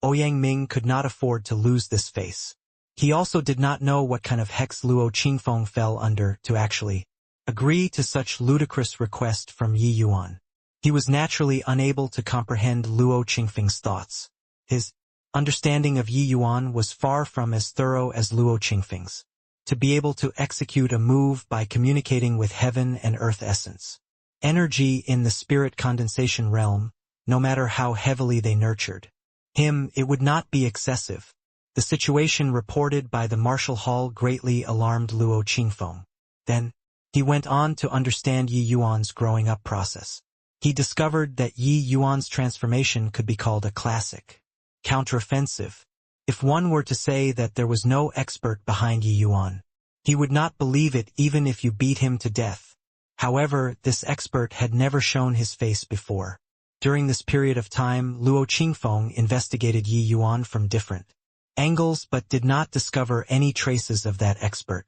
S1: Ouyang Ming could not afford to lose this face. He also did not know what kind of hex Luo Qingfeng fell under to actually agree to such ludicrous request from Yi Yuan. He was naturally unable to comprehend Luo Qingfeng's thoughts. His understanding of Yi Yuan was far from as thorough as Luo Qingfeng's. To be able to execute a move by communicating with heaven and earth essence, energy in the spirit condensation realm, no matter how heavily they nurtured him, it would not be excessive. The situation reported by the martial hall greatly alarmed Luo Qingfeng. Then, he went on to understand Yi Yuan's growing up process. He discovered that Yi Yuan's transformation could be called a classic counteroffensive. If one were to say that there was no expert behind Yi Yuan, he would not believe it even if you beat him to death. However, this expert had never shown his face before. During this period of time, Luo Qingfeng investigated Yi Yuan from different angles but did not discover any traces of that expert.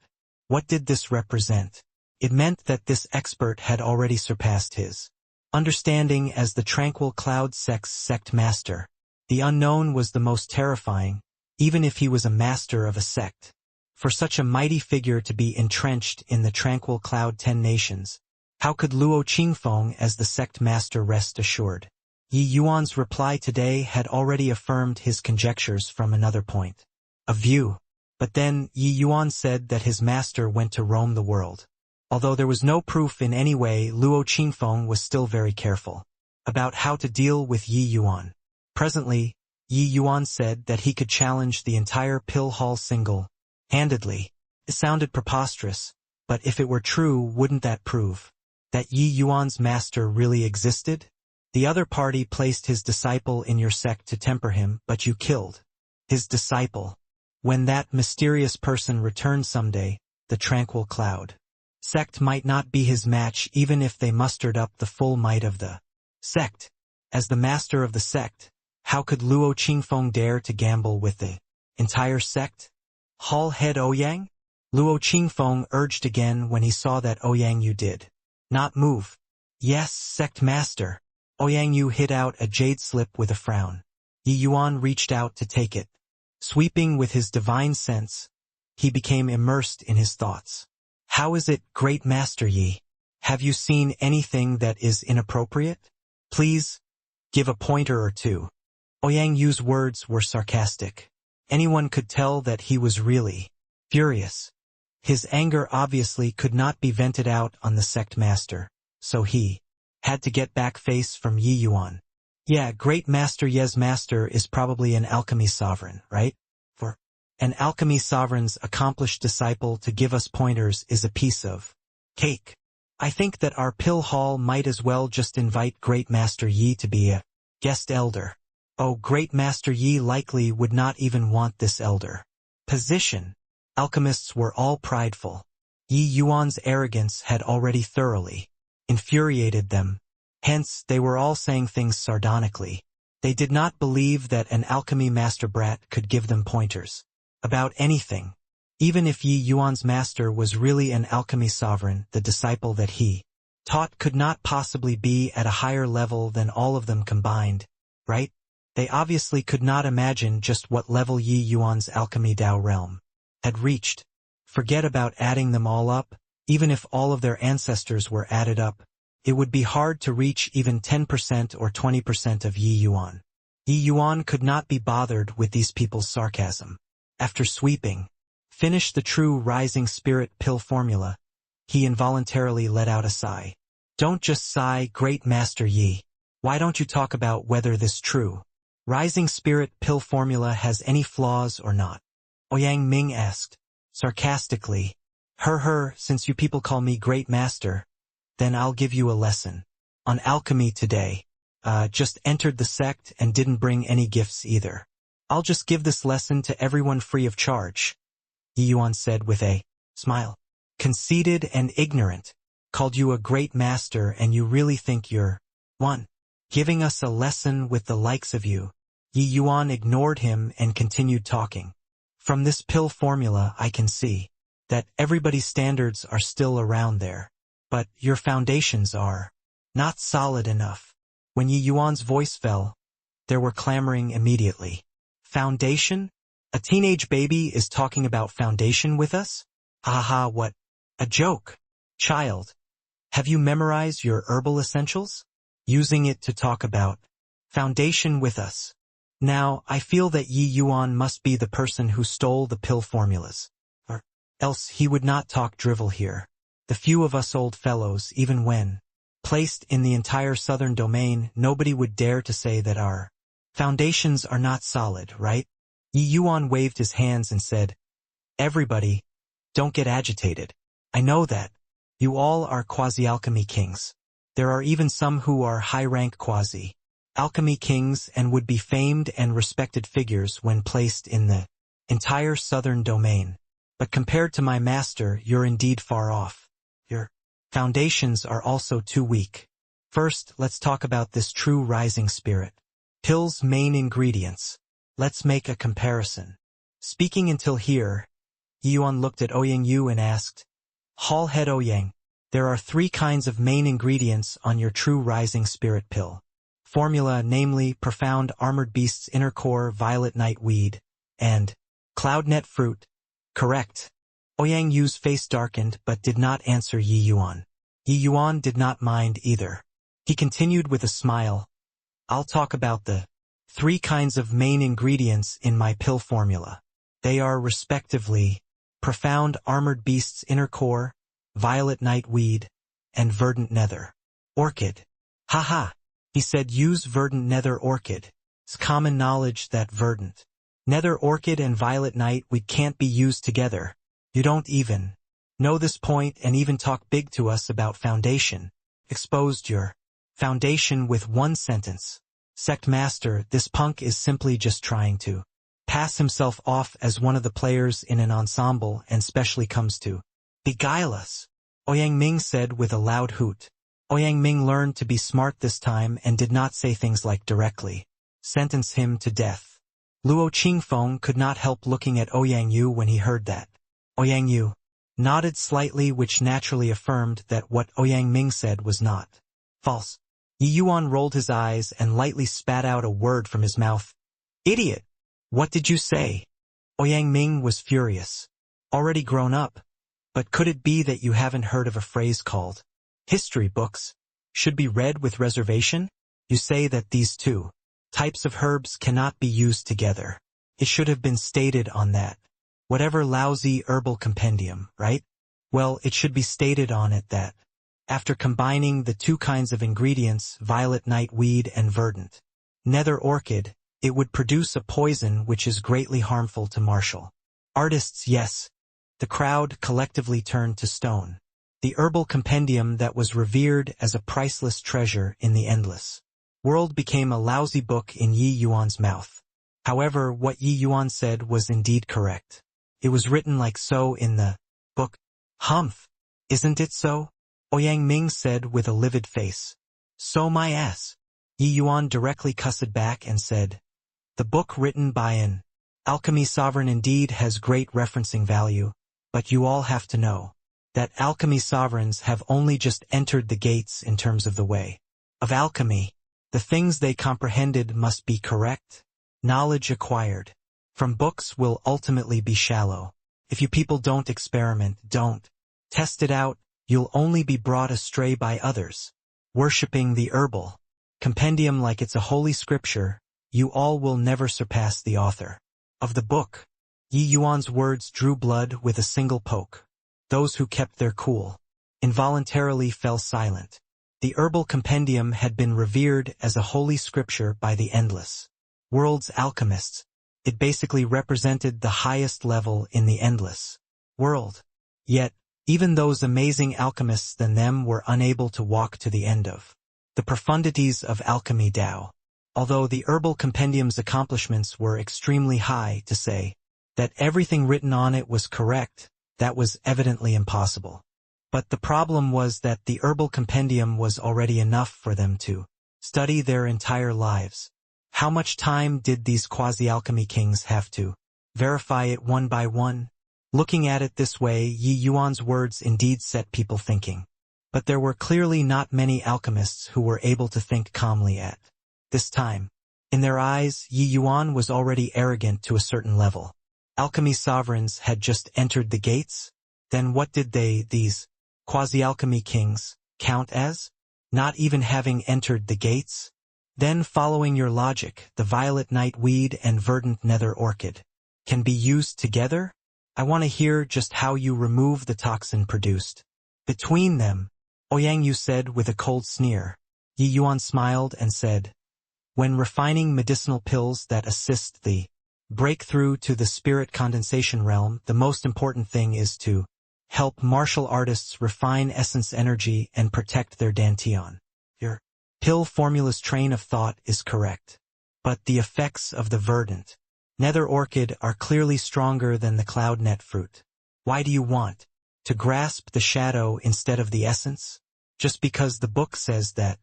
S1: What did this represent? It meant that this expert had already surpassed his understanding as the tranquil cloud sect's sect master. The unknown was the most terrifying, even if he was a master of a sect. For such a mighty figure to be entrenched in the tranquil cloud 10 nations, how could Luo Qingfeng as the sect master rest assured? Yi Yuan's reply today had already affirmed his conjectures from another point of view. But then, Yi Yuan said that his master went to roam the world. Although there was no proof in any way, Luo Qingfeng was still very careful about how to deal with Yi Yuan. Presently, Yi Yuan said that he could challenge the entire pill hall single-handedly. It sounded preposterous, but if it were true, wouldn't that prove that Yi Yuan's master really existed? The other party placed his disciple in your sect to temper him, but you killed his disciple. When that mysterious person returned someday, the tranquil cloud sect might not be his match even if they mustered up the full might of the sect. As the master of the sect, how could Luo Qingfeng dare to gamble with the entire sect? Hall head Ouyang? Luo Qingfeng urged again when he saw that Ouyang Yu did not move. Yes, sect master. Ouyang Yu hit out a jade slip with a frown. Yi Yuan reached out to take it. Sweeping with his divine sense, he became immersed in his thoughts. How is it, great master Yi? Have you seen anything that is inappropriate? Please, give a pointer or two. Ouyang Yu's words were sarcastic. Anyone could tell that he was really furious. His anger obviously could not be vented out on the sect master, so he had to get back face from Yi Yuan. Yeah, great master Ye's master is probably an alchemy sovereign, right? For an alchemy sovereign's accomplished disciple to give us pointers is a piece of cake. I think that our pill hall might as well just invite great master Yi to be a guest elder. Oh, great master Yi likely would not even want this elder position. Alchemists were all prideful. Yi Yuan's arrogance had already thoroughly infuriated them. Hence, they were all saying things sardonically. They did not believe that an alchemy master brat could give them pointers about anything. Even if Yi Yuan's master was really an alchemy sovereign, the disciple that he taught could not possibly be at a higher level than all of them combined, right? They obviously could not imagine just what level Yi Yuan's alchemy Dao realm had reached. Forget about adding them all up. Even if all of their ancestors were added up, it would be hard to reach even 10% or 20% of Yi Yuan. Yi Yuan could not be bothered with these people's sarcasm. After finish the true rising spirit pill formula, he involuntarily let out a sigh. Don't just sigh, great master Yi. Why don't you talk about whether this true rising spirit pill formula has any flaws or not? Ouyang Ming asked, sarcastically. Since you people call me Great Master, then I'll give you a lesson. On alchemy today. Just entered the sect and didn't bring any gifts either. I'll just give this lesson to everyone free of charge. Yi Yuan said with a smile. Conceited and ignorant. Called you a great master and you really think you're one. Giving us a lesson with the likes of you. Yi Yuan ignored him and continued talking. From this pill formula I can see that everybody's standards are still around there. But your foundations are not solid enough. When Yi Yuan's voice fell, there were clamoring immediately. Foundation? A teenage baby is talking about foundation with us? Ha ha, what? A joke. Child. Have you memorized your herbal essentials? Using it to talk about foundation with us. Now, I feel that Yi Yuan must be the person who stole the pill formulas. Or else he would not talk drivel here. The few of us old fellows, even when placed in the entire southern domain, nobody would dare to say that our foundations are not solid, right? Yi Yuan waved his hands and said, everybody, don't get agitated. I know that you all are quasi-alchemy kings. There are even some who are high-rank quasi-alchemy kings and would be famed and respected figures when placed in the entire southern domain. But compared to my master, you're indeed far off. Your foundations are also too weak. First, let's talk about this true rising spirit. Pill's main ingredients. Let's make a comparison. Speaking until here, Yi Yuan looked at Ouyang Yu and asked, Hall head Ouyang, there are 3 kinds of main ingredients on your true rising spirit pill. Formula, namely profound armored beast's inner core, violet night weed, and cloudnet fruit. Correct. Ouyang Yu's face darkened but did not answer Yi Yuan. Yi Yuan did not mind either. He continued with a smile. I'll talk about the 3 kinds of main ingredients in my pill formula. They are respectively profound armored beast's inner core, violet night weed, and verdant nether orchid. Haha, he said, use verdant nether orchid. It's common knowledge that verdant nether orchid and violet night weed can't be used together. You don't even know this point and even talk big to us about foundation. Exposed your foundation with 1 sentence. Sect master, this punk is simply just trying to pass himself off as one of the players in an ensemble and specially comes to beguile us. Ouyang Ming said with a loud hoot. Ouyang Ming learned to be smart this time and did not say things like directly sentence him to death. Luo Qingfeng could not help looking at Ouyang Yu when he heard that. Ouyang Yu nodded slightly, which naturally affirmed that what Ouyang Ming said was not false. Yi Yuan rolled his eyes and lightly spat out a word from his mouth. Idiot! What did you say? Ouyang Ming was furious. Already grown up. But could it be that you haven't heard of a phrase called history books should be read with reservation? You say that these 2 types of herbs cannot be used together. It should have been stated on that whatever lousy herbal compendium, right? Well, it should be stated on it that after combining the 2 kinds of ingredients, violet night weed and verdant nether orchid, it would produce a poison which is greatly harmful to martial artists. Yes. The crowd collectively turned to stone. The herbal compendium that was revered as a priceless treasure in the endless world became a lousy book in Yi Yuan's mouth. However, what Yi Yuan said was indeed correct. It was written like so in the book. Humph. Isn't it so? Ouyang Ming said with a livid face. So my ass. Yi Yuan directly cussed back and said, the book written by an alchemy sovereign indeed has great referencing value, but you all have to know that alchemy sovereigns have only just entered the gates in terms of the way of alchemy. The things they comprehended must be correct. Knowledge acquired from books will ultimately be shallow. If you people don't experiment, don't test it out, you'll only be brought astray by others. Worshipping the herbal compendium like it's a holy scripture, you all will never surpass the author of the book. Yi Yuan's words drew blood with a single poke. Those who kept their cool involuntarily fell silent. The herbal compendium had been revered as a holy scripture by the endless world's alchemists. It basically represented the highest level in the endless world. Yet, even those amazing alchemists than them were unable to walk to the end of the profundities of alchemy Tao. Although the herbal compendium's accomplishments were extremely high, to say that everything written on it was correct, that was evidently impossible. But the problem was that the herbal compendium was already enough for them to study their entire lives. How much time did these quasi-alchemy kings have to verify it one by one? Looking at it this way, Yi Yuan's words indeed set people thinking. But there were clearly not many alchemists who were able to think calmly at this time. In their eyes, Yi Yuan was already arrogant to a certain level. Alchemy sovereigns had just entered the gates? Then what did these quasi-alchemy kings, count as? Not even having entered the gates? Then, following your logic, the violet nightweed and verdant nether orchid can be used together? I want to hear just how you remove the toxin produced between them. Ouyang Yu said with a cold sneer. Yi Yuan smiled and said, when refining medicinal pills that assist the breakthrough to the spirit condensation realm, the most important thing is to help martial artists refine essence energy and protect their dantian. Your pill formula's train of thought is correct. But the effects of the verdant nether orchid are clearly stronger than the cloudnet fruit. Why do you want to grasp the shadow instead of the essence? Just because the book says that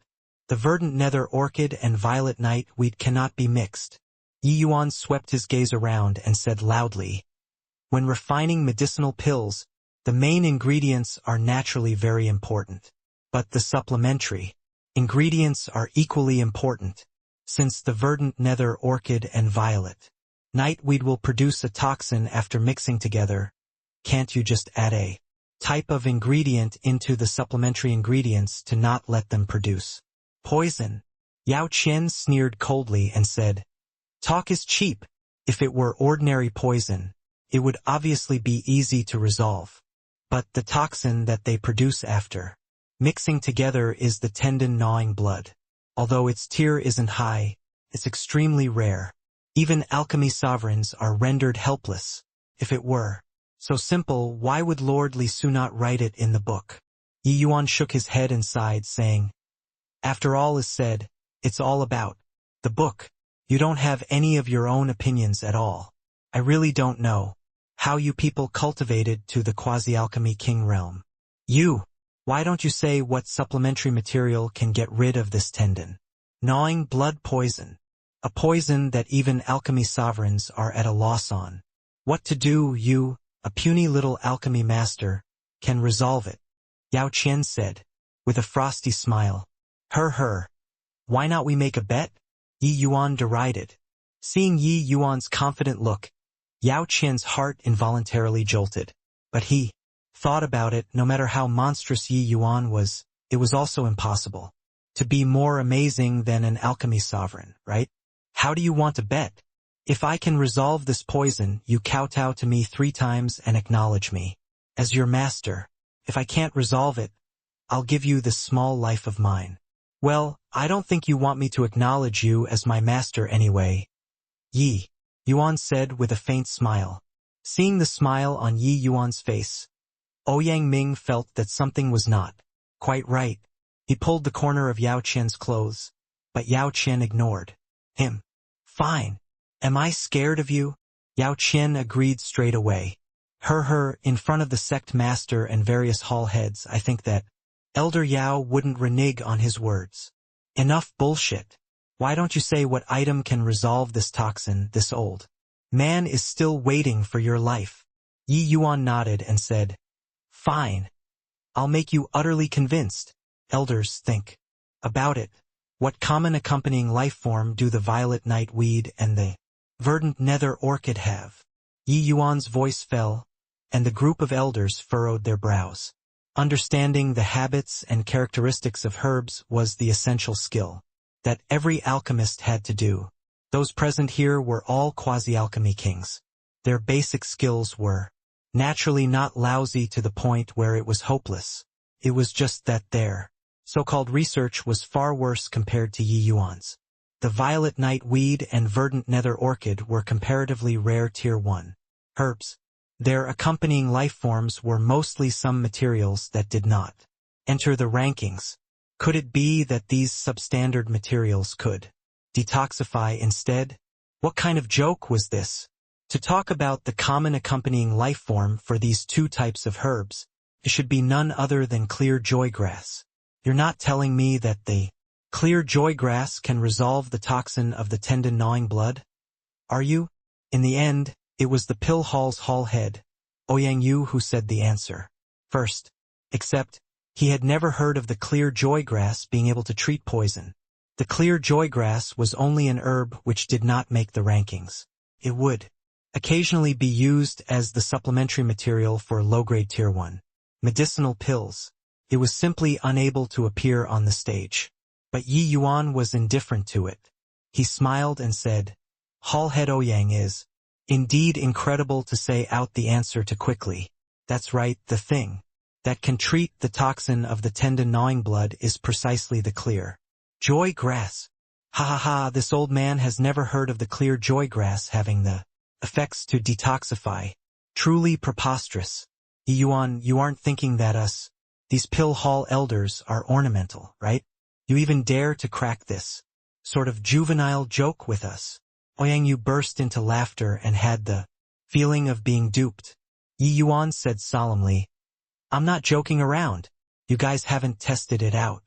S1: the verdant nether orchid and violet nightweed cannot be mixed. Yi Yuan swept his gaze around and said loudly, when refining medicinal pills, the main ingredients are naturally very important. But the supplementary ingredients are equally important, since the verdant nether orchid and violet nightweed will produce a toxin after mixing together. Can't you just add a type of ingredient into the supplementary ingredients to not let them produce poison? Yao Qian sneered coldly and said, talk is cheap. If it were ordinary poison, it would obviously be easy to resolve. But the toxin that they produce after mixing together is the tendon-gnawing blood. Although its tier isn't high, it's extremely rare. Even alchemy sovereigns are rendered helpless. If it were so simple, why would Lord Li Su not write it in the book? Yi Yuan shook his head and sighed, saying, after all is said, it's all about the book. You don't have any of your own opinions at all. I really don't know how you people cultivated to the quasi-alchemy king realm. Why don't you say what supplementary material can get rid of this tendon gnawing blood poison? A poison that even alchemy sovereigns are at a loss on. What to do, you, a puny little alchemy master, can resolve it. Yao Qian said, with a frosty smile. Why not we make a bet? Yi Yuan derided. Seeing Yi Yuan's confident look, Yao Qian's heart involuntarily jolted. But he thought about it. No matter how monstrous Yi Yuan was, it was also impossible to be more amazing than an alchemy sovereign, right? How do you want to bet? If I can resolve this poison, you kowtow to me 3 times and acknowledge me as your master. If I can't resolve it, I'll give you this small life of mine. Well, I don't think you want me to acknowledge you as my master anyway. Yi Yuan said with a faint smile. Seeing the smile on Yi Yuan's face, Ouyang Ming felt that something was not quite right. He pulled the corner of Yao Qian's clothes, but Yao Qian ignored him. Fine. Am I scared of you? Yao Qian agreed straight away. In front of the sect master and various hall heads, I think that Elder Yao wouldn't renege on his words. Enough bullshit. Why don't you say what item can resolve this toxin? This old man is still waiting for your life. Yi Yuan nodded and said, fine. I'll make you utterly convinced. Elders, think about it. What common accompanying life form do the violet nightweed and the verdant nether orchid have? Yi Yuan's voice fell, and the group of elders furrowed their brows. Understanding the habits and characteristics of herbs was the essential skill that every alchemist had to do. Those present here were all quasi-alchemy kings. Their basic skills were naturally not lousy to the point where it was hopeless. It was just that their So-called research was far worse compared to Yi Yuan's. The violet night weed and verdant nether orchid were comparatively rare Tier 1 herbs. Their accompanying life forms were mostly some materials that did not enter the rankings. Could it be that these substandard materials could detoxify instead? What kind of joke was this? To talk about the common accompanying life form for these two types of herbs, it should be none other than clear joy grass. You're not telling me that the clear joy grass can resolve the toxin of the tendon-gnawing blood? Are you? In the end, it was the pill hall's hall head, Ouyang Yu, who said the answer first. Except, he had never heard of the clear joy grass being able to treat poison. The clear joy grass was only an herb which did not make the rankings. It would occasionally be used as the supplementary material for low-grade Tier 1 medicinal pills. It was simply unable to appear on the stage. But Yi Yuan was indifferent to it. He smiled and said, Hall head Ouyang is indeed incredible to say out the answer too quickly. That's right, the thing that can treat the toxin of the tendon-gnawing blood is precisely the clear joy grass. Ha ha ha, this old man has never heard of the clear joy grass having the effects to detoxify. Truly preposterous. Yi Yuan, you aren't thinking that these pill hall elders are ornamental, right? You even dare to crack this sort of juvenile joke with us. Ouyang Yu burst into laughter and had the feeling of being duped. Yi Yuan said solemnly, I'm not joking around. You guys haven't tested it out.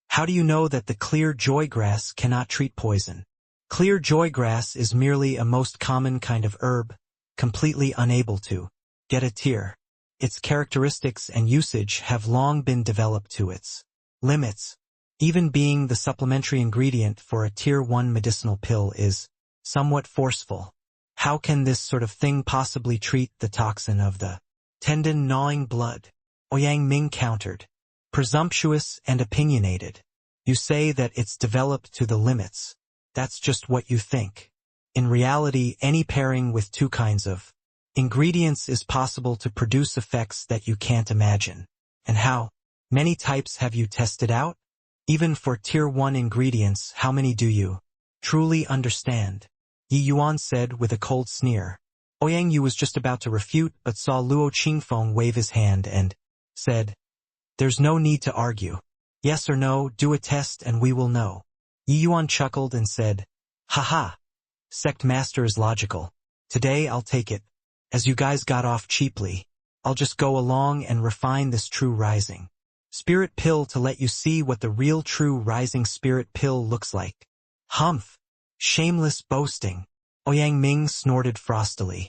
S1: How do you know that the clear joy grass cannot treat poison? Clear joy grass is merely a most common kind of herb, completely unable to get a tear. Its characteristics and usage have long been developed to its limits. Even being the supplementary ingredient for a Tier 1 medicinal pill is somewhat forceful. How can this sort of thing possibly treat the toxin of the tendon-gnawing blood? Ouyang Ming countered. Presumptuous and opinionated. You say that it's developed to the limits. That's just what you think. In reality, any pairing with two kinds of ingredients is possible to produce effects that you can't imagine. And how many types have you tested out? Even for Tier 1 ingredients, how many do you truly understand? Yi Yuan said with a cold sneer. Ouyang Yu was just about to refute but saw Luo Qingfeng wave his hand and said, There's no need to argue. Yes or no, do a test and we will know. Yi Yuan chuckled and said, Haha. Sect Master is logical. Today I'll take it. As you guys got off cheaply, I'll just go along and refine this true rising spirit pill to let you see what the real true rising spirit pill looks like. Humph. Shameless boasting. Ouyang Ming snorted frostily.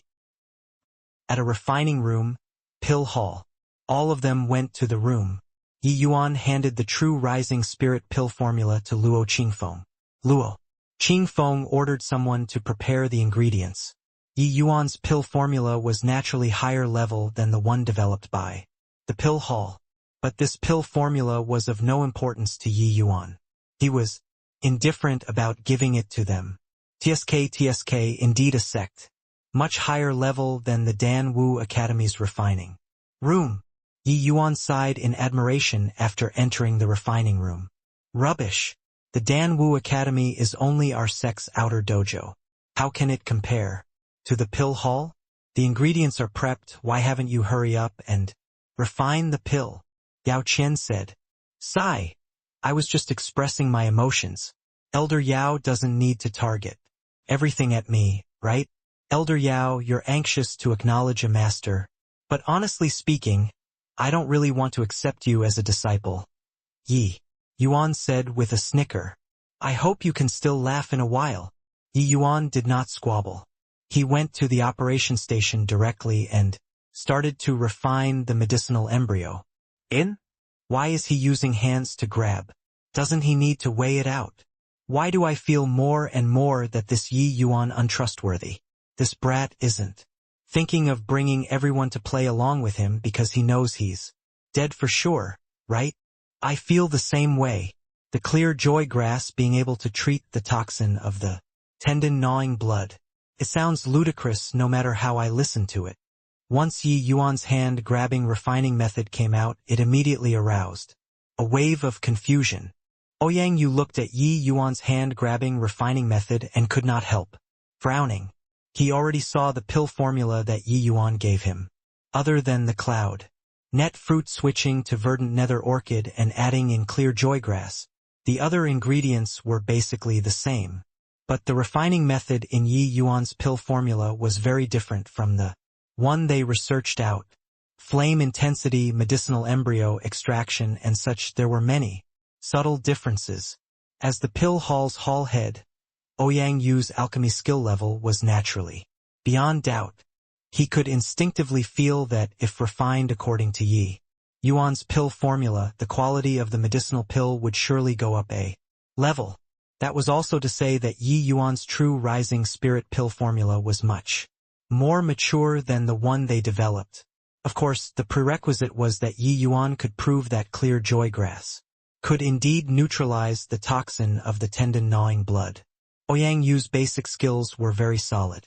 S1: At a refining room, pill hall. All of them went to the room. Yi Yuan handed the true rising spirit pill formula to Luo Qingfeng. Luo Qingfeng ordered someone to prepare the ingredients. Yi Yuan's pill formula was naturally higher level than the one developed by the pill hall. But this pill formula was of no importance to Yi Yuan. He was indifferent about giving it to them. TSK, indeed a sect. Much higher level than the Dan Wu Academy's refining room. Yi Yuan sighed in admiration after entering the refining room. Rubbish. The Dan Wu Academy is only our sect's outer dojo. How can it compare to the pill hall? The ingredients are prepped, why haven't you hurry up and refine the pill? Yao Qian said. Sigh. I was just expressing my emotions. Elder Yao doesn't need to target everything at me, right? Elder Yao, you're anxious to acknowledge a master. But honestly speaking, I don't really want to accept you as a disciple. Yi Yuan said with a snicker. I hope you can still laugh in a while. Yi Yuan did not squabble. He went to the operation station directly and started to refine the medicinal embryo. Why is he using hands to grab? Doesn't he need to weigh it out? Why do I feel more and more that this Yi Yuan untrustworthy? This brat isn't thinking of bringing everyone to play along with him because he knows he's dead for sure, right? I feel the same way. The clear joy grass being able to treat the toxin of the tendon-gnawing blood. It sounds ludicrous no matter how I listen to it. Once Yi Yuan's hand-grabbing refining method came out, it immediately aroused A wave of confusion. Ouyang Yu looked at Yi Yuan's hand-grabbing refining method and could not help frowning. He already saw the pill formula that Yi Yuan gave him. Other than the cloud, net fruit switching to verdant nether orchid and adding in clear joygrass, the other ingredients were basically the same. But the refining method in Yi Yuan's pill formula was very different from the one they researched out. Flame intensity, medicinal embryo extraction and such, there were many subtle differences. As the pill hall's hall head, Ouyang Yu's alchemy skill level was naturally beyond doubt. He could instinctively feel that if refined according to Yi Yuan's pill formula, the quality of the medicinal pill would surely go up a level. That was also to say that Yi Yuan's true rising spirit pill formula was much more mature than the one they developed. Of course, the prerequisite was that Yi Yuan could prove that clear joygrass could indeed neutralize the toxin of the tendon-gnawing blood. Ouyang Yu's basic skills were very solid.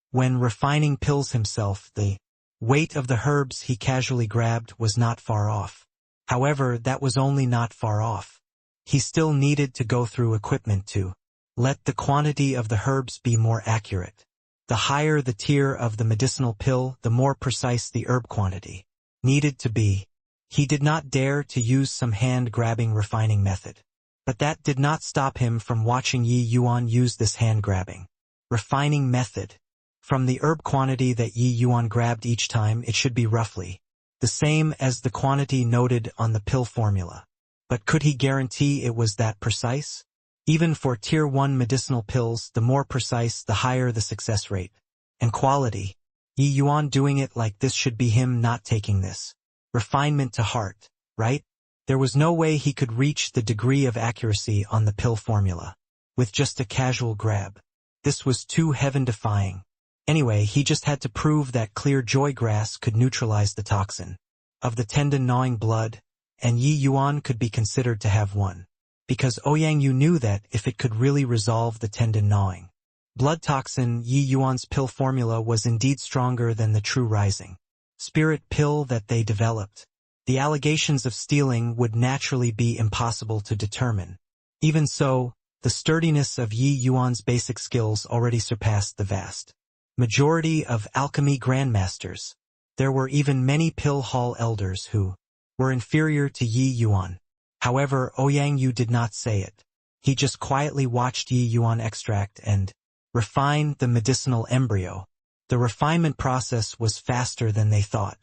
S1: When refining pills himself, the weight of the herbs he casually grabbed was not far off. However, that was only not far off. He still needed to go through equipment to let the quantity of the herbs be more accurate. The higher the tier of the medicinal pill, the more precise the herb quantity needed to be. He did not dare to use some hand-grabbing refining method. But that did not stop him from watching Yi Yuan use this hand-grabbing refining method. From the herb quantity that Yi Yuan grabbed each time, it should be roughly the same as the quantity noted on the pill formula. But could he guarantee it was that precise? Even for Tier 1 medicinal pills, the more precise, the higher the success rate and quality. Yi Yuan doing it like this should be him not taking this refinement to heart, right? There was no way he could reach the degree of accuracy on the pill formula with just a casual grab. This was too heaven-defying. Anyway, he just had to prove that clear joygrass could neutralize the toxin of the tendon-gnawing blood, and Yi Yuan could be considered to have won. Because Ouyang Yu knew that if it could really resolve the tendon-gnawing blood toxin, Yi Yuan's pill formula was indeed stronger than the true rising spirit pill that they developed. The allegations of stealing would naturally be impossible to determine. Even so, the sturdiness of Yi Yuan's basic skills already surpassed the vast majority of alchemy grandmasters. There were even many pill hall elders who were inferior to Yi Yuan. However, Ouyang Yu did not say it. He just quietly watched Yi Yuan extract and refine the medicinal embryo. The refinement process was faster than they thought.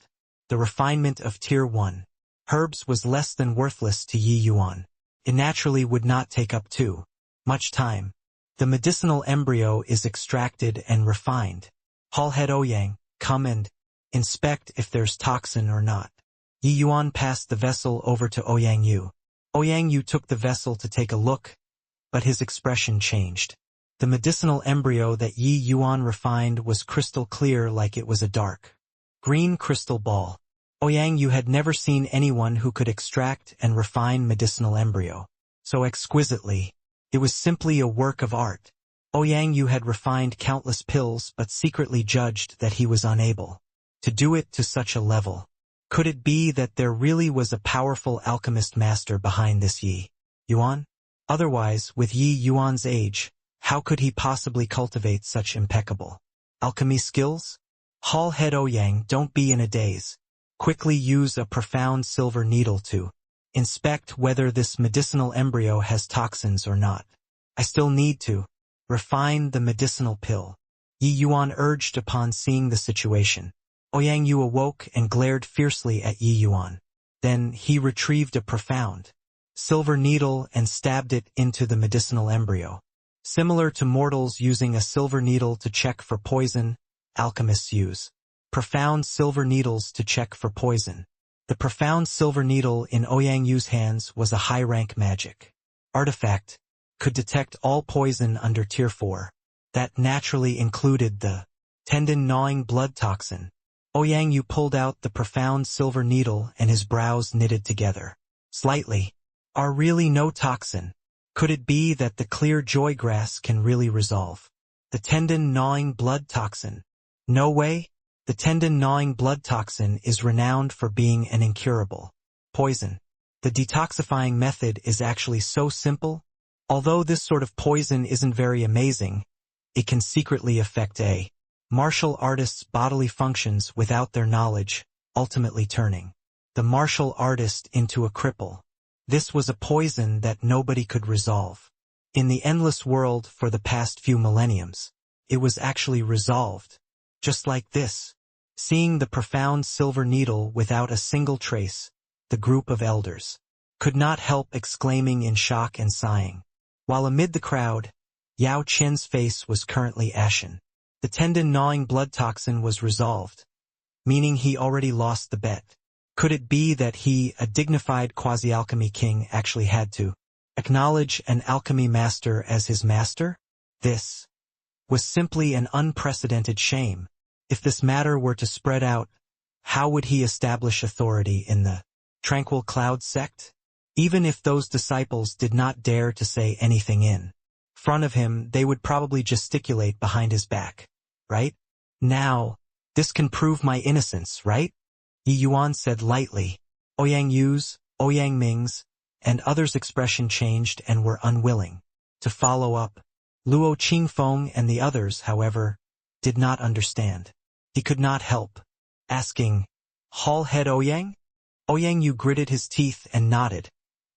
S1: The refinement of Tier 1 herbs was less than worthless to Yi Yuan. It naturally would not take up too much time. The medicinal embryo is extracted and refined. Hall head Ouyang, come and inspect if there's toxin or not. Yi Yuan passed the vessel over to Ouyang Yu. Ouyang Yu took the vessel to take a look, but his expression changed. The medicinal embryo that Yi Yuan refined was crystal clear, like it was a dark green crystal ball. Ouyang Yu had never seen anyone who could extract and refine medicinal embryo so exquisitely. It was simply a work of art. Ouyang Yu had refined countless pills but secretly judged that he was unable to do it to such a level. Could it be that there really was a powerful alchemist master behind this Yi Yuan? Otherwise, with Yi Yuan's age, how could he possibly cultivate such impeccable alchemy skills? Hall head Ouyang, don't be in a daze. Quickly use a profound silver needle to inspect whether this medicinal embryo has toxins or not. I still need to refine the medicinal pill. Yi Yuan urged upon seeing the situation. Ouyang Yu awoke and glared fiercely at Yi Yuan. Then he retrieved a profound silver needle and stabbed it into the medicinal embryo. Similar to mortals using a silver needle to check for poison, alchemists use profound silver needles to check for poison. The profound silver needle in Ouyang Yu's hands was a high-rank magic artifact, could detect all poison under Tier 4. That naturally included the tendon-gnawing blood toxin. Ouyang Yu pulled out the profound silver needle and his brows knitted together slightly. Are really no toxin? Could it be that the clear joygrass can really resolve the tendon-gnawing blood toxin? No way. The tendon-gnawing blood toxin is renowned for being an incurable poison. The detoxifying method is actually so simple. Although this sort of poison isn't very amazing, it can secretly affect a martial artist's bodily functions without their knowledge, ultimately turning the martial artist into a cripple. This was a poison that nobody could resolve. In the endless world for the past few millenniums, it was actually resolved. Just like this. Seeing the profound silver needle without a single trace, the group of elders could not help exclaiming in shock and sighing. While amid the crowd, Yao Qian's face was currently ashen. The tendon-gnawing blood toxin was resolved, meaning he already lost the bet. Could it be that he, a dignified quasi-alchemy king, actually had to acknowledge an alchemy master as his master? This was simply an unprecedented shame. If this matter were to spread out, how would he establish authority in the Tranquil Cloud sect? Even if those disciples did not dare to say anything in front of him, they would probably gesticulate behind his back, right? Now, this can prove my innocence, right? Yi Yuan said lightly. Ouyang Yu's, Ouyang Ming's, and others' expression changed and were unwilling to follow up. Luo Qingfeng and the others, however, did not understand. He could not help asking, Hall head Ouyang? Ouyang Yu gritted his teeth and nodded,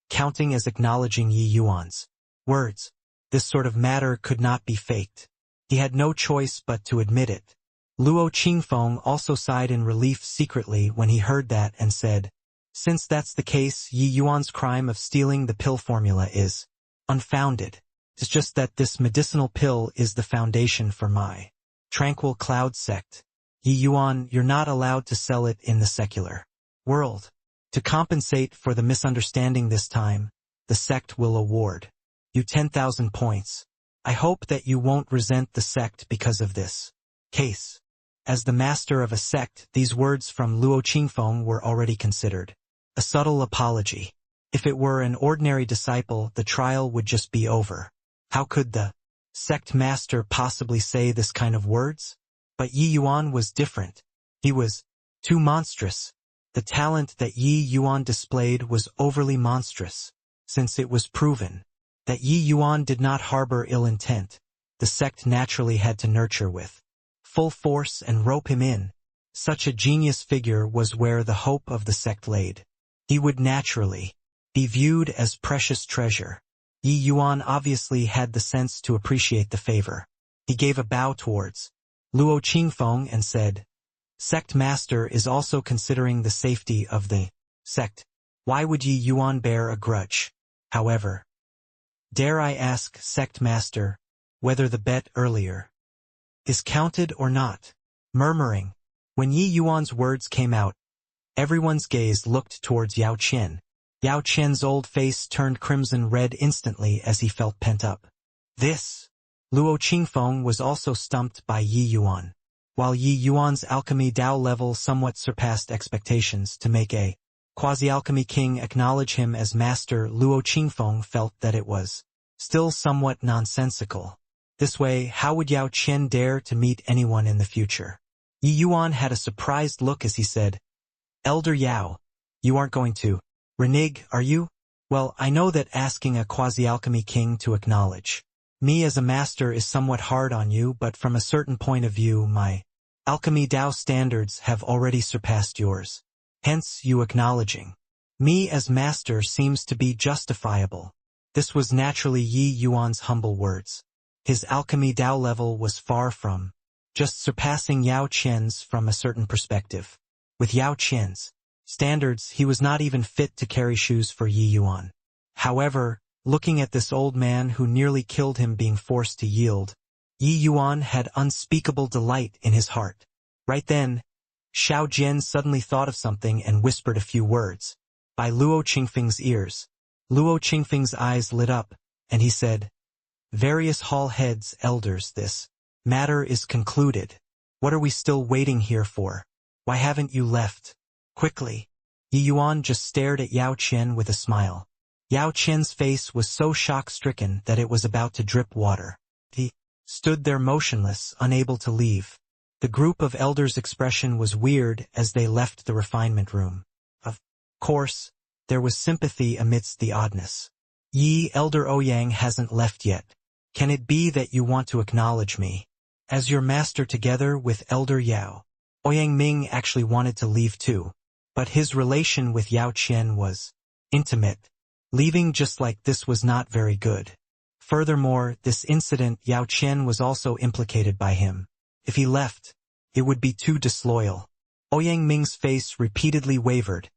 S1: counting as acknowledging Yi Yuan's words. This sort of matter could not be faked. He had no choice but to admit it. Luo Qingfeng also sighed in relief secretly when he heard that and said, since that's the case, Yi Yuan's crime of stealing the pill formula is unfounded. It's just that this medicinal pill is the foundation for my Tranquil Cloud sect. Yi Yuan, you're not allowed to sell it in the secular world. To compensate for the misunderstanding this time, the sect will award you 10,000 points. I hope that you won't resent the sect because of this case. As the master of a sect, these words from Luo Qingfeng were already considered a subtle apology. If it were an ordinary disciple, the trial would just be over. How could the sect master possibly say this kind of words? But Yi Yuan was different. He was too monstrous. The talent that Yi Yuan displayed was overly monstrous, since it was proven that Yi Yuan did not harbor ill intent. The sect naturally had to nurture with full force and rope him in. Such a genius figure was where the hope of the sect laid. He would naturally be viewed as precious treasure. Yi Yuan obviously had the sense to appreciate the favor. He gave a bow towards Luo Qingfeng and said, Sect Master is also considering the safety of the sect. Why would Yi Yuan bear a grudge? However, dare I ask, Sect Master, whether the bet earlier is counted or not? Murmuring. When Yi Yuan's words came out, everyone's gaze looked towards Yao Qian. Yao Qian's old face turned crimson red instantly as he felt pent up. This. Luo Qingfeng was also stumped by Yi Yuan. While Yi Yuan's alchemy Dao level somewhat surpassed expectations, to make a quasi-alchemy king acknowledge him as master, Luo Qingfeng felt that it was still somewhat nonsensical. This way, how would Yao Qian dare to meet anyone in the future? Yi Yuan had a surprised look as he said, Elder Yao, you aren't going to renege, are you? Well, I know that asking a quasi-alchemy king to acknowledge me as a master is somewhat hard on you, but from a certain point of view, my alchemy Dao standards have already surpassed yours. Hence, you acknowledging me as master seems to be justifiable. This was naturally Yi Yuan's humble words. His alchemy Dao level was far from just surpassing Yao Qian's from a certain perspective. With Yao Qian's standards, he was not even fit to carry shoes for Yi Yuan. However, looking at this old man who nearly killed him being forced to yield, Yi Yuan had unspeakable delight in his heart. Right then, Xiao Jian suddenly thought of something and whispered a few words by Luo Qingfeng's ears. Luo Qingfeng's eyes lit up, and he said, Various hall heads, elders, this matter is concluded. What are we still waiting here for? Why haven't you left? Quickly. Yi Yuan just stared at Yao Qian with a smile. Yao Qian's face was so shock-stricken that it was about to drip water. He stood there motionless, unable to leave. The group of elders' expression was weird as they left the refinement room. Of course, there was sympathy amidst the oddness. Yi, Elder Ouyang hasn't left yet. Can it be that you want to acknowledge me as your master together with Elder Yao? Ouyang Ming actually wanted to leave too, but his relation with Yao Qian was intimate. Leaving just like this was not very good. Furthermore, this incident, Yao Qian was also implicated by him. If he left, it would be too disloyal. Ouyang Ming's face repeatedly wavered,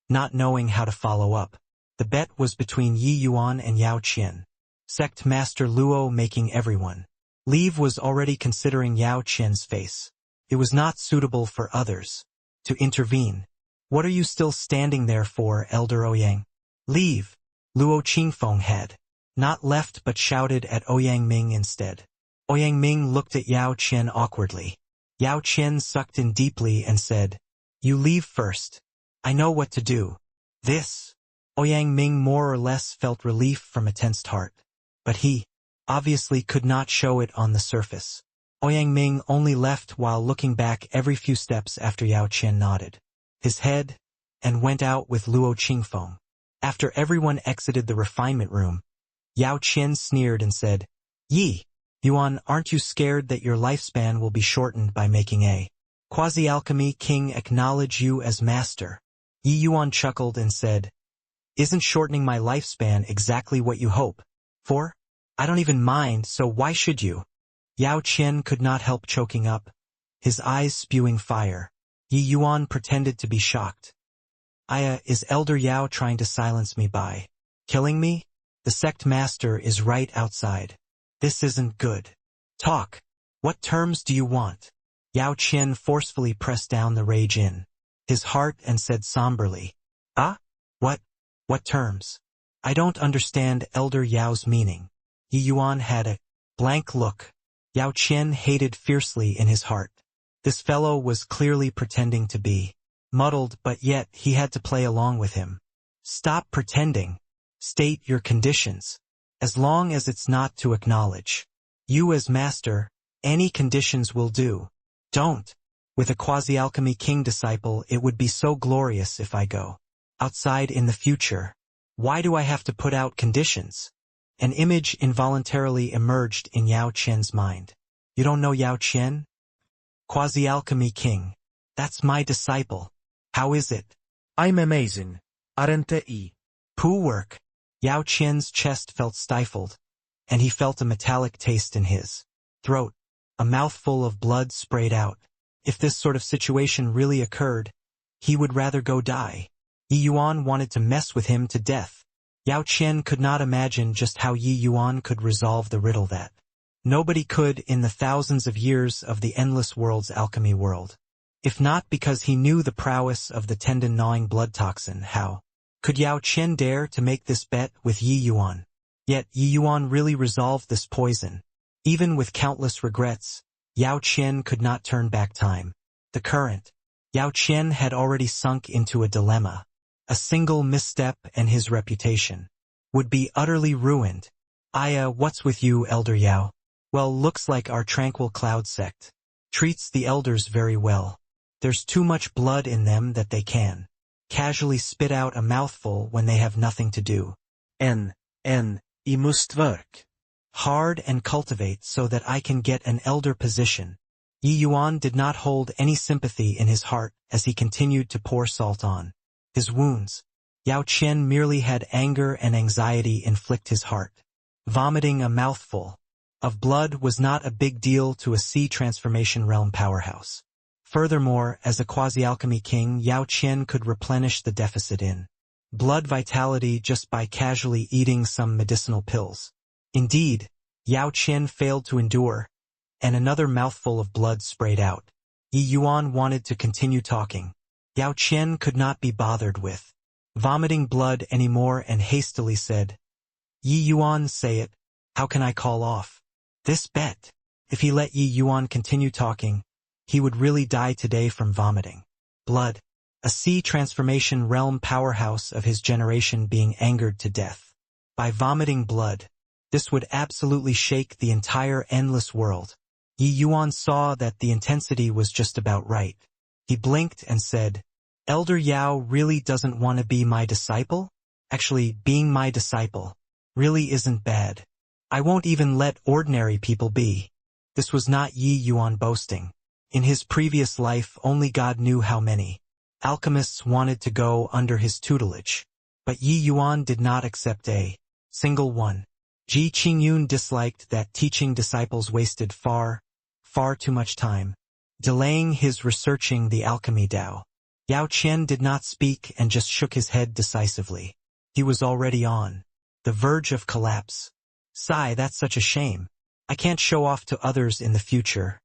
S1: not knowing how to follow up. The bet was between Yi Yuan and Yao Qian. Sect Master Luo making everyone leave was already considering Yao Qian's face. It was not suitable for others to intervene. What are you still standing there for, Elder Ouyang? Leave. Luo Qingfeng had not left but shouted at Ouyang Ming instead. Ouyang Ming looked at Yao Qian awkwardly. Yao Qian sucked in deeply and said, "You leave first. I know what to do." This. Ouyang Ming more or less felt relief from a tensed heart. But he obviously could not show it on the surface. Ouyang Ming only left while looking back every few steps after Yao Qian nodded his head and went out with Luo Qingfeng. After everyone exited the refinement room, Yao Qian sneered and said, "Yi Yuan, aren't you scared that your lifespan will be shortened by making a quasi-alchemy king acknowledge you as master?" Yi Yuan chuckled and said, "Isn't shortening my lifespan exactly what you hope for? I don't even mind, so why should you?" Yao Qian could not help choking up, his eyes spewing fire. Yi Yuan pretended to be shocked. Is Elder Yao trying to silence me by killing me? The sect master is right outside. This isn't good. Talk. What terms do you want? Yao Qian forcefully pressed down the rage in his heart and said somberly, What terms? I don't understand Elder Yao's meaning." Yi Yuan had a blank look. Yao Qian hated fiercely in his heart. This fellow was clearly pretending to be muddled, but yet he had to play along with him. "Stop pretending. State your conditions. As long as it's not to acknowledge you as master, any conditions will do." "Don't. With a quasi-alchemy king disciple, it would be so glorious if I go outside in the future. Why do I have to put out conditions?" An image involuntarily emerged in Yao Qian's mind. "You don't know Yao Qian? Quasi-alchemy king. That's my disciple. How is it?"
S2: I'm amazing, aren't I?
S1: "Poo work." Yao Qian's chest felt stifled, and he felt a metallic taste in his throat. A mouthful of blood sprayed out. If this sort of situation really occurred, he would rather go die. Yi Yuan wanted to mess with him to death. Yao Qian could not imagine just how Yi Yuan could resolve the riddle that nobody could in the thousands of years of the endless world's alchemy world. If not because he knew the prowess of the tendon-gnawing blood toxin, how could Yao Qian dare to make this bet with Yi Yuan? Yet Yi Yuan really resolved this poison. Even with countless regrets, Yao Qian could not turn back time. The current. Yao Qian had already sunk into a dilemma. A single misstep and his reputation would be utterly ruined. What's with you, Elder Yao? Well, looks like our tranquil cloud sect treats the elders very well. There's too much blood in them that they can casually spit out a mouthful when they have nothing to do.
S2: I must work
S1: hard and cultivate so that I can get an elder position. Yi Yuan did not hold any sympathy in his heart as he continued to pour salt on his wounds. Yao Qian merely had anger and anxiety inflict his heart. Vomiting a mouthful of blood was not a big deal to a sea transformation realm powerhouse. Furthermore, as a quasi-alchemy king, Yao Qian could replenish the deficit in blood vitality just by casually eating some medicinal pills. Indeed, Yao Qian failed to endure, and another mouthful of blood sprayed out. Yi Yuan wanted to continue talking. Yao Qian could not be bothered with vomiting blood anymore and hastily said, "Yi Yuan, say it. How can I call off this bet?" If he let Yi Yuan continue talking, he would really die today from vomiting blood. A sea transformation realm powerhouse of his generation being angered to death by vomiting blood. This would absolutely shake the entire endless world. Yi Yuan saw that the intensity was just about right. He blinked and said, Elder Yao really doesn't want to be my disciple? Actually, being my disciple really isn't bad. I won't even let ordinary people be. This was not Yi Yuan boasting. In his previous life, only God knew how many alchemists wanted to go under his tutelage. But Yi Yuan did not accept a single one. Ji Qingyun disliked that teaching disciples wasted far too much time, delaying his researching the alchemy Dao. Yao Qian did not speak and just shook his head decisively. He was already on the verge of collapse. Sigh, that's such a shame. I can't show off to others in the future,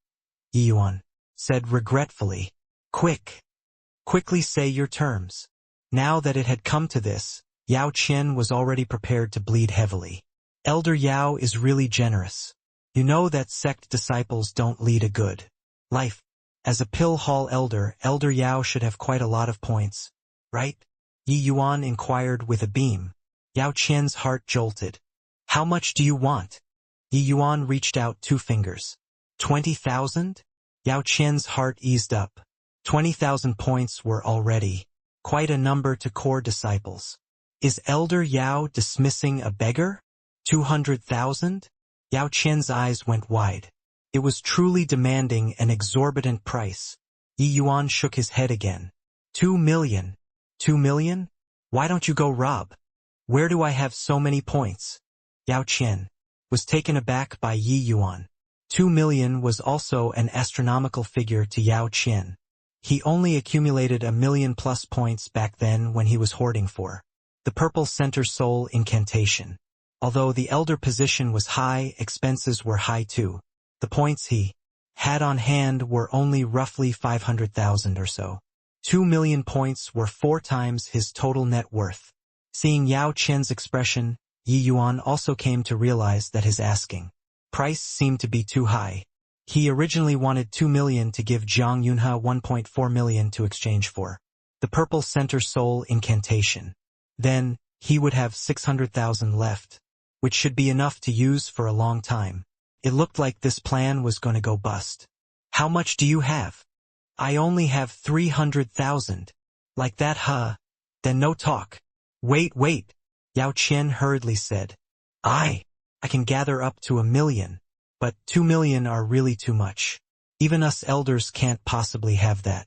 S1: Yi Yuan said regretfully. Quickly say your terms. Now that it had come to this, Yao Qian was already prepared to bleed heavily. Elder Yao is really generous. You know that sect disciples don't lead a good life. As a pill hall elder, Elder Yao should have quite a lot of points, right? Yi Yuan inquired with a beam. Yao Qian's heart jolted. How much do you want? Yi Yuan reached out 2 fingers. 20,000? Yao Qian's heart eased up. 20,000 points were already quite a number to core disciples. Is Elder Yao dismissing a beggar? 200,000? Yao Qian's eyes went wide. It was truly demanding an exorbitant price. Yi Yuan shook his head again. 2 million? 2 million? Why don't you go rob? Where do I have so many points? Yao Qian was taken aback by Yi Yuan. 2 million was also an astronomical figure to Yao Qian. He only accumulated 1 million plus points back then when he was hoarding for the Purple Center Soul incantation. Although the elder position was high, expenses were high too. The points he had on hand were only roughly 500,000 or so. 2 million points were 4 times his total net worth. Seeing Yao Qian's expression, Yi Yuan also came to realize that his asking price seemed to be too high. He originally wanted 2 million to give Zhang Yunhe 1.4 million to exchange for the Purple Center Soul incantation. Then, he would have 600,000 left, which should be enough to use for a long time. It looked like this plan was going to go bust. How much do you have? I only have 300,000. Like that, huh? Then no talk. Wait. Yao Qian hurriedly said. I can gather up to 1 million. But 2 million are really too much. Even us elders can't possibly have that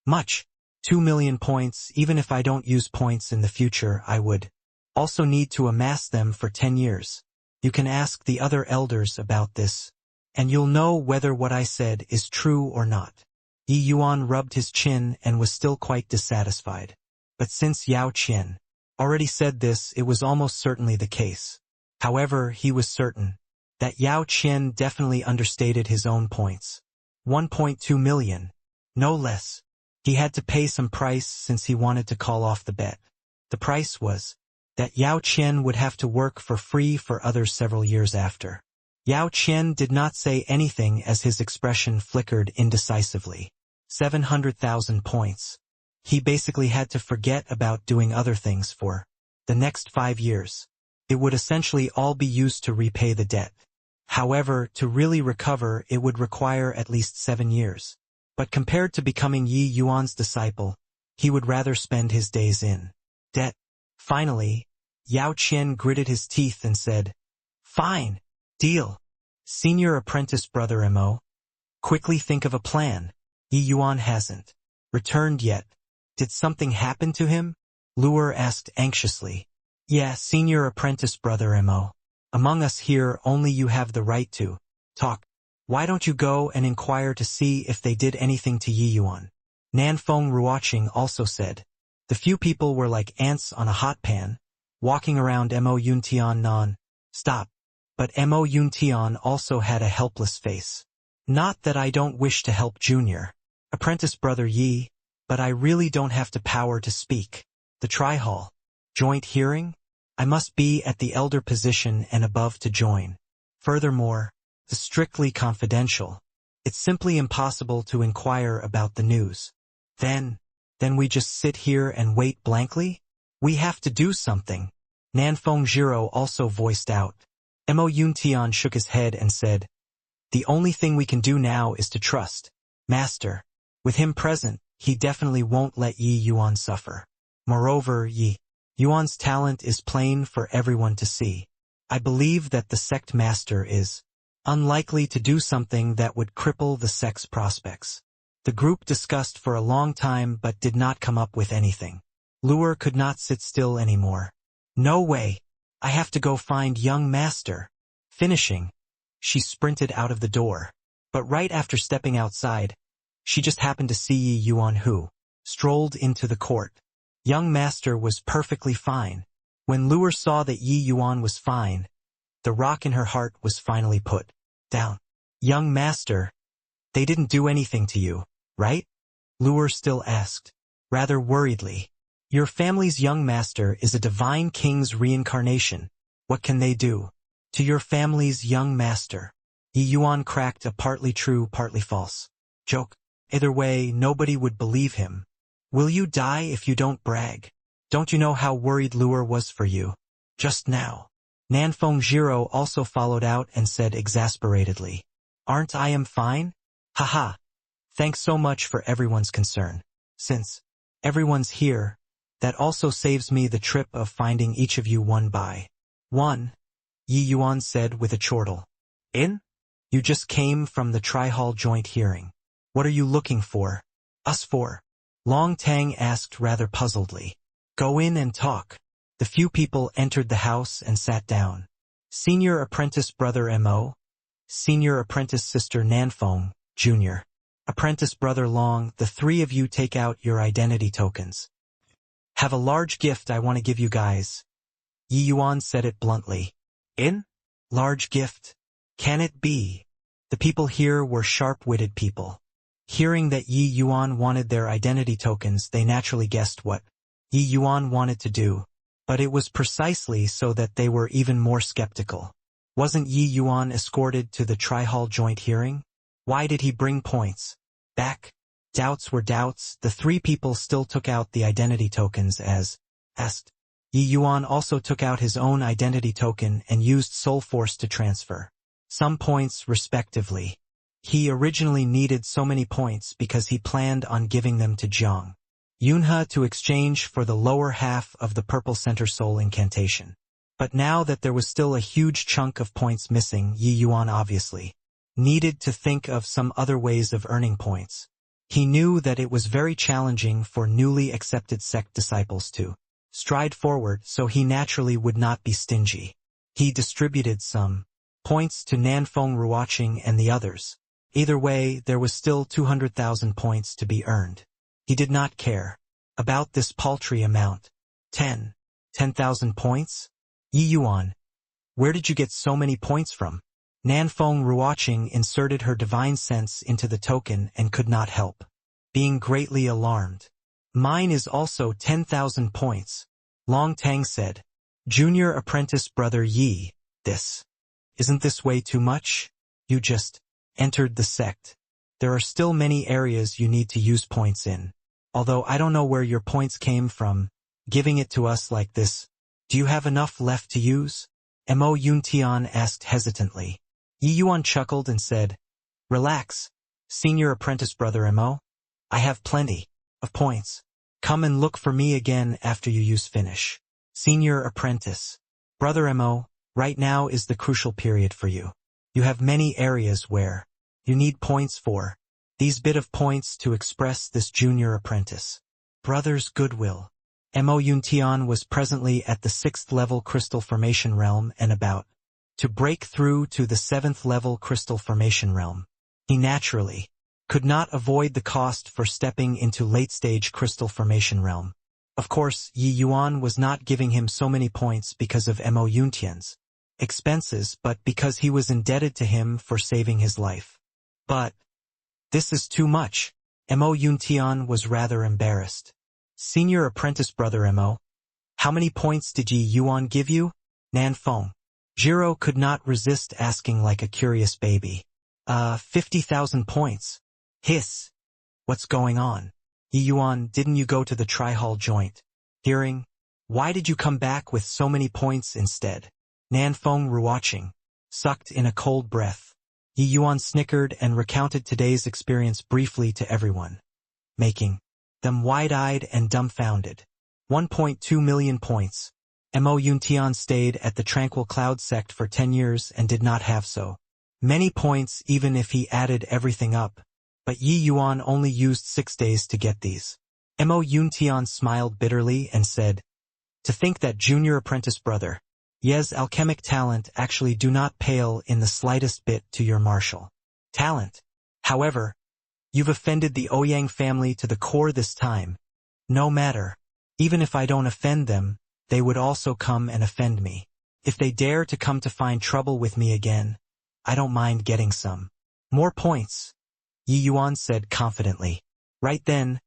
S1: much. 2 million points, even if I don't use points in the future, I would also need to amass them for 10 years. You can ask the other elders about this, and you'll know whether what I said is true or not. Yi Yuan rubbed his chin and was still quite dissatisfied. But since Yao Qian already said this, it was almost certainly the case. However, he was certain that Yao Qian definitely understated his own points. 1.2 million. No less. He had to pay some price since he wanted to call off the bet. The price was that Yao Qian would have to work for free for others several years after. Yao Qian did not say anything as his expression flickered indecisively. 700,000 points. He basically had to forget about doing other things for the next 5 years. It would essentially all be used to repay the debt. However, to really recover, it would require at least 7 years. But compared to becoming Yi Yuan's disciple, he would rather spend his days in debt. Finally, Yao Qian gritted his teeth and said, Fine. Deal. Senior apprentice brother Mo. Quickly think of a plan. Yi Yuan hasn't returned yet. Did something happen to him? Luer asked anxiously. Yeah, senior apprentice brother Mo. Among us here, only you have the right to talk. Why don't you go and inquire to see if they did anything to Yi Yuan? Nanfeng Ruoqing also said. The few people were like ants on a hot pan, walking around Mo Yuntian non-stop. But Mo Yuntian also had a helpless face. Not that I don't wish to help Junior apprentice brother Yi, but I really don't have the power to speak. The tri-hall. Joint hearing? I must be at the elder position and above to join. Furthermore, the strictly confidential. It's simply impossible to inquire about the news. Then we just sit here and wait blankly? We have to do something. Nanfeng Jiro also voiced out. Mo Yuntian shook his head and said, The only thing we can do now is to trust Master. With him present, he definitely won't let Yi Yuan suffer. Moreover, Yi Yuan's talent is plain for everyone to see. I believe that the sect master is unlikely to do something that would cripple the sect's prospects. The group discussed for a long time but did not come up with anything. Luer could not sit still anymore. No way! I have to go find young master. Finishing, she sprinted out of the door. But right after stepping outside, she just happened to see Yi Yuan, who strolled into the court. Young master was perfectly fine. When Luer saw that Yi Yuan was fine, the rock in her heart was finally put down. Young master, they didn't do anything to you, right? Luer still asked, rather worriedly. Your family's young master is a divine king's reincarnation. What can they do to your family's young master? Yi Yuan cracked a partly true, partly false joke. Either way, nobody would believe him. Will you die if you don't brag? Don't you know how worried Luer was for you? Just now. Nanfeng Jiro also followed out and said exasperatedly, Aren't I am fine? Haha. Thanks so much for everyone's concern. Since everyone's here, that also saves me the trip of finding each of you one by one, Yi Yuan said with a chortle. In? You just came from the Tri-Hall joint hearing. What are you looking for? Us for? Long Tang asked rather puzzledly. Go in and talk. The few people entered the house and sat down. Senior apprentice brother Mo, senior apprentice sister Nanfeng, junior apprentice brother Long, the three of you take out your identity tokens. Have a large gift I want to give you guys. Yi Yuan said it bluntly. In? Large gift? Can it be? The people here were sharp-witted people. Hearing that Yi Yuan wanted their identity tokens, they naturally guessed what Yi Yuan wanted to do, but it was precisely so that they were even more skeptical. Wasn't Yi Yuan escorted to the Tri-Hall joint hearing? Why did he bring points back? Doubts were doubts. The three people still took out the identity tokens as asked. Yi Yuan also took out his own identity token and used Soul Force to transfer some points respectively. He originally needed so many points because he planned on giving them to Jiang Yunhe to exchange for the lower half of the Purple Center Soul incantation. But now that there was still a huge chunk of points missing, Yi Yuan obviously needed to think of some other ways of earning points. He knew that it was very challenging for newly accepted sect disciples to stride forward, so he naturally would not be stingy. He distributed some points to Nanfeng Ruoqing and the others. Either way, there was still 200,000 points to be earned. He did not care about this paltry amount. 10,000 points? Yi Yuan, where did you get so many points from? Nanfeng Ruoqing inserted her divine sense into the token and could not help being greatly alarmed. Mine is also 10,000 points. Long Tang said. Junior apprentice brother Yi, isn't this way too much? You just entered the sect. There are still many areas you need to use points in. Although I don't know where your points came from, giving it to us like this. Do you have enough left to use? Mo Yuntian asked hesitantly. Yi Yuan chuckled and said, Relax, senior apprentice brother Mo. I have plenty of points. Come and look for me again after you use finish. Senior apprentice. Brother Mo, right now is the crucial period for you. You have many areas where you need points for. These bit of points to express this junior apprentice. Brother's goodwill. Mo Yuntian was presently at the 6th level crystal formation realm and about to break through to the 7th level crystal formation realm. He naturally could not avoid the cost for stepping into late-stage crystal formation realm. Of course, Yi Yuan was not giving him so many points because of Mo Yuntian's expenses, but because he was indebted to him for saving his life. But this is too much. Mo Yuntian was rather embarrassed. Senior apprentice brother Mo, how many points did Yi Yuan give you? Nanfeng Jiro could not resist asking like a curious baby. 50,000 points. Hiss. What's going on? Yi Yuan, didn't you go to the Tri-Hall joint hearing? Why did you come back with so many points instead? Nanfeng Ruoqing sucked in a cold breath. Yi Yuan snickered and recounted today's experience briefly to everyone, making them wide-eyed and dumbfounded. 1.2 million points. Mo Yuntian stayed at the Tranquil Cloud sect for 10 years and did not have so many points even if he added everything up, but Yi Yuan only used 6 days to get these. Mo Yuntian smiled bitterly and said, "To think that junior apprentice brother Ye's alchemic talent actually do not pale in the slightest bit to your martial talent. However, you've offended the Ouyang family to the core this time. No matter, even if I don't offend them, they would also come and offend me. If they dare to come to find trouble with me again, I don't mind getting some more points," Yi Yuan said confidently. Right then,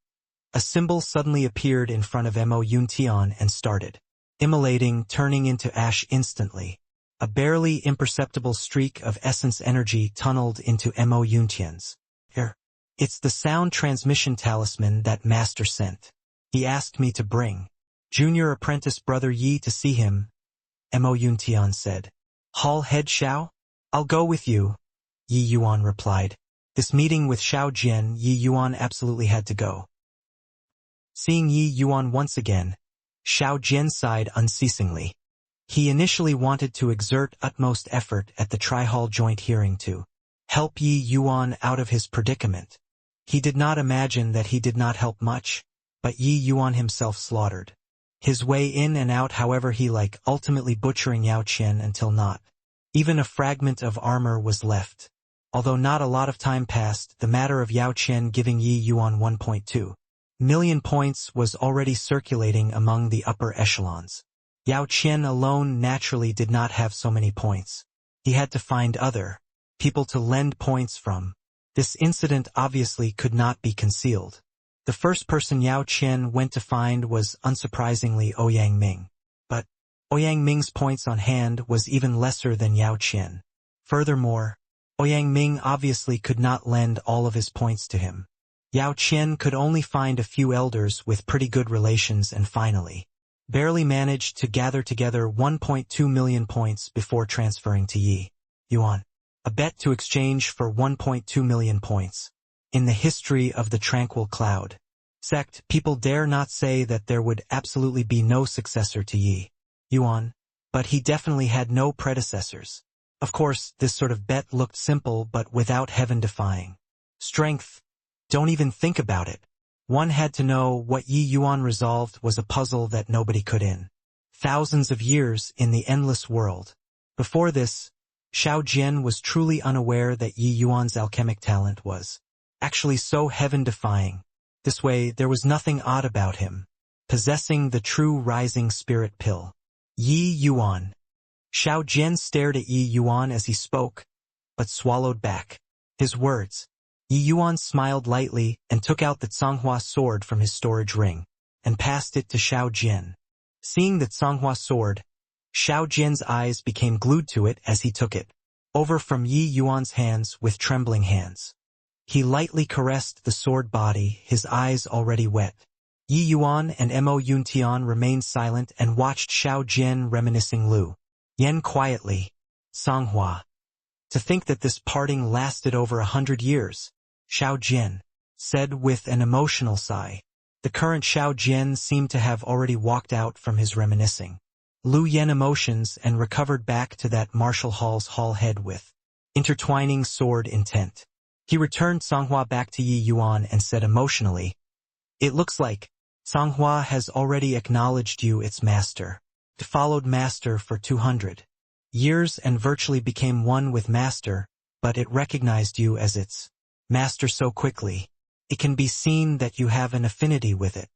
S1: a symbol suddenly appeared in front of Mo Yuntian and started immolating, turning into ash instantly. A barely imperceptible streak of essence energy tunneled into Mo Yuntian's ear. "It's the sound transmission talisman that Master sent. He asked me to bring junior apprentice brother Yi to see him," Mo Yuntian said. "Hall head Xiao? I'll go with you," Yi Yuan replied. This meeting with Xiao Jian, Yi Yuan absolutely had to go. Seeing Yi Yuan once again, Xiao Jian sighed unceasingly. He initially wanted to exert utmost effort at the Tri-Hall joint hearing to help Yi Yuan out of his predicament. He did not imagine that he did not help much, but Yi Yuan himself slaughtered his way in and out. However, he ultimately butchering Yao Qian until not even a fragment of armor was left. Although not a lot of time passed, the matter of Yao Qian giving Yi Yuan 1.2 million points was already circulating among the upper echelons. Yao Qian alone naturally did not have so many points. He had to find other people to lend points from. This incident obviously could not be concealed. The first person Yao Qian went to find was, unsurprisingly, Ouyang Ming. But Ouyang Ming's points on hand was even lesser than Yao Qian. Furthermore, Ouyang Ming obviously could not lend all of his points to him. Yao Qian could only find a few elders with pretty good relations and finally barely managed to gather together 1.2 million points before transferring to Yi Yuan. A bet to exchange for 1.2 million points. In the history of the Tranquil Cloud sect, people dare not say that there would absolutely be no successor to Yi Yuan, but he definitely had no predecessors. Of course, this sort of bet looked simple but without heaven-defying strength. Don't even think about it. One had to know what Yi Yuan resolved was a puzzle that nobody could in thousands of years in the endless world. Before this, Xiao Jian was truly unaware that Yi Yuan's alchemic talent was actually so heaven-defying. This way, there was nothing odd about him, possessing the true rising spirit pill. Yi Yuan. Xiao Jian stared at Yi Yuan as he spoke, but swallowed back his words. Yi Yuan smiled lightly and took out the Songhua sword from his storage ring, and passed it to Xiao Jian. Seeing the Songhua sword, Xiao Jian's eyes became glued to it as he took it over from Yi Yuan's hands with trembling hands. He lightly caressed the sword body, his eyes already wet. Yi Yuan and Mo Yuntian remained silent and watched Xiao Jian reminiscing Lu Yen quietly. Songhua. To think that this parting lasted over 100 years. Xiao Jian said with an emotional sigh. The current Xiao Jian seemed to have already walked out from his reminiscing Lu Yen emotions and recovered back to that martial hall's hall head with intertwining sword intent. He returned Songhua back to Yi Yuan and said emotionally, "It looks like Songhua has already acknowledged you its master. It followed master for 200 years and virtually became one with master, but it recognized you as its master so quickly. It can be seen that you have an affinity with it."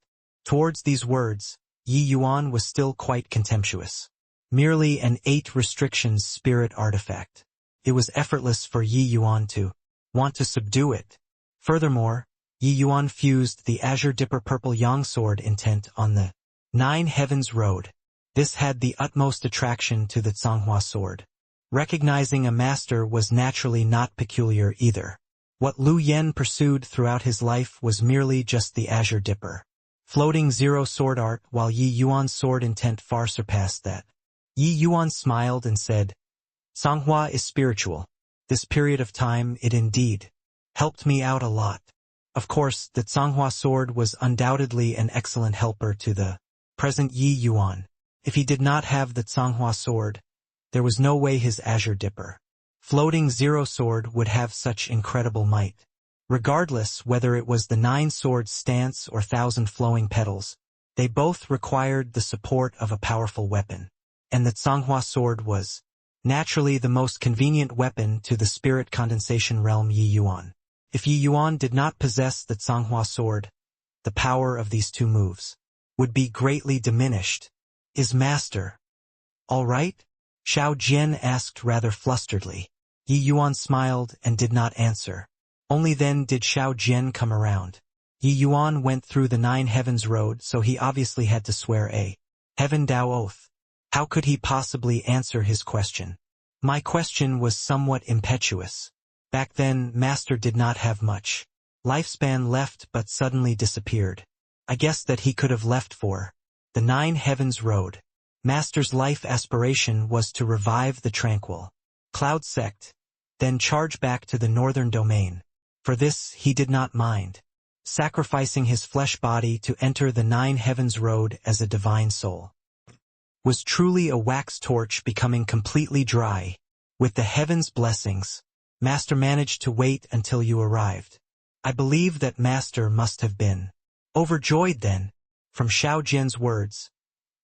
S1: Towards these words, Yi Yuan was still quite contemptuous. Merely an 8 restrictions spirit artifact. It was effortless for Yi Yuan to want to subdue it. Furthermore, Yi Yuan fused the Azure Dipper Purple Yang Sword intent on the 9 Heavens Road. This had the utmost attraction to the Songhua sword. Recognizing a master was naturally not peculiar either. What Lu Yen pursued throughout his life was merely just the Azure Dipper floating 0 sword art, while Yi Yuan's sword intent far surpassed that. Yi Yuan smiled and said, "Songhua is spiritual. This period of time it indeed helped me out a lot. Of course, the Tsanghua sword was undoubtedly an excellent helper to the present Yi Yuan. If he did not have the Tsanghua sword, there was no way his Azure Dipper floating zero sword would have such incredible might. Regardless whether it was the 9-sword stance or 1,000 flowing petals, they both required the support of a powerful weapon. And the Tsanghua sword was naturally the most convenient weapon to the spirit condensation realm Yi Yuan. If Yi Yuan did not possess the Tsanghua sword, the power of these two moves would be greatly diminished. Is Master all right? Xiao Jian asked rather flusteredly. Yi Yuan smiled and did not answer. Only then did Xiao Jian come around. Yi Yuan went through the 9 heavens road, so he obviously had to swear a heaven Dao oath. How could he possibly answer his question? My question was somewhat impetuous. Back then, Master did not have much lifespan left but suddenly disappeared. I guess that he could have left for the 9 heavens road. Master's life aspiration was to revive the tranquil cloud sect, then charge back to the northern domain. For this, he did not mind sacrificing his flesh body to enter the 9 heavens road as a divine soul. Was truly a wax torch becoming completely dry. With the heavens' blessings, Master managed to wait until you arrived. I believe that Master must have been overjoyed then. From Xiao Jian's words,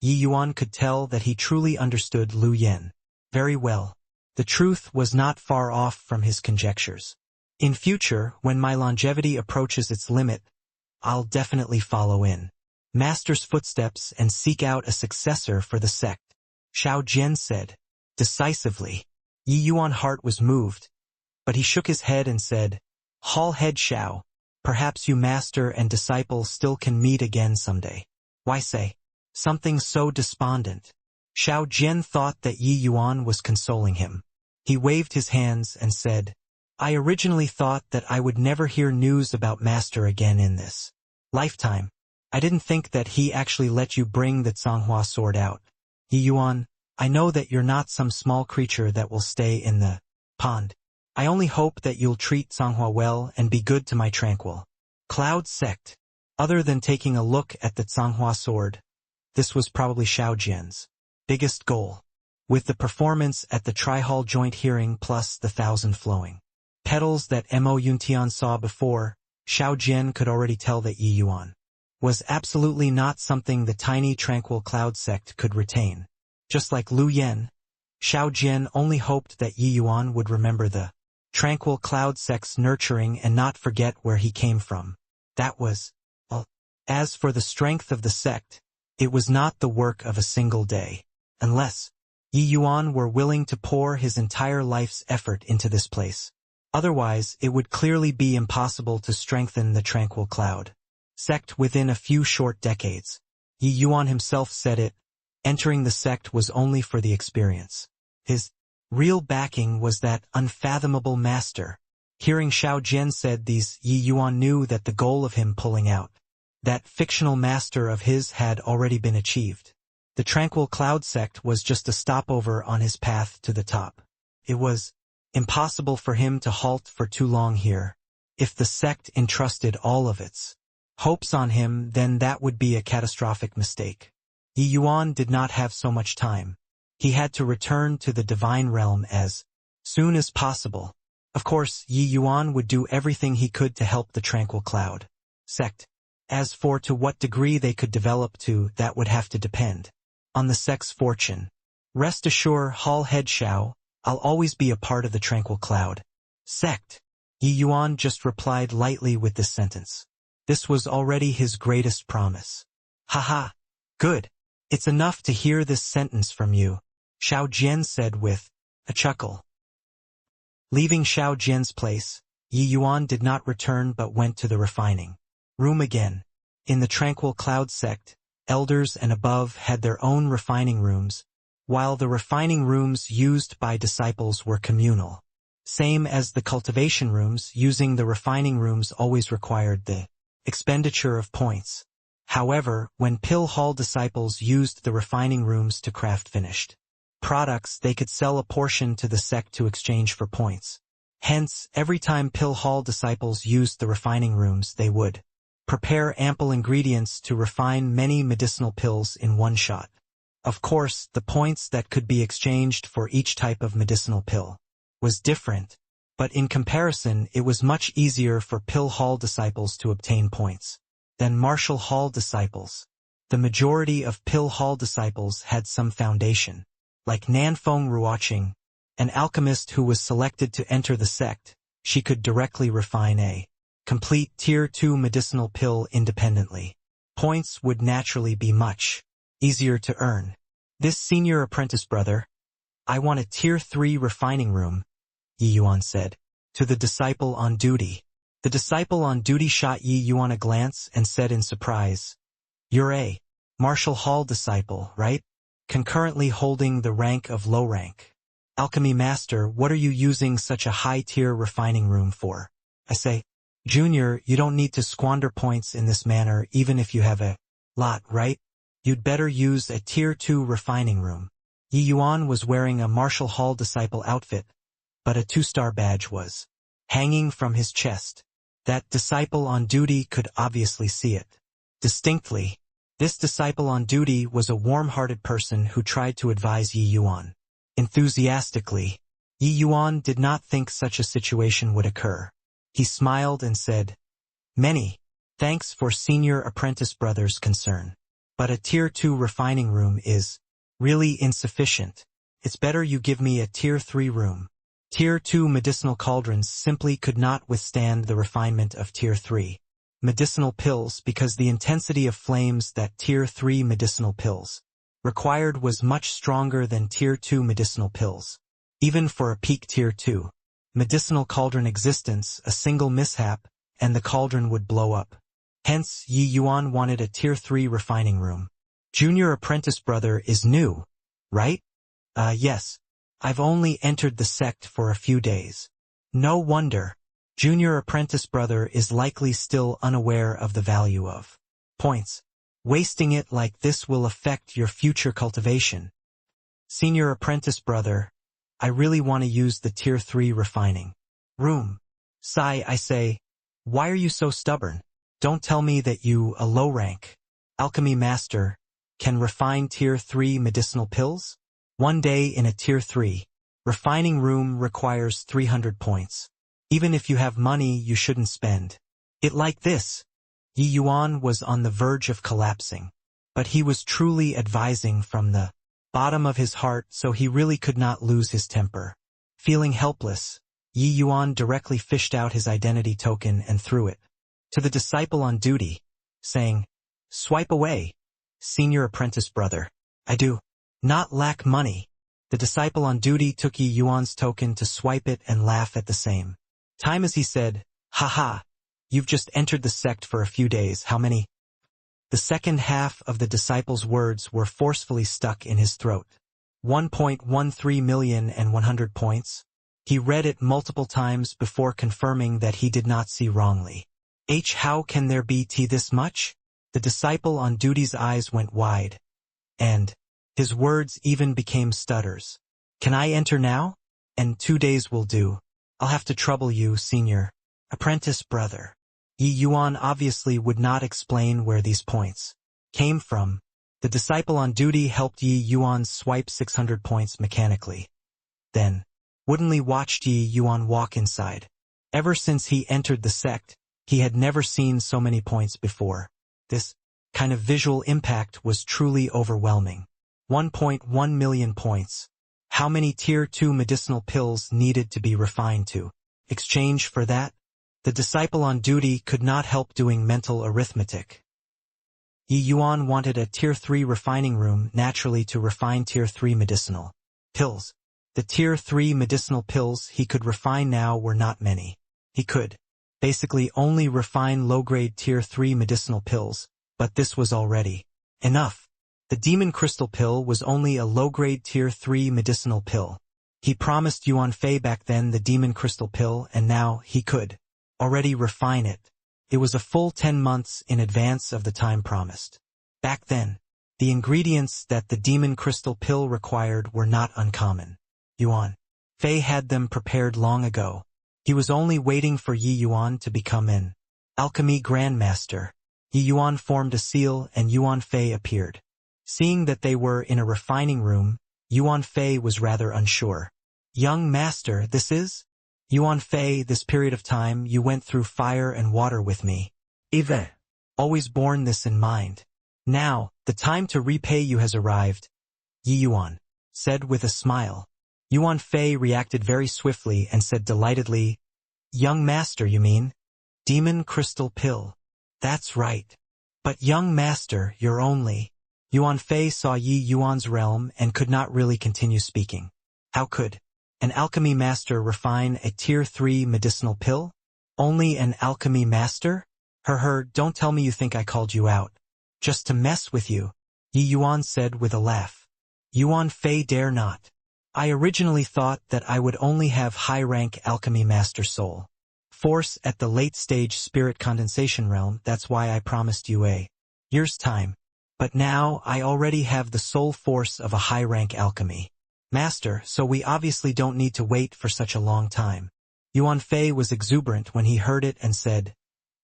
S1: Yi Yuan could tell that he truly understood Lu Yen very well. The truth was not far off from his conjectures. In future, when my longevity approaches its limit, I'll definitely follow in Master's footsteps and seek out a successor for the sect, Xiao Jian said decisively. Yi Yuan's heart was moved, but he shook his head and said, Hall head Xiao, perhaps you master and disciple still can meet again someday. Why say something so despondent? Xiao Jian thought that Yi Yuan was consoling him. He waved his hands and said, I originally thought that I would never hear news about Master again in this lifetime. I didn't think that he actually let you bring the Tsanghua sword out. Yi Yuan, I know that you're not some small creature that will stay in the pond. I only hope that you'll treat Tsanghua well and be good to my tranquil cloud sect. Other than taking a look at the Tsanghua sword, this was probably Xiao Jian's biggest goal. With the performance at the Tri-Hall joint hearing plus the 1,000 flowing petals that Mo Yuntian saw before, Xiao Jian could already tell that Yi Yuan was absolutely not something the tiny tranquil cloud sect could retain. Just like Lu Yen, Xiao Jian only hoped that Yi Yuan would remember the tranquil cloud sect's nurturing and not forget where he came from. That was all. As for the strength of the sect, it was not the work of a single day. Unless Yi Yuan were willing to pour his entire life's effort into this place. Otherwise, it would clearly be impossible to strengthen the tranquil cloud sect within a few short decades. Yi Yuan himself said it. Entering the sect was only for the experience. His real backing was that unfathomable master. Hearing Xiao Jian said these, Yi Yuan knew that the goal of him pulling out that fictional master of his had already been achieved. The tranquil cloud sect was just a stopover on his path to the top. It was impossible for him to halt for too long here. If the sect entrusted all of its hopes on him, then that would be a catastrophic mistake. Yi Yuan did not have so much time. He had to return to the divine realm as soon as possible. Of course, Yi Yuan would do everything he could to help the tranquil cloud sect. As for to what degree they could develop to, that would have to depend on the sect's fortune. Rest assured, Hall head Xiao, I'll always be a part of the tranquil cloud sect. Yi Yuan just replied lightly with this sentence. This was already his greatest promise. Haha. Good. It's enough to hear this sentence from you, Xiao Jian said with a chuckle. Leaving Xiao Jian's place, Yi Yuan did not return but went to the refining room again. In the tranquil cloud sect, elders and above had their own refining rooms, while the refining rooms used by disciples were communal. Same as the cultivation rooms, using the refining rooms always required the expenditure of points. However, when Pill Hall disciples used the refining rooms to craft finished products, they could sell a portion to the sect to exchange for points. Hence, every time pill hall disciples used the refining rooms, they would prepare ample ingredients to refine many medicinal pills in one shot. Of course, the points that could be exchanged for each type of medicinal pill was different, but in comparison it was much easier for pill hall disciples to obtain points than martial hall disciples. The majority of pill hall disciples had some foundation, like Nanfeng Ruoqing, an alchemist who was selected to enter the sect. She could directly refine a complete Tier 2 medicinal pill independently. Points would naturally be much easier to earn. This senior apprentice brother, I want a Tier 3 refining room, Yi Yuan said to the disciple on duty. The disciple on duty shot Yi Yuan a glance and said in surprise, "You're a martial hall disciple, right? Concurrently holding the rank of low rank. Alchemy master, what are you using such a high-tier refining room for?" I say, "Junior, you don't need to squander points in this manner even if you have a lot, right? You'd better use a Tier 2 refining room." Yi Yuan was wearing a martial hall disciple outfit, but a 2-star badge was hanging from his chest. That disciple on duty could obviously see it distinctly. This disciple on duty was a warm-hearted person who tried to advise Yi Yuan enthusiastically. Yi Yuan did not think such a situation would occur. He smiled and said, "Many thanks for senior apprentice brother's concern. But a Tier 2 refining room is really insufficient. It's better you give me a Tier 3 room." Tier 2 medicinal cauldrons simply could not withstand the refinement of Tier 3 medicinal pills because the intensity of flames that Tier 3 medicinal pills required was much stronger than Tier 2 medicinal pills. Even for a peak Tier 2 medicinal cauldron existence, a single mishap, and the cauldron would blow up. Hence, Yi Yuan wanted a Tier 3 refining room. Junior apprentice brother is new, right? Yes. I've only entered the sect for a few days. No wonder. Junior apprentice brother is likely still unaware of the value of points. Wasting it like this will affect your future cultivation. Senior apprentice brother, I really want to use the Tier 3 refining room. Sigh, I say, why are you so stubborn? Don't tell me that you, a low-rank alchemy master, can refine Tier 3 medicinal pills? One day in a Tier 3 refining room requires 300 points. Even if you have money, you shouldn't spend it like this. Yi Yuan was on the verge of collapsing, but he was truly advising from the bottom of his heart, so he really could not lose his temper. Feeling helpless, Yi Yuan directly fished out his identity token and threw it to the disciple on duty, saying, "Swipe away, senior apprentice brother. I do not lack money." The disciple on duty took Yi Yuan's token to swipe it and laugh at the same time as he said, "Haha, you've just entered the sect for a few days. How many?" The second half of the disciple's words were forcefully stuck in his throat. 1.13,100,000 points. He read it multiple times before confirming that he did not see wrongly. How can there be this much? The disciple on duty's eyes went wide, and his words even became stutters. "Can I enter now? And 2 days will do. I'll have to trouble you, senior apprentice brother." Yi Yuan obviously would not explain where these points came from. The disciple on duty helped Yi Yuan swipe 600 points mechanically. Then, woodenly watched Yi Yuan walk inside. Ever since he entered the sect, he had never seen so many points before. This kind of visual impact was truly overwhelming. 1.1 million points. How many Tier 2 medicinal pills needed to be refined to exchange for that? The disciple on duty could not help doing mental arithmetic. Yi Yuan wanted a Tier 3 refining room naturally to refine Tier 3 medicinal pills. The Tier 3 medicinal pills he could refine now were not many. He could basically only refine low-grade Tier 3 medicinal pills, but this was already enough. The Demon Crystal Pill was only a low-grade Tier 3 medicinal pill. He promised Yuan Fei back then the Demon Crystal Pill, and now he could already refine it. It was a full 10 months in advance of the time promised. Back then, the ingredients that the Demon Crystal Pill required were not uncommon. Yuan Fei had them prepared long ago. He was only waiting for Yi Yuan to become an alchemy grandmaster. Yi Yuan formed a seal and Yuan Fei appeared. Seeing that they were in a refining room, Yuan Fei was rather unsure. Young master, this is? Yuan Fei, this period of time you went through fire and water with me.
S2: Ive.
S1: Always borne this in mind. Now, the time to repay you has arrived, Yi Yuan said with a smile. Yuan Fei reacted very swiftly and said delightedly, Young master, you mean? Demon crystal pill. That's right. But young master, you're only. Yuan Fei saw Yi Yuan's realm and could not really continue speaking. How could an alchemy master refine a tier 3 medicinal pill? Only an alchemy master? Don't tell me you think I called you out. Just to mess with you, Yi Yuan said with a laugh. Yuan Fei dare not. I originally thought that I would only have high-rank alchemy master soul force at the late-stage spirit condensation realm, that's why I promised you a year's time. But now I already have the soul force of a high-rank alchemy master, so we obviously don't need to wait for such a long time. Yuan Fei was exuberant when he heard it and said,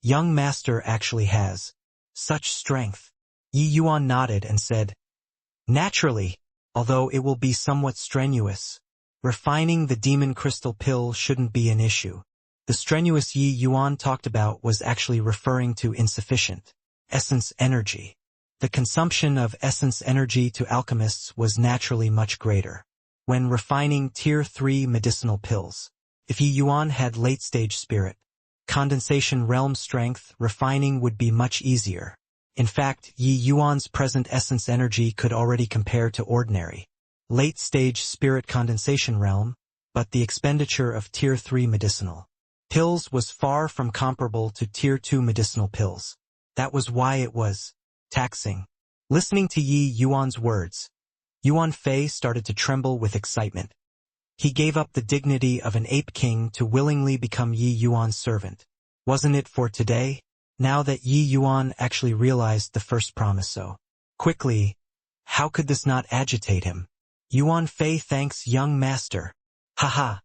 S1: Young master actually has such strength. Yi Yuan nodded and said, Naturally, although it will be somewhat strenuous. Refining the demon crystal pill shouldn't be an issue. The strenuous Yi Yuan talked about was actually referring to insufficient essence energy. The consumption of essence energy to alchemists was naturally much greater when refining tier 3 medicinal pills. If Yi Yuan had late-stage spirit condensation realm strength, refining would be much easier. In fact, Yi Yuan's present essence energy could already compare to ordinary late-stage spirit condensation realm, but the expenditure of tier 3 medicinal pills was far from comparable to tier 2 medicinal pills. That was why it was taxing. Listening to Yi Yuan's words, Yuan Fei started to tremble with excitement. He gave up the dignity of an ape king to willingly become Yi Yuan's servant. Wasn't it for today? Now that Yi Yuan actually realized the first promise so quickly, how could this not agitate him? Yuan Fei thanks young master. Haha.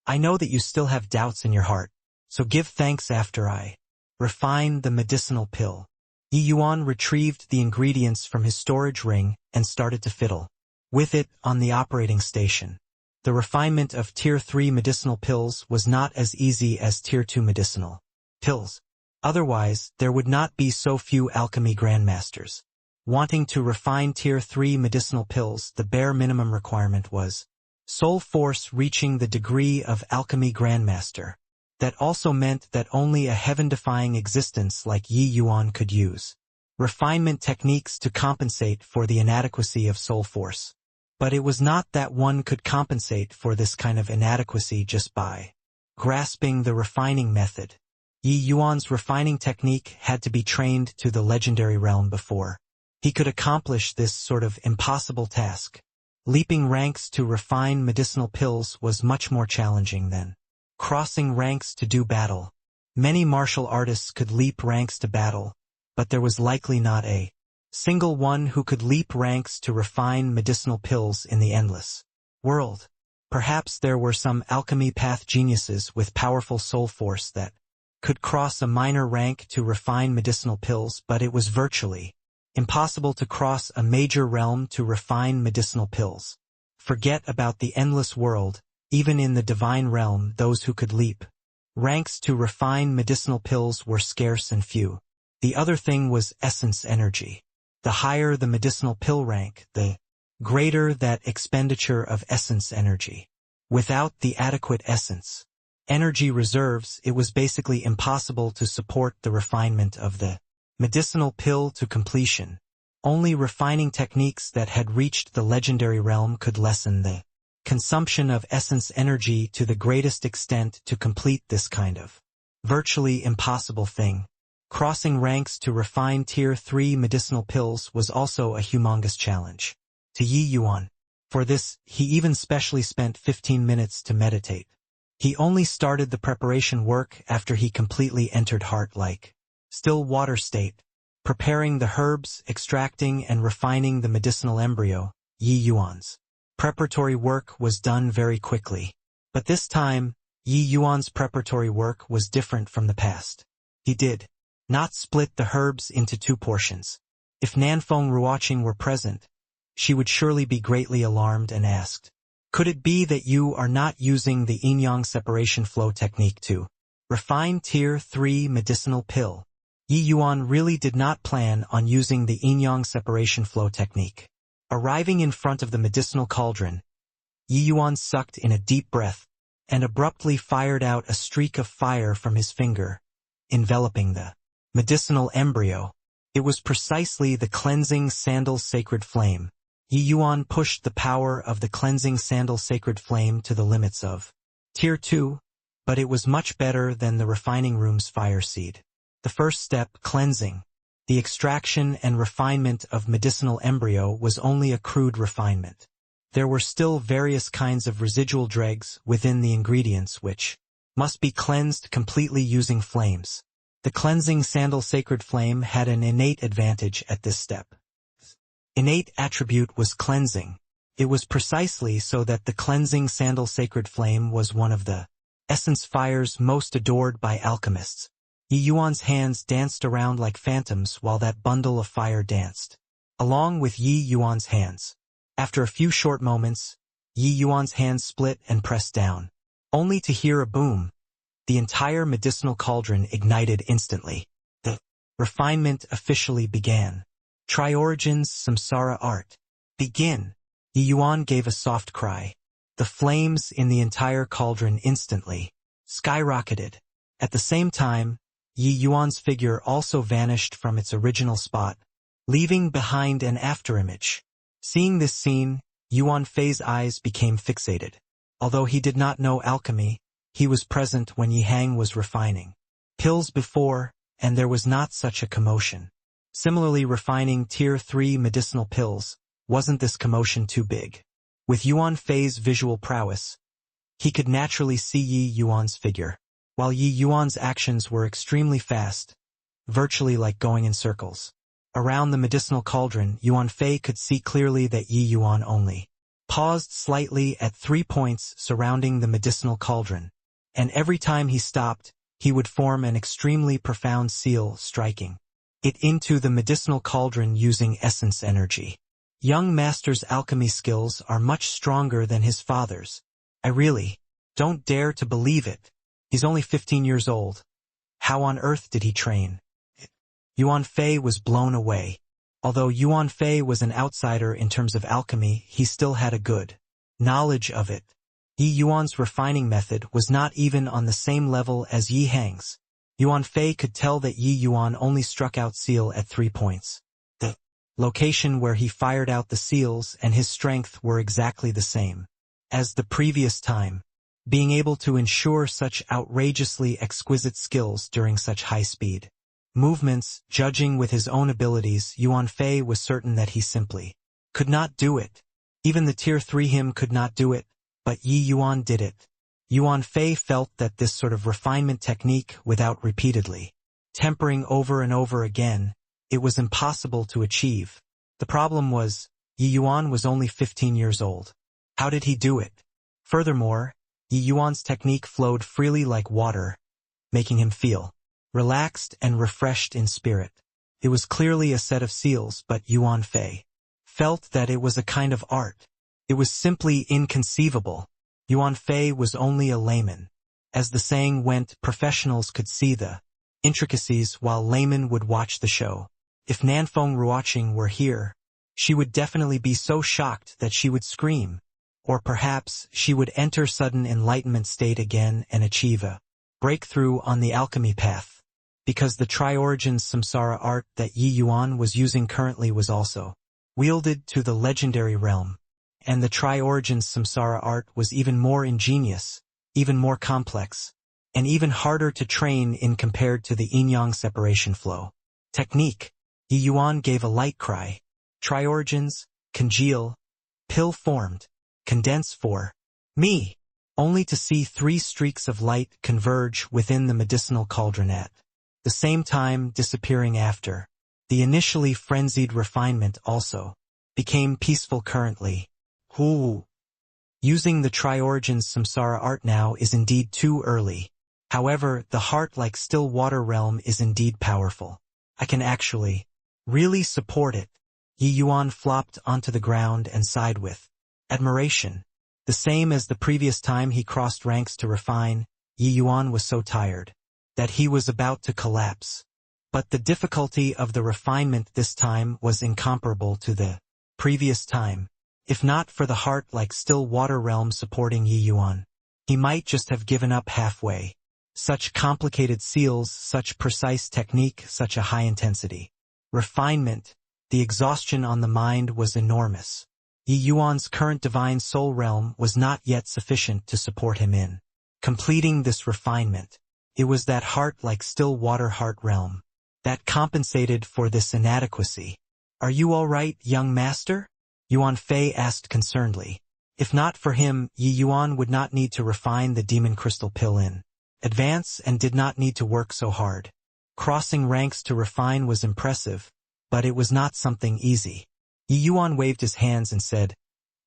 S1: I know that you still have doubts in your heart, so give thanks after I refine the medicinal pill. Yi Yuan retrieved the ingredients from his storage ring and started to fiddle with it on the operating station. The refinement of tier 3 medicinal pills was not as easy as tier 2 medicinal pills. Otherwise, there would not be so few alchemy grandmasters. Wanting to refine tier 3 medicinal pills, the bare minimum requirement was soul force reaching the degree of alchemy grandmaster. That also meant that only a heaven-defying existence like Yi Yuan could use refinement techniques to compensate for the inadequacy of soul force. But it was not that one could compensate for this kind of inadequacy just by grasping the refining method. Yi Yuan's refining technique had to be trained to the legendary realm before he could accomplish this sort of impossible task. Leaping ranks to refine medicinal pills was much more challenging than crossing ranks to do battle. Many martial artists could leap ranks to battle, but there was likely not a single one who could leap ranks to refine medicinal pills in the endless world. Perhaps there were some alchemy path geniuses with powerful soul force that could cross a minor rank to refine medicinal pills, but it was virtually impossible to cross a major realm to refine medicinal pills. Forget about the endless world, even in the divine realm those who could leap ranks to refine medicinal pills were scarce and few. The other thing was essence energy. The higher the medicinal pill rank, the greater that expenditure of essence energy. Without the adequate essence energy reserves, it was basically impossible to support the refinement of the medicinal pill to completion. Only refining techniques that had reached the legendary realm could lessen the consumption of essence energy to the greatest extent to complete this kind of virtually impossible thing. Crossing ranks to refine tier 3 medicinal pills was also a humongous challenge to Yi Yuan. For this, he even specially spent 15 minutes to meditate. He only started the preparation work after he completely entered heart-like still water state, preparing the herbs, extracting and refining the medicinal embryo. Yi Yuan's preparatory work was done very quickly. But this time, Yi Yuan's preparatory work was different from the past. He did not split the herbs into two portions. If Nanfeng Ruoqing were present, she would surely be greatly alarmed and asked, "Could it be that you are not using the yin-yang separation flow technique to refine Tier 3 medicinal pill?" Yi Yuan really did not plan on using the yin-yang separation flow technique. Arriving in front of the medicinal cauldron, Yi Yuan sucked in a deep breath and abruptly fired out a streak of fire from his finger, enveloping the medicinal embryo. It was precisely the cleansing sandal sacred flame. Yi Yuan pushed the power of the cleansing sandal sacred flame to the limits of Tier 2, but it was much better than the refining room's fire seed. The first step, cleansing, the extraction and refinement of medicinal embryo, was only a crude refinement. There were still various kinds of residual dregs within the ingredients which must be cleansed completely using flames. The cleansing sandal sacred flame had an innate advantage at this step. Innate attribute was cleansing. It was precisely so that the cleansing sandal sacred flame was one of the essence fires most adored by alchemists. Yi Yuan's hands danced around like phantoms while that bundle of fire danced along with Yi Yuan's hands. After a few short moments, Yi Yuan's hands split and pressed down, only to hear a boom. The entire medicinal cauldron ignited instantly. The refinement officially began. Triorigin's samsara art. Begin. Yi Yuan gave a soft cry. The flames in the entire cauldron instantly skyrocketed. At the same time, Yi Yuan's figure also vanished from its original spot, leaving behind an afterimage. Seeing this scene, Yuan Fei's eyes became fixated. Although he did not know alchemy, he was present when Yi Hang was refining pills before, and there was not such a commotion. Similarly, refining Tier 3 medicinal pills, wasn't this commotion too big? With Yuan Fei's visual prowess, he could naturally see Yi Yuan's figure, while Yi Yuan's actions were extremely fast, virtually like going in circles. Around the medicinal cauldron, Yuan Fei could see clearly that Yi Yuan only paused slightly at 3 points surrounding the medicinal cauldron, and every time he stopped, he would form an extremely profound seal, striking it into the medicinal cauldron using essence energy. Young master's alchemy skills are much stronger than his father's. I really don't dare to believe it. He's only 15 years old. How on earth did he train? Yuan Fei was blown away. Although Yuan Fei was an outsider in terms of alchemy, he still had a good knowledge of it. Yi Yuan's refining method was not even on the same level as Yi Hang's. Yuan Fei could tell that Yi Yuan only struck out seal at 3 points. The location where he fired out the seals and his strength were exactly the same as the previous time. Being able to ensure such outrageously exquisite skills during such high-speed movements, judging with his own abilities, Yuan Fei was certain that he simply could not do it. Even the Tier 3 him could not do it, but Yi Yuan did it. Yuan Fei felt that this sort of refinement technique, without repeatedly tempering over and over again, it was impossible to achieve. The problem was, Yi Yuan was only 15 years old. How did he do it? Furthermore, Yi Yuan's technique flowed freely like water, making him feel relaxed and refreshed in spirit. It was clearly a set of seals, but Yuan Fei felt that it was a kind of art. It was simply inconceivable. Yuan Fei was only a layman. As the saying went, professionals could see the intricacies while laymen would watch the show. If Nanfeng Ruoqing were here, she would definitely be so shocked that she would scream. Or perhaps she would enter sudden enlightenment state again and achieve a breakthrough on the alchemy path. Because the Triorigin's samsara art that Yi Yuan was using currently was also wielded to the legendary realm. And the Triorigin's samsara art was even more ingenious, even more complex, and even harder to train in compared to the yin-yang separation flow technique. Yi Yuan gave a light cry. Triorigin's congeal pill formed, condense for me, only to see 3 streaks of light converge within the medicinal cauldron at the same time disappearing after. The initially frenzied refinement also became peaceful currently. Hoo! Using the Tri-Origins Samsara art now is indeed too early. However, the heart like still water realm is indeed powerful. I can actually really support it. Yi Yuan flopped onto the ground and sighed with admiration. The same as the previous time he crossed ranks to refine, Yi Yuan was so tired that he was about to collapse. But the difficulty of the refinement this time was incomparable to the previous time. If not for the heart like still water realm supporting Yi Yuan, he might just have given up halfway. Such complicated seals, such precise technique, such a high intensity refinement, the exhaustion on the mind was enormous. Yi Yuan's current divine soul realm was not yet sufficient to support him in completing this refinement. It was that heart like still water heart realm that compensated for this inadequacy. Are you all right, young master? Yuan Fei asked concernedly. If not for him, Yi Yuan would not need to refine the demon crystal pill in advance and did not need to work so hard. Crossing ranks to refine was impressive, but it was not something easy. Yi Yuan waved his hands and said,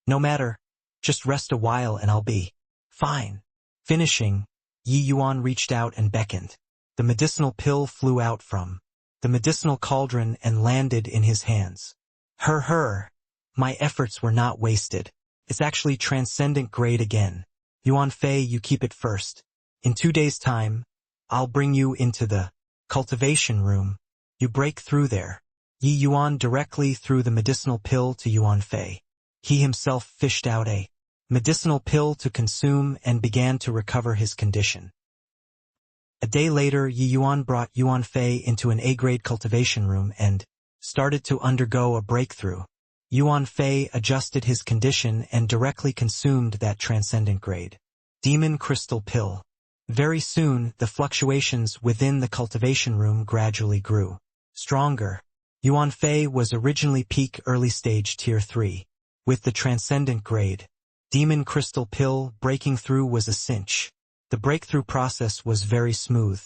S1: "No matter, just rest a while and I'll be fine." Finishing, Yi Yuan reached out and beckoned. The medicinal pill flew out from the medicinal cauldron and landed in his hands. My efforts were not wasted. It's actually transcendent grade again. Yuan Fei, you keep it first. In 2 days' time, I'll bring you into the cultivation room. You break through there. Yi Yuan directly threw the medicinal pill to Yuan Fei. He himself fished out a medicinal pill to consume and began to recover his condition. A day later, Yi Yuan brought Yuan Fei into an A-grade cultivation room and started to undergo a breakthrough. Yuan Fei adjusted his condition and directly consumed that transcendent grade demon crystal pill. Very soon, the fluctuations within the cultivation room gradually grew stronger. Yuan Fei was originally peak early stage tier 3. With the transcendent grade demon crystal pill, breaking through was a cinch. The breakthrough process was very smooth.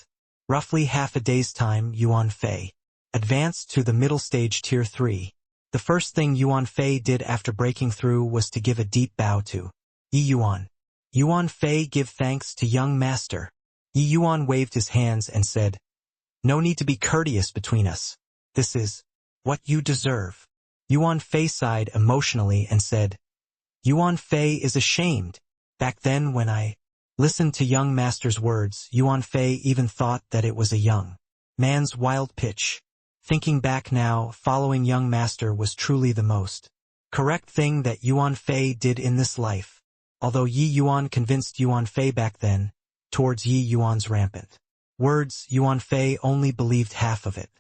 S1: Roughly half a day's time, Yuan Fei advanced to the middle stage tier 3. The first thing Yuan Fei did after breaking through was to give a deep bow to Yi Yuan. Yuan Fei, give thanks to young master. Yi Yuan waved his hands and said, "No need to be courteous between us. This is what you deserve." Yuan Fei sighed emotionally and said, "Yuan Fei is ashamed. Back then when I listened to young master's words, Yuan Fei even thought that it was a young man's wild pitch. Thinking back now, following young master was truly the most correct thing that Yuan Fei did in this life. Although Yi Yuan convinced Yuan Fei back then, towards Yi Yuan's rampant words, Yuan Fei only believed half of it.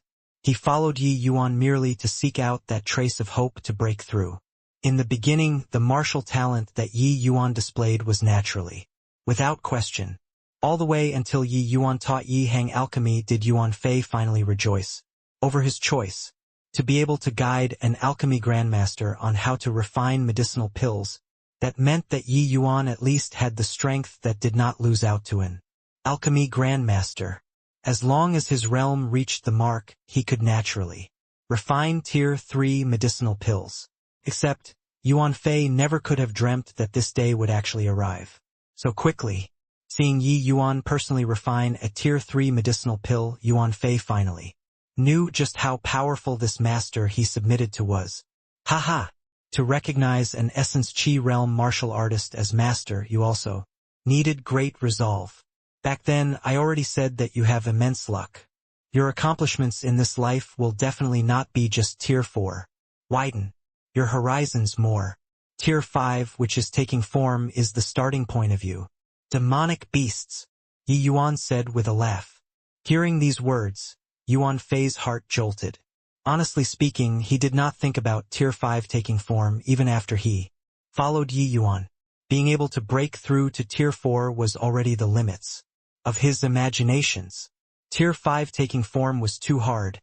S1: He followed Yi Yuan merely to seek out that trace of hope to break through. In the beginning, the martial talent that Yi Yuan displayed was naturally, without question. All the way until Yi Yuan taught Yi Hang alchemy did Yuan Fei finally rejoice over his choice. To be able to guide an alchemy grandmaster on how to refine medicinal pills, that meant that Yi Yuan at least had the strength that did not lose out to an alchemy grandmaster. As long as his realm reached the mark, he could naturally refine tier 3 medicinal pills. Except, Yuan Fei never could have dreamt that this day would actually arrive so quickly. Seeing Yi Yuan personally refine a tier 3 medicinal pill, Yuan Fei finally knew just how powerful this master he submitted to was. Haha! To recognize an Essence Chi realm martial artist as master, you also needed great resolve. Back then, I already said that you have immense luck. Your accomplishments in this life will definitely not be just tier 4. Widen your horizons more. Tier 5, which is taking form, is the starting point of you. Demonic beasts, Yi Yuan said with a laugh. Hearing these words, Yuan Fei's heart jolted. Honestly speaking, he did not think about tier 5 taking form even after he followed Yi Yuan. Being able to break through to tier 4 was already the limits of his imaginations. Tier 5 taking form was too hard.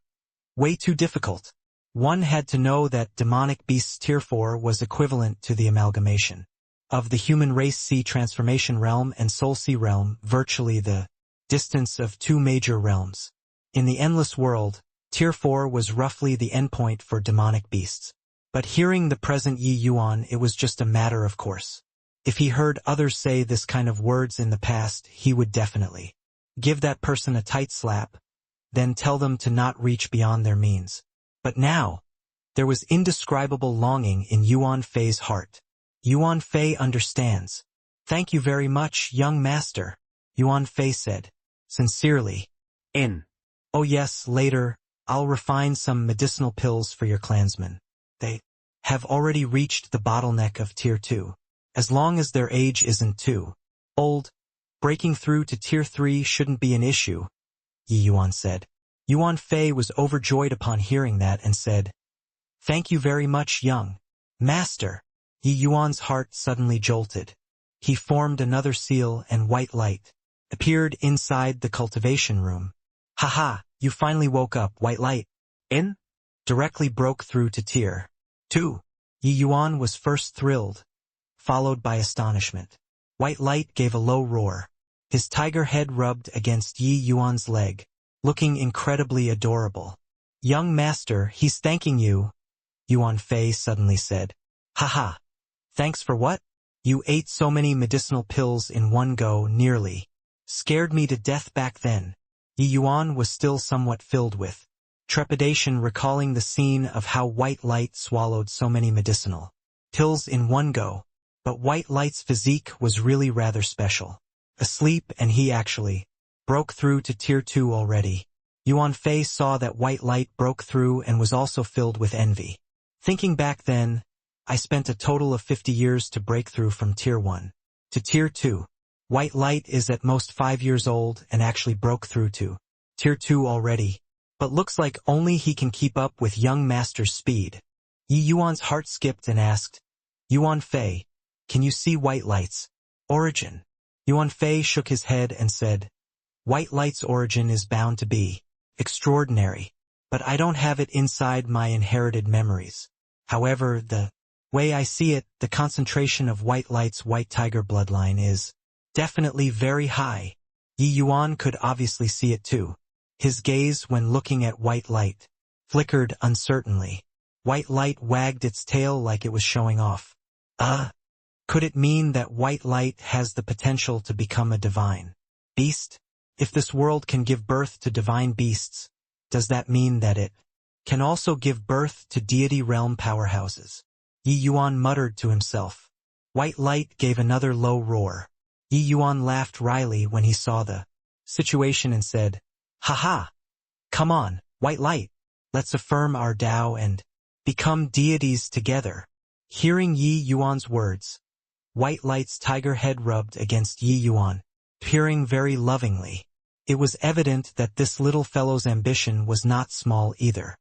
S1: Way too difficult. One had to know that demonic beasts tier 4 was equivalent to the amalgamation of the human race C transformation realm and soul C realm, virtually the distance of 2 major realms. In the endless world, tier 4 was roughly the endpoint for demonic beasts. But hearing the present Yi Yuan, it was just a matter of course. If he heard others say this kind of words in the past, he would definitely give that person a tight slap, then tell them to not reach beyond their means. But now, there was indescribable longing in Yuan Fei's heart. Yuan Fei understands. Thank you very much, young master, Yuan Fei said, sincerely. Oh yes, later, I'll refine some medicinal pills for your clansmen. They have already reached the bottleneck of Tier 2. As long as their age isn't too old, breaking through to Tier 3 shouldn't be an issue, Yi Yuan said. Yuan Fei was overjoyed upon hearing that and said, Thank you very much, young master. Yi Yuan's heart suddenly jolted. He formed another seal and white light appeared inside the cultivation room. Haha, you finally woke up, white light. Directly broke through to Tier 2. Yi Yuan was first thrilled, followed by astonishment. White light gave a low roar. His tiger head rubbed against Yi Yuan's leg, looking incredibly adorable. Young master, he's thanking you, Yuan Fei suddenly said. Haha. Thanks for what? You ate so many medicinal pills in one go, nearly scared me to death back then. Yi Yuan was still somewhat filled with trepidation, recalling the scene of how White Light swallowed so many medicinal pills in one go. But White Light's physique was really rather special. Asleep, and he actually broke through to Tier 2 already. Yuan Fei saw that White Light broke through and was also filled with envy. Thinking back then, I spent a total of 50 years to break through from Tier 1 to Tier 2. White Light is at most 5 years old and actually broke through to Tier 2 already, but looks like only he can keep up with young master's speed. Yi Yuan's heart skipped and asked, Yuan Fei, can you see White Light's origin? Yuan Fei shook his head and said, White Light's origin is bound to be extraordinary, but I don't have it inside my inherited memories. However, the way I see it, the concentration of White Light's white tiger bloodline is definitely very high. Yi Yuan could obviously see it too. His gaze, when looking at White Light, flickered uncertainly. White Light wagged its tail like it was showing off. Could it mean that White Light has the potential to become a divine beast? If this world can give birth to divine beasts, does that mean that it can also give birth to deity realm powerhouses? Yi Yuan muttered to himself. White Light gave another low roar. Yi Yuan laughed wryly when he saw the situation and said, Haha! Come on, White Light, let's affirm our Tao and become deities together. Hearing Yi Yuan's words, White Light's tiger head rubbed against Yi Yuan, peering very lovingly. It was evident that this little fellow's ambition was not small either.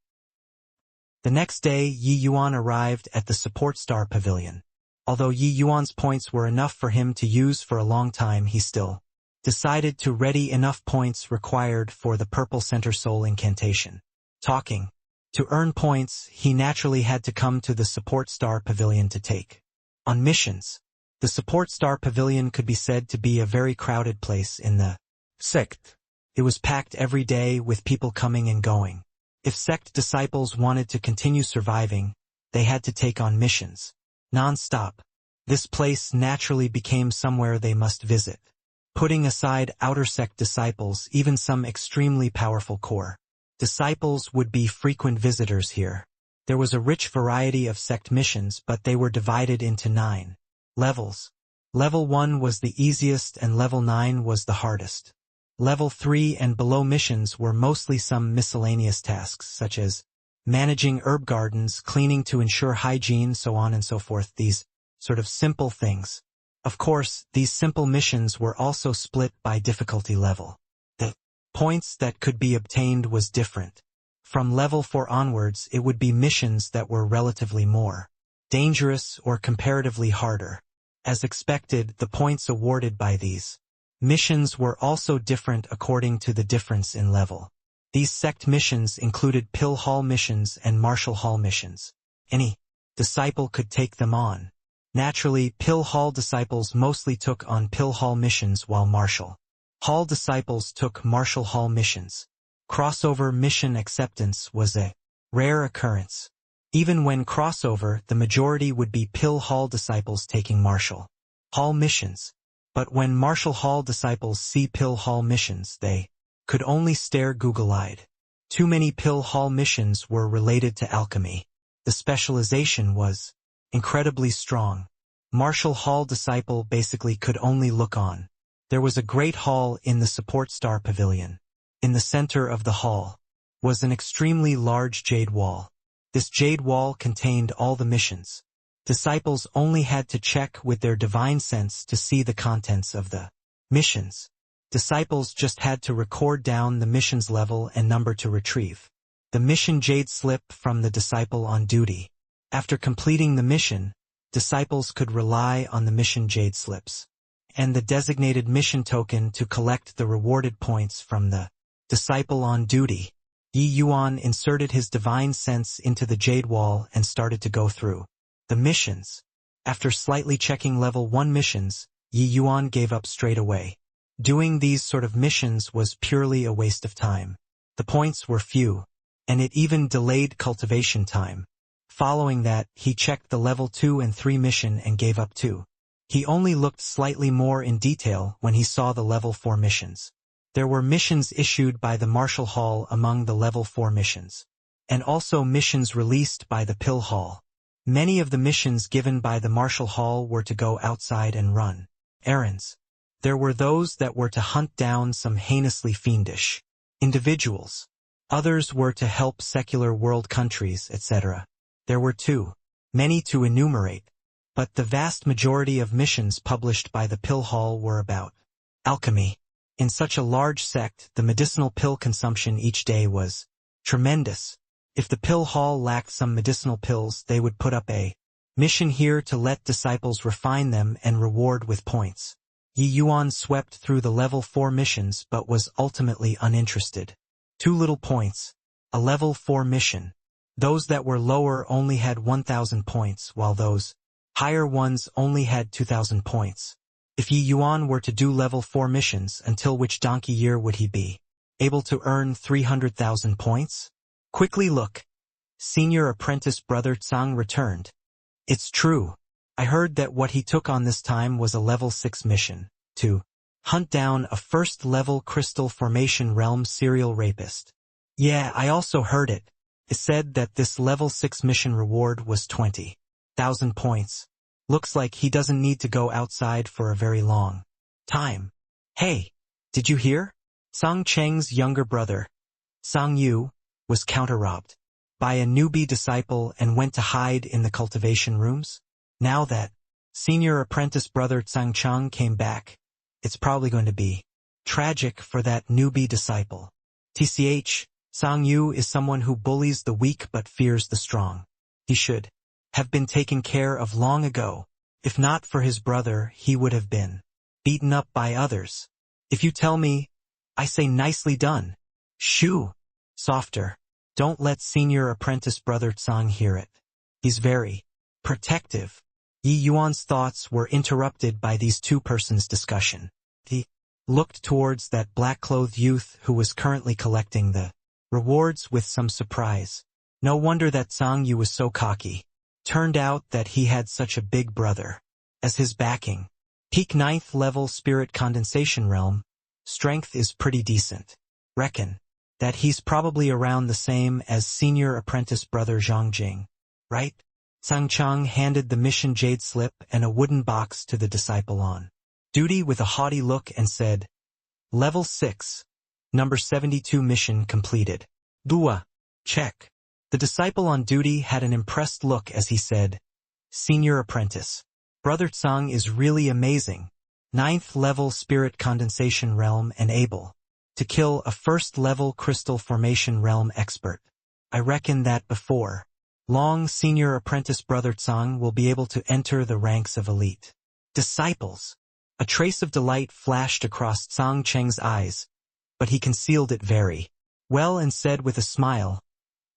S1: The next day, Yi Yuan arrived at the support star pavilion. Although Yi Yuan's points were enough for him to use for a long time, he still decided to ready enough points required for the Purple Center Soul incantation. To earn points, he naturally had to come to the support star pavilion to take on missions. The support star pavilion could be said to be a very crowded place in the sect. It was packed every day with people coming and going. If sect disciples wanted to continue surviving, they had to take on missions non-stop. This place naturally became somewhere they must visit. Putting aside outer sect disciples, even some extremely powerful core disciples would be frequent visitors here. There was a rich variety of sect missions, but they were divided into 9 levels. Level 1 was the easiest and level 9 was the hardest. Level 3 and below missions were mostly some miscellaneous tasks, such as managing herb gardens, cleaning to ensure hygiene, so on and so forth, these sort of simple things. Of course, these simple missions were also split by difficulty level. The points that could be obtained was different. From level 4 onwards, it would be missions that were relatively more dangerous or comparatively harder. As expected, the points awarded by these missions were also different according to the difference in level. These sect missions included Pill Hall missions and Martial Hall missions. Any disciple could take them on. Naturally, Pill Hall disciples mostly took on Pill Hall missions, while Martial Hall disciples took Martial Hall missions. Crossover mission acceptance was a rare occurrence. Even when crossover, the majority would be Pill Hall disciples taking Martial Hall missions. But when Marshall Hall disciples see Pill Hall missions, they could only stare Google-eyed. Too many Pill Hall missions were related to alchemy. The specialization was incredibly strong. Marshall Hall disciple basically could only look on. There was a great hall in the support star pavilion. In the center of the hall was an extremely large jade wall. This jade wall contained all the missions. Disciples only had to check with their divine sense to see the contents of the missions. Disciples just had to record down the mission's level and number to retrieve the mission jade slip from the disciple on duty. After completing the mission, disciples could rely on the mission jade slips and the designated mission token to collect the rewarded points from the disciple on duty. Yi Yuan inserted his divine sense into the jade wall and started to go through the missions. After slightly checking level 1 missions, Yi Yuan gave up straight away. Doing these sort of missions was purely a waste of time. The points were few, and it even delayed cultivation time. Following that, he checked the level 2 and 3 mission and gave up too. He only looked slightly more in detail when he saw the level 4 missions. There were missions issued by the Marshall Hall among the level 4 missions, and also missions released by the Pill Hall. Many of the missions given by the Marshall Hall were to go outside and run errands. There were those that were to hunt down some heinously fiendish individuals. Others were to help secular world countries, etc. There were too many to enumerate, but the vast majority of missions published by the Pill Hall were about alchemy. In such a large sect, the medicinal pill consumption each day was tremendous. If the Pill Hall lacked some medicinal pills, they would put up a mission here to let disciples refine them and reward with points. Yi Yuan swept through the level 4 missions but was ultimately uninterested. 2 little points. A level 4 mission. Those that were lower only had 1,000 points, while those higher ones only had 2,000 points. If Yi Yuan were to do level 4 missions, until which donkey year would he be able to earn 300,000 points? Quickly look. Senior apprentice brother Tsang returned. It's true. I heard that what he took on this time was a level 6 mission, to hunt down a first-level crystal formation realm serial rapist. Yeah, I also heard it. It said that this level 6 mission reward was 20,000 points. Looks like he doesn't need to go outside for a very long time. Hey, did you hear? Song Cheng's younger brother, Song Yu, was counter-robbed by a newbie disciple and went to hide in the cultivation rooms. Now that senior apprentice brother Tsang Chang came back, it's probably going to be tragic for that newbie disciple. TCH, Song Yu is someone who bullies the weak but fears the strong. He should have been taken care of long ago. If not for his brother, he would have been beaten up by others. If you tell me, I say nicely done. Shoo! Softer. Don't let senior apprentice brother Tsang hear it. He's very protective. Yi Yuan's thoughts were interrupted by these two persons' discussion. He looked towards that black-clothed youth who was currently collecting the rewards with some surprise. No wonder that Tsang Yu was so cocky. Turned out that he had such a big brother as his backing. Peak 9th level spirit condensation realm. Strength is pretty decent. Reckon that he's probably around the same as senior apprentice brother Zhang Jing, right? Tsang Chang handed the mission jade slip and a wooden box to the disciple on duty with a haughty look and said, Level 6. Number 72 mission completed. Dua. Check. The disciple on duty had an impressed look as he said, Senior apprentice. Brother Tsang is really amazing. 9th level spirit condensation realm and able to kill a first-level crystal formation realm expert. I reckon that before long senior apprentice brother Tsang will be able to enter the ranks of elite disciples. A trace of delight flashed across Tsang Cheng's eyes, but he concealed it very well and said with a smile,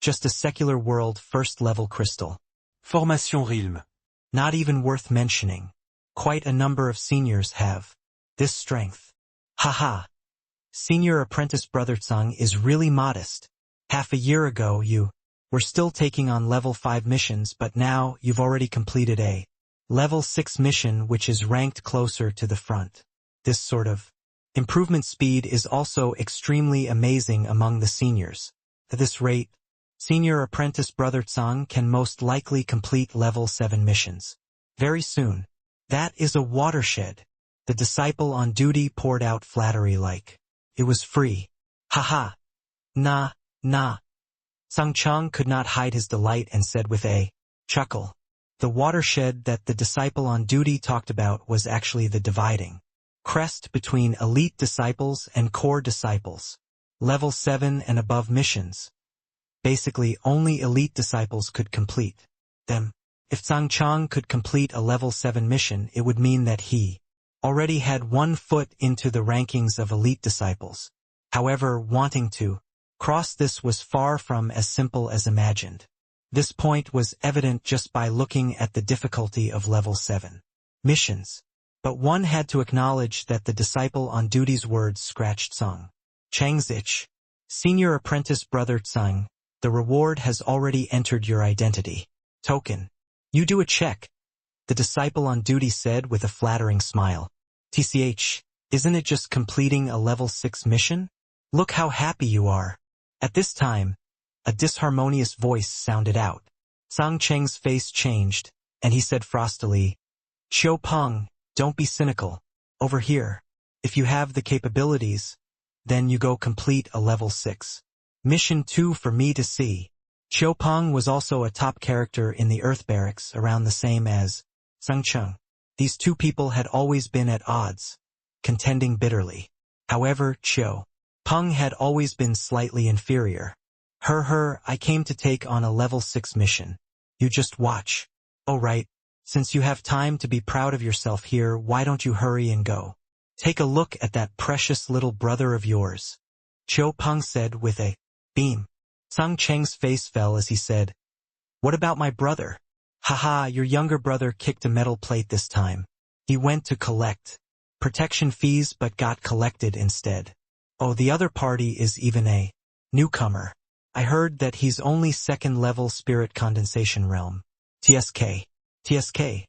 S1: just a secular world first-level crystal.
S3: Formation Realm.
S1: Not even worth mentioning. Quite a number of seniors have this strength. Haha. Senior apprentice brother Tsang is really modest. Half a year ago you were still taking on level 5 missions, but now you've already completed a level 6 mission which is ranked closer to the front. This sort of improvement speed is also extremely amazing among the seniors. At this rate, senior apprentice brother Tsang can most likely complete level 7 missions very soon. That is a watershed. The disciple on duty poured out flattery like it was free. Haha. Nah. Tsang Chang could not hide his delight and said with a chuckle. The watershed that the disciple on duty talked about was actually the dividing crest between elite disciples and core disciples. Level 7 and above missions. Basically, only elite disciples could complete them. If Tsang Chang could complete a level 7 mission, it would mean that he already had 1 foot into the rankings of elite disciples. However, wanting to cross this was far from as simple as imagined. This point was evident just by looking at the difficulty of level 7 missions. But one had to acknowledge that the disciple on duty's words scratched Tsang Chang's itch. Senior apprentice brother Tsang, the reward has already entered your identity token. You do a check, the disciple on duty said with a flattering smile. TCH, isn't it just completing a level 6 mission? Look how happy you are. At this time, a disharmonious voice sounded out. Tsang Cheng's face changed, and he said frostily, Xiao Peng, don't be cynical. Over here, if you have the capabilities, then you go complete a level 6 mission 2 for me to see. Xiao Peng was also a top character in the Earth Barracks around the same as Tsang Cheng. These two people had always been at odds, contending bitterly. However, Xiao Peng had always been slightly inferior. I came to take on a level 6 mission. You just watch. Oh right, since you have time to be proud of yourself here, why don't you hurry and go? Take a look at that precious little brother of yours. Xiao Peng said with a beam. Tsang Cheng's face fell as he said, What about my brother? Haha, your younger brother kicked a metal plate this time. He went to collect protection fees but got collected instead. Oh, the other party is even a newcomer. I heard that he's only 2nd level spirit condensation realm. TSK.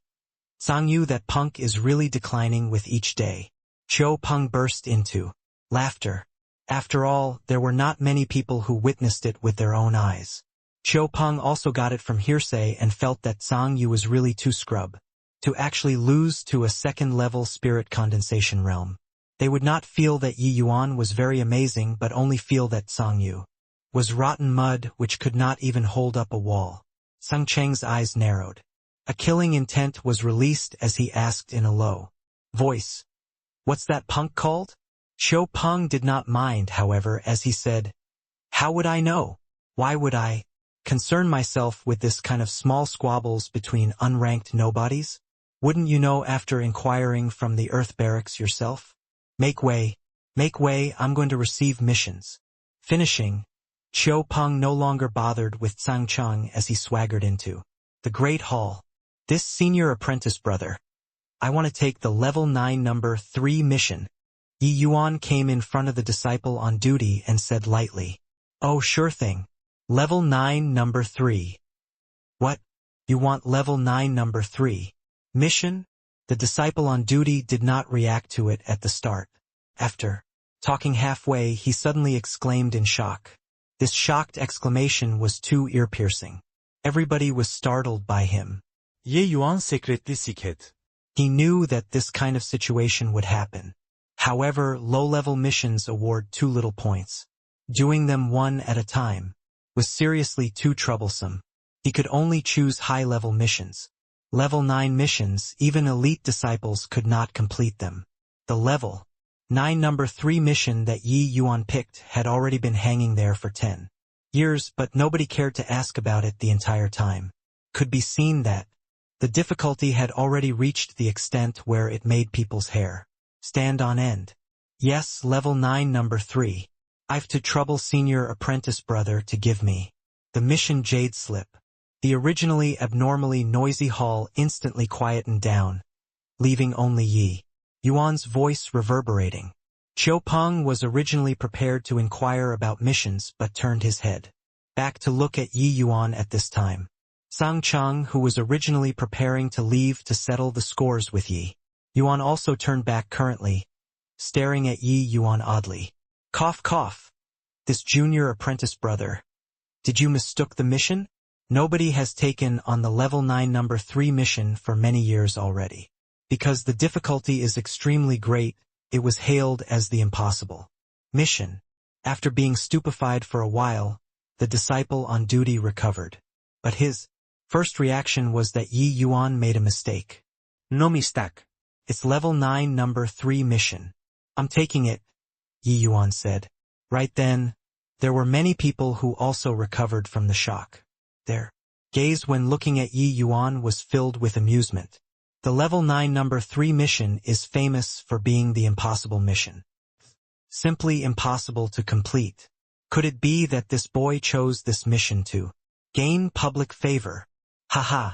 S1: Tsang Yu, that punk is really declining with each day. Xiao Peng burst into laughter. After all, there were not many people who witnessed it with their own eyes. Xiao Peng also got it from hearsay and felt that Tsang Yu was really too scrub to actually lose to a 2nd level spirit condensation realm. They would not feel that Yi Yuan was very amazing but only feel that Tsang Yu was rotten mud which could not even hold up a wall. Tsang Cheng's eyes narrowed. A killing intent was released as he asked in a low voice, What's that punk called? Xiao Peng did not mind, however, as he said, How would I know? Why would I concern myself with this kind of small squabbles between unranked nobodies? Wouldn't you know after inquiring from the Earth Barracks yourself? Make way, I'm going to receive missions. Finishing, Xiao Peng no longer bothered with Tsang Cheng as he swaggered into the Great Hall. This senior apprentice brother, I want to take the level 9 number 3 mission. Yi Yuan came in front of the disciple on duty and said lightly, Oh, sure thing. Level 9 number 3. What? You want level 9 number 3? Mission? The disciple on duty did not react to it at the start. After talking halfway, he suddenly exclaimed in shock. This shocked exclamation was too ear-piercing. Everybody was startled by him.
S2: Ye Yuan secretly siket.
S1: He knew that this kind of situation would happen. However, low-level missions award too little points. Doing them one at a time was seriously too troublesome. He could only choose high-level missions. Level 9 missions, even elite disciples could not complete them. The level 9 number 3 mission that Yi Yuan picked had already been hanging there for 10 years, but nobody cared to ask about it the entire time. Could be seen that the difficulty had already reached the extent where it made people's hair stand on end. Yes, level 9 number 3. I've to trouble senior apprentice brother to give me the mission jade slip. The originally abnormally noisy hall instantly quietened down, leaving only Yi Yuan's voice reverberating. Xiao Peng was originally prepared to inquire about missions but turned his head back to look at Yi Yuan at this time. Sang Chang, who was originally preparing to leave to settle the scores with Yi Yuan, also turned back currently, staring at Yi Yuan oddly. Cough cough. This junior apprentice brother. Did you mistook the mission? Nobody has taken on the level 9 number 3 mission for many years already. Because the difficulty is extremely great, it was hailed as the impossible mission. After being stupefied for a while, the disciple on duty recovered. But his first reaction was that Yi Yuan made a mistake.
S3: No mistake.
S1: It's level 9 number 3 mission. I'm taking it, Yi Yuan said. Right then, there were many people who also recovered from the shock. Their gaze when looking at Yi Yuan was filled with amusement. The level 9 number 3 mission is famous for being the impossible mission. Simply impossible to complete. Could it be that this boy chose this mission to gain public favor? Haha.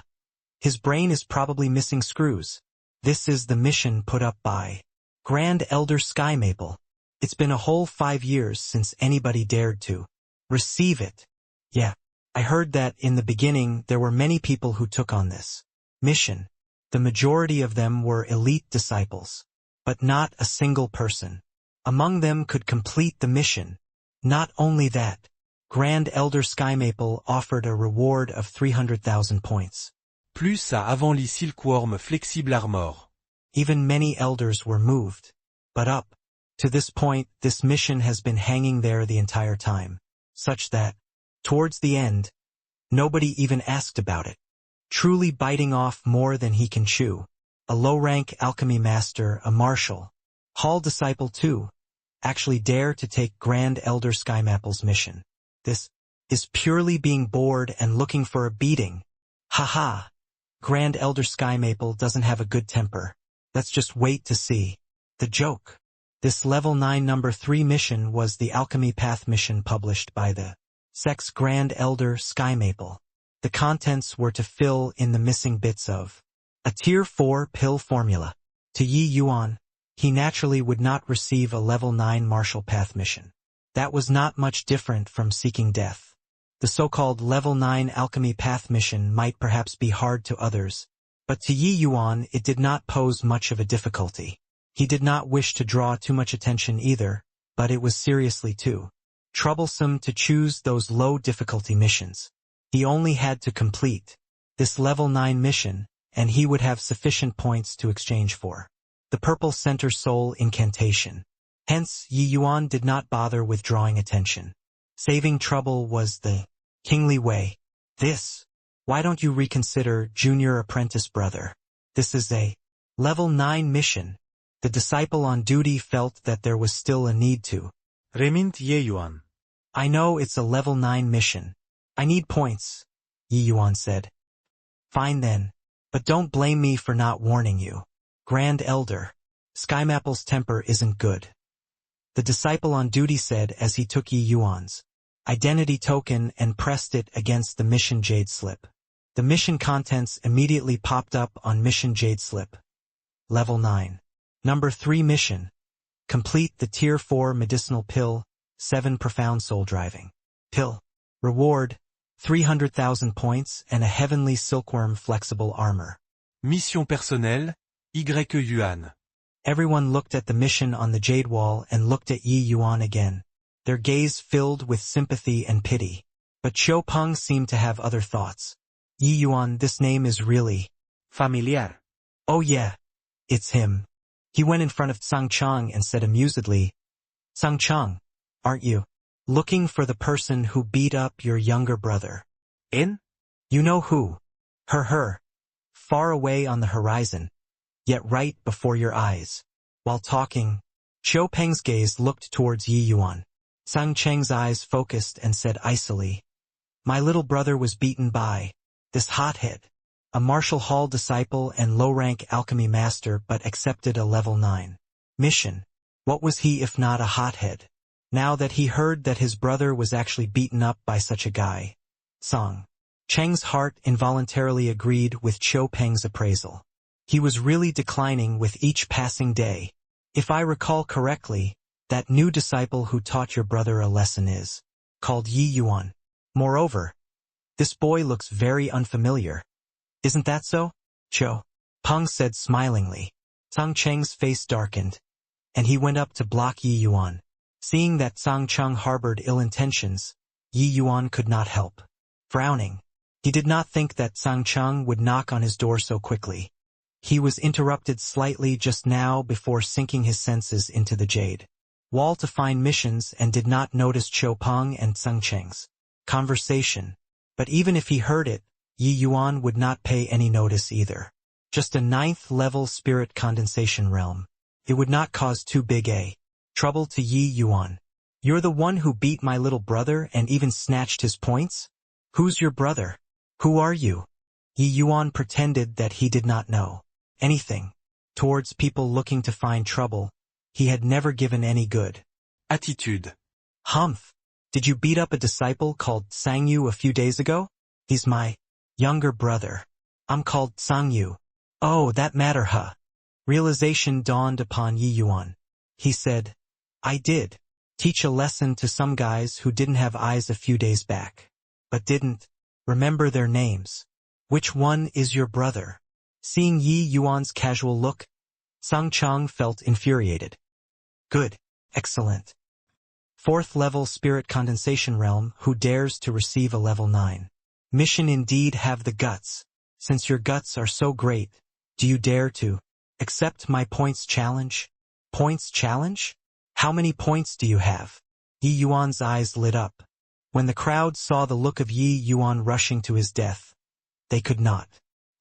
S1: His brain is probably missing screws. This is the mission put up by Grand Elder Sky Maple. It's been a whole 5 years since anybody dared to receive it. Yeah, I heard that in the beginning there were many people who took on this mission. The majority of them were elite disciples. But not a single person among them could complete the mission. Not only that, Grand Elder Sky Maple offered a reward of 300,000 points.
S2: Plus à avant les silkworm flexible armor.
S1: Even many elders were moved. But up to this point, this mission has been hanging there the entire time, such that, towards the end, nobody even asked about it. Truly biting off more than he can chew. A low-rank alchemy master, a martial hall disciple too, actually dare to take Grand Elder Sky Maple's mission. This is purely being bored and looking for a beating. Haha. Grand Elder Sky Maple doesn't have a good temper. Let's just wait to see. The joke. This level 9 number 3 mission was the Alchemy Path mission published by the Sex Grand Elder Sky Maple. The contents were to fill in the missing bits of a tier 4 pill formula. To Yi Yuan, he naturally would not receive a level 9 martial path mission. That was not much different from seeking death. The so-called level 9 alchemy path mission might perhaps be hard to others, but to Yi Yuan it did not pose much of a difficulty. He did not wish to draw too much attention either, but it was seriously too troublesome to choose those low difficulty missions. He only had to complete this level 9 mission, and he would have sufficient points to exchange for the Purple Center Soul Incantation. Hence, Yi Yuan did not bother with drawing attention. Saving trouble was the kingly way. Why don't you reconsider, junior apprentice brother? This is a level 9 mission. The disciple on duty felt that there was still a need to
S2: Remint Yi Yuan.
S1: I know it's a level 9 mission. I need points, Yi Yuan said. Fine then, but don't blame me for not warning you. Grand Elder Sky Maple's temper isn't good. The disciple on duty said as he took Yi Yuan's identity token and pressed it against the mission jade slip. The mission contents immediately popped up on mission jade slip. Level 9. Number 3 mission. Complete the tier 4 medicinal pill, 7 profound soul driving pill. Reward, 300,000 points and a heavenly silkworm flexible armor.
S2: Mission personnelle, Y Yuan.
S1: Everyone looked at the mission on the jade wall and looked at Yi Yuan again, their gaze filled with sympathy and pity. But Qiu Peng seemed to have other thoughts. Yi Yuan, this name is really
S3: Familiar.
S1: Oh yeah, it's him. He went in front of Sang Chang and said amusedly, Sang Chang, aren't you looking for the person who beat up your younger brother?
S3: In?
S1: You know who? Her. Far away on the horizon, yet right before your eyes. While talking, Qiu Peng's gaze looked towards Yi Yuan. Sang Cheng's eyes focused and said icily, My little brother was beaten by this hothead, a martial hall disciple and low-rank alchemy master, but accepted a level 9 mission. What was he if not a hothead? Now that he heard that his brother was actually beaten up by such a guy, Sang Cheng's heart involuntarily agreed with Qiu Peng's appraisal. He was really declining with each passing day. If I recall correctly, that new disciple who taught your brother a lesson is called Yi Yuan. Moreover, This boy looks very unfamiliar. Isn't that so? Cho. Peng said smilingly. Sang Cheng's face darkened, and he went up to block Yi Yuan. Seeing that Sang Cheng harbored ill intentions, Yi Yuan could not help frowning. He did not think that Sang Cheng would knock on his door so quickly. He was interrupted slightly just now before sinking his senses into the jade wall to find missions and did not notice Cho Peng and Sang Cheng's conversation. But even if he heard it, Yi Yuan would not pay any notice either. Just a 9th level spirit condensation realm. It would not cause too big a trouble to Yi Yuan. You're the one who beat my little brother and even snatched his points? Who's your brother? Who are you? Yi Yuan pretended that he did not know anything towards people looking to find trouble. He had never given any good
S2: Attitude.
S1: Humph. Did you beat up a disciple called Sangyu a few days ago? He's my younger brother. I'm called Sangyu. Oh, that matter, huh? Realization dawned upon Yi Yuan. He said, I did teach a lesson to some guys who didn't have eyes a few days back, but didn't remember their names. Which one is your brother? Seeing Yi Yuan's casual look, Sang Cheng felt infuriated. Good. Excellent. 4th level spirit condensation realm. Who dares to receive a level 9 mission? Indeed have the guts. Since your guts are so great, do you dare to accept my points challenge? Points challenge? How many points do you have? Yi Yuan's eyes lit up. When the crowd saw the look of Yi Yuan rushing to his death, they could not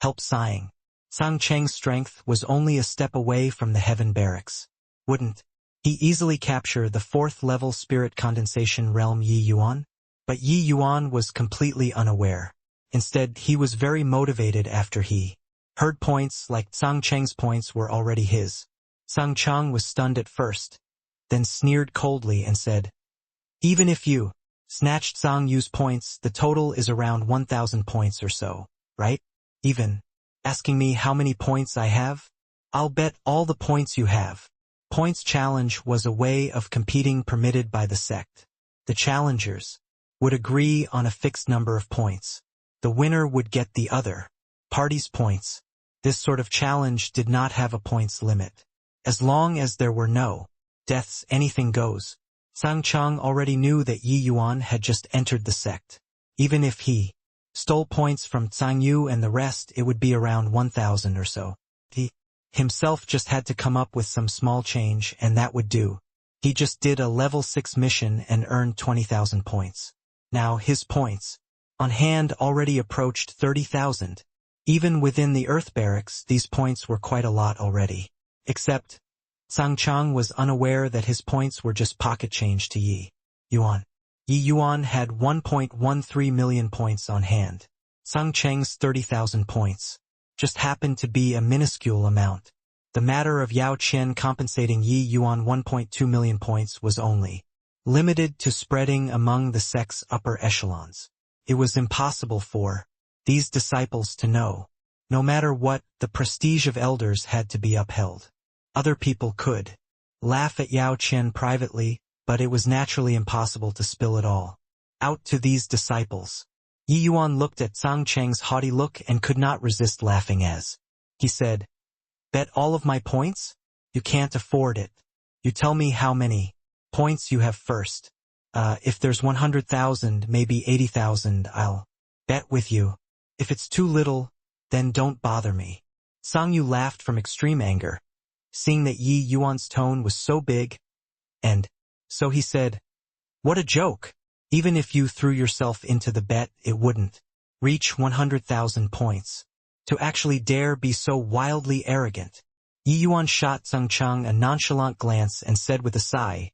S1: help sighing. Sang Cheng's strength was only a step away from the heaven barracks. Wouldn't he easily capture the 4th level spirit condensation realm Yi Yuan? But Yi Yuan was completely unaware. Instead, he was very motivated after he heard points like Sang Cheng's points were already his. Sang Cheng was stunned at first, then sneered coldly and said, even if you snatched Sang Yu's points, the total is around 1,000 points or so, right? Even asking me how many points I have? I'll bet all the points you have. Points challenge was a way of competing permitted by the sect. The challengers would agree on a fixed number of points. The winner would get the other party's points. This sort of challenge did not have a points limit. As long as there were no deaths, anything goes. Sang Cheng already knew that Yi Yuan had just entered the sect. Even if he stole points from Sang Yu and the rest, it would be around 1,000 or so. He himself just had to come up with some small change, and that would do. He just did a level 6 mission and earned 20,000 points. Now his points on hand already approached 30,000. Even within the Earth Barracks, these points were quite a lot already. Except, Sang Cheng was unaware that his points were just pocket change to Yi Yuan. Yi Yuan had 1.13 million points on hand. Sang Cheng's 30,000 points just happened to be a minuscule amount. The matter of Yao Qian compensating Yi Yuan 1.2 million points was only limited to spreading among the sect's upper echelons. It was impossible for these disciples to know. No matter what, the prestige of elders had to be upheld. Other people could laugh at Yao Qian privately, but it was naturally impossible to spill it all out to these disciples. Yi Yuan looked at Sang Cheng's haughty look and could not resist laughing as he said, bet all of my points? You can't afford it. You tell me how many points you have first. If there's 100,000, maybe 80,000, I'll bet with you. If it's too little, then don't bother me. Sang Yu laughed from extreme anger, seeing that Yi Yuan's tone was so big, and so he said, what a joke. Even if you threw yourself into the bet, it wouldn't reach 100,000 points. To actually dare be so wildly arrogant. Yi Yuan shot Sang Cheng a nonchalant glance and said with a sigh,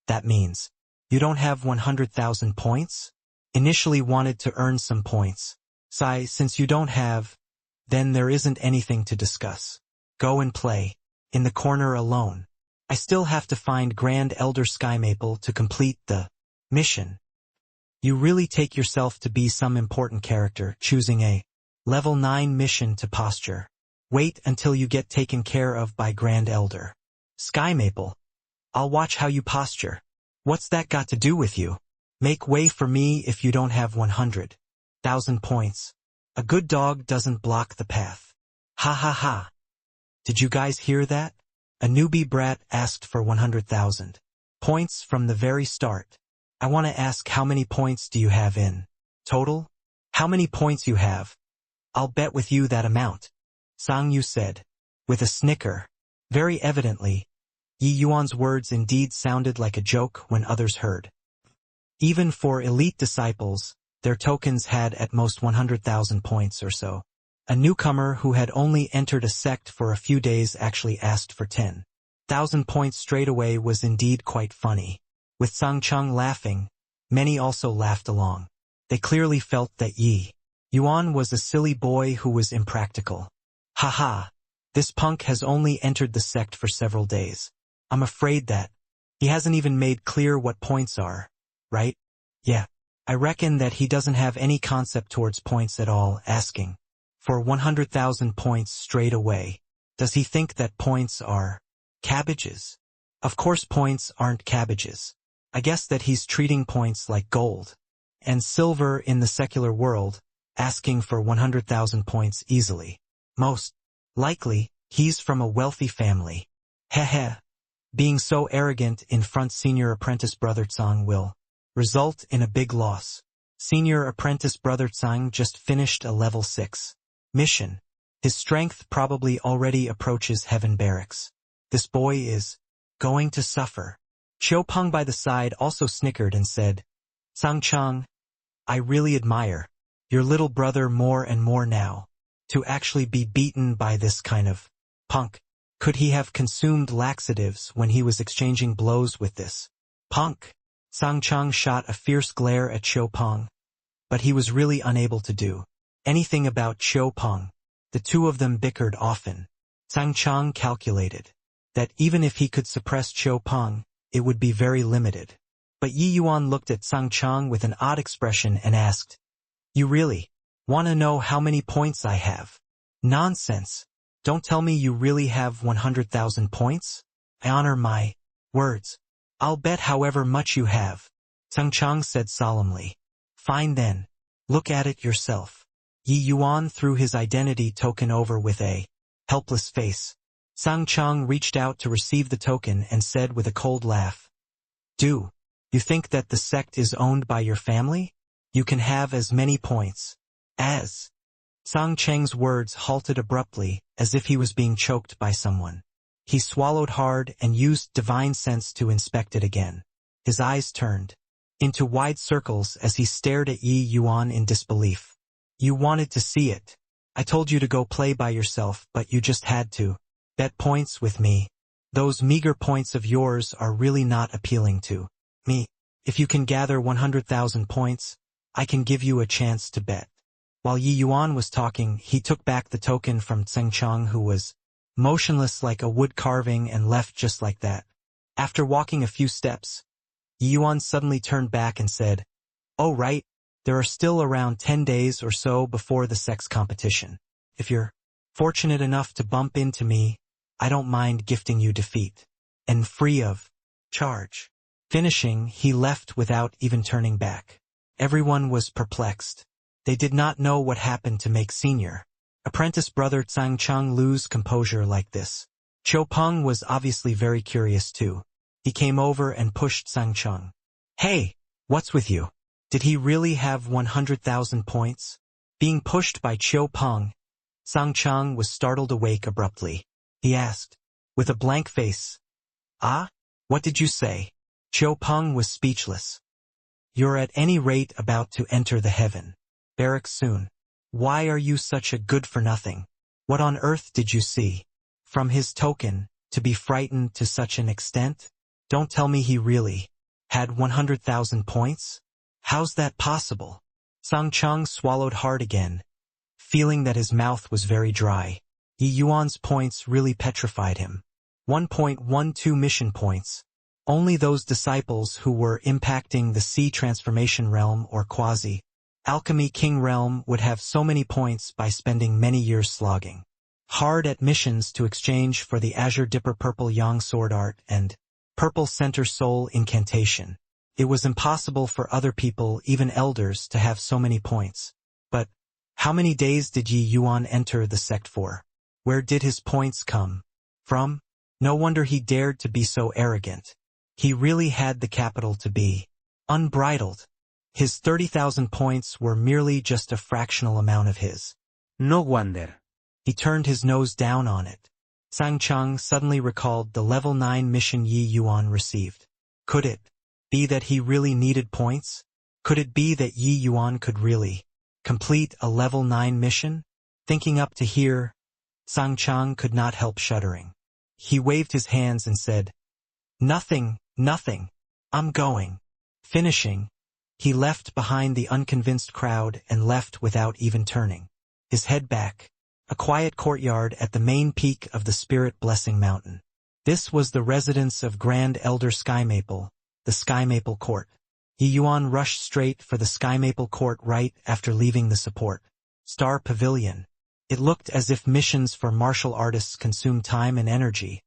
S1: that means you don't have 100,000 points? Initially wanted to earn some points. Sigh, since you don't have, then there isn't anything to discuss. Go and play in the corner alone. I still have to find Grand Elder Sky Maple to complete the mission. You really take yourself to be some important character, choosing a level 9 mission to posture. Wait until you get taken care of by Grand Elder Sky Maple. I'll watch how you posture. What's that got to do with you? Make way for me if you don't have 100. 1,000 points. A good dog doesn't block the path. Ha ha ha. Did you guys hear that? A newbie brat asked for 100,000 points from the very start. I want to ask, how many points do you have in total? How many points you have? I'll bet with you that amount, Sang Yu said, with a snicker. Very evidently, Yi Yuan's words indeed sounded like a joke when others heard. Even for elite disciples, their tokens had at most 100,000 points or so. A newcomer who had only entered a sect for a few days actually asked for 10,000 points straight away was indeed quite funny. With Sang Chang laughing, many also laughed along. They clearly felt that Yi Yuan was a silly boy who was impractical. Ha, this punk has only entered the sect for several days. I'm afraid that he hasn't even made clear what points are, right? Yeah, I reckon that he doesn't have any concept towards points at all, asking for 100,000 points straight away. Does he think that points are cabbages? Of course points aren't cabbages. I guess that he's treating points like gold and silver in the secular world, asking for 100,000 points easily. Most likely, he's from a wealthy family. Heh. Being so arrogant in front senior apprentice brother Tsang will result in a big loss. Senior apprentice brother Tsang just finished a level 6 mission. His strength probably already approaches heaven barracks. This boy is going to suffer. Qiu Peng by the side also snickered and said, Sang Chang, I really admire your little brother more and more now. To actually be beaten by this kind of punk. Could he have consumed laxatives when he was exchanging blows with this punk? Sang Chang shot a fierce glare at Qiu Peng, but he was really unable to do anything about Qiu Peng. The two of them bickered often. Sang Chang calculated that even if he could suppress Qiu Peng, it would be very limited. But Yi Yuan looked at Sang Chang with an odd expression and asked, You really want to know how many points I have? Nonsense. Don't tell me you really have 100,000 points? I honor my words. I'll bet however much you have, Sang Chang said solemnly. Fine then. Look at it yourself. Yi Yuan threw his identity token over with a helpless face. Sang Chang reached out to receive the token and said with a cold laugh, Do you think that the sect is owned by your family? You can have as many points as... Sang Cheng's words halted abruptly, as if he was being choked by someone. He swallowed hard and used divine sense to inspect it again. His eyes turned into wide circles as he stared at Yi Yuan in disbelief. You wanted to see it. I told you to go play by yourself, but you just had to bet points with me. Those meager points of yours are really not appealing to me. If you can gather 100,000 points, I can give you a chance to bet. While Yi Yuan was talking, he took back the token from Tseng Chang, who was motionless like a wood carving, and left just like that. After walking a few steps, Yi Yuan suddenly turned back and said, Oh right, there are still around 10 days or so before the sex competition. If you're fortunate enough to bump into me, I don't mind gifting you defeat. And free of charge. Finishing, he left without even turning back. Everyone was perplexed. They did not know what happened to make senior apprentice brother Tsang Chang lose composure like this. Qiu Peng was obviously very curious too. He came over and pushed Tsang Chang. Hey, what's with you? Did he really have 100,000 points? Being pushed by Qiu Peng, Tsang Chang was startled awake abruptly. He asked, with a blank face, Ah? What did you say? Qiu Peng was speechless. You're at any rate about to enter the heaven barracks soon. Why are you such a good-for-nothing? What on earth did you see? From his token, to be frightened to such an extent? Don't tell me he really had 100,000 points? How's that possible? Sang Chang swallowed hard again, feeling that his mouth was very dry. Yi Yuan's points really petrified him. 1.12 mission points. Only those disciples who were impacting the Sea Transformation Realm or Quasi-Alchemy King Realm would have so many points by spending many years slogging hard at missions to exchange for the Azure Dipper Purple Yang Sword Art and Purple Center Soul Incantation. It was impossible for other people, even elders, to have so many points. But how many days did Yi Yuan enter the sect for? Where did his points come from? No wonder he dared to be so arrogant. He really had the capital to be unbridled. His 30,000 points were merely just a fractional amount of his.
S3: No wonder.
S1: He turned his nose down on it. Sang Chang suddenly recalled the level 9 mission Yi Yuan received. Could it be that he really needed points? Could it be that Yi Yuan could really complete a level 9 mission? Thinking up to here, Sang Chang could not help shuddering. He waved his hands and said, "Nothing, nothing. I'm going." Finishing, he left behind the unconvinced crowd and left without even turning his head back. A quiet courtyard at the main peak of the Spirit Blessing Mountain. This was the residence of Grand Elder Sky Maple, the Sky Maple Court. Yi Yuan rushed straight for the Sky Maple Court right after leaving the support Star Pavilion. It looked as if missions for martial artists consumed time and energy.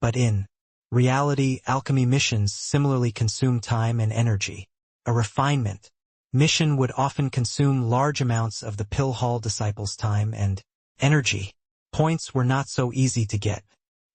S1: But in reality, alchemy missions similarly consume time and energy. A refinement mission would often consume large amounts of the Pill Hall disciples' time and energy. Points were not so easy to get.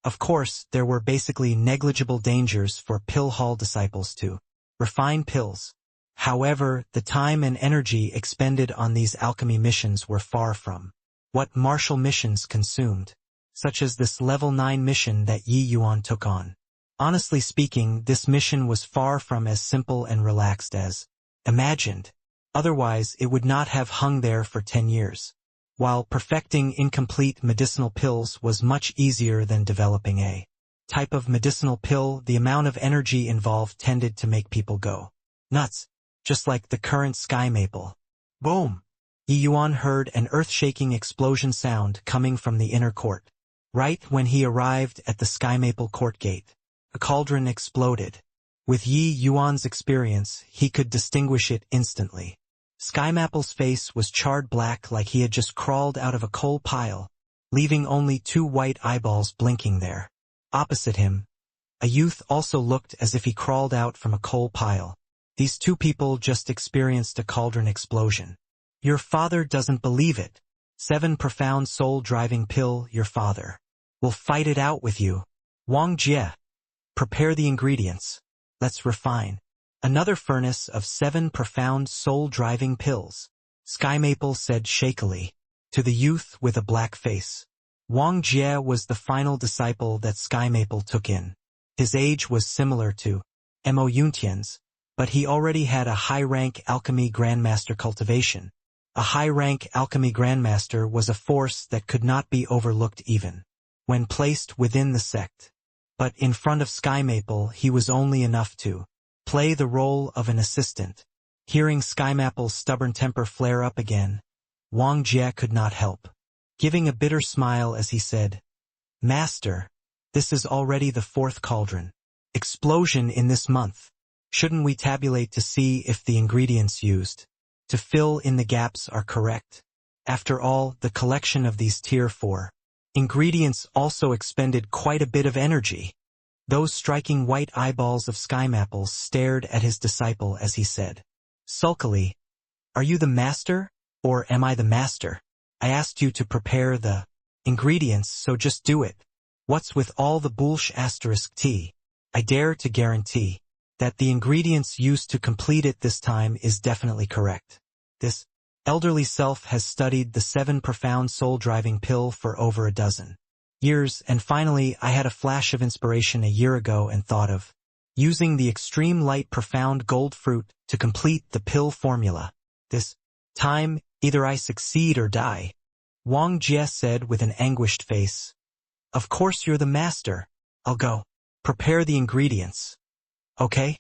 S1: Of course, there were basically negligible dangers for Pill Hall disciples to refine pills. However, the time and energy expended on these alchemy missions were far from what martial missions consumed, such as this level 9 mission that Yi Yuan took on. Honestly speaking, this mission was far from as simple and relaxed as imagined. Otherwise, it would not have hung there for 10 years. While perfecting incomplete medicinal pills was much easier than developing a type of medicinal pill, the amount of energy involved tended to make people go nuts, just like the current Sky Maple. Boom! Yi Yuan heard an earth-shaking explosion sound coming from the inner court. Right when he arrived at the Sky Maple Court gate, a cauldron exploded. With Yi Yuan's experience, he could distinguish it instantly. Sky Maple's face was charred black like he had just crawled out of a coal pile, leaving only 2 white eyeballs blinking there. Opposite him, a youth also looked as if he crawled out from a coal pile. These 2 people just experienced a cauldron explosion. Your father doesn't believe it. 7 profound soul-driving pill, your father will fight it out with you. Wang Jie. Prepare the ingredients. Let's refine another furnace of 7 profound soul-driving pills, Sky Maple said shakily to the youth with a black face. Wang Jie was the final disciple that Sky Maple took in. His age was similar to Mo Yuntian's, but he already had a high-rank alchemy grandmaster cultivation. A high-rank alchemy grandmaster was a force that could not be overlooked even when placed within the sect. But in front of Sky Maple, he was only enough to play the role of an assistant. Hearing Sky Maple's stubborn temper flare up again, Wang Jie could not help giving a bitter smile as he said, "Master, this is already the 4th cauldron explosion in this month. Shouldn't we tabulate to see if the ingredients used to fill in the gaps are correct? After all, the collection of these tier 4 ingredients also expended quite a bit of energy." Those striking white eyeballs of Sky Maple stared at his disciple as he said, sulkily, "Are you the master, or am I the master? I asked you to prepare the ingredients, so just do it. What's with all the bullsh***? I dare to guarantee that the ingredients used to complete it this time is definitely correct. This elderly self has studied the 7 profound soul-driving pill for over a dozen years, and finally I had a flash of inspiration a year ago and thought of using the extreme light profound gold fruit to complete the pill formula. This time, either I succeed or die." Wang Jie said with an anguished face. "Of course you're the master. I'll go prepare the ingredients. Okay?"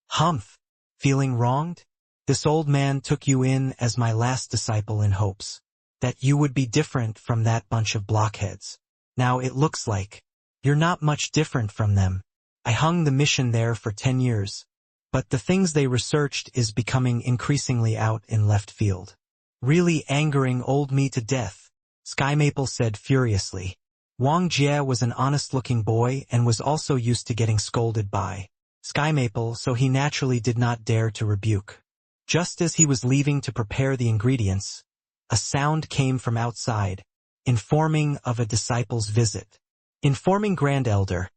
S1: "Humph. Feeling wronged? This old man took you in as my last disciple in hopes that you would be different from that bunch of blockheads. Now it looks like you're not much different from them. I hung the mission there for 10 years, but the things they researched is becoming increasingly out in left field. Really angering old me to death," Sky Maple said furiously. Wang Jie was an honest-looking boy and was also used to getting scolded by Sky Maple, so he naturally did not dare to rebuke. Just as he was leaving to prepare the ingredients, a sound came from outside, informing of a disciple's visit. Informing Grand Elder,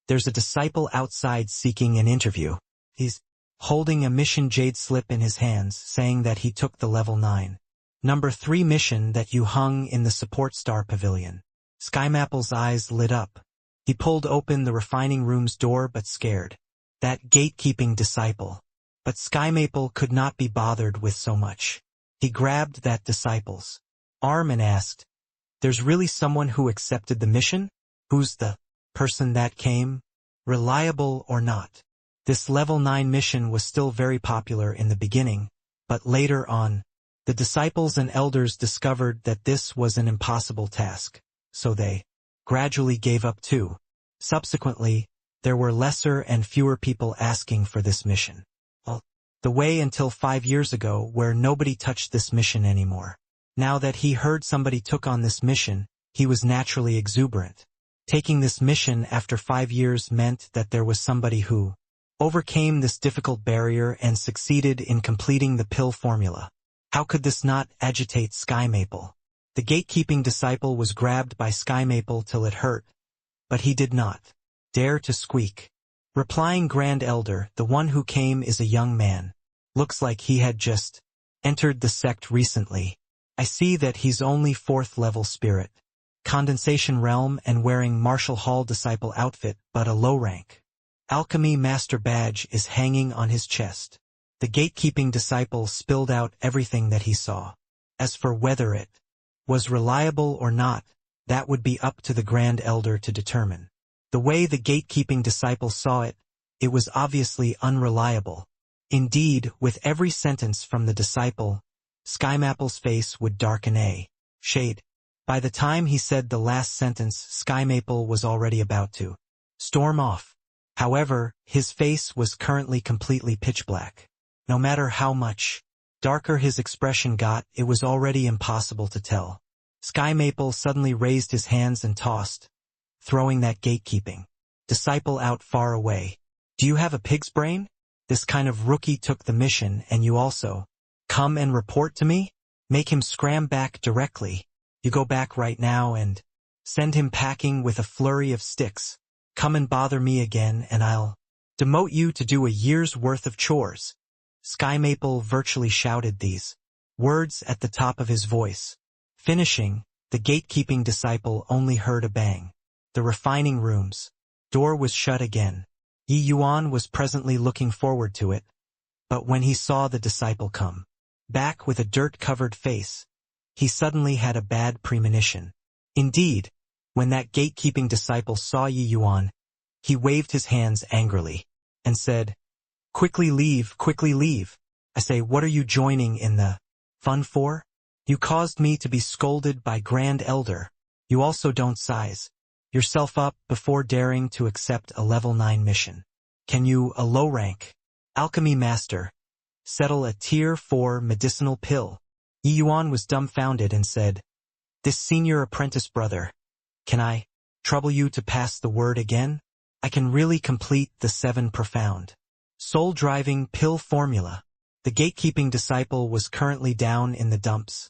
S1: there's a disciple outside seeking an interview. He's holding a mission jade slip in his hands, saying that he took the level 9. Number 3 mission that you hung in the support star pavilion. Skymapple's eyes lit up. He pulled open the refining room's door but scared. That gatekeeping disciple. But Skymaple could not be bothered with so much. He grabbed that disciple's arm and asked, "There's really someone who accepted the mission? Who's the person that came? Reliable or not?" This level 9 mission was still very popular in the beginning, but later on, the disciples and elders discovered that this was an impossible task, so they gradually gave up too. Subsequently, there were lesser and fewer people asking for this mission. The way until 5 years ago where nobody touched this mission anymore. Now that he heard somebody took on this mission, he was naturally exuberant. Taking this mission after 5 years meant that there was somebody who overcame this difficult barrier and succeeded in completing the pill formula. How could this not agitate Skymaple? The gatekeeping disciple was grabbed by Skymaple till it hurt, but he did not dare to squeak. Replying Grand Elder, the one who came is a young man. Looks like he had just entered the sect recently. I see that he's only 4th level spirit. Condensation realm and wearing Marshall Hall disciple outfit, but a low rank. Alchemy master badge is hanging on his chest. The gatekeeping disciple spilled out everything that he saw. As for whether it was reliable or not, that would be up to the Grand Elder to determine. The way the gatekeeping disciple saw it, it was obviously unreliable. Indeed, with every sentence from the disciple, Skymapple's face would darken a shade. By the time he said the last sentence, Skymaple was already about to storm off. However, his face was currently completely pitch black. No matter how much darker his expression got, it was already impossible to tell. Skymaple suddenly raised his hands and tossed, throwing that gatekeeping disciple out far away. "Do you have a pig's brain? This kind of rookie took the mission and you also come and report to me? Make him scram back directly. You go back right now and send him packing with a flurry of sticks. Come and bother me again and I'll demote you to do a year's worth of chores." Skymaple virtually shouted these words at the top of his voice. Finishing, the gatekeeping disciple only heard a bang. The refining room's door was shut again. Yi Yuan was presently looking forward to it, but when he saw the disciple come back with a dirt-covered face, he suddenly had a bad premonition. Indeed, when that gatekeeping disciple saw Yi Yuan, he waved his hands angrily and said, quickly leave, quickly leave. I say, what are you joining in the fun for? You caused me to be scolded by Grand Elder. You also don't size yourself up before daring to accept a level 9 mission. Can you, a low-rank alchemy master, settle a tier 4 medicinal pill? Yi Yuan was dumbfounded and said, this senior apprentice brother, can I trouble you to pass the word again? I can really complete the 7 profound soul-driving pill formula. The gatekeeping disciple was currently down in the dumps.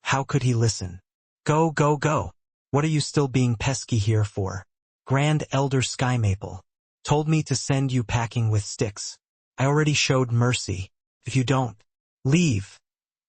S1: How could he listen? Go, go, go. What are you still being pesky here for? Grand Elder Skymaple told me to send you packing with sticks. I already showed mercy. If you don't leave,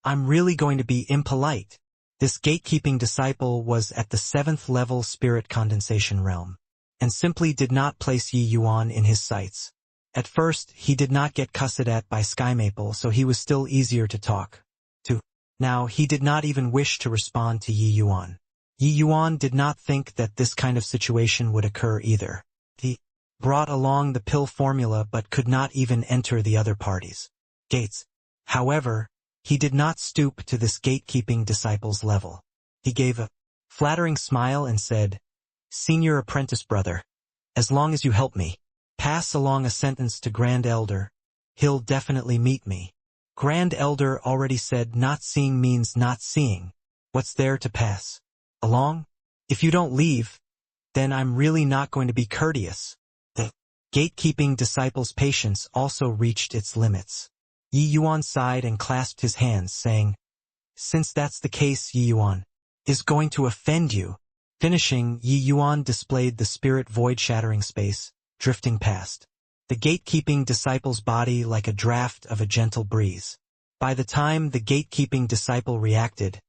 S1: I'm really going to be impolite. This gatekeeping disciple was at the 7th level spirit condensation realm, and simply did not place Yi Yuan in his sights. At first, he did not get cussed at by Skymaple, so he was still easier to talk to. Now, he did not even wish to respond to Yi Yuan. Yi Yuan did not think that this kind of situation would occur either. He brought along the pill formula but could not even enter the other party's gates. However, he did not stoop to this gatekeeping disciple's level. He gave a flattering smile and said, Senior apprentice brother, as long as you help me pass along a sentence to Grand Elder, he'll definitely meet me. Grand Elder already said not seeing means not seeing. What's there to pass along? If you don't leave, then I'm really not going to be courteous. The gatekeeping disciple's patience also reached its limits. Yi Yuan sighed and clasped his hands, saying, Since that's the case, Yi Yuan is going to offend you. Finishing, Yi Yuan displayed the spirit void-shattering space, drifting past the gatekeeping disciple's body like a draft of a gentle breeze. By the time the gatekeeping disciple reacted,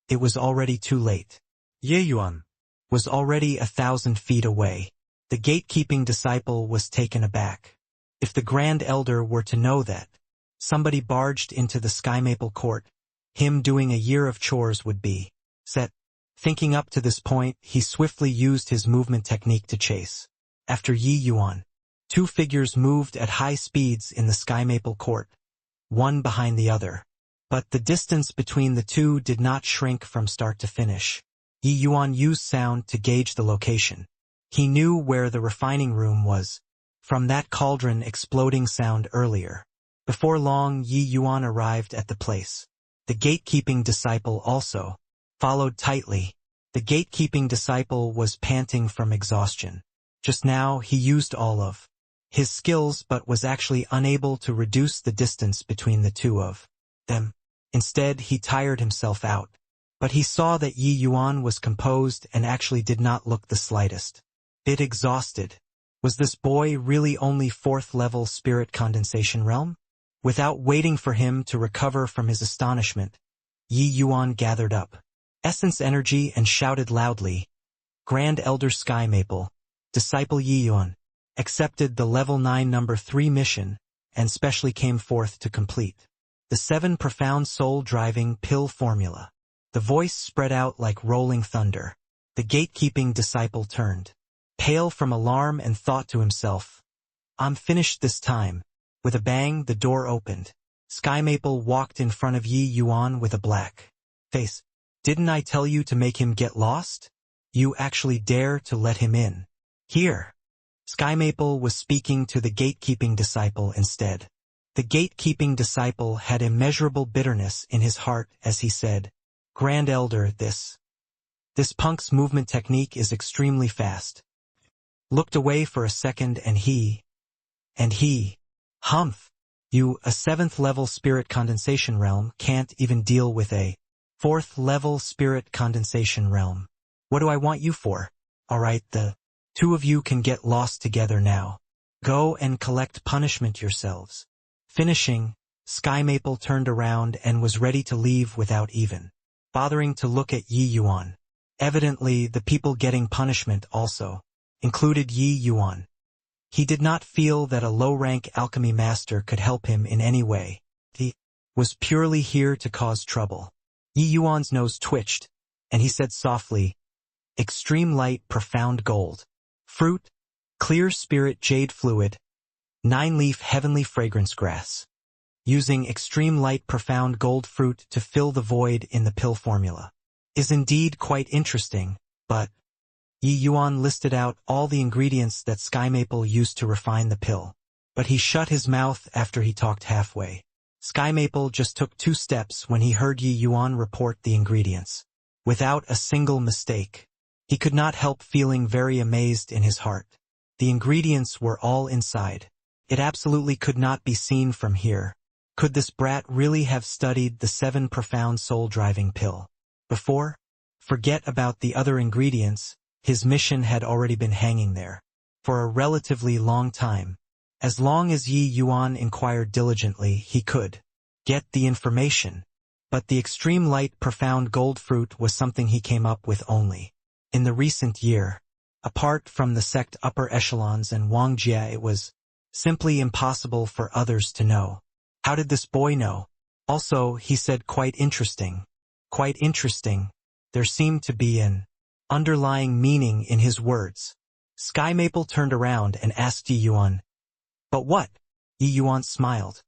S1: it was already too late.
S2: Ye Yuan
S1: Was already 1,000 feet away. The gatekeeping disciple was taken aback. If the Grand Elder were to know that somebody barged into the Sky Maple Court, him doing a year of chores would be set. Thinking up to this point, he swiftly used his movement technique to chase after Yi Yuan. Two figures moved at high speeds in the Sky Maple Court, one behind the other. But the distance between the two did not shrink from start to finish. Yi Yuan used sound to gauge the location. He knew where the refining room was from that cauldron exploding sound earlier. Before long, Yi Yuan arrived at the place. The gatekeeping disciple also followed tightly. The gatekeeping disciple was panting from exhaustion. Just now he used all of his skills but was actually unable to reduce the distance between the two of them. Instead, he tired himself out. But he saw that Yi Yuan was composed and actually did not look the slightest bit exhausted. Was this boy really only 4th level spirit condensation realm? Without waiting for him to recover from his astonishment, Yi Yuan gathered up essence energy and shouted loudly, "Grand Elder Sky Maple, Disciple Yi Yuan, accepted the level 9 number 3 mission and specially came forth to complete the 7 profound soul-driving pill formula." The voice spread out like rolling thunder. The gatekeeping disciple turned pale from alarm and thought to himself, "I'm finished this time." With a bang, the door opened. Sky Maple walked in front of Yi Yuan with a black face. "Didn't I tell you to make him get lost? You actually dare to let him in here." Sky Maple was speaking to the gatekeeping disciple instead. The gatekeeping disciple had immeasurable bitterness in his heart as he said, "Grand Elder, this punk's movement technique is extremely fast." Looked away for a second and he, "Humph, you, a 7th level spirit condensation realm, can't even deal with a 4th level spirit condensation realm. What do I want you for? Alright, the two of you can get lost together now. Go and collect punishment yourselves." Finishing, Sky Maple turned around and was ready to leave without even bothering to look at Yi Yuan. Evidently, the people getting punishment also included Yi Yuan. He did not feel that a low-rank alchemy master could help him in any way. He was purely here to cause trouble. Yi Yuan's nose twitched, and he said softly, "Extreme light profound gold. Fruit, clear spirit jade fluid, 9-leaf heavenly fragrance grass. Using extreme light profound gold fruit to fill the void in the pill formula. Is indeed quite interesting, but..." Yi Yuan listed out all the ingredients that Sky Maple used to refine the pill. But he shut his mouth after he talked halfway. Sky Maple just took 2 steps when he heard Yi Yuan report the ingredients. Without a single mistake. He could not help feeling very amazed in his heart. The ingredients were all inside. It absolutely could not be seen from here. Could this brat really have studied the 7 profound soul-driving pill before? Forget about the other ingredients. His mission had already been hanging there for a relatively long time. As long as Yi Yuan inquired diligently, he could get the information. But the extreme light profound gold fruit was something he came up with only in the recent year. Apart from the sect upper echelons and Wang Jia, it was simply impossible for others to know. How did this boy know? Also, he said, quite interesting. Quite interesting. There seemed to be an underlying meaning in his words. Sky Maple turned around and asked Yi Yuan, "But what?" Yi Yuan smiled.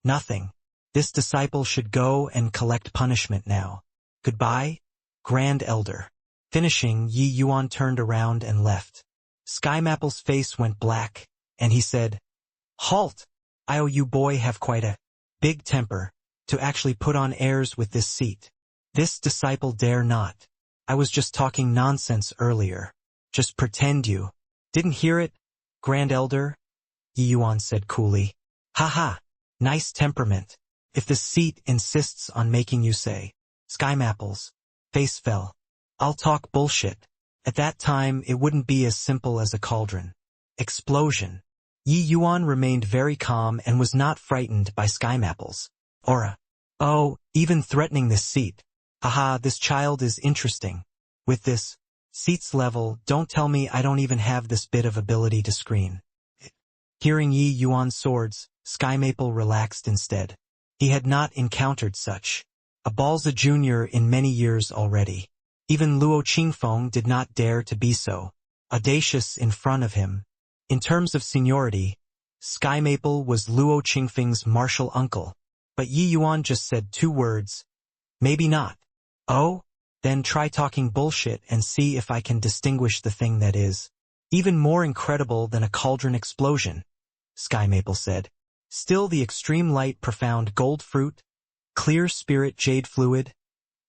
S1: "Nothing. This disciple should go and collect punishment now. Goodbye, Grand Elder." Finishing, Yi Yuan turned around and left. Sky Maple's face went black, and he said, "Halt! You boy have quite a big temper to actually put on airs with this seat. This disciple dare not. I was just talking nonsense earlier. Just pretend you didn't hear it, Grand Elder," Yi Yuan said coolly. "Haha, nice temperament. If this seat insists on making you say Sky Mapple's face fell. I'll talk bullshit. At that time, it wouldn't be as simple as a cauldron. Explosion. Yi Yuan remained very calm and was not frightened by Sky Mapple's aura. Oh, even threatening this seat. Haha, this child is interesting. With this seat's level, don't tell me I don't even have this bit of ability to screen. Hearing Yi Yuan's swords, Sky Maple relaxed instead. He had not encountered such a Balza Jr. in many years already. Even Luo Qingfeng did not dare to be so audacious in front of him. In terms of seniority, Sky Maple was Luo Qingfeng's martial uncle, but Yi Yuan just said 2 words. Maybe not. Oh? Then try talking bullshit and see if I can distinguish the thing that is even more incredible than a cauldron explosion, Sky Maple said. Still the extreme light profound gold fruit, clear spirit jade fluid,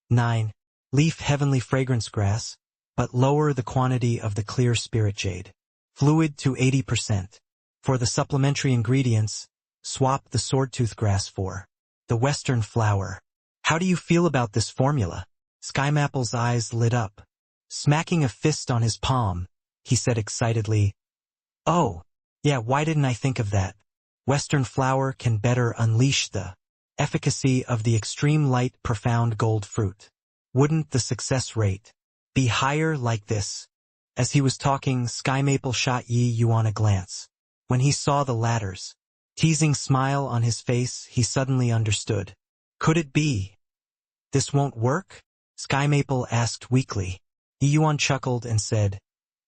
S1: 9. Leaf heavenly fragrance grass, but lower the quantity of the clear spirit jade fluid to 80%. For the supplementary ingredients, swap the swordtooth grass for the western flower. How do you feel about this formula? Sky Mapple's eyes lit up. Smacking a fist on his palm, he said excitedly, "Oh, yeah, why didn't I think of that? Western flower can better unleash the efficacy of the extreme light profound gold fruit. Wouldn't the success rate be higher like this?" As he was talking, Sky Maple shot Yi Yuan a glance. When he saw the latter's teasing smile on his face, he suddenly understood. Could it be this won't work? Sky Maple asked weakly. Yi Yuan chuckled and said,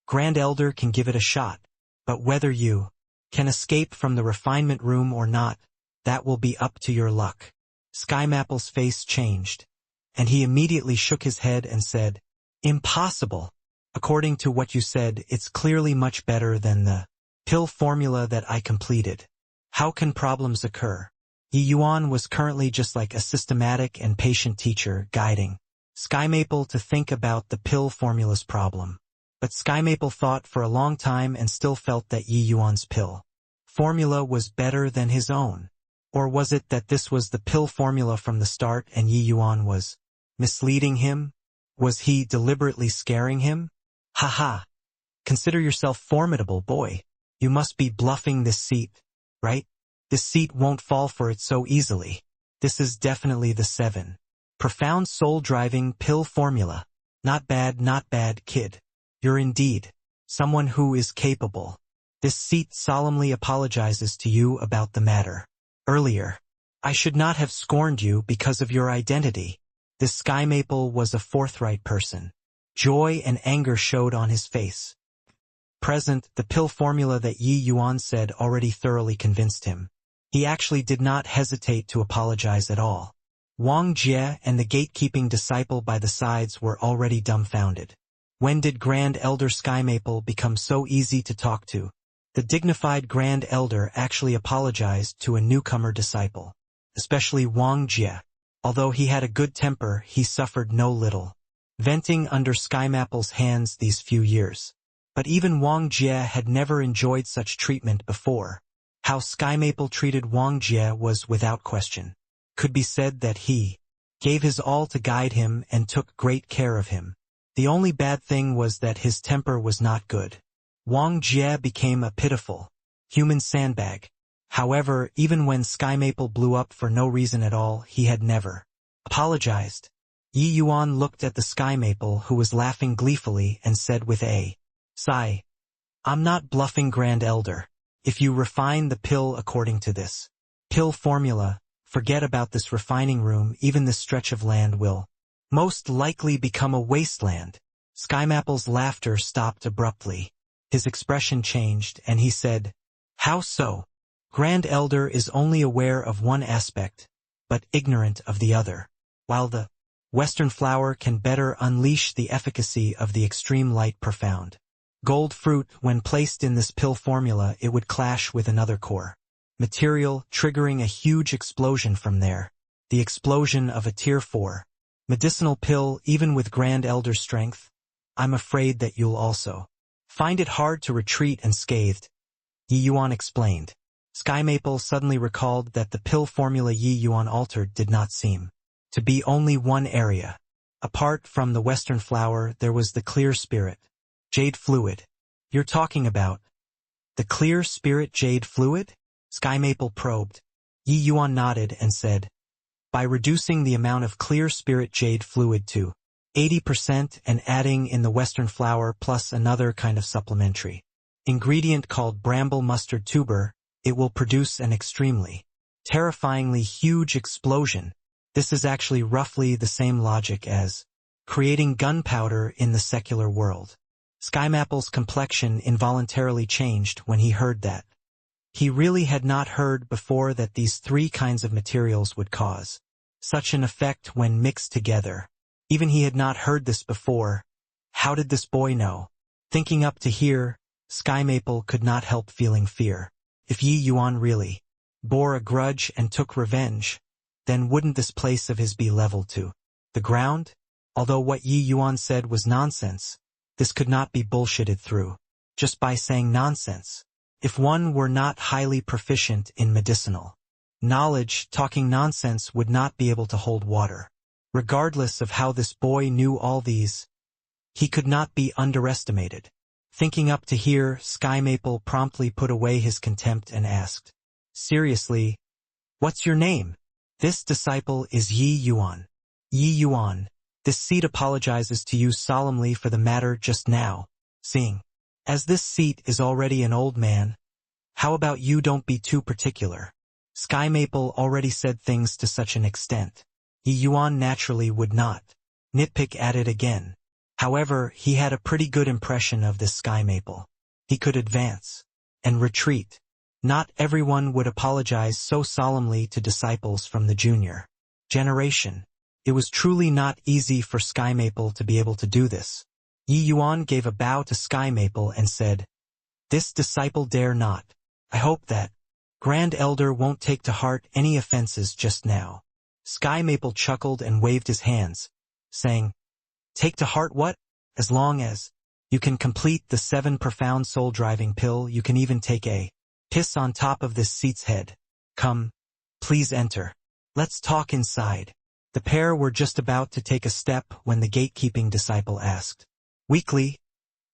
S1: "Grand Elder can give it a shot, but whether you can escape from the refinement room or not, that will be up to your luck." Sky Mapple's face changed, and he immediately shook his head and said, "Impossible. According to what you said, it's clearly much better than the pill formula that I completed. How can problems occur?" Yi Yuan was currently just like a systematic and patient teacher guiding Sky Maple to think about the pill formula's problem. But Sky Maple thought for a long time and still felt that Yi Yuan's pill formula was better than his own. Or was it that this was the pill formula from the start and Yi Yuan was misleading him? Was he deliberately scaring him? Haha. Consider yourself formidable, boy. You must be bluffing this seat, right? This seat won't fall for it so easily. This is definitely the 7. Profound soul-driving pill formula. Not bad, kid. You're indeed someone who is capable. This seat solemnly apologizes to you about the matter. Earlier, I should not have scorned you because of your identity. This Sky Maple was a forthright person. Joy and anger showed on his face. Present, the pill formula that Yi Yuan said already thoroughly convinced him. He actually did not hesitate to apologize at all. Wang Jie and the gatekeeping disciple by the sides were already dumbfounded. When did Grand Elder Sky Maple become so easy to talk to? The dignified Grand Elder actually apologized to a newcomer disciple, especially Wang Jie. Although he had a good temper, he suffered no little venting under Sky Maple's hands these few years. But even Wang Jie had never enjoyed such treatment before. How Sky Maple treated Wang Jie was without question. Could be said that he gave his all to guide him and took great care of him. The only bad thing was that his temper was not good. Wang Jie became a pitiful human sandbag. However, even when Sky Maple blew up for no reason at all, he had never apologized. Yi Yuan looked at the Sky Maple, who was laughing gleefully, and said with a sigh, "I'm not bluffing, Grand Elder. If you refine the pill according to this pill formula, forget about this refining room. Even this stretch of land will most likely become a wasteland." Sky Maple's laughter stopped abruptly. His expression changed, and he said, "How so?" Grand Elder is only aware of one aspect, but ignorant of the other. While the Western flower can better unleash the efficacy of the extreme light profound gold fruit, when placed in this pill formula, it would clash with another core material, triggering a huge explosion from there. The explosion of a Tier 4 medicinal pill, even with Grand Elder strength. I'm afraid that you'll also find it hard to retreat unscathed, Yi Yuan explained. Sky Maple suddenly recalled that the pill formula Yi Yuan altered did not seem to be only one area. Apart from the western flower, there was the clear spirit, jade fluid. You're talking about the clear spirit jade fluid? Sky Maple probed. Yi Yuan nodded and said, by reducing the amount of clear spirit jade fluid to 80% and adding in the western flower plus another kind of supplementary ingredient called bramble mustard tuber, it will produce an extremely, terrifyingly huge explosion. This is actually roughly the same logic as creating gunpowder in the secular world. Sky Maple's complexion involuntarily changed when he heard that. He really had not heard before that these three kinds of materials would cause such an effect when mixed together. Even he had not heard this before. How did this boy know? Thinking up to here, Sky Maple could not help feeling fear. If Yi Yuan really bore a grudge and took revenge, then wouldn't this place of his be leveled to the ground? Although what Yi Yuan said was nonsense, this could not be bullshitted through just by saying nonsense. If one were not highly proficient in medicinal knowledge, talking nonsense would not be able to hold water. Regardless of how this boy knew all these, he could not be underestimated. Thinking up to here, Sky Maple promptly put away his contempt and asked, seriously, what's your name? This disciple is Yi Yuan. Yi Yuan, this seat apologizes to you solemnly for the matter just now. Seeing as this seat is already an old man, how about you don't be too particular? Sky Maple already said things to such an extent. Yi Yuan naturally would not nitpick at it again. However, he had a pretty good impression of this Sky Maple. He could advance and retreat. Not everyone would apologize so solemnly to disciples from the junior generation. It was truly not easy for Sky Maple to be able to do this. Yi Yuan gave a bow to Sky Maple and said, this disciple dare not. I hope that Grand Elder won't take to heart any offenses just now. Sky Maple chuckled and waved his hands, saying, take to heart what? As long as you can complete the 7 profound soul-driving pill, you can even take a piss on top of this seat's head. Come, please enter. Let's talk inside. The pair were just about to take a step when the gatekeeping disciple asked, weakly,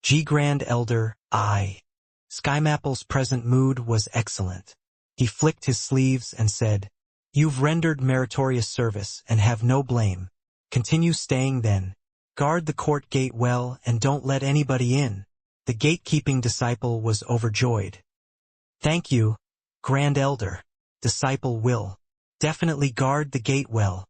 S1: G Grand Elder, I. Sky Maple's present mood was excellent. He flicked his sleeves and said, you've rendered meritorious service and have no blame. Continue staying then. Guard the court gate well and don't let anybody in. The gatekeeping disciple was overjoyed. Thank you, Grand Elder. Disciple will definitely guard the gate well.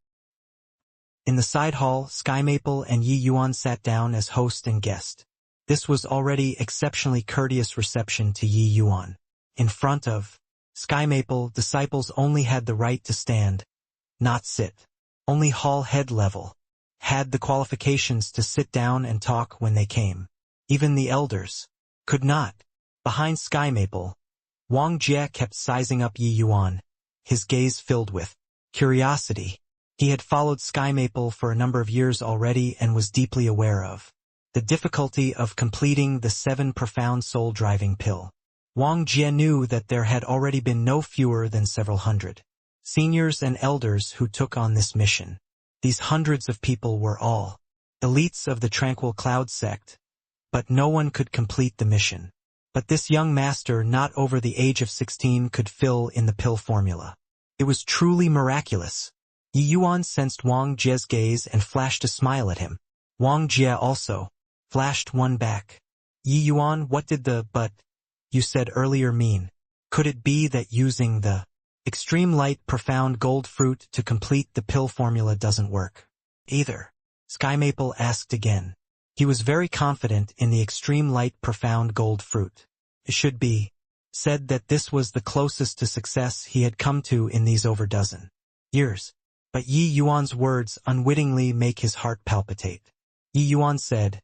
S1: In the side hall, Sky Maple and Yi Yuan sat down as host and guest. This was already exceptionally courteous reception to Yi Yuan. In front of Sky Maple, disciples only had the right to stand, not sit. Only hall head level had the qualifications to sit down and talk when they came. Even the elders could not. Behind Sky Maple, Wang Jie kept sizing up Yi Yuan, his gaze filled with curiosity. He had followed Sky Maple for a number of years already and was deeply aware of the difficulty of completing the 7 profound soul-driving pill. Wang Jie knew that there had already been no fewer than several hundred seniors and elders who took on this mission. These hundreds of people were all elites of the Tranquil Cloud sect, but no one could complete the mission. But this young master, not over the age of 16, could fill in the pill formula. It was truly miraculous. Yi Yuan sensed Wang Jie's gaze and flashed a smile at him. Wang Jie also flashed one back. Yi Yuan, what did the "but" you said earlier mean? Could it be that using the extreme light profound gold fruit to complete the pill formula doesn't work either? Sky Maple asked again. He was very confident in the extreme light profound gold fruit. It should be said that this was the closest to success he had come to in these over dozen years. But Yi Yuan's words unwittingly make his heart palpitate. Yi Yuan said,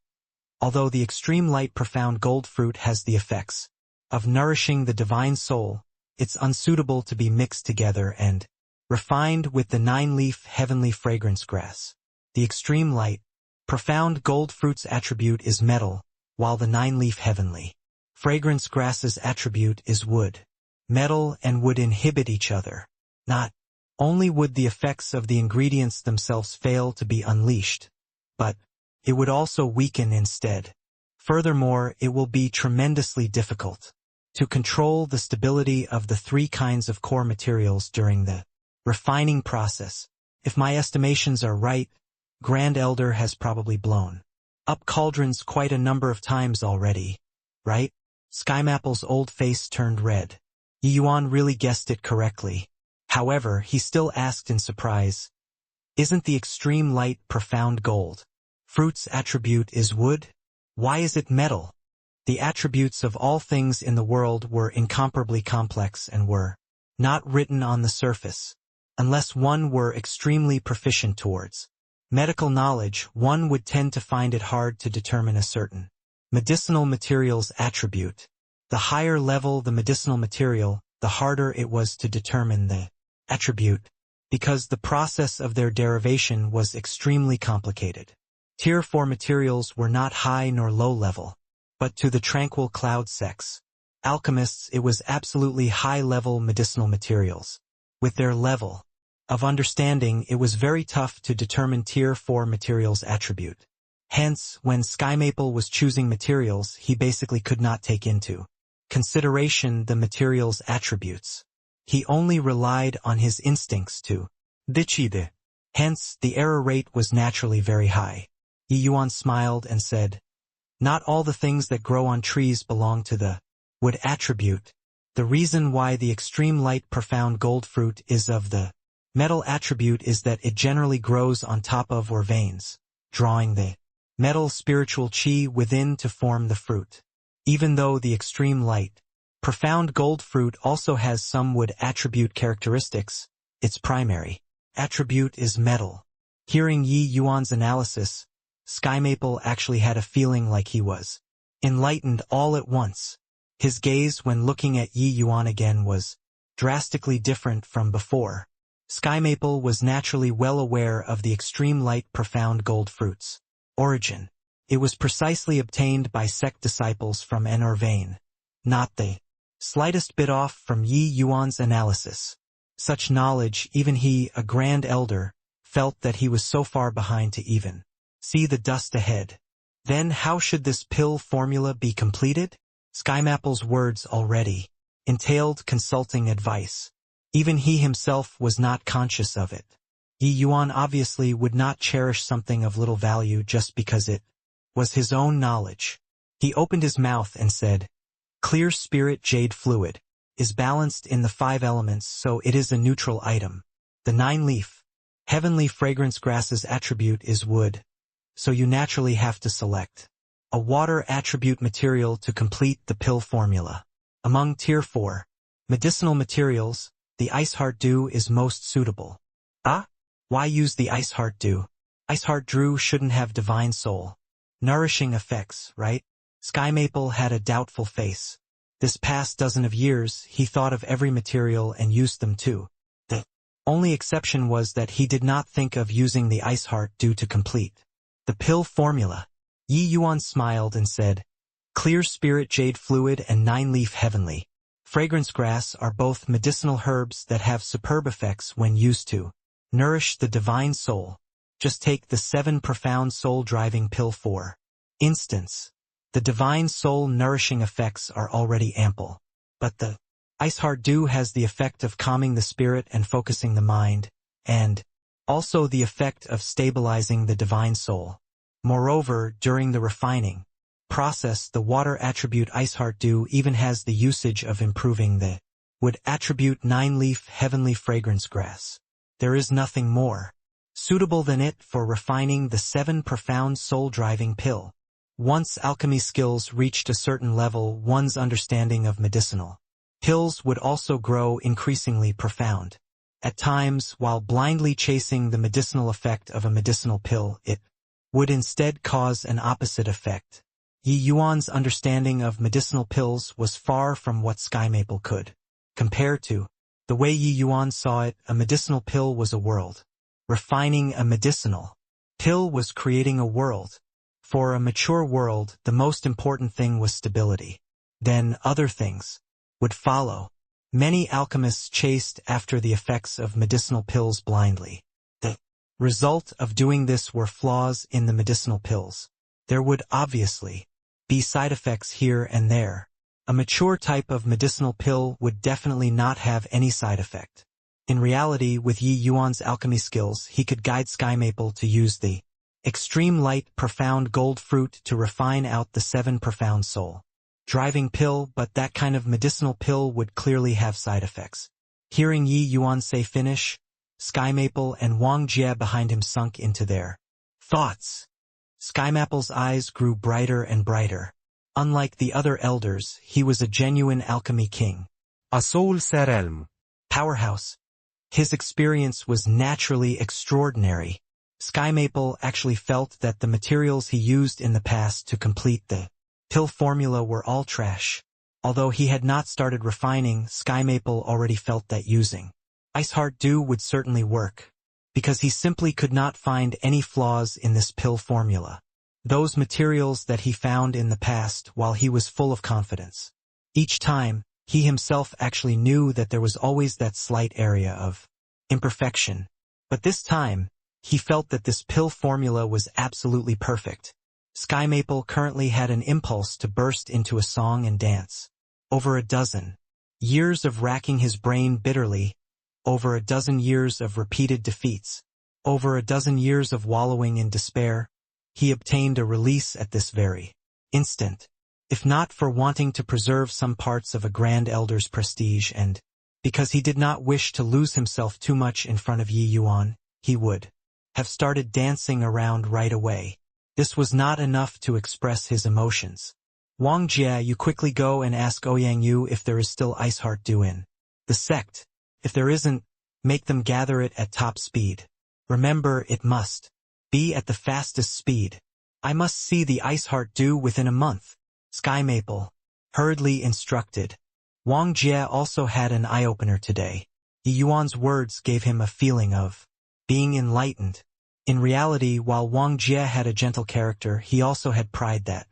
S1: although the extreme light profound gold fruit has the effects of nourishing the divine soul, it's unsuitable to be mixed together and refined with the 9-leaf heavenly fragrance grass. The extreme light profound gold fruit's attribute is metal, while the 9-leaf heavenly fragrance grass's attribute is wood. Metal and wood inhibit each other, not Only would the effects of the ingredients themselves fail to be unleashed, but it would also weaken instead. Furthermore, it will be tremendously difficult to control the stability of the three kinds of core materials during the refining process. If my estimations are right, Grand Elder has probably blown up cauldrons quite a number of times already, right? Skymapple's old face turned red. Yi Yuan really guessed it correctly. However, he still asked in surprise, "Isn't the extreme light profound gold? Fruit's attribute is wood? Why is it metal?" The attributes of all things in the world were incomparably complex and were not written on the surface. Unless one were extremely proficient towards medical knowledge, one would tend to find it hard to determine a certain medicinal material's attribute. The higher level the medicinal material, the harder it was to determine the attribute, because the process of their derivation was extremely complicated. Tier 4 materials were not high nor low level, but to the tranquil cloud sects, alchemists, it was absolutely high-level medicinal materials. With their level of understanding, it was very tough to determine Tier 4 materials' attribute. Hence, when Skymaple was choosing materials, he basically could not take into consideration the material's attributes. He only relied on his instincts to decide. Hence, the error rate was naturally very high. Yi Yuan smiled and said, "Not all the things that grow on trees belong to the wood attribute. The reason why the extreme light profound gold fruit is of the metal attribute is that it generally grows on top of or veins, drawing the metal spiritual chi within to form the fruit. Even though the extreme light profound gold fruit also has some wood attribute characteristics, its primary attribute is metal." Hearing Yi Yuan's analysis, Skymaple actually had a feeling like he was enlightened all at once. His gaze when looking at Yi Yuan again was drastically different from before. Skymaple was naturally well aware of the extreme light profound gold fruit's origin. It was precisely obtained by sect disciples from Enor vein, not the slightest bit off from Yi Yuan's analysis. Such knowledge, even he, a Grand Elder, felt that he was so far behind to even see the dust ahead. Then how should this pill formula be completed? Skymaple's words already entailed consulting advice. Even he himself was not conscious of it. Yi Yuan obviously would not cherish something of little value just because it was his own knowledge. He opened his mouth and said, "Clear spirit jade fluid is balanced in the 5 elements, so it is a neutral item. The 9-leaf heavenly fragrance grass's attribute is wood, so you naturally have to select a water attribute material to complete the pill formula. Among Tier 4 medicinal materials, the Ice Heart Dew is most suitable." "Ah? Why use the Ice Heart Dew? Ice Heart Dew shouldn't have divine soul nourishing effects, right?" Skymaple had a doubtful face. This past dozen of years, he thought of every material and used them too. The only exception was that he did not think of using the Ice Heart Dew to complete the pill formula. Yi Yuan smiled and said, "Clear spirit jade fluid and 9-leaf heavenly fragrance grass are both medicinal herbs that have superb effects when used to nourish the divine soul. Just take the 7 profound soul-driving pill for instance. The divine soul nourishing effects are already ample, but the Ice Heart Dew has the effect of calming the spirit and focusing the mind, and also the effect of stabilizing the divine soul. Moreover, during the refining process, the water attribute Ice Heart Dew even has the usage of improving the wood attribute 9-leaf heavenly fragrance grass. There is nothing more suitable than it for refining the 7 profound soul-driving pill." Once alchemy skills reached a certain level, one's understanding of medicinal pills would also grow increasingly profound. At times, while blindly chasing the medicinal effect of a medicinal pill, it would instead cause an opposite effect. Yi Yuan's understanding of medicinal pills was far from what Skymaple could compare to. The way Yi Yuan saw it, a medicinal pill was a world. Refining a medicinal pill was creating a world. For a mature world, the most important thing was stability. Then other things would follow. Many alchemists chased after the effects of medicinal pills blindly. The result of doing this were flaws in the medicinal pills. There would obviously be side effects here and there. A mature type of medicinal pill would definitely not have any side effect. In reality, with Yi Yuan's alchemy skills, he could guide Sky Maple to use the extreme light profound gold fruit to refine out the 7 profound soul driving pill, but that kind of medicinal pill would clearly have side effects. Hearing Yi Yuan say finish, Sky Maple and Wang Jie behind him sunk into their thoughts. Sky Maple's eyes grew brighter and brighter. Unlike the other elders, he was a genuine alchemy king.
S2: A soul Harem.
S1: Powerhouse. His experience was naturally extraordinary. Sky Maple actually felt that the materials he used in the past to complete the pill formula were all trash. Although he had not started refining, Sky Maple already felt that using Ice Heart Dew would certainly work, because he simply could not find any flaws in this pill formula. Those materials that he found in the past while he was full of confidence. Each time, he himself actually knew that there was always that slight area of imperfection. But this time, he felt that this pill formula was absolutely perfect. Sky Maple currently had an impulse to burst into a song and dance. Over a dozen years of racking his brain bitterly, over a dozen years of repeated defeats, over a dozen years of wallowing in despair, he obtained a release at this very instant. If not for wanting to preserve some parts of a Grand Elder's prestige and because he did not wish to lose himself too much in front of Yi Yuan, he would have started dancing around right away. This was not enough to express his emotions. Wang Jie, you quickly go and ask Ouyang Yu if there is still Ice Heart Dew in the sect. If there isn't, make them gather it at top speed. Remember, it must be at the fastest speed. I must see the Ice Heart Dew within a month. Sky Maple hurriedly instructed. Wang Jie also had an eye-opener today. Yi Yuan's words gave him a feeling of being enlightened. In reality, while Wang Jie had a gentle character, he also had pride that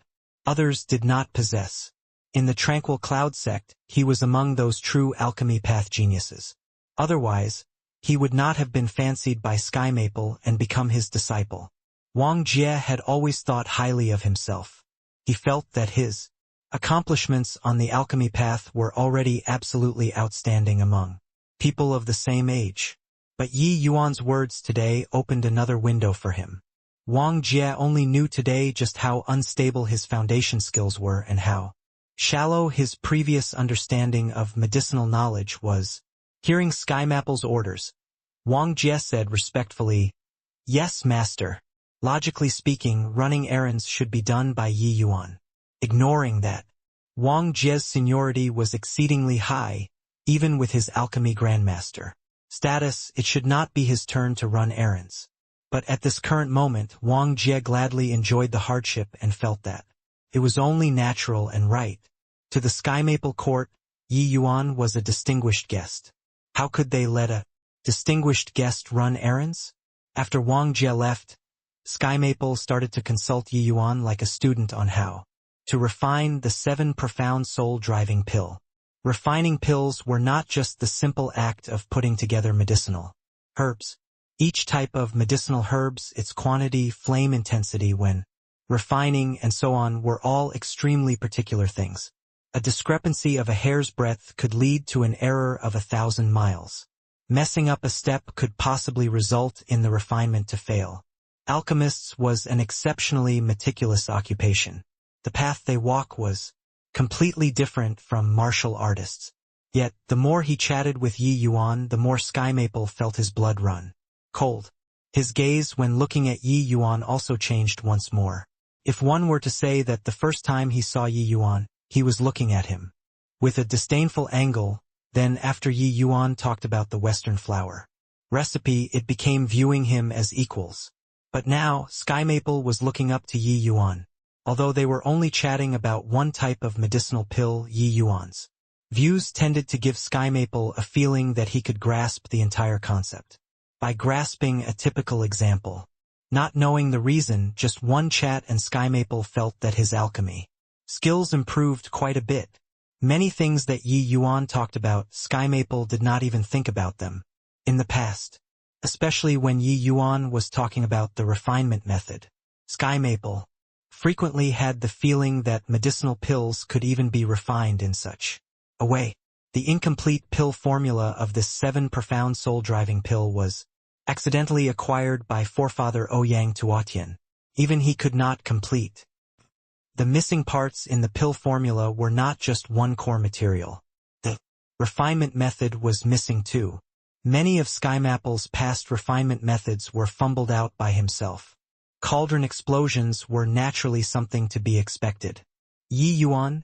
S1: others did not possess. In the Tranquil Cloud sect, he was among those true alchemy path geniuses. Otherwise, he would not have been fancied by Sky Maple and become his disciple. Wang Jie had always thought highly of himself. He felt that his accomplishments on the alchemy path were already absolutely outstanding among people of the same age. But Yi Yuan's words today opened another window for him. Wang Jie only knew today just how unstable his foundation skills were and how shallow his previous understanding of medicinal knowledge was. Hearing Sky Maple's orders, Wang Jie said respectfully, "Yes, master. Logically speaking, running errands should be done by Yi Yuan." Ignoring that, Wang Jie's seniority was exceedingly high, even with his alchemy grandmaster status. It should not be his turn to run errands. But at this current moment, Wang Jie gladly enjoyed the hardship and felt that it was only natural and right. To the Sky Maple court, Yi Yuan was a distinguished guest. How could they let a distinguished guest run errands? After Wang Jie left, Sky Maple started to consult Yi Yuan like a student on how to refine the 7 profound soul-driving pill. Refining pills were not just the simple act of putting together medicinal herbs. Each type of medicinal herbs, its quantity, flame intensity when refining, and so on were all extremely particular things. A discrepancy of a hair's breadth could lead to an error of 1,000 miles. Messing up a step could possibly result in the refinement to fail. Alchemists was an exceptionally meticulous occupation. The path they walk was completely different from martial artists. Yet, the more he chatted with Yi Yuan, the more Sky Maple felt his blood run cold. His gaze when looking at Yi Yuan also changed once more. If one were to say that the first time he saw Yi Yuan, he was looking at him with a disdainful angle, then after Yi Yuan talked about the Western flower recipe, it became viewing him as equals. But now, Sky Maple was looking up to Yi Yuan. Although they were only chatting about one type of medicinal pill, Yi Yuan's views tended to give Sky Maple a feeling that he could grasp the entire concept. By grasping a typical example, not knowing the reason, just one chat and Sky Maple felt that his alchemy skills improved quite a bit. Many things that Yi Yuan talked about, Sky Maple did not even think about them in the past. Especially when Yi Yuan was talking about the refinement method. Sky Maple frequently had the feeling that medicinal pills could even be refined in such a way. The incomplete pill formula of this 7 profound soul-driving pill was accidentally acquired by forefather Ouyang Tuotian. Even he could not complete. The missing parts in the pill formula were not just one core material. The refinement method was missing too. Many of Sky Maple's past refinement methods were fumbled out by himself. Cauldron explosions were naturally something to be expected. Yi Yuan,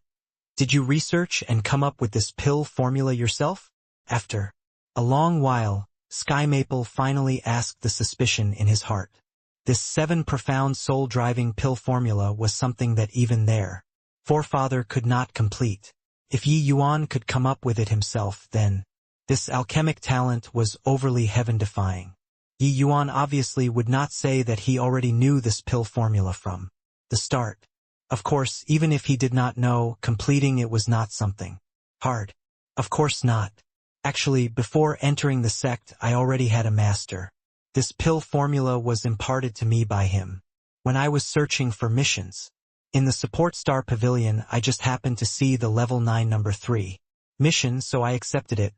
S1: did you research and come up with this pill formula yourself? After a long while, Sky Maple finally asked the suspicion in his heart. This 7 profound soul-driving pill formula was something that even their forefather could not complete. If Yi Yuan could come up with it himself, then this alchemic talent was overly heaven-defying. Yi Yuan obviously would not say that he already knew this pill formula from the start. Of course, even if he did not know, completing it was not something hard. Of course not. Actually, before entering the sect, I already had a master. This pill formula was imparted to me by him. When I was searching for missions in the Support Star Pavilion, I just happened to see the level 9 number 3 mission, so I accepted it.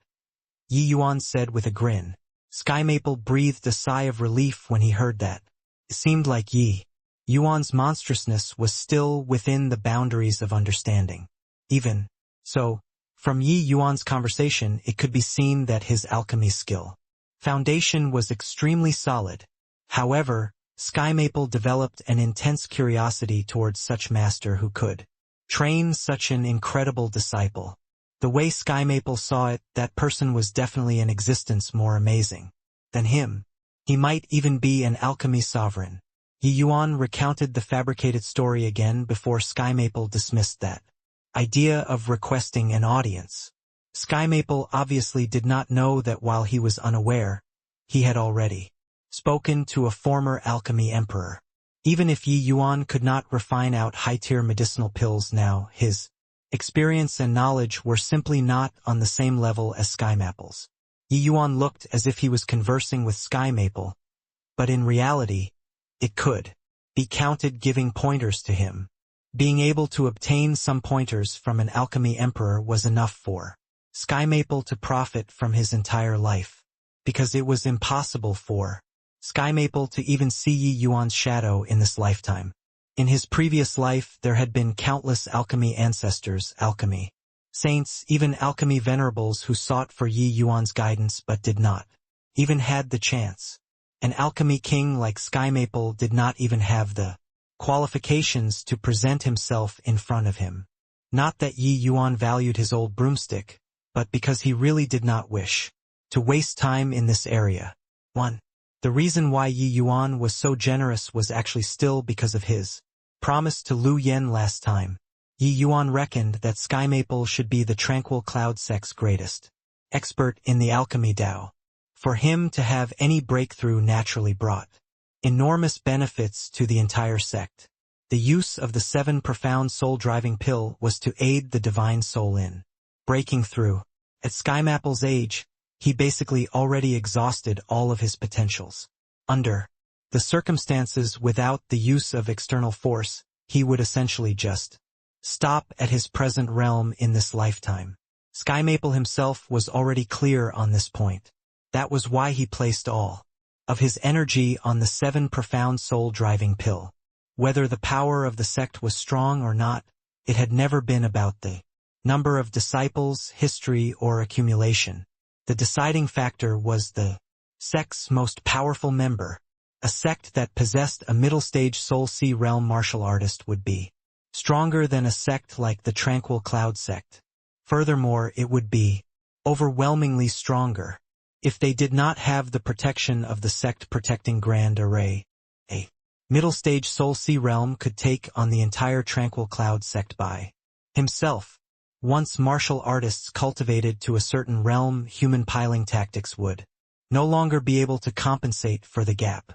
S1: Yi Yuan said with a grin. Sky Maple breathed a sigh of relief when he heard that. It seemed like Yi Yuan's monstrousness was still within the boundaries of understanding. Even so, from Yi Yuan's conversation, it could be seen that his alchemy skill foundation was extremely solid. However, Sky Maple developed an intense curiosity towards such master who could train such an incredible disciple. The way Sky Maple saw it, that person was definitely an existence more amazing than him. He might even be an alchemy sovereign. Yi Yuan recounted the fabricated story again before Sky Maple dismissed that idea of requesting an audience. Sky Maple obviously did not know that while he was unaware, he had already spoken to a former alchemy emperor. Even if Yi Yuan could not refine out high-tier medicinal pills now, his experience and knowledge were simply not on the same level as Sky Maple's. Yi Yuan looked as if he was conversing with Sky Maple, but in reality, it could be counted giving pointers to him. Being able to obtain some pointers from an alchemy emperor was enough for Sky Maple to profit from his entire life, because it was impossible for Sky Maple to even see Yi Yuan's shadow in this lifetime. In his previous life, there had been countless alchemy ancestors, alchemy saints, even alchemy venerables who sought for Yi Yuan's guidance but did not even had the chance. An alchemy king like Sky Maple did not even have the qualifications to present himself in front of him. Not that Yi Yuan valued his old broomstick, but because he really did not wish to waste time in this area. 1. The reason why Yi Yuan was so generous was actually still because of his promise to Lu Yen last time. Yi Yuan reckoned that Sky Maple should be the Tranquil Cloud sect's greatest expert in the alchemy Tao. For him to have any breakthrough naturally brought enormous benefits to the entire sect. The use of the 7 profound soul-driving pill was to aid the divine soul in breaking through. At Sky Maple's age, he basically already exhausted all of his potentials. Under the circumstances, without the use of external force, he would essentially just stop at his present realm in this lifetime. Sky Maple himself was already clear on this point. That was why he placed all of his energy on the 7 profound soul-driving pill. Whether the power of the sect was strong or not, it had never been about the number of disciples, history, or accumulation. The deciding factor was the sect's most powerful member. A sect that possessed a middle-stage Soul Sea realm martial artist would be stronger than a sect like the Tranquil Cloud sect. Furthermore, it would be overwhelmingly stronger if they did not have the protection of the sect protecting Grand Array. A middle-stage Soul Sea realm could take on the entire Tranquil Cloud sect by himself. Once martial artists cultivated to a certain realm, human piling tactics would no longer be able to compensate for the gap.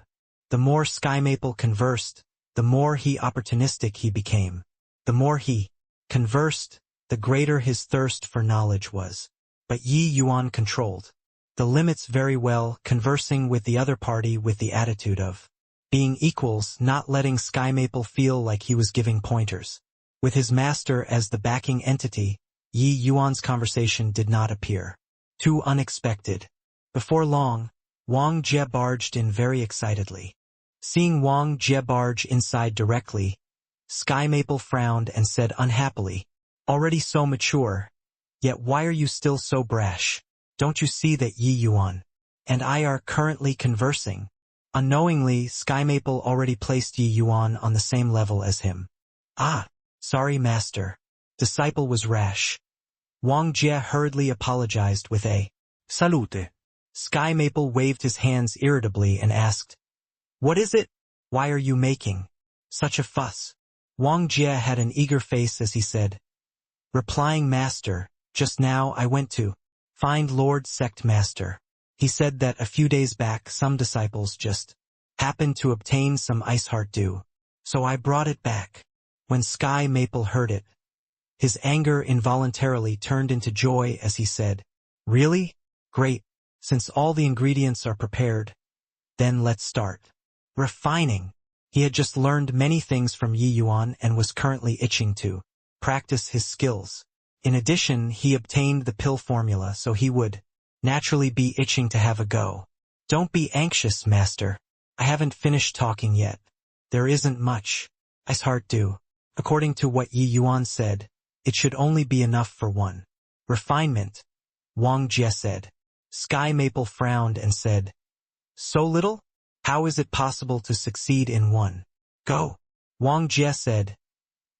S1: The more Sky Maple conversed, the more opportunistic he became. The more he conversed, the greater his thirst for knowledge was. But Yi Yuan controlled the limits very well, conversing with the other party with the attitude of being equals, not letting Sky Maple feel like he was giving pointers. With his master as the backing entity, Yi Yuan's conversation did not appear too unexpected. Before long, Wang Jie barged in very excitedly. Seeing Wang Jie barge inside directly, Sky Maple frowned and said unhappily, "Already so mature, yet why are you still so brash? Don't you see that Yi Yuan and I are currently conversing?" Unknowingly, Sky Maple already placed Yi Yuan on the same level as him. "Ah, sorry master." Disciple was rash. Wang Jie hurriedly apologized with a
S2: Salute.
S1: Sky Maple waved his hands irritably and asked, "What is it? Why are you making such a fuss?" Wang Jie had an eager face as he said, replying, "Master, just now I went to find Lord Sect Master. He said that a few days back some disciples just happened to obtain some ice heart dew, so I brought it back." When Sky Maple heard it, his anger involuntarily turned into joy as he said, "Really? Great. Since all the ingredients are prepared, then let's start refining." He had just learned many things from Yi Yuan and was currently itching to practice his skills. In addition, he obtained the pill formula, so he would naturally be itching to have a go. "Don't be anxious, master. I haven't finished talking yet. There isn't much ice heart dew. According to what Yi Yuan said, it should only be enough for one refinement," Wang Jie said. Sky Maple frowned and said, "So little? How is it possible to succeed in one go?" Wang Jie said,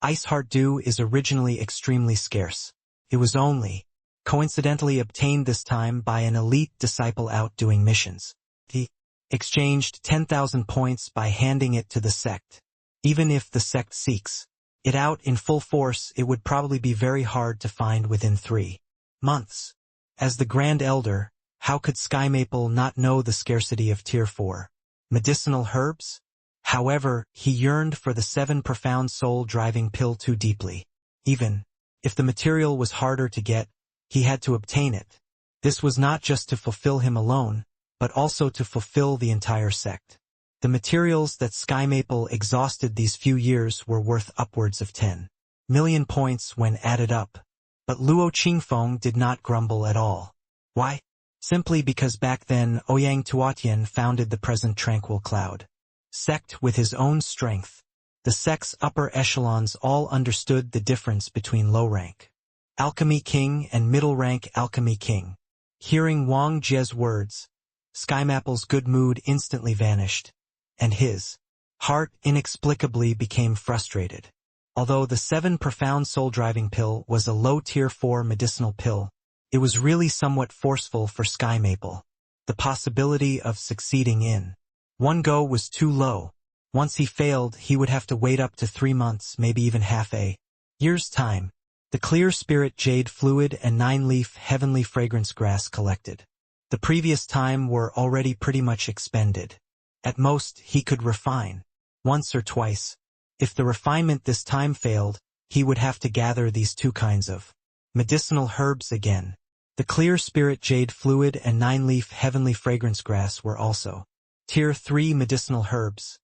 S1: "Ice heart dew is originally extremely scarce. It was only coincidentally obtained this time by an elite disciple out doing missions. He exchanged 10,000 points by handing it to the sect. Even if the sect seeks it out in full force, it would probably be very hard to find within 3 months. As the Grand Elder, how could Sky Maple not know the scarcity of Tier 4 medicinal herbs? However, he yearned for the 7 profound soul-driving pill too deeply. Even if the material was harder to get, he had to obtain it. This was not just to fulfill him alone, but also to fulfill the entire sect. The materials that Sky Maple exhausted these few years were worth upwards of 10 million points when added up. But Luo Qingfeng did not grumble at all. Why? Simply because back then Ouyang Tuatian founded the present Tranquil Cloud sect with his own strength. The sect's upper echelons all understood the difference between low-rank Alchemy King and middle-rank Alchemy King. Hearing Wang Jie's words, Sky Maple's good mood instantly vanished, and his heart inexplicably became frustrated. Although the 7 profound soul-driving pill was a low Tier 4 medicinal pill, it was really somewhat forceful for Sky Maple. The possibility of succeeding in one go was too low. Once he failed, he would have to wait up to 3 months, maybe even half a year's time. The clear spirit jade fluid and 9-leaf heavenly fragrance grass collected the previous time were already pretty much expended. At most, he could refine once or twice. If the refinement this time failed, he would have to gather these 2 kinds of medicinal herbs again. The clear spirit jade fluid and 9-leaf heavenly fragrance grass were also Tier 3 medicinal herbs.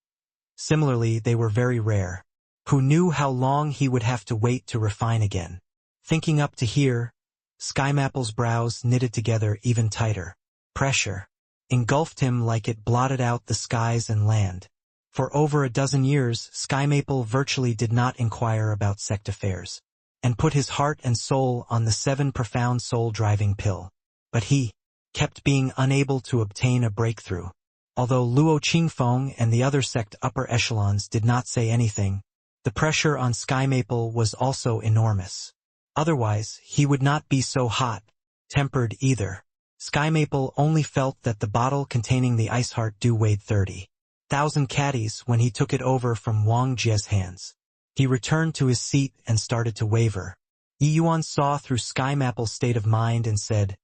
S1: Similarly, they were very rare. Who knew how long he would have to wait to refine again? Thinking up to here, Sky Maple's brows knitted together even tighter. Pressure engulfed him like it blotted out the skies and land. For over a dozen years, Sky Maple virtually did not inquire about sect affairs, and put his heart and soul on the 7 profound soul-driving pill. But he kept being unable to obtain a breakthrough. Although Luo Qingfeng and the other sect upper echelons did not say anything, the pressure on Sky Maple was also enormous. Otherwise, he would not be so hot-tempered either. Sky Maple only felt that the bottle containing the ice heart dew weighed 30,000 caddies when he took it over from Wang Jie's hands. He returned to his seat and started to waver. Yi Yuan saw through Sky Maple's state of mind and said,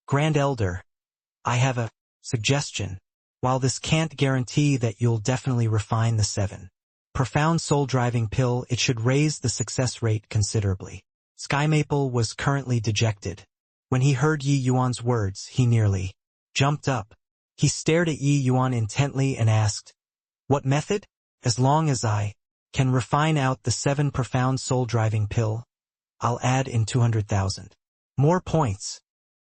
S1: "Grand Elder, I have a suggestion. While this can't guarantee that you'll definitely refine the 7 profound soul-driving pill, it should raise the success rate considerably. Sky Maple was currently dejected. When he heard Yi Yuan's words, he nearly jumped up. He stared at Yi Yuan intently and asked, "What method? As long as I can refine out the 7 profound soul-driving pill, I'll add in 200,000 more points."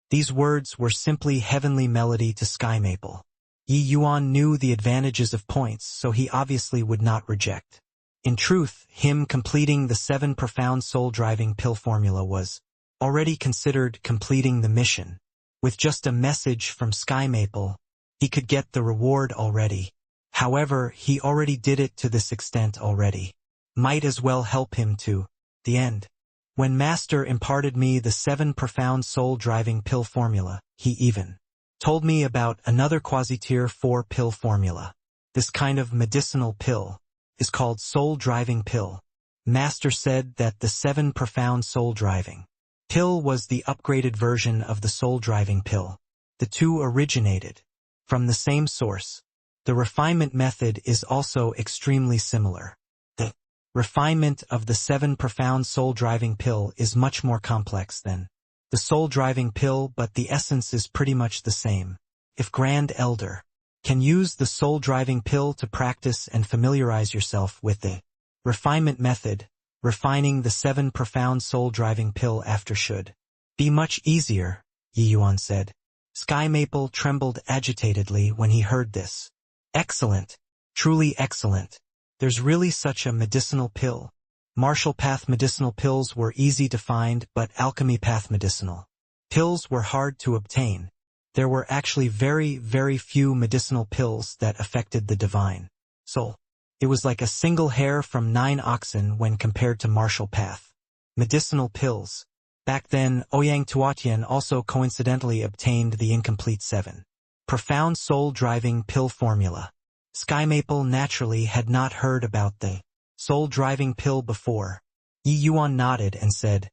S1: These words were simply heavenly melody to Sky Maple. Yi Yuan knew the advantages of points, so he obviously would not reject. In truth, him completing the 7 profound soul-driving pill formula was already considered completing the mission. With just a message from Sky Maple, he could get the reward already. However, he already did it to this extent already. Might as well help him to the end. When Master imparted me the 7 profound soul-driving pill formula, he even told me about another quasi-tier 4 pill formula. This kind of medicinal pill is called soul-driving pill. Master said that the 7 profound soul-driving pill was the upgraded version of the soul-driving pill. The two originated from the same source. The refinement method is also extremely similar. The refinement of the 7 profound soul-driving pill is much more complex than the soul-driving pill, but the essence is pretty much the same. If Grand Elder can use the soul-driving pill to practice and familiarize yourself with the refinement method, refining the 7 profound soul-driving pill after should be much easier, Yi Yuan said. Sky Maple trembled agitatedly when he heard this. Excellent. Truly excellent. There's really such a medicinal pill. Martial path medicinal pills were easy to find, but alchemy path medicinal pills were hard to obtain. There were actually very, very few medicinal pills that affected the divine soul. It was like a single hair from 9 oxen when compared to martial path medicinal pills. Back then, Ouyang Tuatian also coincidentally obtained the incomplete 7 profound soul-driving pill formula. Sky Maple naturally had not heard about the soul-driving pill before. Yi Yuan nodded and said,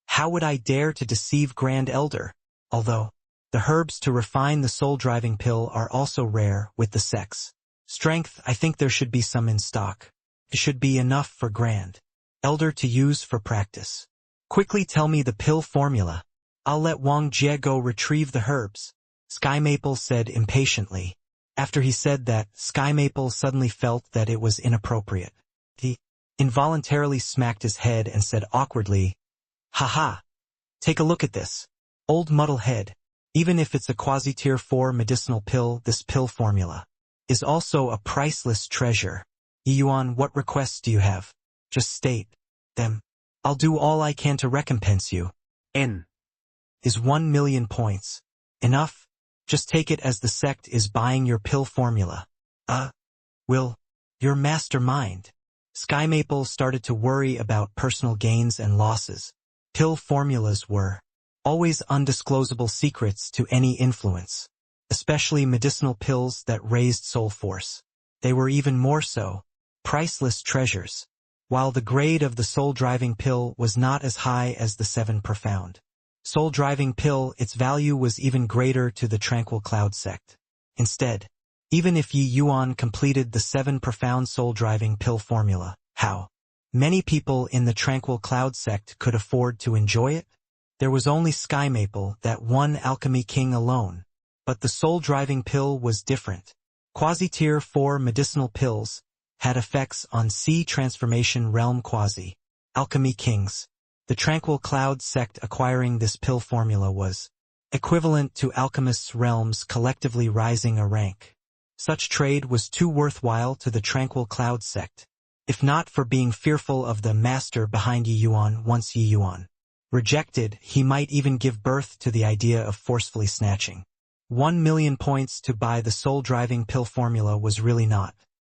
S1: "How would I dare to deceive Grand Elder? Although the herbs to refine the soul-driving pill are also rare with the sex strength, I think there should be some in stock. It should be enough for Grand Elder to use for practice. Quickly tell me the pill formula. I'll let Wang Jie go retrieve the herbs," Sky Maple said impatiently. After he said that, Sky Maple suddenly felt that it was inappropriate. He involuntarily smacked his head and said awkwardly, "Haha! Take a look at this. Old muddle head. Even if it's a quasi-tier 4 medicinal pill, this pill formula is also a priceless treasure. Yi Yuan, what requests do you have? Just state them. I'll do all I can to recompense you. N is 1 million points. Enough? Just take it as the sect is buying your pill formula. Will your master mind?" Sky Maple started to worry about personal gains and losses. Pill formulas were always undisclosable secrets to any influence, especially medicinal pills that raised soul force. They were even more so priceless treasures. While the grade of the soul-driving pill was not as high as the 7 profound soul-driving pill, its value was even greater to the Tranquil Cloud sect. Instead, even if Yi Yuan completed the 7 profound soul-driving pill formula, how many people in the Tranquil Cloud sect could afford to enjoy it? There was only Sky Maple, that one alchemy king alone. But the soul-driving pill was different. Quasi-tier 4 medicinal pills had effects on C transformation realm quasi-alchemy kings. The Tranquil Cloud sect acquiring this pill formula was equivalent to alchemists' realms collectively rising a rank. Such trade was too worthwhile to the Tranquil Cloud sect. If not for being fearful of the master behind Yi Yuan, once Yi Yuan rejected, he might even give birth to the idea of forcefully snatching 1 million points to buy the soul-driving pill formula was really not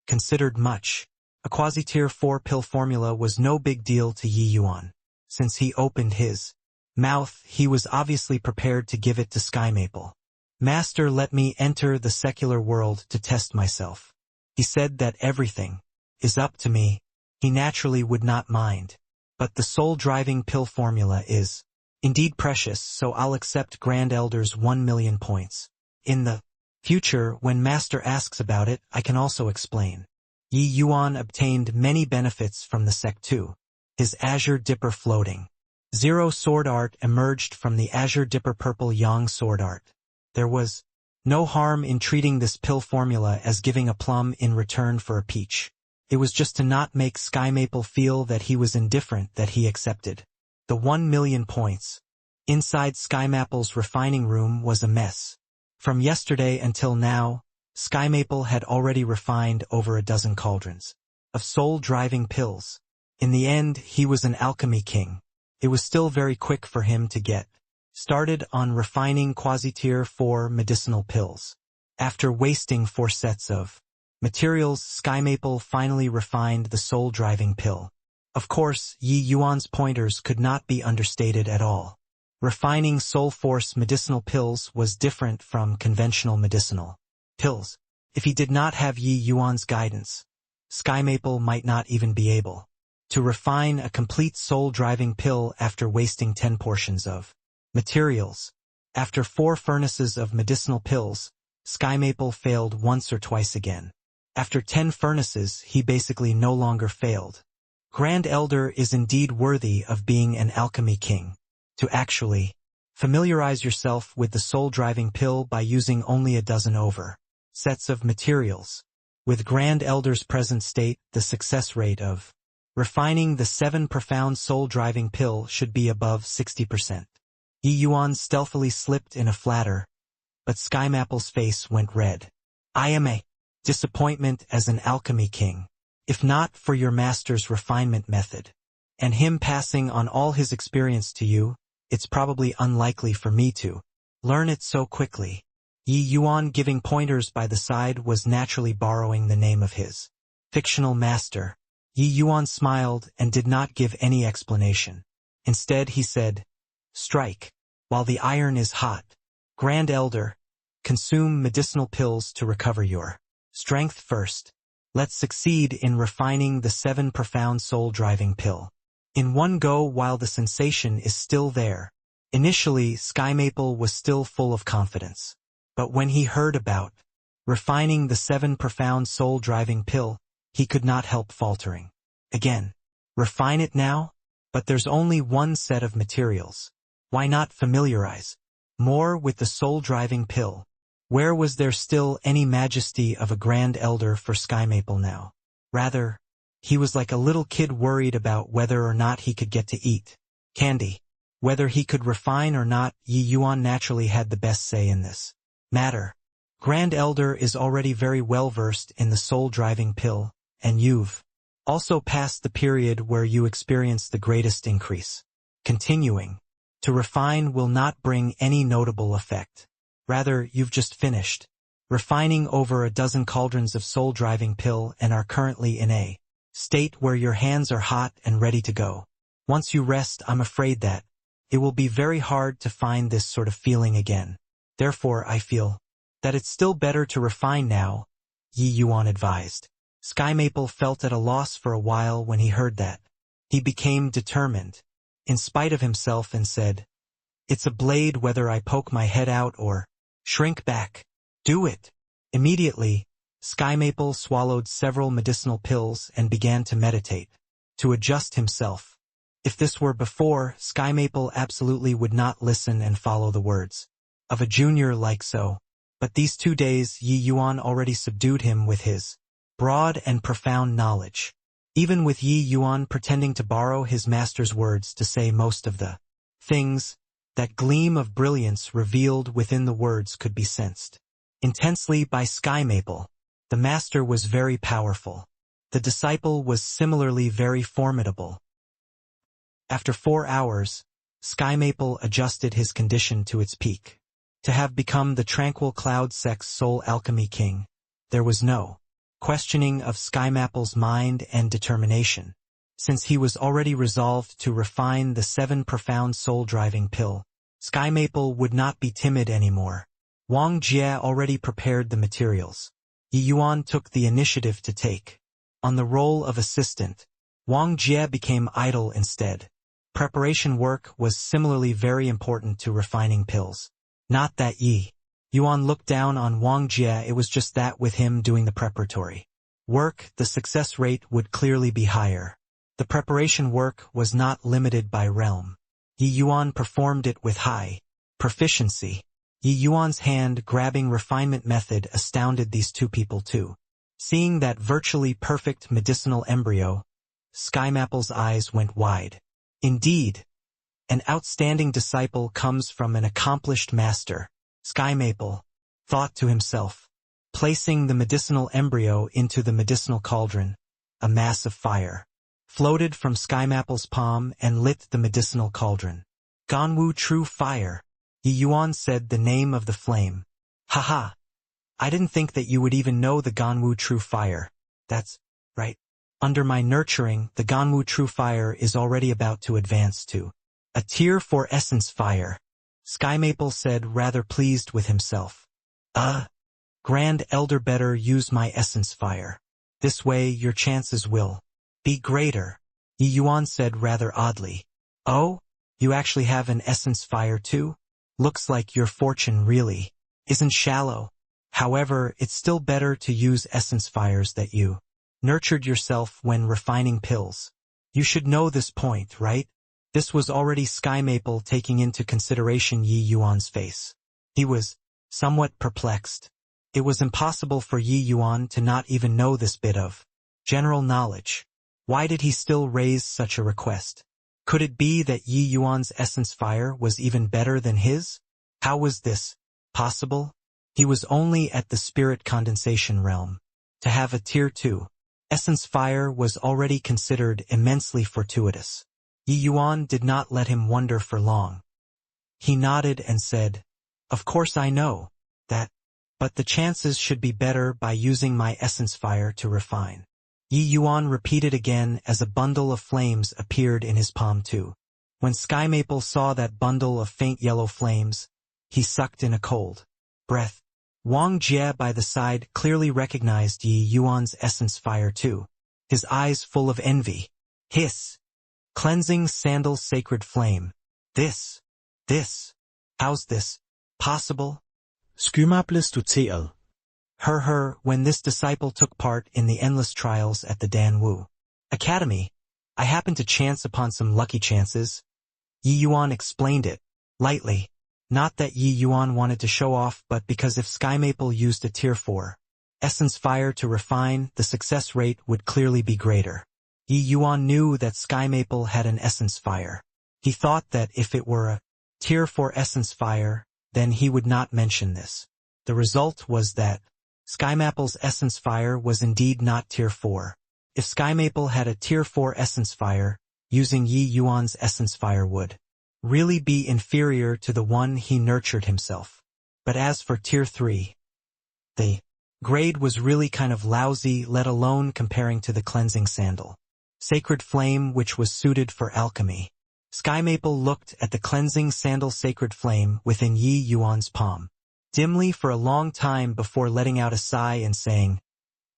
S1: considered much. A quasi-tier 4 pill formula was no big deal to Yi Yuan. Since he opened his mouth, he was obviously prepared to give it to Sky Maple. "Master, let me enter the secular world to test myself." He said that everything is up to me. He naturally would not mind. But the soul-driving pill formula is indeed precious, so I'll accept Grand Elder's 1 million points. In the future, when Master asks about it, I can also explain. Yi Yuan obtained many benefits from the sect too. His azure dipper floating Zero sword art emerged from the Azure Dipper Purple Yang sword art. There was no harm in treating this pill formula as giving a plum in return for a peach. It was just to not make Sky Maple feel that he was indifferent that he accepted. The 1,000,000 points. Inside Sky Maple's refining room was a mess. From yesterday until now, Sky Maple had already refined over a dozen cauldrons of soul-driving pills. In the end, he was an alchemy king. It was still very quick for him to get started on refining quasi-tier 4 medicinal pills. After wasting 4 sets of materials, Sky Maple finally refined the soul-driving pill. Of course, Yi Yuan's pointers could not be understated at all. Refining Soul Force medicinal pills was different from conventional medicinal pills. If he did not have Yi Yuan's guidance, Sky Maple might not even be able to refine a complete soul-driving pill after wasting 10 portions of materials. After 4 furnaces of medicinal pills, Sky Maple failed once or twice again. After 10 furnaces, he basically no longer failed. Grand Elder is indeed worthy of being an alchemy king. To actually familiarize yourself with the soul-driving pill by using only a dozen over sets of materials. With Grand Elder's present state, the success rate of refining the 7 profound soul-driving pill should be above 60%. Yi Yuan stealthily slipped in a flatter, but Sky Maple's face went red. I am a disappointment as an alchemy king, if not for your master's refinement method, and him passing on all his experience to you. It's probably unlikely for me to learn it so quickly. Yi Yuan giving pointers by the side was naturally borrowing the name of his fictional master. Yi Yuan smiled and did not give any explanation. Instead he said, "Strike, while the iron is hot. Grand Elder, consume medicinal pills to recover your strength first. Let's succeed in refining the 7 profound soul-driving pill in one go while the sensation is still there." Initially, Sky Maple was still full of confidence. But when he heard about refining the 7 profound soul-driving pill, he could not help faltering. Again, refine it now? But there's only 1 set of materials. Why not familiarize more with the soul-driving pill? Where was there still any majesty of a Grand Elder for Sky Maple now? Rather, he was like a little kid worried about whether or not he could get to eat candy. Whether he could refine or not, Yi Yuan naturally had the best say in this matter. Grand Elder is already very well versed in the soul-driving pill, and you've also passed the period where you experience the greatest increase. Continuing to refine will not bring any notable effect. Rather, you've just finished refining over a dozen cauldrons of soul-driving pill and are currently in a state where your hands are hot and ready to go. Once you rest, I'm afraid that it will be very hard to find this sort of feeling again. Therefore, I feel that it's still better to refine now, Yi Yuan advised. Sky Maple felt at a loss for a while when he heard that. He became determined, in spite of himself, and said, "It's a blade whether I poke my head out or shrink back. Do it." Immediately, Sky Maple swallowed several medicinal pills and began to meditate, to adjust himself. If this were before, Sky Maple absolutely would not listen and follow the words of a junior like so. But these 2 days Yi Yuan already subdued him with his broad and profound knowledge. Even with Yi Yuan pretending to borrow his master's words to say most of the things, that gleam of brilliance revealed within the words could be sensed intensely by Sky Maple. The master was very powerful. The disciple was similarly very formidable. After 4 hours, Sky Maple adjusted his condition to its peak. To have become the tranquil cloud sex soul alchemy king, there was no questioning of Sky Maple's mind and determination. Since he was already resolved to refine the 7 profound soul-driving pill, Sky Maple would not be timid anymore. Wang Jie already prepared the materials. Yi Yuan took the initiative to take on the role of assistant. Wang Jie became idle instead. Preparation work was similarly very important to refining pills. Not that Yi Yuan looked down on Wang Jie, it was just that with him doing the preparatory work, the success rate would clearly be higher. The preparation work was not limited by realm. Yi Yuan performed it with high proficiency. Yi Yuan's hand-grabbing refinement method astounded these two people too. Seeing that virtually perfect medicinal embryo, Skymapple's eyes went wide. Indeed, an outstanding disciple comes from an accomplished master, Skymaple thought to himself. Placing the medicinal embryo into the medicinal cauldron, a mass of fire floated from Skymapple's palm and lit the medicinal cauldron. Ganwu True Fire. Yi Yuan said the name of the flame. Haha. I didn't think that you would even know the Ganwu True Fire. That's right. Under my nurturing, the Ganwu True Fire is already about to advance to a Tier 4 Essence Fire. Skymaple said, rather pleased with himself. Grand Elder, better use my Essence Fire. This way your chances will be greater. Yi Yuan said rather oddly. Oh? You actually have an Essence Fire too? Looks like your fortune really isn't shallow. However, it's still better to use Essence Fires that you nurtured yourself when refining pills. You should know this point, right? This was already Skymaple taking into consideration Yi Yuan's face. He was somewhat perplexed. It was impossible for Yi Yuan to not even know this bit of general knowledge. Why did he still raise such a request? Could it be that Yi Yuan's Essence Fire was even better than his? How was this possible? He was only at the Spirit Condensation realm. To have a Tier 2 Essence Fire was already considered immensely fortuitous. Yi Yuan did not let him wonder for long. He nodded and said, of course I know that, but the chances should be better by using my Essence Fire to refine. Yi Yuan repeated again as a bundle of flames appeared in his palm too. When Skymaple saw that bundle of faint yellow flames, he sucked in a cold breath. Wang Jie by the side clearly recognized Yi Yuan's Essence Fire too, his eyes full of envy. Hiss! Cleansing Sandal Sacred Flame. This. How's this possible?
S3: Skymaple studerede.
S1: When this disciple took part in the endless trials at the Danwu Academy, I happened to chance upon some lucky chances. Yi Yuan explained it lightly. Not that Yi Yuan wanted to show off, but because if Skymaple used a Tier 4 Essence Fire to refine, the success rate would clearly be greater. Yi Yuan knew that Skymaple had an Essence Fire. He thought that if it were a Tier 4 Essence Fire, then he would not mention this. The result was that Skymaple's Essence Fire was indeed not Tier 4. If Skymaple had a Tier 4 Essence Fire, using Yi Yuan's Essence Fire would really be inferior to the one he nurtured himself. But as for Tier 3, the grade was really kind of lousy, let alone comparing to the Cleansing Sandal Sacred Flame, which was suited for alchemy. Skymaple looked at the Cleansing Sandal Sacred Flame within Yi Yuan's palm, dimly for a long time before letting out a sigh and saying,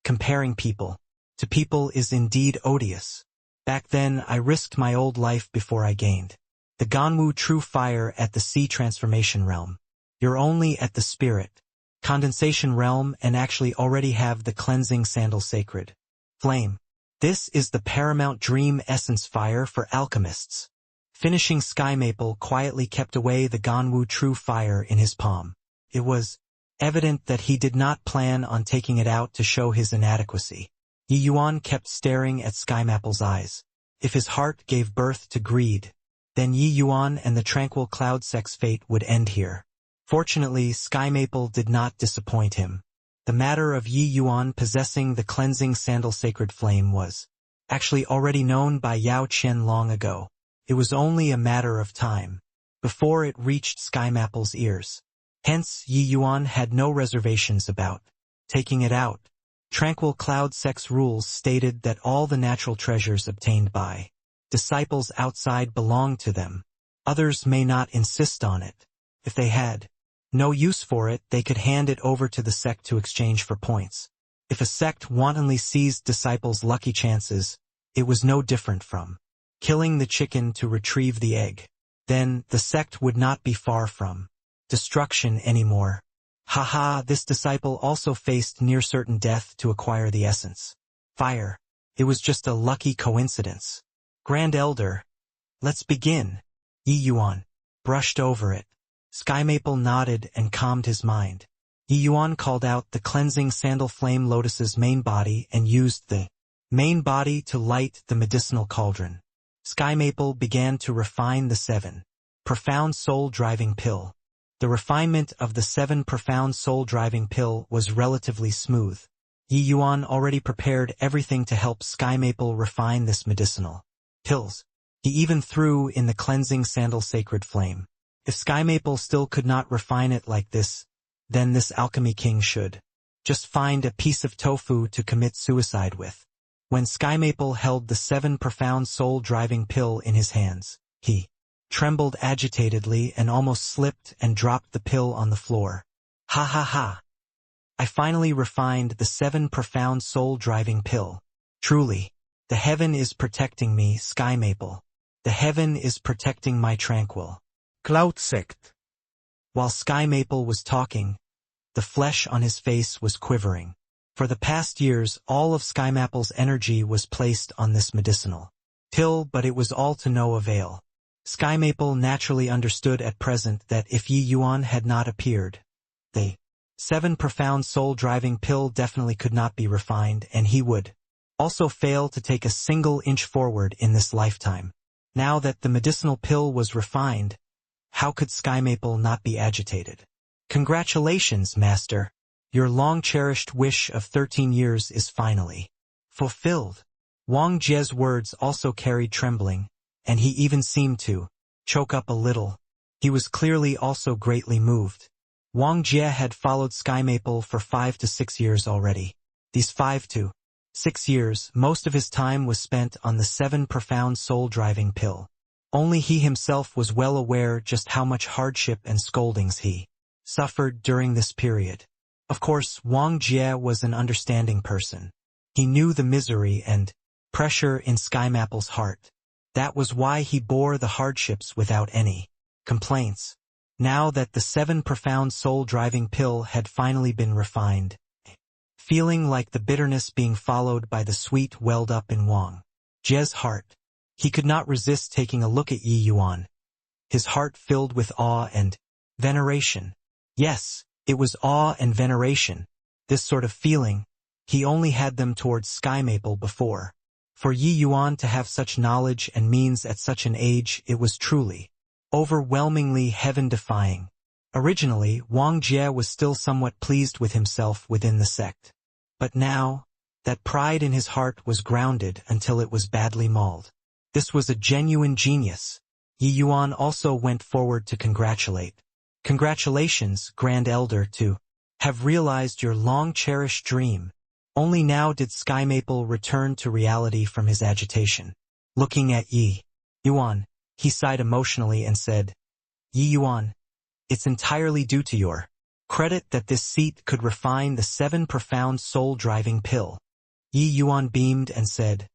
S1: comparing people to people is indeed odious. Back then I risked my old life before I gained the Ganwu True Fire at the Sea Transformation Realm. You're only at the Spirit Condensation Realm and actually already have the Cleansing Sandal Sacred Flame. This is the paramount dream essence fire for alchemists. Finishing, Skymaple quietly kept away the Ganwu True Fire in his palm. It was evident that he did not plan on taking it out to show his inadequacy. Yi Yuan kept staring at Skymaple's eyes. If his heart gave birth to greed, then Yi Yuan and the tranquil cloud sect's fate would end here. Fortunately, Skymaple did not disappoint him. The matter of Yi Yuan possessing the Cleansing Sandal Sacred Flame was actually already known by Yao Qian long ago. It was only a matter of time before it reached Skymaple's ears. Hence, Yi Yuan had no reservations about taking it out. Tranquil Cloud Sect's rules stated that all the natural treasures obtained by disciples outside belonged to them. Others may not insist on it. If they had no use for it, they could hand it over to the sect to exchange for points. If a sect wantonly seized disciples' lucky chances, it was no different from killing the chicken to retrieve the egg. Then the sect would not be far from destruction anymore. Haha, this disciple also faced near certain death to acquire the essence fire. It was just a lucky coincidence. Grand Elder, let's begin. Yi Yuan brushed over it. Sky Maple nodded and calmed his mind. Yi Yuan called out the cleansing sandal flame lotus's main body and used the main body to light the medicinal cauldron. Sky Maple began to refine the 7 profound soul-driving pill. The refinement of the 7 profound soul-driving pill was relatively smooth. Yi Yuan already prepared everything to help Sky Maple refine this medicinal pills. He even threw in the cleansing sandal sacred flame. If Sky Maple still could not refine it like this, then this alchemy king should just find a piece of tofu to commit suicide with. When Sky Maple held the 7 profound soul-driving pill in his hands, he trembled agitatedly and almost slipped and dropped the pill on the floor. Ha ha ha! I finally refined the 7 profound soul-driving pill. Truly, the heaven is protecting me, Sky Maple. The heaven is protecting my tranquil
S2: Cloud Sect.
S1: While Sky Maple was talking, the flesh on his face was quivering. For the past years, all of Sky Maple's energy was placed on this medicinal pill, but it was all to no avail. Sky Maple naturally understood at present that if Yi Yuan had not appeared, the 7 profound soul-driving pill definitely could not be refined, and he would also fail to take a single inch forward in this lifetime. Now that the medicinal pill was refined, how could Sky Maple not be agitated? Congratulations, Master. Your long-cherished wish of 13 years is finally fulfilled. Wang Jie's words also carried trembling, and he even seemed to choke up a little. He was clearly also greatly moved. Wang Jie had followed Sky Maple for 5 to 6 years already. These 5 to 6 years, most of his time was spent on the 7 profound soul-driving pill. Only he himself was well aware just how much hardship and scoldings he suffered during this period. Of course, Wang Jie was an understanding person. He knew the misery and pressure in Sky Maple's heart. That was why he bore the hardships without any complaints. Now that the 7 profound soul-driving pill had finally been refined, feeling like the bitterness being followed by the sweet welled up in Wang Jie's heart. He could not resist taking a look at Yi Yuan. His heart filled with awe and veneration. Yes, it was awe and veneration. This sort of feeling, he only had them towards Sky Maple before. For Yi Yuan to have such knowledge and means at such an age, it was truly overwhelmingly heaven-defying. Originally, Wang Jie was still somewhat pleased with himself within the sect. But now, that pride in his heart was grounded until it was badly mauled. This was a genuine genius. Yi Yuan also went forward to congratulate. Congratulations, Grand Elder, to have realized your long-cherished dream. Only now did Sky Maple return to reality from his agitation. Looking at Yi Yuan, he sighed emotionally and said, Yi Yuan, it's entirely due to your credit that this seat could refine the 7 profound soul-driving pill. Yi Yuan beamed and said,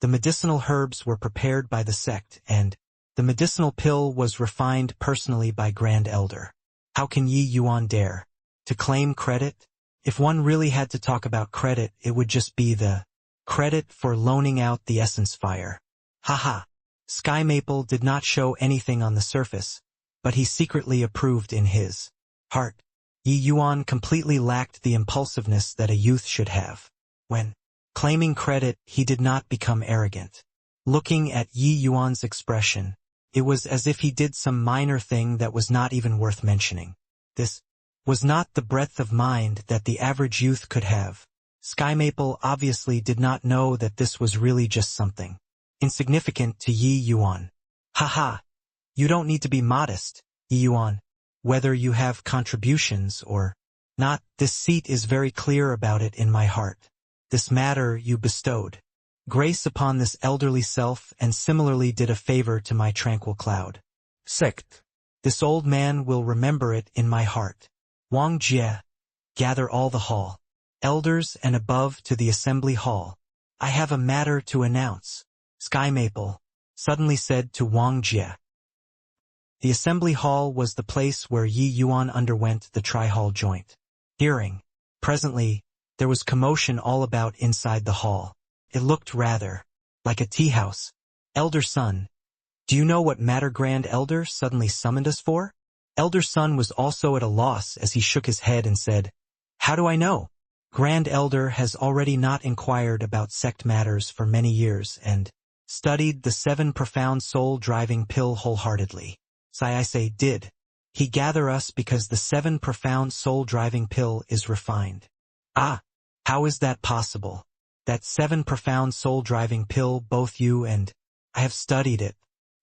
S1: the medicinal herbs were prepared by the sect, and the medicinal pill was refined personally by Grand Elder. How can Yi Yuan dare to claim credit? If one really had to talk about credit, it would just be the credit for loaning out the essence fire. Haha. Sky Maple did not show anything on the surface, but he secretly approved in his heart. Yi Yuan completely lacked the impulsiveness that a youth should have. When claiming credit, he did not become arrogant. Looking at Yi Yuan's expression, it was as if he did some minor thing that was not even worth mentioning. This was not the breadth of mind that the average youth could have. Sky Maple obviously did not know that this was really just something insignificant to Yi Yuan. Haha, you don't need to be modest, Yi Yuan. Whether you have contributions or not, this seat is very clear about it in my heart. This matter you bestowed grace upon this elderly self and similarly did a favor to my tranquil cloud sect. This old man will remember it in my heart. Wang Jie, gather all the hall elders and above to the assembly hall. I have a matter to announce. Sky Maple suddenly said to Wang Jie. The assembly hall was the place where Yi Yuan underwent the tri-hall joint hearing. Presently, there was commotion all about inside the hall. It looked rather like a tea house. Elder son, Do you know what matter Grand Elder suddenly summoned us for? Elder Sun was also at a loss as he shook his head and said, How do I know? Grand Elder has already not inquired about sect matters for many years and studied the 7 profound soul-driving pill wholeheartedly. I say did. He gather us because the 7 profound soul-driving pill is refined. Ah, how is that possible? That 7 profound soul-driving pill both you and I have studied it.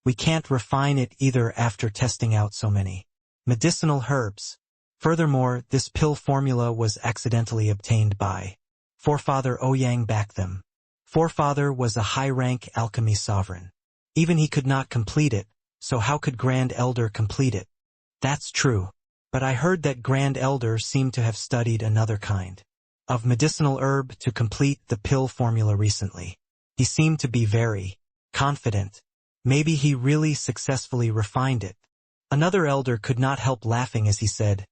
S1: We can't refine it either after testing out so many medicinal herbs. Furthermore, this pill formula was accidentally obtained by Forefather Ouyang back them. Forefather was a high-rank alchemy sovereign. Even he could not complete it, so how could Grand Elder complete it? That's true, but I heard that Grand Elder seemed to have studied another kind of medicinal herb to complete the pill formula recently. He seemed to be very confident. Maybe he really successfully refined it. Another elder could not help laughing as he said,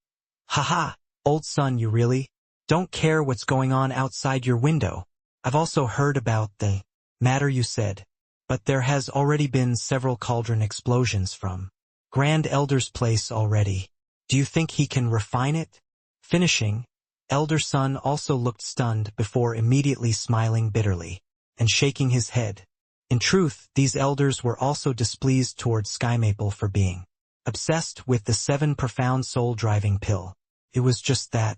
S1: Haha, old son, you really don't care what's going on outside your window. I've also heard about the matter you said, but there has already been several cauldron explosions from Grand Elder's place already. Do you think he can refine it? Finishing, Elder Son also looked stunned before immediately smiling bitterly and shaking his head. In truth, these elders were also displeased toward Sky Maple for being obsessed with the 7 profound soul-driving pill. It was just that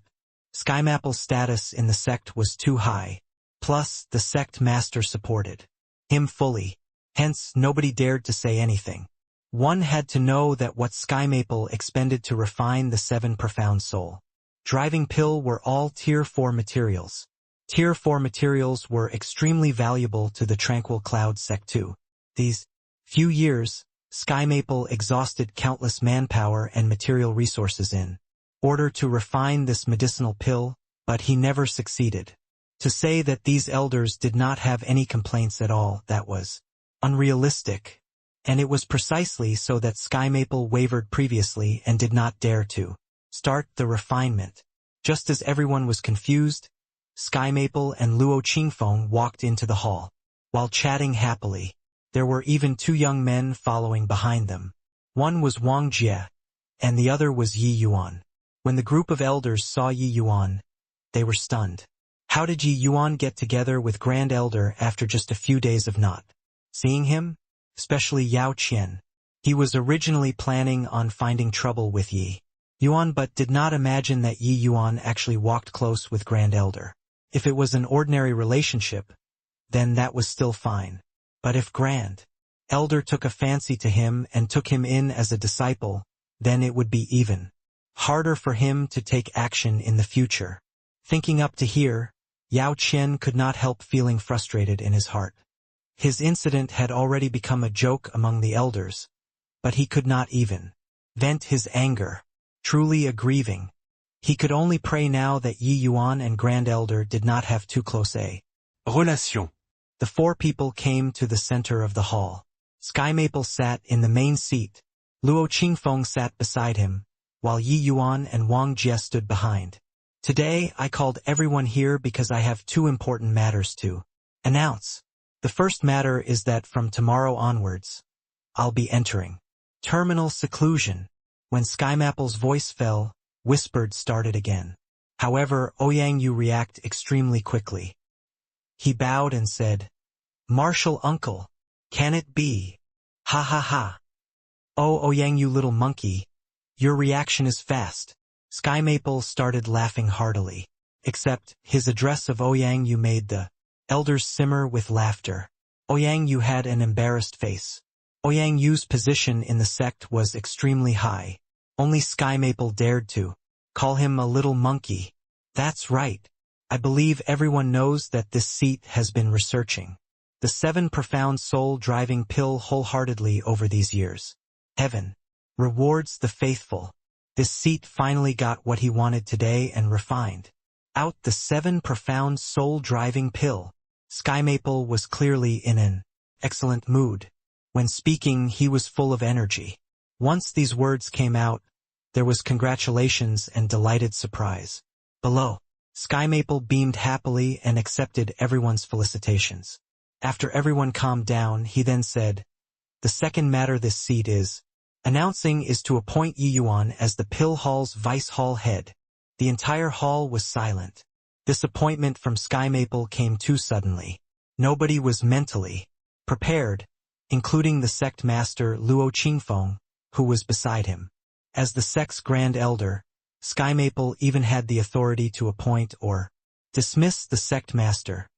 S1: Sky Maple's status in the sect was too high, plus the sect master supported him fully, hence nobody dared to say anything. One had to know that what Sky Maple expended to refine the 7 profound soul-driving pill were all Tier 4 materials. Tier 4 materials were extremely valuable to the Tranquil Cloud sect too. These few years, Sky Maple exhausted countless manpower and material resources in order to refine this medicinal pill, but he never succeeded. To say that these elders did not have any complaints at all, that was unrealistic. And it was precisely so that Sky Maple wavered previously and did not dare to start the refinement. Just as everyone was confused, Sky Maple and Luo Qingfeng walked into the hall. While chatting happily, there were even 2 young men following behind them. One was Wang Jie, and the other was Yi Yuan. When the group of elders saw Yi Yuan, they were stunned. How did Yi Yuan get together with Grand Elder after just a few days of not seeing him? Especially Yao Qian. He was originally planning on finding trouble with Yi Yuan but did not imagine that Yi Yuan actually walked close with Grand Elder. If it was an ordinary relationship, then that was still fine. But if Grand Elder took a fancy to him and took him in as a disciple, then it would be even harder for him to take action in the future. Thinking up to here, Yao Qian could not help feeling frustrated in his heart. His incident had already become a joke among the elders, but he could not even vent his anger, truly a grieving. He could only pray now that Yi Yuan and Grand Elder did not have too close a
S2: relation.
S1: The 4 people came to the center of the hall. Sky Maple sat in the main seat. Luo Qingfeng sat beside him, while Yi Yuan and Wang Jie stood behind. Today, I called everyone here because I have 2 important matters to announce. The first matter is that from tomorrow onwards, I'll be entering terminal seclusion. When Sky Maple's voice fell, whispered started again. However, Ouyang Yu reacted extremely quickly. He bowed and said, Martial uncle, can it be? Ha ha ha. Oh Ouyang Yu little monkey, your reaction is fast. Sky Maple started laughing heartily. Except, his address of Ouyang Yu made the elders simmer with laughter. Ouyang Yu had an embarrassed face. Ouyang Yu's position in the sect was extremely high. Only Sky Maple dared to call him a little monkey. That's right. I believe everyone knows that this seat has been researching the 7 profound soul-driving pill wholeheartedly over these years. Heaven rewards the faithful. This seat finally got what he wanted today and refined out the 7 profound soul-driving pill. Sky Maple was clearly in an excellent mood. When speaking, he was full of energy. Once these words came out, there was congratulations and delighted surprise. Below, Sky Maple beamed happily and accepted everyone's felicitations. After everyone calmed down, he then said, The second matter this seat is announcing is to appoint Yi Yuan as the Pill Hall's Vice Hall head. The entire hall was silent. This appointment from Sky Maple came too suddenly. Nobody was mentally prepared, including the sect master Luo Qingfeng, who was beside him. As the sect's grand elder, Sky Maple even had the authority to appoint or dismiss the sect master,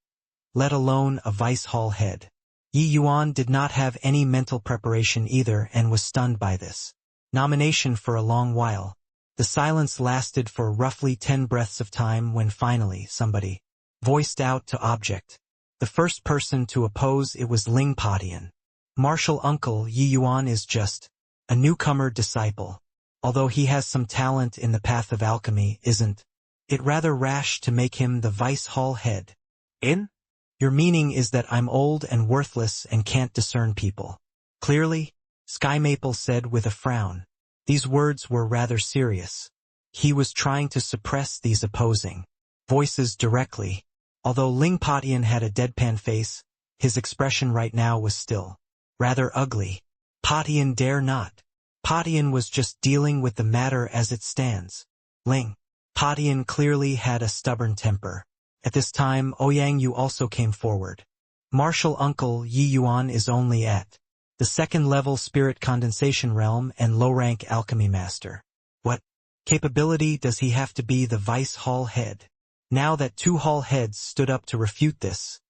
S1: let alone a vice hall head. Yi Yuan did not have any mental preparation either and was stunned by this nomination for a long while. The silence lasted for roughly 10 breaths of time when finally somebody voiced out to object. The first person to oppose it was Ling Patian. Martial uncle Yi Yuan is just a newcomer disciple. Although he has some talent in the path of alchemy, isn't it rather rash to make him the vice hall head? Your meaning is that I'm old and worthless and can't discern people. Clearly, Sky Maple said with a frown. These words were rather serious. He was trying to suppress these opposing voices directly. Although Ling Patian had a deadpan face, his expression right now was still rather ugly. Patian dare not. Patian was just dealing with the matter as it stands. Ling Patian clearly had a stubborn temper. At this time, Ouyang Yu also came forward. Martial uncle Yi Yuan is only at the second-level spirit condensation realm and low-rank alchemy master. What capability does he have to be the vice hall head? Now that 2 hall heads stood up to refute this,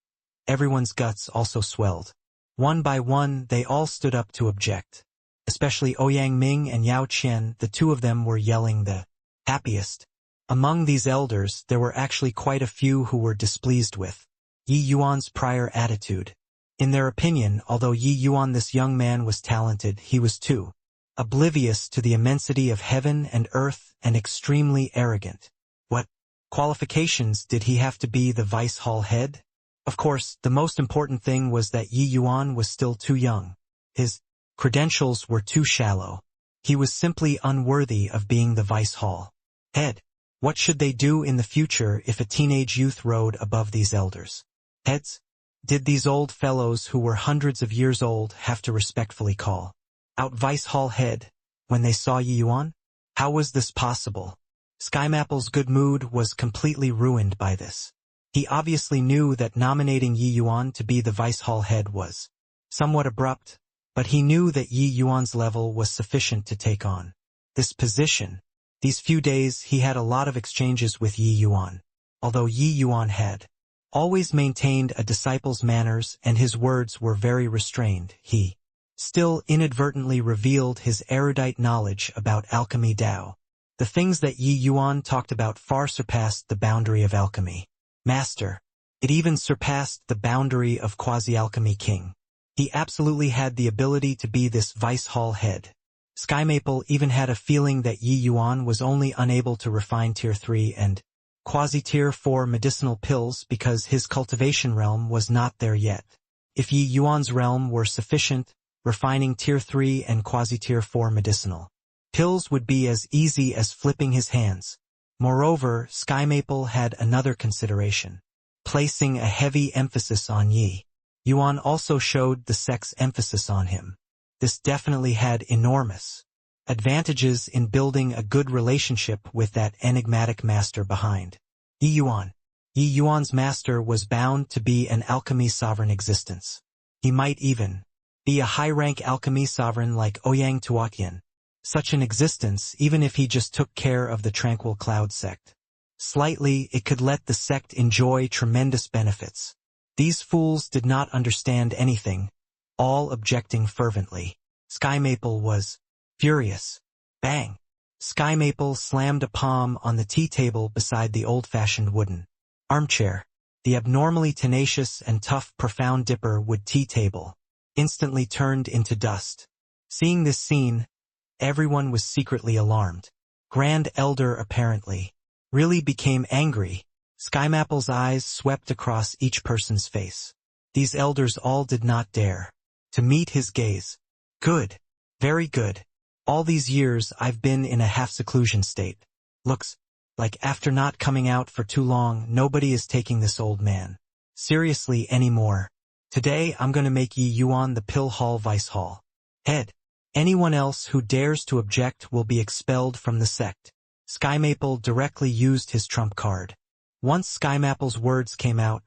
S1: everyone's guts also swelled. One by one, they all stood up to object. Especially Ouyang Ming and Yao Qian, the 2 of them were yelling the happiest. Among these elders, there were actually quite a few who were displeased with Yi Yuan's prior attitude. In their opinion, although Yi Yuan this young man was talented, he was too oblivious to the immensity of heaven and earth and extremely arrogant. What qualifications did he have to be the vice hall head? Of course, the most important thing was that Yi Yuan was still too young. His credentials were too shallow. He was simply unworthy of being the vice hall head. What should they do in the future if a teenage youth rode above these elders' heads? Did these old fellows who were hundreds of years old have to respectfully call out vice hall head when they saw Yi Yuan? How was this possible? Sky Maple's good mood was completely ruined by this. He obviously knew that nominating Yi Yuan to be the vice hall head was somewhat abrupt, but he knew that Yi Yuan's level was sufficient to take on this position. These few days he had a lot of exchanges with Yi Yuan. Although Yi Yuan had always maintained a disciple's manners and his words were very restrained, he still inadvertently revealed his erudite knowledge about alchemy Dao. The things that Yi Yuan talked about far surpassed the boundary of alchemy master. It even surpassed the boundary of quasi-alchemy king. He absolutely had the ability to be this vice hall head. Sky Maple even had a feeling that Yi Yuan was only unable to refine Tier 3 and quasi-Tier 4 medicinal pills because his cultivation realm was not there yet. If Yi Yuan's realm were sufficient, refining Tier 3 and quasi-Tier 4 medicinal pills would be as easy as flipping his hands. Moreover, Sky Maple had another consideration, placing a heavy emphasis on Yi Yuan also showed the sect's emphasis on him. This definitely had enormous advantages in building a good relationship with that enigmatic master behind Yi Yuan. Yi Yuan's master was bound to be an alchemy sovereign existence. He might even be a high-rank alchemy sovereign like Ouyang Tuatian. Such an existence, even if he just took care of the Tranquil Cloud sect slightly, it could let the sect enjoy tremendous benefits. These fools did not understand anything, all objecting fervently. Sky Maple was furious. Bang! Sky Maple slammed a palm on the tea table beside the old-fashioned wooden armchair. The abnormally tenacious and tough profound dipper wood tea table instantly turned into dust. Seeing this scene, everyone was secretly alarmed. Grand Elder apparently really became angry. Sky Maple's eyes swept across each person's face. These elders all did not dare to meet his gaze. Good. Very good. All these years I've been in a half-seclusion state. Looks like after not coming out for too long, nobody is taking this old man seriously anymore. Today I'm gonna make Yi Yuan the Pill Hall Vice Hall Head. Anyone else who dares to object will be expelled from the sect. Skymaple directly used his trump card. Once Skymaple's words came out,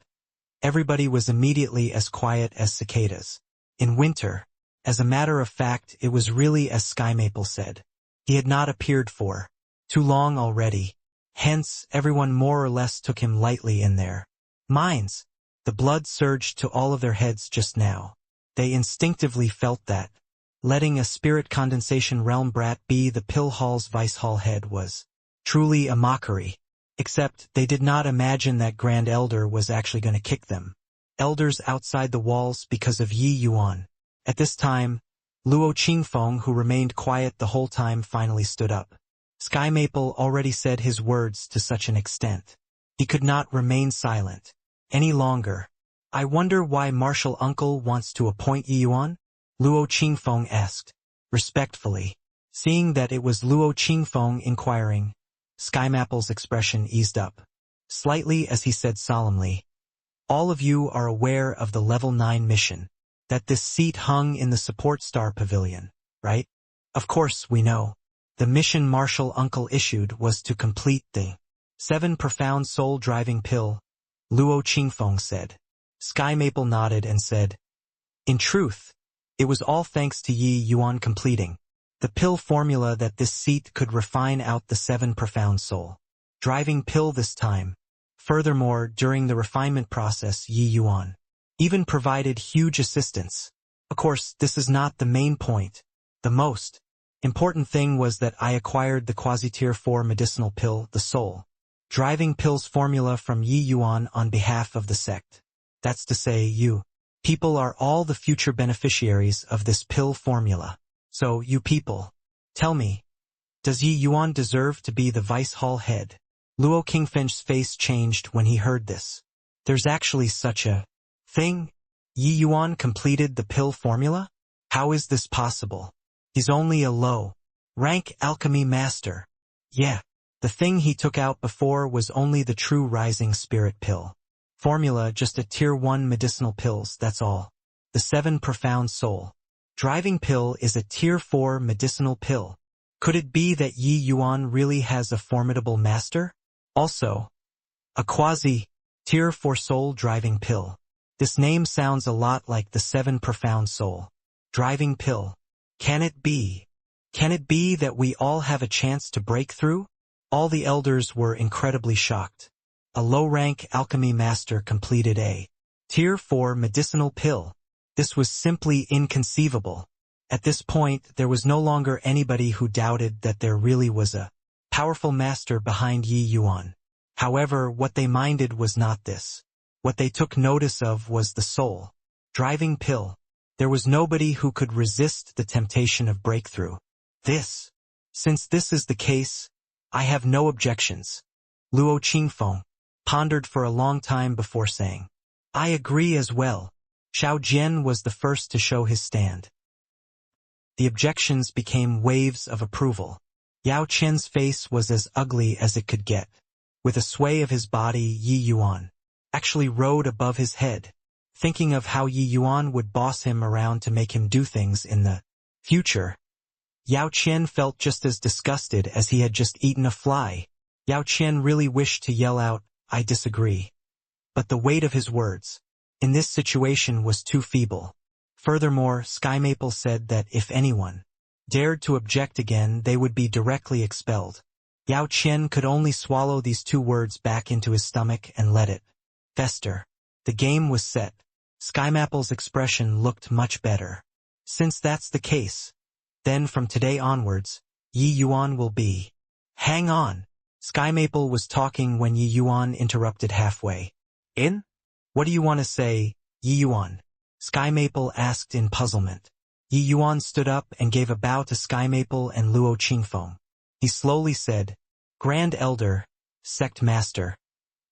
S1: everybody was immediately as quiet as cicadas. In winter, as a matter of fact, it was really as Skymaple said. He had not appeared for too long already. Hence, everyone more or less took him lightly in their minds. The blood surged to all of their heads just now. They instinctively felt that letting a spirit condensation realm brat be the pill hall's vice hall head was truly a mockery. Except they did not imagine that Grand Elder was actually going to kick them. Elders outside the walls because of Yi Yuan. At this time, Luo Qingfeng, who remained quiet the whole time, finally stood up. Skymaple already said his words to such an extent. He could not remain silent any longer. I wonder why Martial Uncle wants to appoint Yi Yuan? Luo Qingfeng asked, respectfully. Seeing that it was Luo Qingfeng inquiring, Skymaple's expression eased up slightly as he said solemnly, all of you are aware of the level 9 mission, that this seat hung in the support star pavilion, right? Of course we know. The mission Martial Uncle issued was to complete the 7 profound soul-driving pill, Luo Qingfeng said. Skymaple nodded and said, in truth, it was all thanks to Yi Yuan completing the pill formula that this seat could refine out the 7 profound soul-driving pill this time. Furthermore, during the refinement process, Yi Yuan even provided huge assistance. Of course, this is not the main point. The most important thing was that I acquired the quasi-tier 4 medicinal pill, the soul-driving pills formula from Yi Yuan on behalf of the sect. That's to say, you people are all the future beneficiaries of this pill formula. So, you people, tell me, does Yi Yuan deserve to be the vice hall head? Luo Qingfeng's face changed when he heard this. There's actually such a thing? Yi Yuan completed the pill formula? How is this possible? He's only a low-rank alchemy master. Yeah, the thing he took out before was only the true rising spirit pill formula, just a tier 1 medicinal pills, that's all. The 7 profound soul-driving pill is a tier 4 medicinal pill. Could it be that Yi Yuan really has a formidable master? Also, a quasi-tier 4 soul-driving pill. This name sounds a lot like the 7 profound soul-driving pill. Can it be that we all have a chance to break through? All the elders were incredibly shocked. A low-rank alchemy master completed a tier 4 medicinal pill. This was simply inconceivable. At this point, there was no longer anybody who doubted that there really was a powerful master behind Yi Yuan. However, what they minded was not this. What they took notice of was the soul-driving pill. There was nobody who could resist the temptation of breakthrough. Since this is the case, I have no objections. Luo Qingfeng pondered for a long time before saying, I agree as well. Xiao Jian was the first to show his stand. The objections became waves of approval. Yao Qian's face was as ugly as it could get. With a sway of his body, Yi Yuan actually rode above his head, thinking of how Yi Yuan would boss him around to make him do things in the future. Yao Qian felt just as disgusted as he had just eaten a fly. Yao Qian really wished to yell out, I disagree. But the weight of his words in this situation was too feeble. Furthermore, Skymaple said that if anyone dared to object again, they would be directly expelled. Yao Qian could only swallow these 2 words back into his stomach and let it fester. The game was set. Skymaple's expression looked much better. Since that's the case, then from today onwards, Yi Yuan will be. Hang on. Skymaple was talking when Yi Yuan interrupted halfway. What do you want to say, Yi Yuan? Skymaple asked in puzzlement. Yi Yuan stood up and gave a bow to Skymaple and Luo Qingfeng. He slowly said, Grand Elder, Sect Master,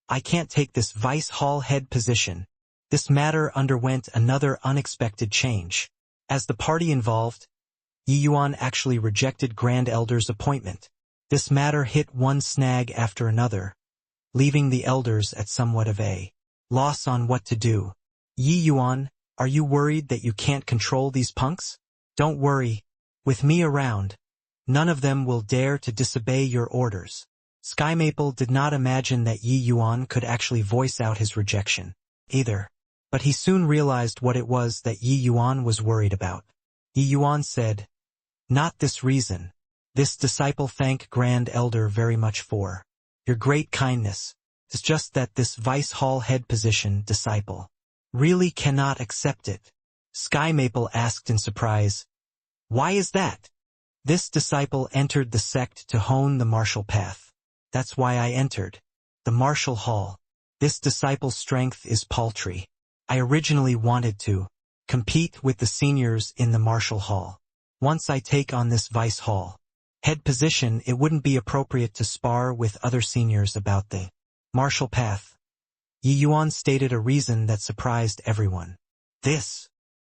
S1: I can't take this vice hall head position. This matter underwent another unexpected change. As the party involved, Yi Yuan actually rejected Grand Elder's appointment. This matter hit one snag after another, leaving the elders at somewhat of a loss on what to do. Yi Yuan, are you worried that you can't control these punks? Don't worry. With me around, none of them will dare to disobey your orders. Sky Maple did not imagine that Yi Yuan could actually voice out his rejection, either. But he soon realized what it was that Yi Yuan was worried about. Yi Yuan said, "Not this reason. This disciple thank Grand Elder very much for your great kindness. It's just that this Vice Hall head position disciple really cannot accept it." Sky Maple asked in surprise, "Why is that?" "This disciple entered the sect to hone the martial path. That's why I entered the martial hall. This disciple's strength is paltry. I originally wanted to compete with the seniors in the martial hall. Once I take on this Vice Hall head position, it wouldn't be appropriate to spar with other seniors about the martial path." Yi Yuan stated a reason that surprised everyone.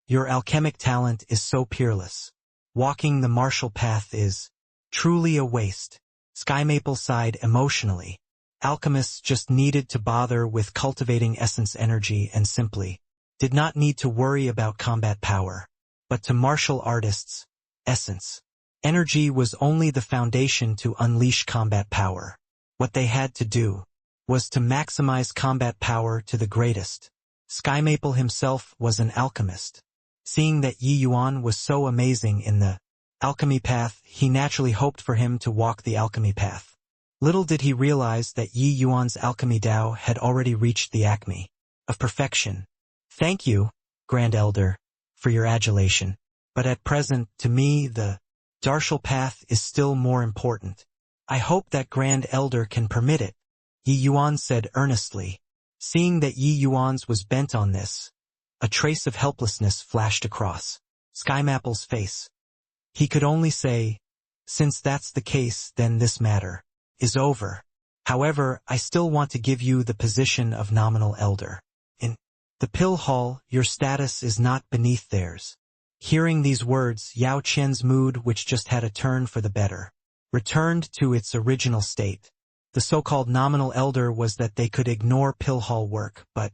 S1: Your alchemic talent is so peerless. Walking the martial path is truly a waste." Sky Maple sighed emotionally. Alchemists just needed to bother with cultivating essence energy and simply did not need to worry about combat power. But to martial artists, essence energy was only the foundation to unleash combat power. What they had to do was to maximize combat power to the greatest. Sky Maple himself was an alchemist. Seeing that Yi Yuan was so amazing in the alchemy path, he naturally hoped for him to walk the alchemy path. Little did he realize that Yi Yuan's alchemy Dao had already reached the acme of perfection. "Thank you, Grand Elder, for your adulation. But at present, to me, the martial path is still more important. I hope that Grand Elder can permit it," Yi Yuan said earnestly. Seeing that Yi Yuan's was bent on this, a trace of helplessness flashed across Sky Maple's face. He could only say, "Since that's the case, then this matter is over. However, I still want to give you the position of nominal elder. In the pill hall, your status is not beneath theirs." Hearing these words, Yao Qian's mood, which just had a turn for the better, returned to its original state. The so-called nominal elder was that they could ignore pill hall work, but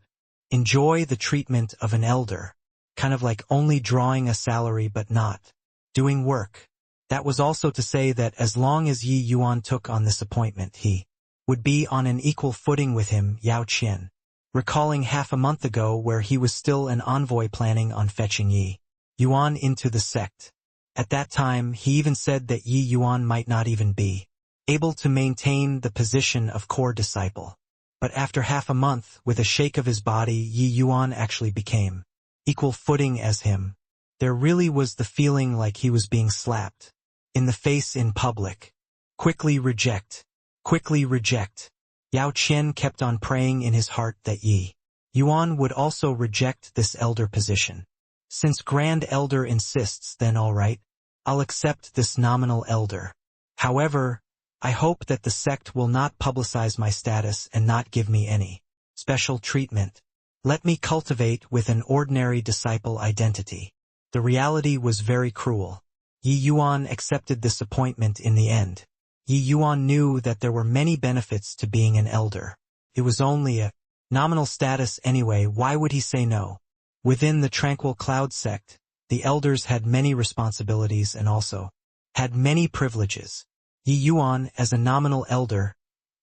S1: enjoy the treatment of an elder, kind of like only drawing a salary but not doing work. That was also to say that as long as Yi Yuan took on this appointment, he would be on an equal footing with him, Yao Qian, recalling half a month ago where he was still an envoy planning on fetching Yi Yuan into the sect. At that time, he even said that Yi Yuan might not even be able to maintain the position of core disciple. But after half a month, with a shake of his body, Yi Yuan actually became equal footing as him. There really was the feeling like he was being slapped in the face in public. Quickly reject. Quickly reject. Yao Qian kept on praying in his heart that Yi Yuan would also reject this elder position. Since Grand Elder insists, then all right, I'll accept this nominal elder. However, I hope that the sect will not publicize my status and not give me any special treatment. Let me cultivate with an ordinary disciple identity. The reality was very cruel. Yi Yuan accepted this appointment in the end. Yi Yuan knew that there were many benefits to being an elder. It was only a nominal status anyway. Why would he say no? Within the Tranquil Cloud sect, the elders had many responsibilities and also had many privileges. Yi Yuan, as a nominal elder,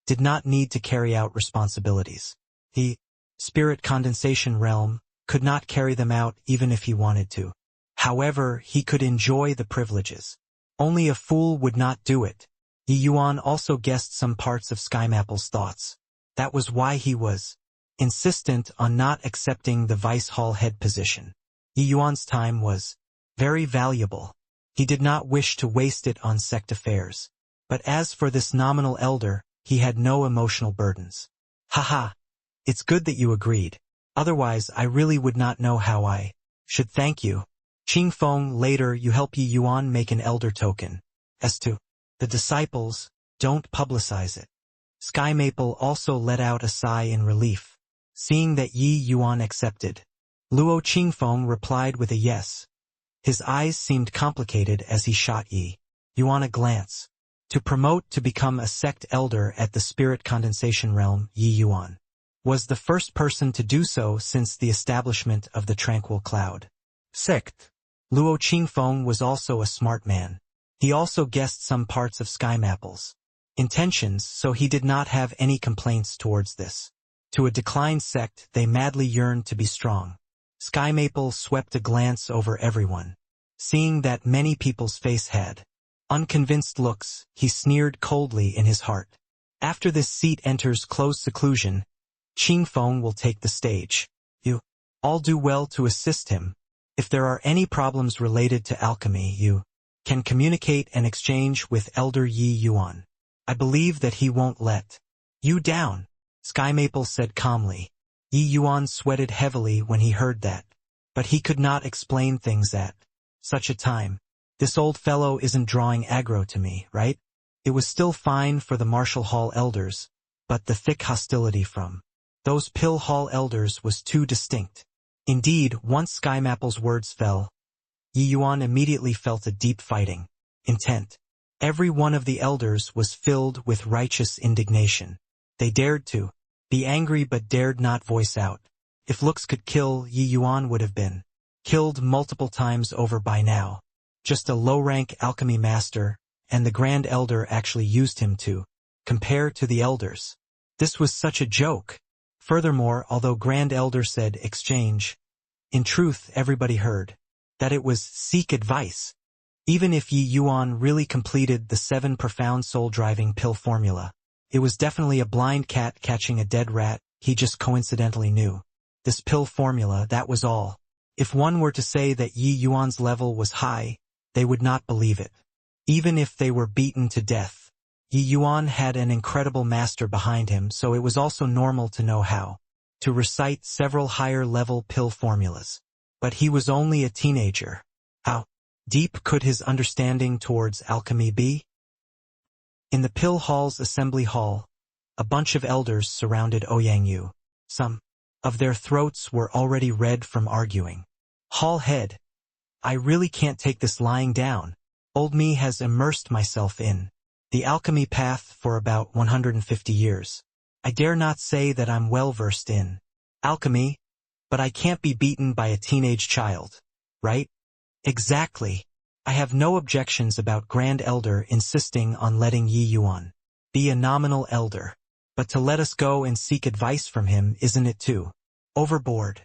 S1: did not need to carry out responsibilities. The spirit condensation realm could not carry them out even if he wanted to. However, he could enjoy the privileges. Only a fool would not do it. Yi Yuan also guessed some parts of Sky Maple's thoughts. That was why he was insistent on not accepting the Vice Hall head position. Yi Yuan's time was very valuable. He did not wish to waste it on sect affairs. But as for this nominal elder, he had no emotional burdens. Haha, it's good that you agreed. Otherwise, I really would not know how I should thank you. Qing Feng, later you help Yi Yuan make an elder token. As to the disciples, don't publicize it. Sky Maple also let out a sigh in relief, seeing that Yi Yuan accepted. Luo Qingfeng replied with a yes. His eyes seemed complicated as he shot Yi Yuan a glance. To promote to become a sect elder at the spirit condensation realm, Yi Yuan was the first person to do so since the establishment of the Tranquil Cloud sect. Luo Qingfeng was also a smart man. He also guessed some parts of Sky Mapple's intentions, so he did not have any complaints towards this. To a declined sect, they madly yearned to be strong. Sky Maple swept a glance over everyone. Seeing that many people's face had unconvinced looks, he sneered coldly in his heart. After this seat enters closed seclusion, Qingfeng will take the stage. You all do well to assist him. If there are any problems related to alchemy, you can communicate and exchange with Elder Yi Yuan. I believe that he won't let you down, Sky Maple said calmly. Yi Yuan sweated heavily when he heard that, but he could not explain things at such a time. This old fellow isn't drawing aggro to me, right? It was still fine for the Martial Hall elders, but the thick hostility from those Pill Hall elders was too distinct. Indeed, once Sky Mapple's words fell, Yi Yuan immediately felt a deep fighting intent. Every one of the elders was filled with righteous indignation. They dared to be angry but dared not voice out. If looks could kill, Yi Yuan would have been killed multiple times over by now. Just a low-rank alchemy master, and the Grand Elder actually used him to compare to the elders. This was such a joke. Furthermore, although Grand Elder said exchange, in truth everybody heard that it was seek advice. Even if Yi Yuan really completed the 7 profound soul-driving pill formula, it was definitely a blind cat catching a dead rat. He just coincidentally knew this pill formula, that was all. If one were to say that Yi Yuan's level was high, they would not believe it. Even if they were beaten to death, Yi Yuan had an incredible master behind him, so it was also normal to know how to recite several higher-level pill formulas. But he was only a teenager. How deep could his understanding towards alchemy be? In the Pill Hall's assembly hall, a bunch of elders surrounded Ouyang Yu. Some of their throats were already red from arguing. Hall head, I really can't take this lying down. Old me has immersed myself in the alchemy path for about 150 years. I dare not say that I'm well-versed in alchemy, but I can't be beaten by a teenage child, right? Exactly. I have no objections about Grand Elder insisting on letting Yi Yuan be a nominal elder, but to let us go and seek advice from him, isn't it too overboard?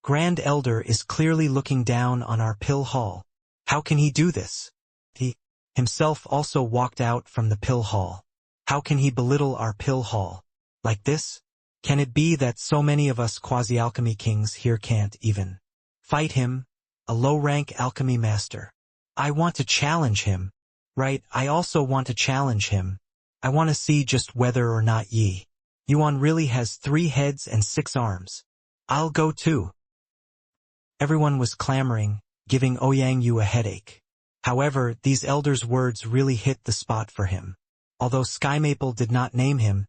S1: Grand Elder is clearly looking down on our Pill Hall. How can he do this? He himself also walked out from the Pill Hall. How can he belittle our Pill Hall like this? Can it be that so many of us quasi-alchemy kings here can't even fight him, a low-rank alchemy master? I want to challenge him. Right, I also want to challenge him. I want to see just whether or not Yi Yuan really has 3 heads and 6 arms. I'll go too. Everyone was clamoring, giving Ouyang Yu a headache. However, these elders' words really hit the spot for him. Although Sky Maple did not name him,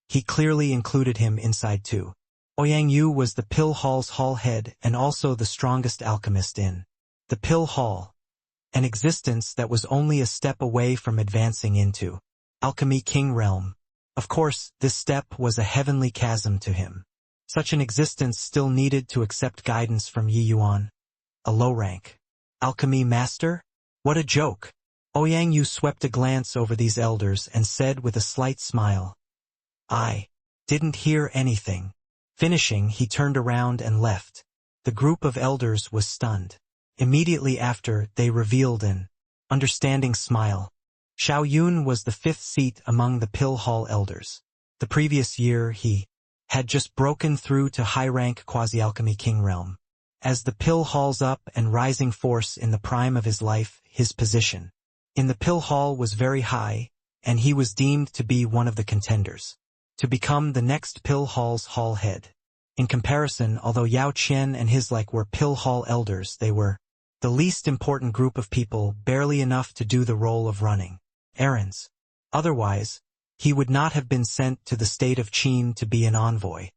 S1: he clearly included him inside too. Ouyang Yu was the Pill Hall's hall head and also the strongest alchemist in the Pill Hall, an existence that was only a step away from advancing into Alchemy King realm. Of course, this step was a heavenly chasm to him. Such an existence still needed to accept guidance from Yi Yuan, a low-rank alchemy master? What a joke! Ouyang Yu swept a glance over these elders and said with a slight smile, I didn't hear anything. Finishing, he turned around and left. The group of elders was stunned. Immediately after, they revealed an understanding smile. Xiao Yun was the 5th seat among the Pill Hall elders. The previous year, he had just broken through to high-rank quasi-alchemy king realm. As the Pill Hall's up and rising force in the prime of his life, his position in the Pill Hall was very high, and he was deemed to be one of the contenders to become the next Pill Hall's hall head. In comparison, although Yao Qian and his like were Pill Hall elders, they were the least important group of people, barely enough to do the role of running errands. Otherwise, he would not have been sent to the state of Qin to be an envoy.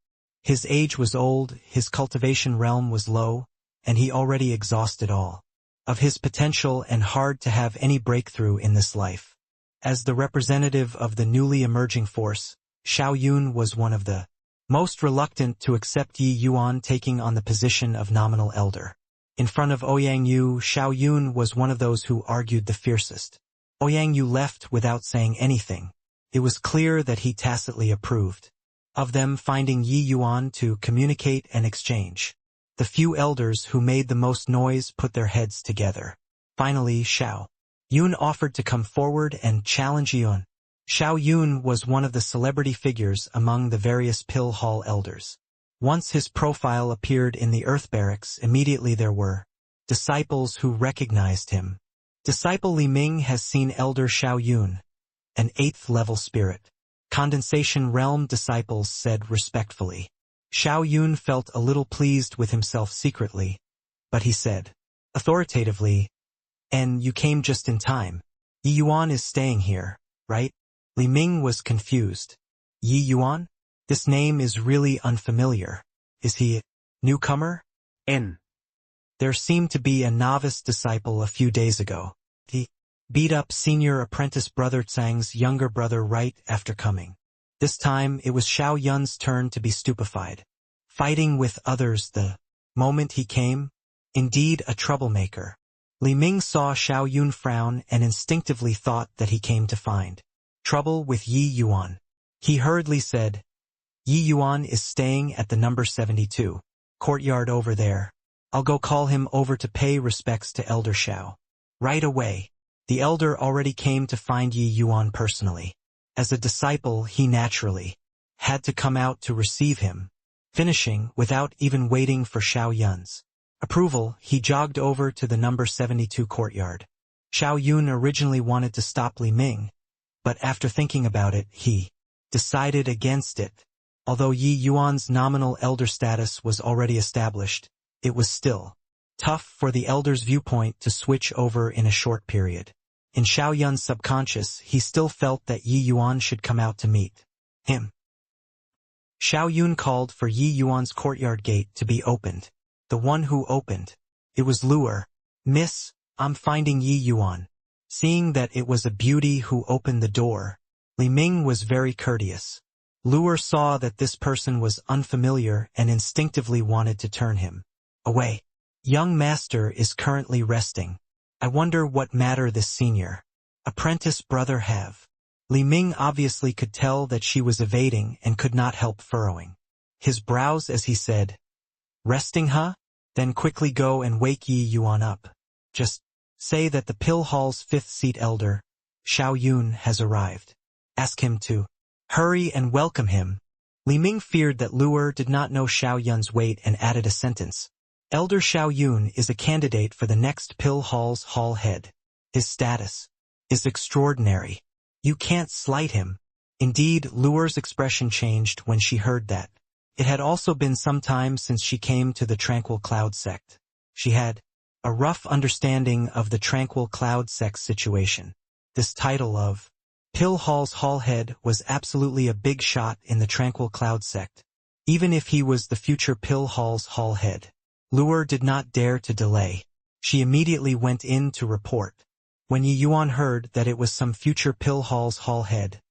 S1: His age was old, his cultivation realm was low, and he already exhausted all of his potential and hard to have any breakthrough in this life. As the representative of the newly emerging force, Xiao Yun was one of the most reluctant to accept Yi Yuan taking on the position of nominal elder. In front of Ouyang Yu, Xiao Yun was one of those who argued the fiercest. Ouyang Yu left without saying anything. It was clear that he tacitly approved of them finding Yi Yuan to communicate and exchange. The few elders who made the most noise put their heads together. Finally, Xiao Yun offered to come forward and challenge Yun. Xiao Yun was one of the celebrity figures among the various Pill Hall elders. Once his profile appeared in the Earth Barracks, immediately there were disciples who recognized him. Disciple Li Ming has seen Elder Xiao Yun, an 8th-level spirit. Condensation Realm disciples said respectfully. Xiao Yun felt a little pleased with himself secretly, but he said authoritatively, "And you came just in time. Yi Yuan is staying here, right?" Li Ming was confused. Yi Yuan? This name is really unfamiliar. Is he a newcomer? There seemed to be a novice disciple a few days ago. The beat-up senior apprentice brother Tsang's younger brother right after coming. This time it was Xiao Yun's turn to be stupefied. Fighting with others the moment he came? Indeed a troublemaker. Li Ming saw Xiao Yun frown and instinctively thought that he came to find trouble with Yi Yuan. He hurriedly said, "Yi Yuan is staying at the number 72 courtyard over there. I'll go call him over to pay respects to Elder Xiao." Right away. The elder already came to find Yi Yuan personally. As a disciple, he naturally had to come out to receive him. Finishing, without even waiting for Xiao Yun's approval, he jogged over to the number 72 courtyard. Xiao Yun originally wanted to stop Li Ming, but after thinking about it, he decided against it. Although Yi Yuan's nominal elder status was already established, it was still tough for the elder's viewpoint to switch over in a short period. In Xiao Yun's subconscious, he still felt that Yi Yuan should come out to meet him. Xiao Yun called for Yi Yuan's courtyard gate to be opened. The one who opened. It was Luer. "Miss, I'm finding Yi Yuan." Seeing that it was a beauty who opened the door, Li Ming was very courteous. Luer saw that this person was unfamiliar and instinctively wanted to turn him away. "Young master is currently resting. I wonder what matter this senior apprentice brother have." Li Ming obviously could tell that she was evading and could not help furrowing his brows as he said, "Resting, huh? Then quickly go and wake Yi Yuan up. Just say that the Pill Hall's 5th seat elder, Xiao Yun, has arrived. Ask him to hurry and welcome him." Li Ming feared that Luer did not know Xiao Yun's weight and added a sentence. "Elder Xiao Yun is a candidate for the next Pill Hall's hall head. His status is extraordinary. You can't slight him." Indeed, Luer's expression changed when she heard that. It had also been some time since she came to the Tranquil Cloud sect. She had a rough understanding of the Tranquil Cloud sect's situation. This title of Pill Hall's hall head was absolutely a big shot in the Tranquil Cloud sect. Even if he was the future Pill Hall's hall head, Luer did not dare to delay. She immediately went in to report. When Yi Yuan heard that it was some future Pill Hall's hall head,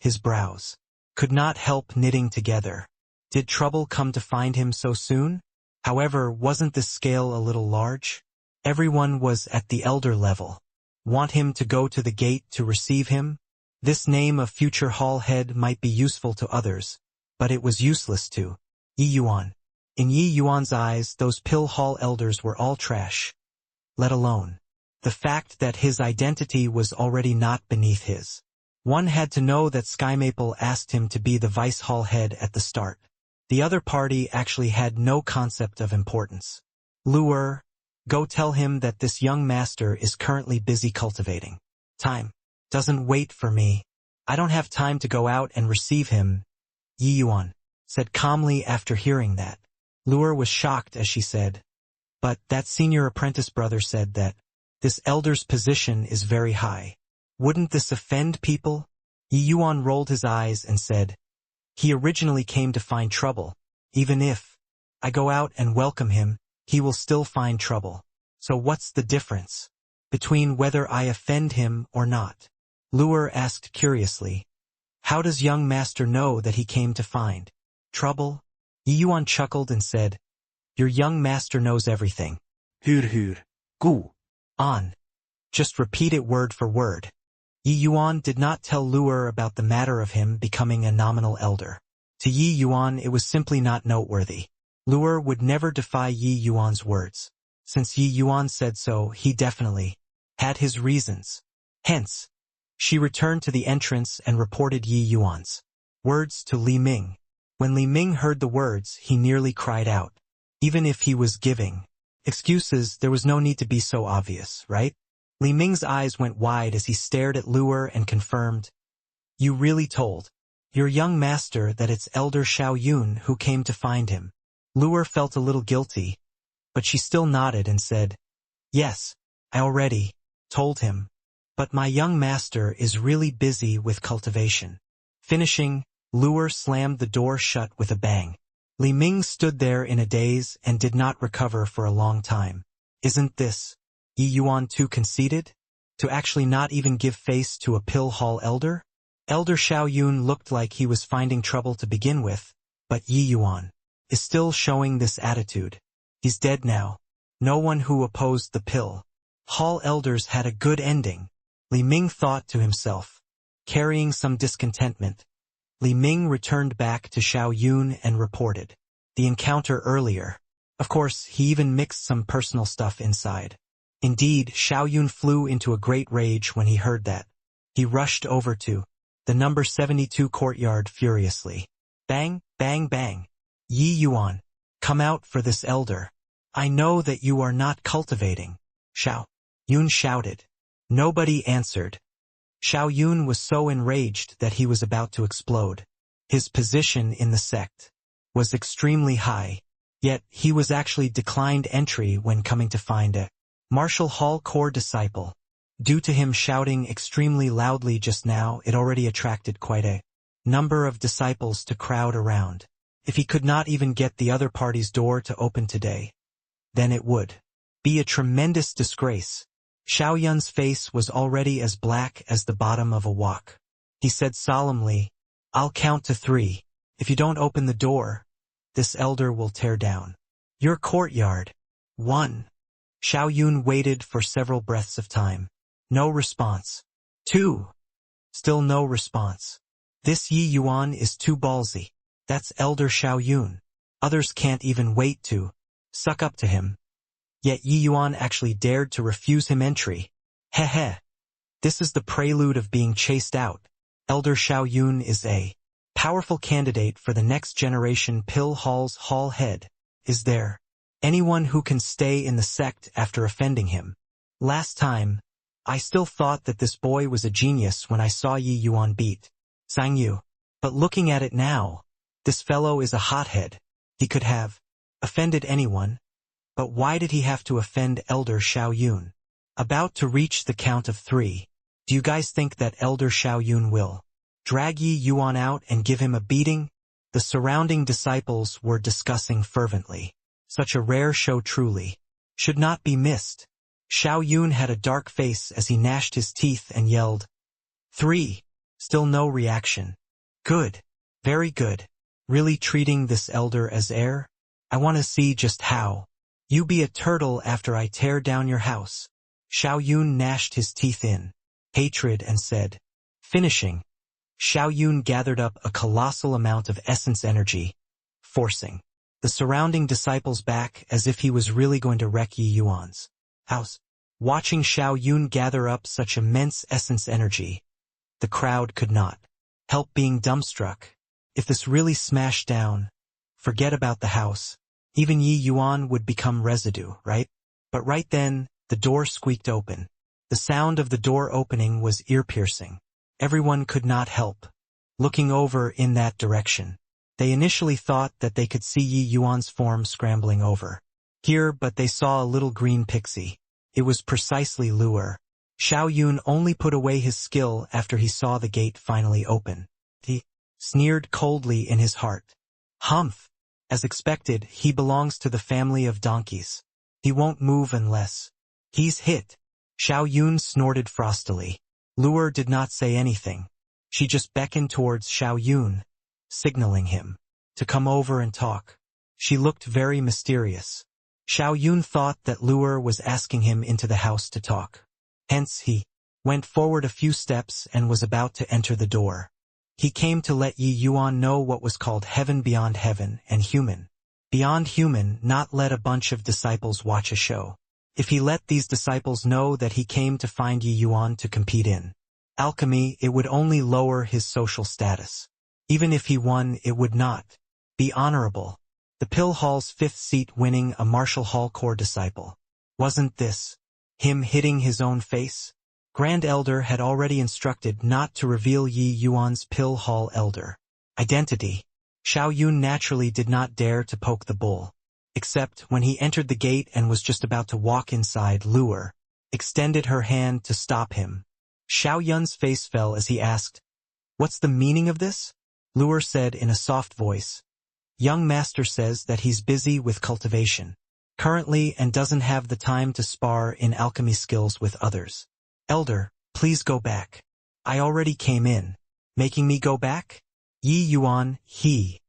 S1: his brows could not help knitting together. Did trouble come to find him so soon? However, wasn't this scale a little large? Everyone was at the elder level. Want him to go to the gate to receive him? This name of future hall head might be useful to others, but it was useless to Yi Yuan. In Yi Yuan's eyes, those Pill Hall elders were all trash. Let alone the fact that his identity was already not beneath his. One had to know that Sky Maple asked him to be the vice hall head at the start. The other party actually had no concept of importance. "Luer, go tell him that this young master is currently busy cultivating. Time doesn't wait for me. I don't have time to go out and receive him," Yi Yuan said calmly after hearing that. Luer was shocked as she said, "But that senior apprentice brother said that this elder's position is very high. Wouldn't this offend people?" Yi Yuan rolled his eyes and said, "He originally came to find trouble. Even if I go out and welcome him, he will still find trouble. So what's the difference between whether I offend him or not?" Luer asked curiously. "How does young master know that he came to find trouble?" Yi Yuan chuckled and said, "Your young master knows everything.
S3: Hur. Gu.
S1: On. Just repeat it word for word. Yi Yuan did not tell Luer about the matter of him becoming a nominal elder. To Yi Yuan it was simply not noteworthy. Luer would never defy Yi Yuan's words. Since Yi Yuan said so, he definitely had his reasons. Hence, she returned to the entrance and reported Yi Yuan's words to Li Ming. When Li Ming heard the words, he nearly cried out. Even if he was giving excuses, there was no need to be so obvious, right? Li Ming's eyes went wide as he stared at Luer and confirmed, "You really told your young master that it's Elder Xiao Yun who came to find him?" Luer felt a little guilty, but she still nodded and said, "Yes, I already told him, but my young master is really busy with cultivation." Finishing, Luer slammed the door shut with a bang. Li Ming stood there in a daze and did not recover for a long time. Isn't this Yi Yuan too conceited? To actually not even give face to a pill hall elder? Elder Xiao Yun looked like he was finding trouble to begin with, but Yi Yuan is still showing this attitude. He's dead now. No one who opposed the pill hall elders had a good ending. Li Ming thought to himself. Carrying some discontentment, Li Ming returned back to Xiao Yun and reported the encounter earlier. Of course, he even mixed some personal stuff inside. Indeed, Xiao Yun flew into a great rage when he heard that. He rushed over to the number 72 courtyard furiously. Bang, bang, bang. Yi Yuan, come out for this elder. I know that you are not cultivating. Xiao Yun shouted. Nobody answered. Xiao Yun was so enraged that he was about to explode. His position in the sect was extremely high, yet he was actually declined entry when coming to find a Martial Hall core disciple. Due to him shouting extremely loudly just now, it already attracted quite a number of disciples to crowd around. If he could not even get the other party's door to open today, then it would be a tremendous disgrace. Xiao Yun's face was already as black as the bottom of a wok. He said solemnly, "I'll count to 3. If you don't open the door, this elder will tear down your courtyard." 1. Xiao Yun waited for several breaths of time. No response. 2. Still no response. This Yi Yuan is too ballsy. That's Elder Xiao Yun. Others can't even wait to suck up to him. Yet Yi Yuan actually dared to refuse him entry. Heh. This is the prelude of being chased out. Elder Xiao Yun is a powerful candidate for the next generation Pill Hall's hall head. Is there anyone who can stay in the sect after offending him? Last time, I still thought that this boy was a genius when I saw Yi Yuan beat Sang Yu. But looking at it now, this fellow is a hothead. He could have offended anyone. But why did he have to offend Elder Xiao Yun? About to reach the count of 3. Do you guys think that Elder Xiao Yun will drag Yi Yuan out and give him a beating? The surrounding disciples were discussing fervently. Such a rare show truly should not be missed. Xiao Yun had a dark face as he gnashed his teeth and yelled, 3. Still no reaction. Good. Very good. Really treating this elder as heir? I want to see just how. You be a turtle after I tear down your house. Xiao Yun gnashed his teeth in hatred and said. Finishing, Xiao Yun gathered up a colossal amount of essence energy, forcing the surrounding disciples back as if he was really going to wreck Yi Yuan's house. Watching Xiao Yun gather up such immense essence energy, the crowd could not help being dumbstruck. If this really smashed down, forget about the house. Even Yi Yuan would become residue, right? But right then, the door squeaked open. The sound of the door opening was ear-piercing. Everyone could not help looking over in that direction. They initially thought that they could see Yi Yuan's form scrambling over here, but they saw a little green pixie. It was precisely Luer. Xiao Yun only put away his skill after he saw the gate finally open. He sneered coldly in his heart. Humph! As expected, he belongs to the family of donkeys. He won't move unless he's hit. Xiao Yun snorted frostily. Luer did not say anything. She just beckoned towards Xiao Yun, signaling him to come over and talk. She looked very mysterious. Xiao Yun thought that Luer was asking him into the house to talk. Hence he went forward a few steps and was about to enter the door. He came to let Yi Yuan know what was called heaven beyond heaven and human. Beyond human, not let a bunch of disciples watch a show. If he let these disciples know that he came to find Yi Yuan to compete in alchemy, it would only lower his social status. Even if he won, it would not be honorable. The Pill Hall's fifth seat winning a Marshall Hall core disciple. Wasn't this him hitting his own face? Grand Elder had already instructed not to reveal Yi Yuan's Pill Hall Elder identity. Xiao Yun naturally did not dare to poke the bull. Except when he entered the gate and was just about to walk inside, Luer extended her hand to stop him. Xiao Yun's face fell as he asked, "What's the meaning of this?" Luer said in a soft voice, "Young master says that he's busy with cultivation currently and doesn't have the time to spar in alchemy skills with others. Elder, please go back. I already came in. Making me go back? Yi Yuan, he."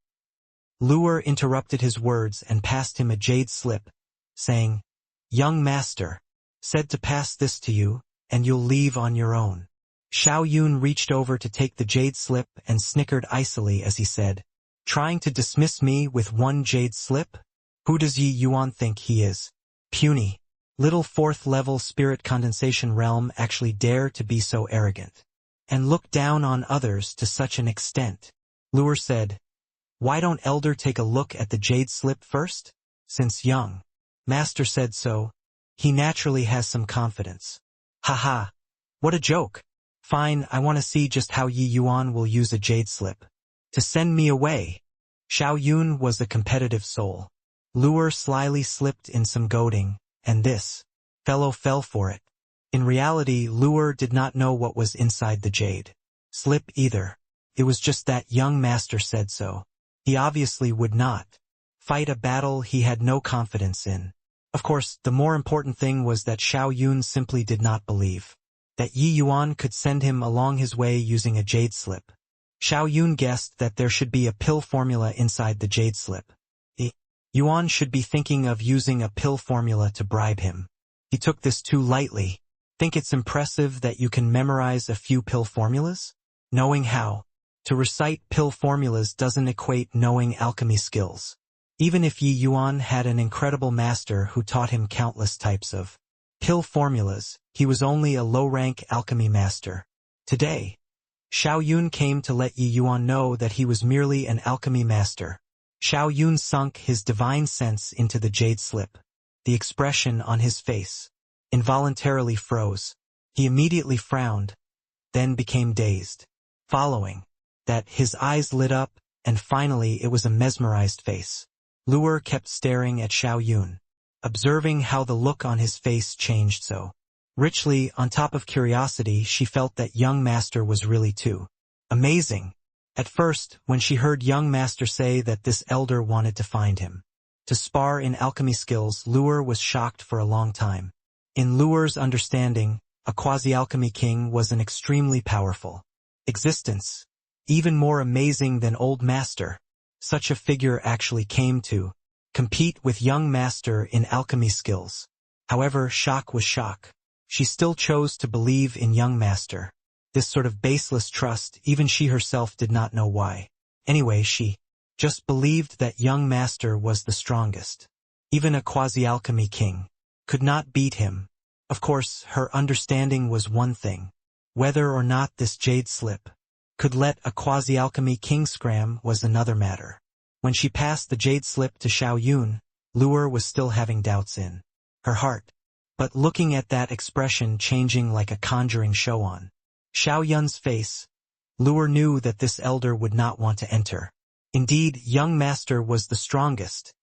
S1: Luer interrupted his words and passed him a jade slip, saying, "Young master said to pass this to you, and you'll leave on your own." Xiao Yun reached over to take the jade slip and snickered icily as he said, "Trying to dismiss me with one jade slip? Who does Yi Yuan think he is? Puny. Little fourth-level spirit condensation realm actually dare to be so arrogant and look down on others to such an extent?" Luer said, "Why don't Elder take a look at the jade slip first? Since young master said so, he naturally has some confidence." "Haha, what a joke. Fine, I want to see just how Yi Yuan will use a jade slip to send me away." Xiao Yun was a competitive soul. Luer slyly slipped in some goading, and this fellow fell for it. In reality, Luer did not know what was inside the jade slip either. It was just that young master said so. He obviously would not fight a battle he had no confidence in. Of course, the more important thing was that Xiao Yun simply did not believe that Yi Yuan could send him along his way using a jade slip. Xiao Yun guessed that there should be a pill formula inside the jade slip. Yuan should be thinking of using a pill formula to bribe him. He took this too lightly. Think it's impressive that you can memorize a few pill formulas? Knowing how to recite pill formulas doesn't equate knowing alchemy skills. Even if Yi Yuan had an incredible master who taught him countless types of pill formulas, he was only a low-rank alchemy master. Today, Xiao Yun came to let Yi Yuan know that he was merely an alchemy master. Xiao Yun sunk his divine sense into the jade slip. The expression on his face involuntarily froze. He immediately frowned, then became dazed. Following that, his eyes lit up, and finally it was a mesmerized face. Luer kept staring at Xiao Yun, observing how the look on his face changed so richly. On top of curiosity, she felt that young master was really too amazing. At first, when she heard young master say that this elder wanted to find him to spar in alchemy skills, Luer was shocked for a long time. In Luer's understanding, a quasi-alchemy king was an extremely powerful existence, even more amazing than old master. Such a figure actually came to compete with young master in alchemy skills. However, shock was shock. She still chose to believe in young master. This sort of baseless trust, even she herself did not know why. Anyway, she just believed that young master was the strongest. Even a quasi-alchemy king could not beat him. Of course, her understanding was one thing. Whether or not this jade slip could let a quasi-alchemy king scram was another matter. When she passed the jade slip to Xiao Yun, Luer was still having doubts in her heart. But looking at that expression changing like a conjuring show on Xiao Yun's face, Luer knew that this elder would not want to enter. Indeed, young master was the strongest.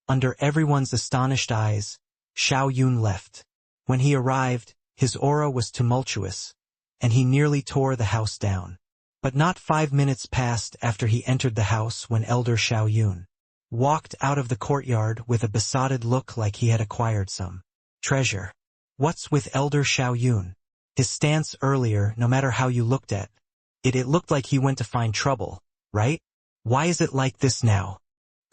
S1: Under everyone's astonished eyes, Xiao Yun left. When he arrived, his aura was tumultuous, and he nearly tore the house down. But not 5 minutes passed after he entered the house when Elder Xiao Yun walked out of the courtyard with a besotted look like he had acquired some treasure. What's with Elder Xiao Yun? His stance earlier, no matter how you looked at it, it looked like he went to find trouble, right? Why is it like this now?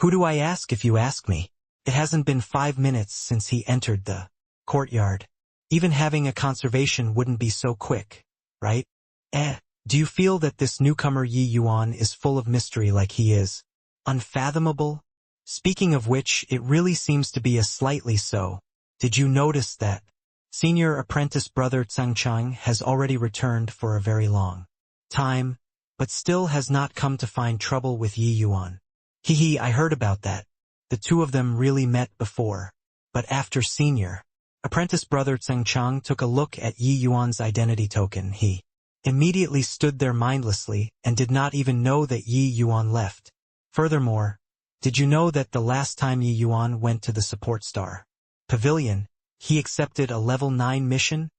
S1: Who do I ask if you ask me? It hasn't been 5 minutes since he entered the courtyard. Even having a conservation wouldn't be so quick, right? Do you feel that this newcomer Yi Yuan is full of mystery like he is? Unfathomable? Speaking of which, it really seems to be a slightly so. Did you notice that senior apprentice brother Tsang Chang has already returned for a very long time, but still has not come to find trouble with Yi Yuan? Hee, I heard about that. The two of them really met before. But after senior apprentice brother Tsang Chang took a look at Yi Yuan's identity token, he immediately stood there mindlessly and did not even know that Yi Yuan left. Furthermore, did you know that the last time Yi Yuan went to the support star pavilion, he accepted a level 9 mission?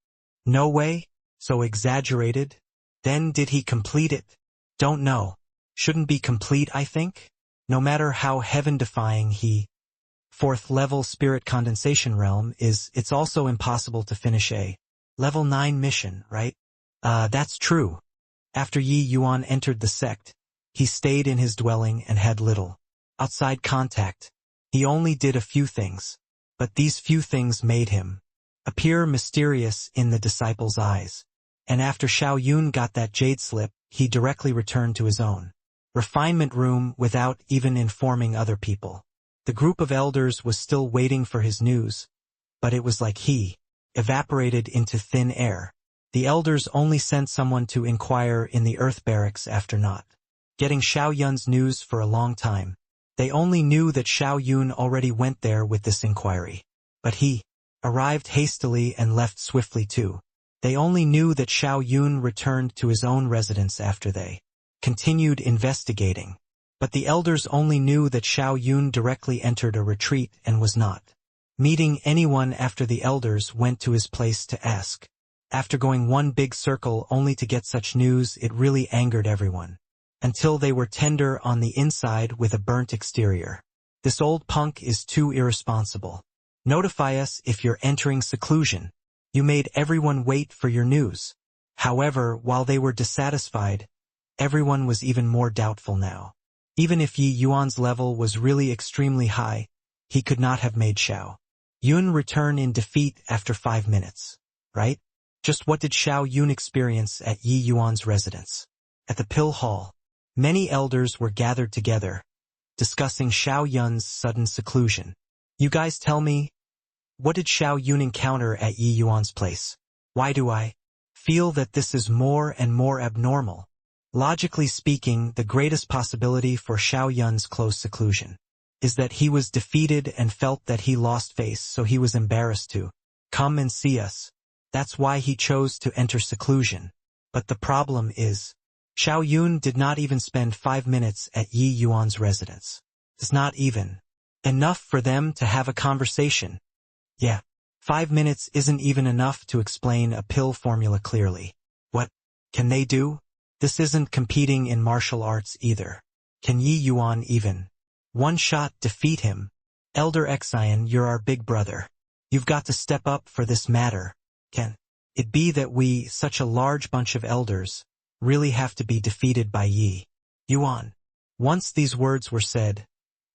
S1: No way? So exaggerated? Then did he complete it? Don't know. Shouldn't be complete, I think? No matter how heaven-defying he 4th level spirit condensation realm is, it's also impossible to finish a level 9 mission, right? That's true. After Yi Yuan entered the sect, he stayed in his dwelling and had little outside contact. He only did a few things, but these few things made him appear mysterious in the disciples' eyes. And after Xiao Yun got that jade slip, he directly returned to his own refinement room without even informing other people. The group of elders was still waiting for his news, but it was like he evaporated into thin air. The elders only sent someone to inquire in the earth barracks after not getting Xiao Yun's news for a long time. They only knew that Xiao Yun already went there with this inquiry. But he arrived hastily and left swiftly too. They only knew that Xiao Yun returned to his own residence after they continued investigating. But the elders only knew that Xiao Yun directly entered a retreat and was not meeting anyone after the elders went to his place to ask. After going one big circle only to get such news, it really angered everyone. Until they were tender on the inside with a burnt exterior. This old punk is too irresponsible. Notify us if you're entering seclusion. You made everyone wait for your news. However, while they were dissatisfied, everyone was even more doubtful now. Even if Yi Yuan's level was really extremely high, he could not have made Xiao Yun return in defeat after 5 minutes, right? Just what did Xiao Yun experience at Yi Yuan's residence? At the pill hall, many elders were gathered together, discussing Xiao Yun's sudden seclusion. You guys tell me, what did Xiao Yun encounter at Yi Yuan's place? Why do I feel that this is more and more abnormal? Logically speaking, the greatest possibility for Xiao Yun's close seclusion is that he was defeated and felt that he lost face, so he was embarrassed to come and see us. That's why he chose to enter seclusion. But the problem is, Xiao Yun did not even spend 5 minutes at Yi Yuan's residence. It's not even enough for them to have a conversation. Yeah, 5 minutes isn't even enough to explain a pill formula clearly. What can they do? This isn't competing in martial arts either. Can Yi Yuan even one shot defeat him? Elder Xian, you're our big brother. You've got to step up for this matter. Can it be that we, such a large bunch of elders, really have to be defeated by Yi Yuan? Once these words were said,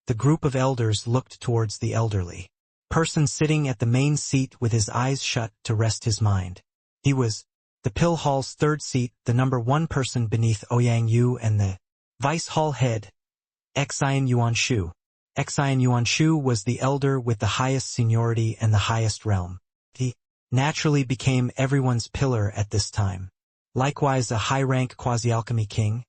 S1: the group of elders looked towards the elderly person sitting at the main seat with his eyes shut to rest his mind. He was the pill hall's 3rd seat, the number 1 person beneath Ouyang Yu and the vice hall head, Xian Yuanshu. Xian Yuanshu was the elder with the highest seniority and the highest realm. He naturally became everyone's pillar at this time. Likewise a high-rank quasi-alchemy king,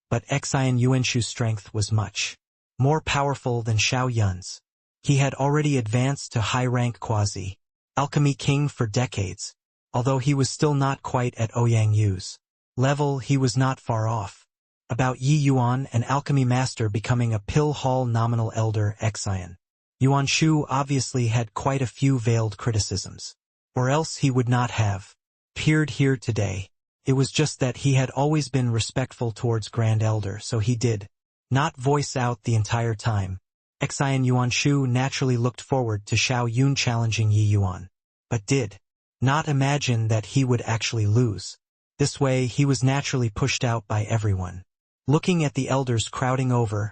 S1: but Xian Yuanshu's strength was much more powerful than Xiao Yun's. He had already advanced to high-rank quasi-alchemy king for decades. Although he was still not quite at Ouyang Yu's level, he was not far off. About Yi Yuan, an alchemy master becoming a pill hall nominal elder, Xian Yuanshu obviously had quite a few veiled criticisms. Or else he would not have appeared here today. It was just that he had always been respectful towards Grand Elder, so he did not voice out the entire time. Xian Yuanshu naturally looked forward to Xiao Yun challenging Yi Yuan, but did not imagine that he would actually lose. This way he was naturally pushed out by everyone. Looking at the elders crowding over,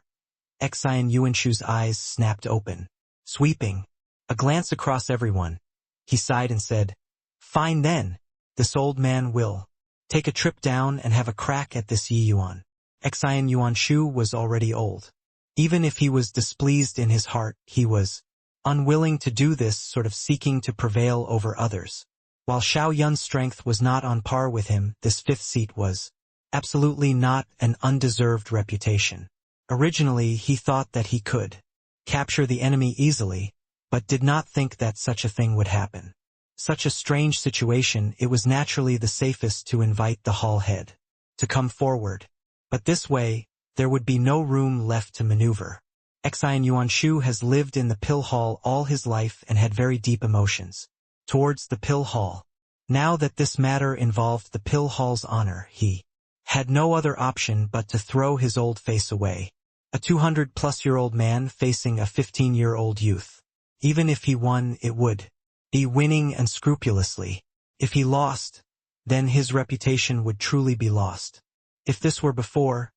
S1: Xian Yuanshu's eyes snapped open. Sweeping a glance across everyone, he sighed and said, "Fine then, this old man will take a trip down and have a crack at this Yi Yuan." Xian Yuanshu was already old. Even if he was displeased in his heart, he was unwilling to do this, sort of seeking to prevail over others. While Xiao Yun's strength was not on par with him, this fifth seat was absolutely not an undeserved reputation. Originally, he thought that he could capture the enemy easily, but did not think that such a thing would happen. Such a strange situation, it was naturally the safest to invite the hall head to come forward. But this way, there would be no room left to maneuver. Xian Yuanshu has lived in the pill hall all his life and had very deep emotions towards the pill hall. Now that this matter involved the pill hall's honor, he had no other option but to throw his old face away. A 200-plus-year-old man facing a 15-year-old youth. Even if he won, it would be winning unscrupulously. If he lost, then his reputation would truly be lost. If this were before,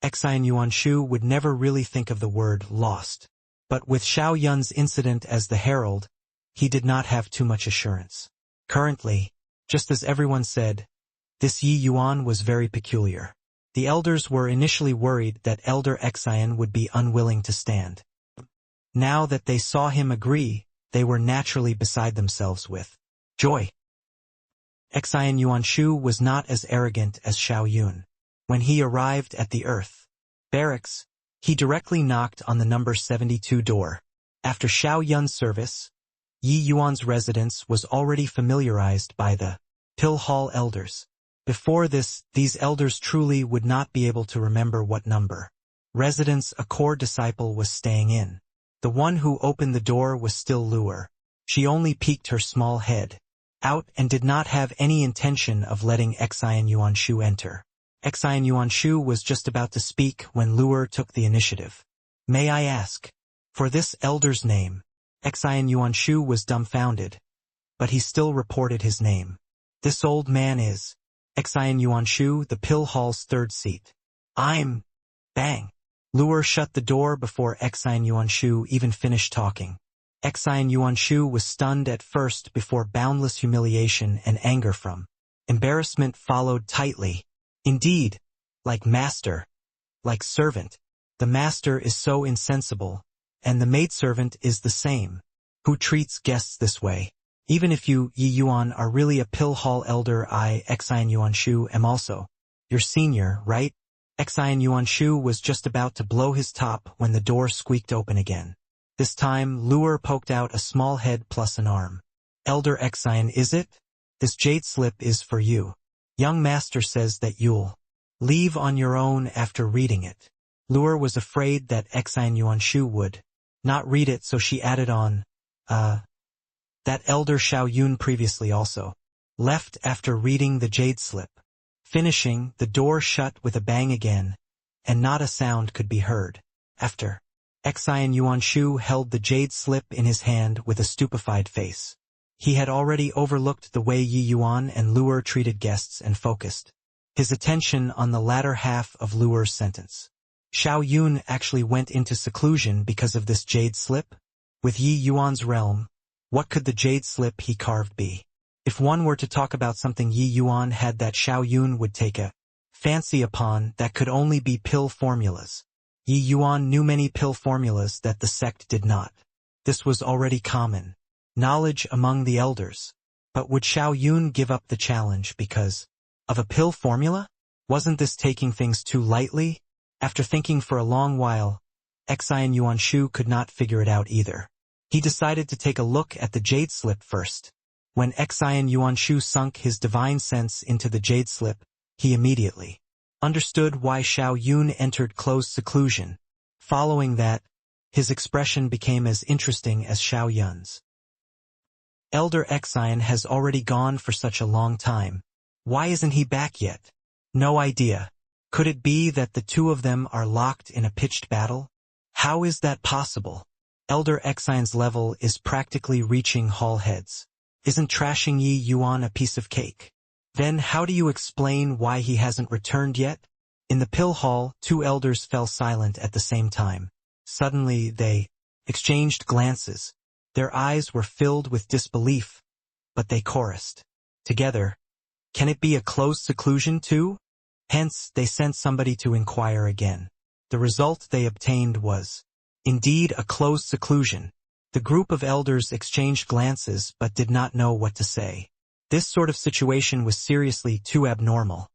S1: Xian Yuanshu would never really think of the word lost. But with Xiao Yun's incident as the herald, he did not have too much assurance. Currently, just as everyone said, this Yi Yuan was very peculiar. The elders were initially worried that Elder Xian would be unwilling to stand. Now that they saw him agree, they were naturally beside themselves with joy. Xian Yuanshu was not as arrogant as Xiao Yun. When he arrived at the Earth barracks, he directly knocked on the number 72 door. After Xiao Yun's service, Yi Yuan's residence was already familiarized by the pill hall elders. Before this, these elders truly would not be able to remember what number residence a core disciple was staying in. The one who opened the door was still Luer. She only peeked her small head out and did not have any intention of letting Xian Yuanshu enter. Xian Yuanshu was just about to speak when Luer took the initiative. "May I ask for this elder's name?" Xian Yuanshu was dumbfounded, but he still reported his name. "This old man is Xian Yuanshu, the pill hall's third seat." "I'm..." Bang! Luer shut the door before Xian Yuanshu even finished talking. Xian Yuanshu was stunned at first before boundless humiliation and anger from embarrassment followed tightly. Indeed, like master, like servant, the master is so insensible, and the maidservant is the same. Who treats guests this way? Even if you, Yi Yuan, are really a pill hall elder, I, Xian Yuanshu, am also your senior, right? Xian Yuanshu was just about to blow his top when the door squeaked open again. This time, Luer poked out a small head plus an arm. "Elder Xian, is it? This jade slip is for you. Young master says that you'll leave on your own after reading it." Luer was afraid that Xian Yuanshu would not read it, so she added on, that Elder Xiao Yun previously also left after reading the jade slip. Finishing, the door shut with a bang again, and not a sound could be heard. After, Xian Yuanshu held the jade slip in his hand with a stupefied face. He had already overlooked the way Yi Yuan and Luer treated guests and focused his attention on the latter half of Luer's sentence. Xiao Yun actually went into seclusion because of this jade slip? With Yi Yuan's realm, what could the jade slip he carved be? If one were to talk about something Yi Yuan had that Xiao Yun would take a fancy upon, that could only be pill formulas. Yi Yuan knew many pill formulas that the sect did not. This was already common knowledge among the elders. But would Xiao Yun give up the challenge because of a pill formula? Wasn't this taking things too lightly? After thinking for a long while, Xian Yuanshu could not figure it out either. He decided to take a look at the jade slip first. When Xian Yuanshu sunk his divine sense into the jade slip, he immediately understood why Xiao Yun entered closed seclusion. Following that, his expression became as interesting as Xiao Yun's. Elder Xian has already gone for such a long time. Why isn't he back yet? No idea. Could it be that the two of them are locked in a pitched battle? How is that possible? Elder Xian's level is practically reaching hall heads. Isn't trashing Yi Yuan a piece of cake? Then how do you explain why he hasn't returned yet? In the pill hall, two elders fell silent at the same time. Suddenly they exchanged glances. Their eyes were filled with disbelief, but they chorused together, "Can it be a closed seclusion too?" Hence, they sent somebody to inquire again. The result they obtained was, indeed, a closed seclusion. The group of elders exchanged glances but did not know what to say. This sort of situation was seriously too abnormal.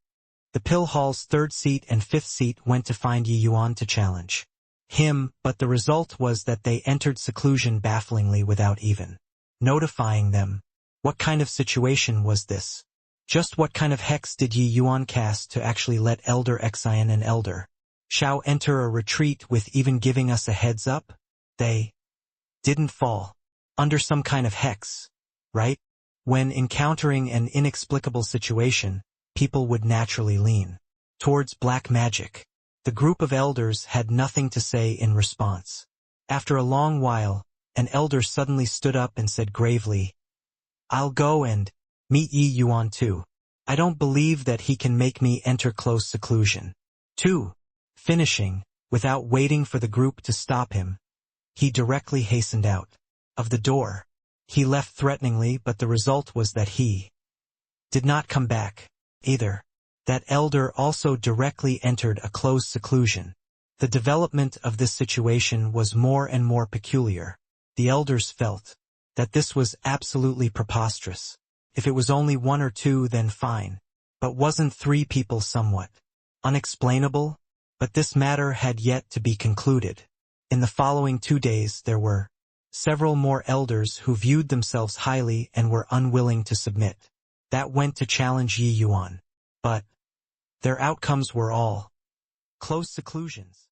S1: The pill hall's third seat and fifth seat went to find Yi Yuan to challenge him, but the result was that they entered seclusion bafflingly without even notifying them. What kind of situation was this? Just what kind of hex did Yi Yuan cast to actually let Elder Xian and Elder Shao enter a retreat with even giving us a heads up? They didn't fall under some kind of hex, right? When encountering an inexplicable situation, people would naturally lean towards black magic. The group of elders had nothing to say in response. After a long while, an elder suddenly stood up and said gravely, "I'll go and meet Yi Yuan too. I don't believe that he can make me enter close seclusion." 2. Finishing, without waiting for the group to stop him, he directly hastened out of the door. He left threateningly, but the result was that he did not come back either. That elder also directly entered a closed seclusion. The development of this situation was more and more peculiar. The elders felt that this was absolutely preposterous. If it was only 1 or 2, then fine. But wasn't 3 people somewhat unexplainable? But this matter had yet to be concluded. In the following 2 days there were several more elders who viewed themselves highly and were unwilling to submit. That went to challenge Yi Yuan. But their outcomes were all close seclusions.